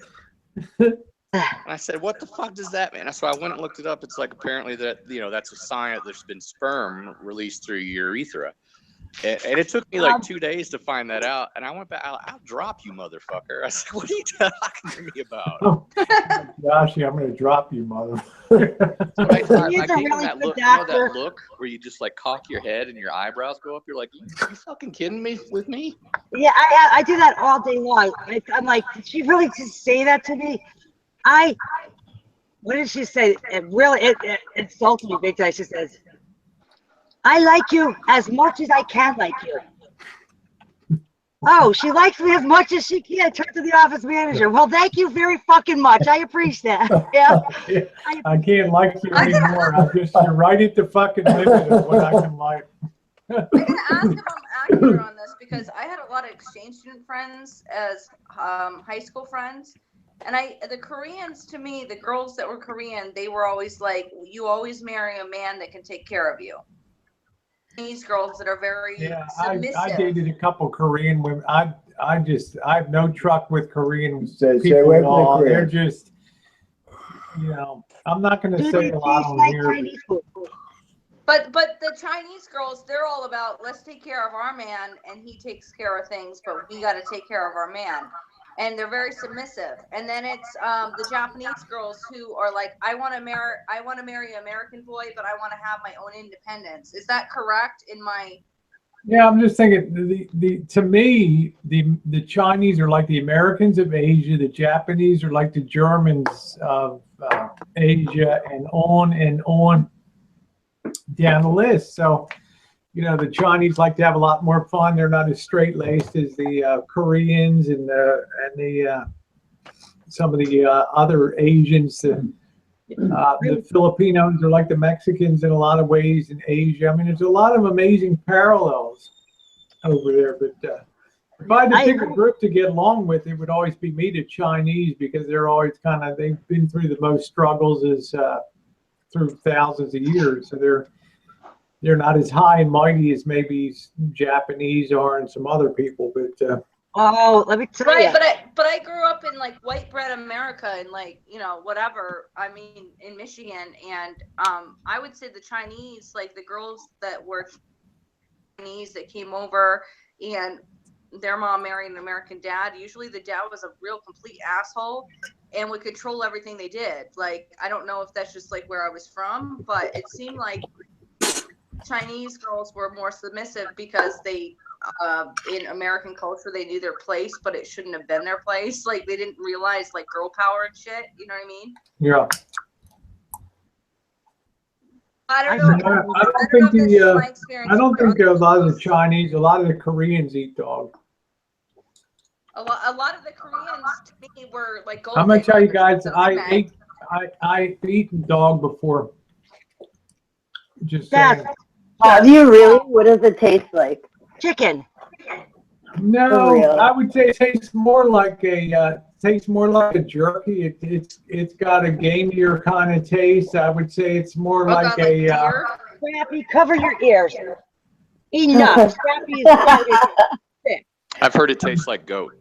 And I said, "What the fuck does that mean?" So I went and looked it up. It's like apparently that, that's a sign that there's been sperm released through your urethra. And it took me like 2 days to find that out. And I went back, I'll drop you, motherfucker. I said, "What are you talking to me about?" Oh, gosh, I'm going to drop you, mother. I gave him really that good look, doctor. that look where you just like cock your head and your eyebrows go up. You're like, you fucking kidding me with me? Yeah, I do that all day long. I'm like, did she really just say that to me? What did she say? It insulted me big time. She says, "I like you as much as I can like you." Oh, she likes me as much as she can. Turn to the office manager. Well, thank you very fucking much. I appreciate that. Yeah. I can't like you anymore. You're right at the fucking limit of what I can like. I'm gonna ask if I'm accurate on this because I had a lot of exchange student friends as high school friends, and the Koreans, to me, the girls that were Korean, they were always like, "You always marry a man that can take care of you." These girls that are very submissive. I dated a couple Korean women. I have no truck with Korean Stay people away at from all. the They're Koreans. just, I'm not going to say a lot on here. But the Chinese girls, they're all about, let's take care of our man and he takes care of things, but we got to take care of our man. And they're very submissive. And then it's the Japanese girls who are like, I want to marry an American boy, but I want to have my own independence. Is that correct in my? Yeah, I'm just thinking to me, the Chinese are like the Americans of Asia. The Japanese are like the Germans of Asia, and on down the list. So, the Chinese like to have a lot more fun. They're not as straight-laced as the Koreans and some of the other Asians. The Filipinos are like the Mexicans in a lot of ways in Asia. I mean, there's a lot of amazing parallels over there. But if I had to pick a group to get along with, it would always be me, the Chinese, because they're always they've been through the most struggles through thousands of years. So they're not as high and mighty as maybe Japanese are and some other people, but let me tell you. But I grew up in like white bread America and whatever. I mean, in Michigan, and I would say the Chinese, like the girls that were Chinese that came over and their mom married an American dad. Usually the dad was a real complete asshole and would control everything they did. Like, I don't know if that's just like where I was from, but it seemed like Chinese girls were more submissive because they, in American culture, they knew their place, but it shouldn't have been their place. Like, they didn't realize like girl power and shit. You know what I mean? Yeah. I don't know. I don't think a lot of the Chinese, a lot of the Koreans eat dog. A lot of the Koreans to me were like gold. I'm gonna tell you guys, I've eaten dog before. Just saying. Do you really? What does it taste like? Chicken. No, I would say it tastes more like a jerky. It's got a gamier kind of taste. I would say it's more like a. Scrappy, cover your ears. Enough. Scrappy is I've heard it tastes like goat.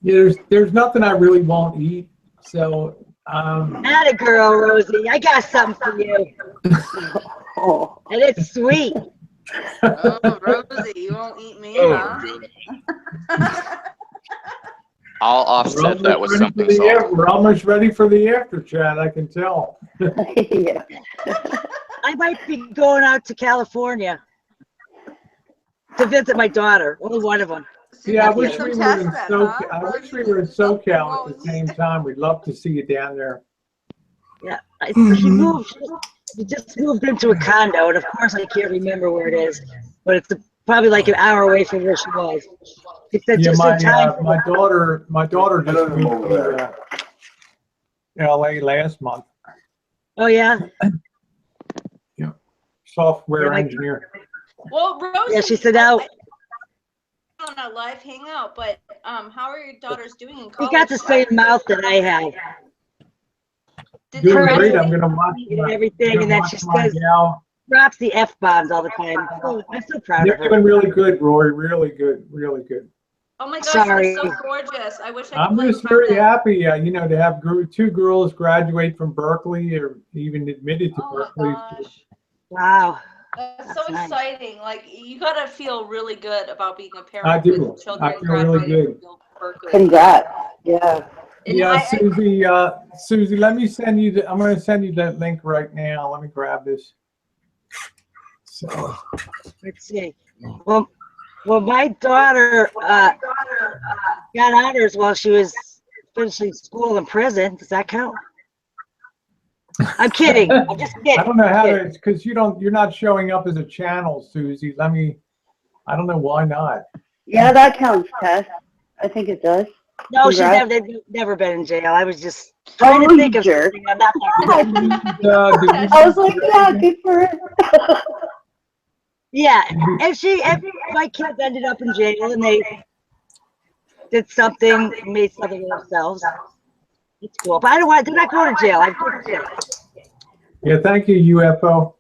Yeah, there's nothing I really won't eat. So. Atta girl, Rosie. I got something for you. And it's sweet. Oh, Rosie, you won't eat me, huh? I'll offset that with something salty. We're almost ready for the after chat, I can tell. I might be going out to California to visit my daughter. Only one of them. Yeah, I wish we were in SoCal at the same time. We'd love to see you down there. Yeah, she just moved into a condo, and of course I can't remember where it is, but it's probably like an hour away from where she was. She said Yeah, just in time. my daughter just moved to LA last month. Oh yeah. Yeah, software Yeah, engineer. Well, Rosie, Yeah, she said out. on a live hangout, but how are your daughters doing in He college? got the same mouth that I have. Did Doing they great. graduate? I'm gonna watch And everything, and then she says drops the F-bombs all the time. So I'm so proud They're of her. doing really good, Rory. Really good. Really good. Oh my gosh, Sorry. they're so gorgeous. I wish I could I'm like just have very them. happy, you know, to have two girls graduate from Berkeley or even admitted to Oh Berkeley. my gosh. Wow. That's so nice. exciting. Like you gotta feel really good about being a parent I do. with children I feel really graduating good. from Berkeley. Congrats. Yeah. And Yeah, Susie, let me send you I'm going to send you that link right now. Let me grab this. So, Let's see. Well, my daughter got honors while she was finishing school in prison. Does that count? I'm kidding. I'm just kidding. I don't know how to, because you're not showing up as a channel, Susie. I don't know why not. Yeah, that counts, Tess. I think it does. No, Congrats. she's never been in jail. I was just trying to think of jerk. something. I'm not I was like, yeah, good for her. Yeah, if my kids ended up in jail and they did something, made something of themselves, it's cool. But they're not going to jail. I'm going to jail. Yeah, thank you, UFO.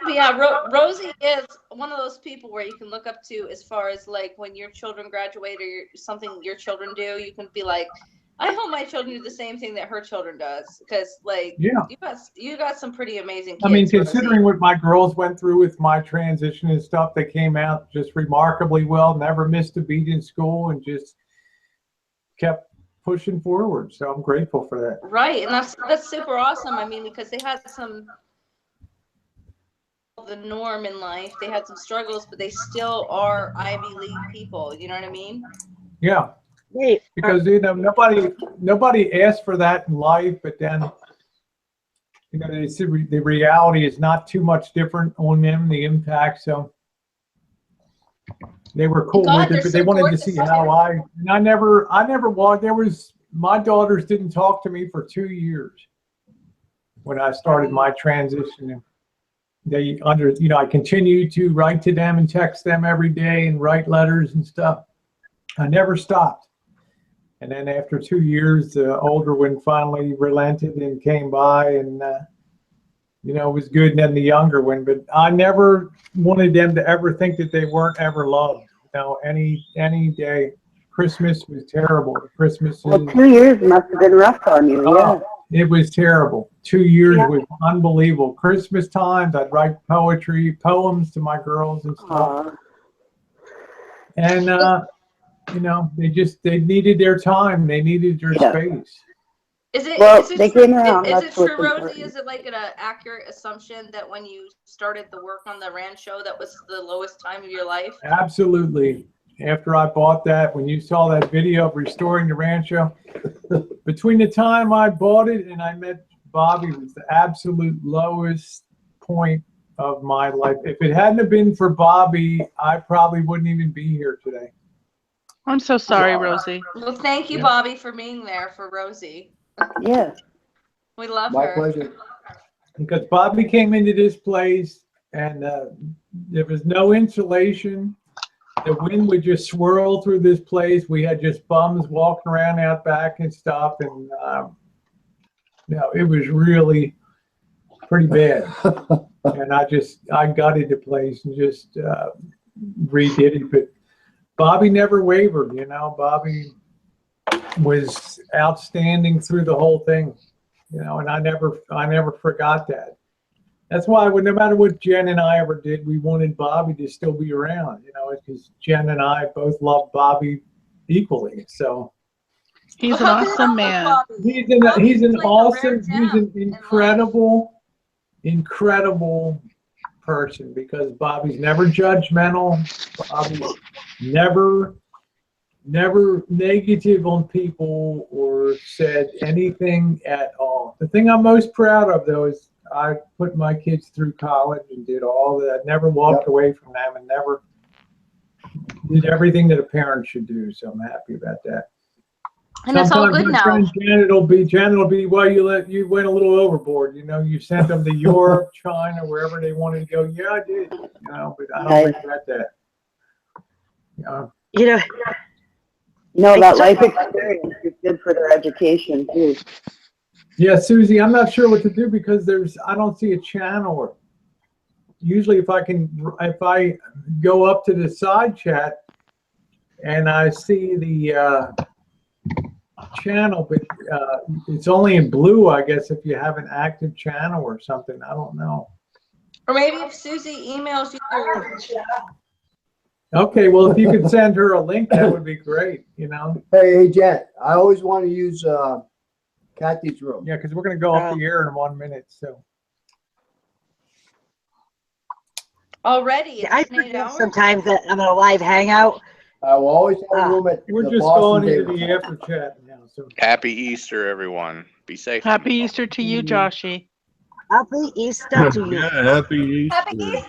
But yeah, Rosie is one of those people where you can look up to as far as like when your children graduate or something your children do, you can be like, I hope my children do the same thing that her children does, because like you got some pretty amazing kids. I mean, Rosie. considering what my girls went through with my transition and stuff, they came out just remarkably well, never missed a beat in school, and just kept pushing forward. So I'm grateful for that. Right, and that's super awesome. I mean, because they had the norm in life. They had some struggles, but they still are Ivy League people. You know what I mean? Yeah. Because you know nobody asked for that in life, but then you know the reality is not too much different on them, the impact. So they were cool with it, but they wanted to see how I never walked. My daughters didn't talk to me for 2 years when I started my transition. I continued to write to them and text them every day and write letters and stuff. I never stopped. And then after 2 years, the older one finally relented and came by, and it was good. And then the younger one, but I never wanted them to ever think that they weren't ever loved. Any day. Christmas was terrible. Well, 2 years must have been rough on you. Yeah. It was terrible. 2 years was unbelievable. Christmas times, I'd write poems to my girls and stuff. And they needed their time. They needed their space. Is it true, Rosie? Is it like an accurate assumption that when you started the work on the rancho, that was the lowest time of your life? Absolutely. After I bought that, when you saw that video of restoring the rancho, between the time I bought it and I met Bobby, was the absolute lowest point of my life. If it hadn't have been for Bobby, I probably wouldn't even be here today. I'm so sorry, Rosie. Well, thank you, Bobby, for being there for Rosie. Yeah. We love My her. pleasure. Because Bobby came into this place and there was no insulation. The wind would just swirl through this place. We had just bums walking around out back and stuff. And it was really pretty bad. And I gutted the place and just redid it. But Bobby never wavered, Bobby was outstanding through the whole thing, and I never forgot that. That's why no matter what Jen and I ever did, we wanted Bobby to still be around, because Jen and I both love Bobby equally. So he's an awesome man. He's an incredible person, because Bobby's never judgmental. Bobby's never negative on people or said anything at all. The thing I'm most proud of, though, is I put my kids through college and did all that. Never walked away from them, and never did everything that a parent should do. So I'm happy about that. And it's all good now. Janet will be, well, you went a little overboard. You know, you sent them to Europe, China, wherever they wanted to go. Yeah, I did. You know, but I don't regret that. That life experience is good for their education too. Yeah, Susie, I'm not sure what to do because I don't see a channel. Usually if I go up to the side chat and I see the channel, but it's only in blue, I guess, if you have an active channel or something. I don't know. Or maybe if Susie emails you your Okay, well, if you could send her a link, that would be great, you know. Hey, Jen, I always want to use Kathy's room. Yeah, because we're going to go off the air in 1 minute, so. Already, I forget sometimes that I'm in a live hangout. I will always have a room at We're the just Boston going into Daily. the after chat now. So Happy Easter, everyone. Be safe. Happy Easter to you, Joshy. Happy Easter to you. Yeah, happy Easter. Happy Easter.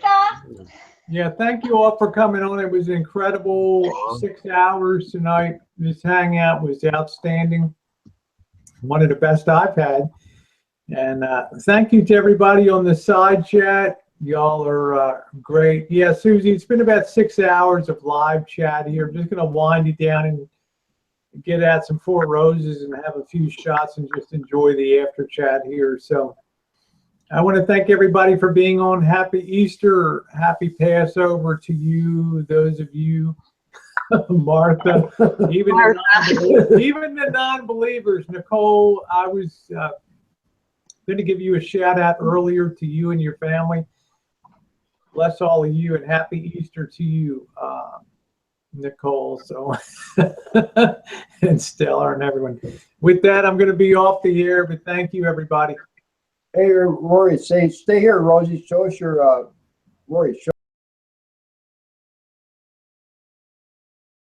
yeah, thank you all for coming on. It was incredible. 6 hours tonight. This hangout was outstanding. One of the best I've had. And thank you to everybody on the side chat. Y'all are great. Yeah, Susie, it's been about 6 hours of live chat here. I'm just going to wind it down and get out some Four Roses and have a few shots and just enjoy the after chat here. So I want to thank everybody for being on. Happy Easter. Happy Passover to you, those of you, Martha, even the non-believers. Nicole, I was going to give you a shout out earlier to you and your family. Bless all of you and happy Easter to you, Nicole, so and Stella and everyone. With that, I'm going to be off the air, but thank you, everybody. Hey, Rory, stay here, Rosie. Show us your Rory. Show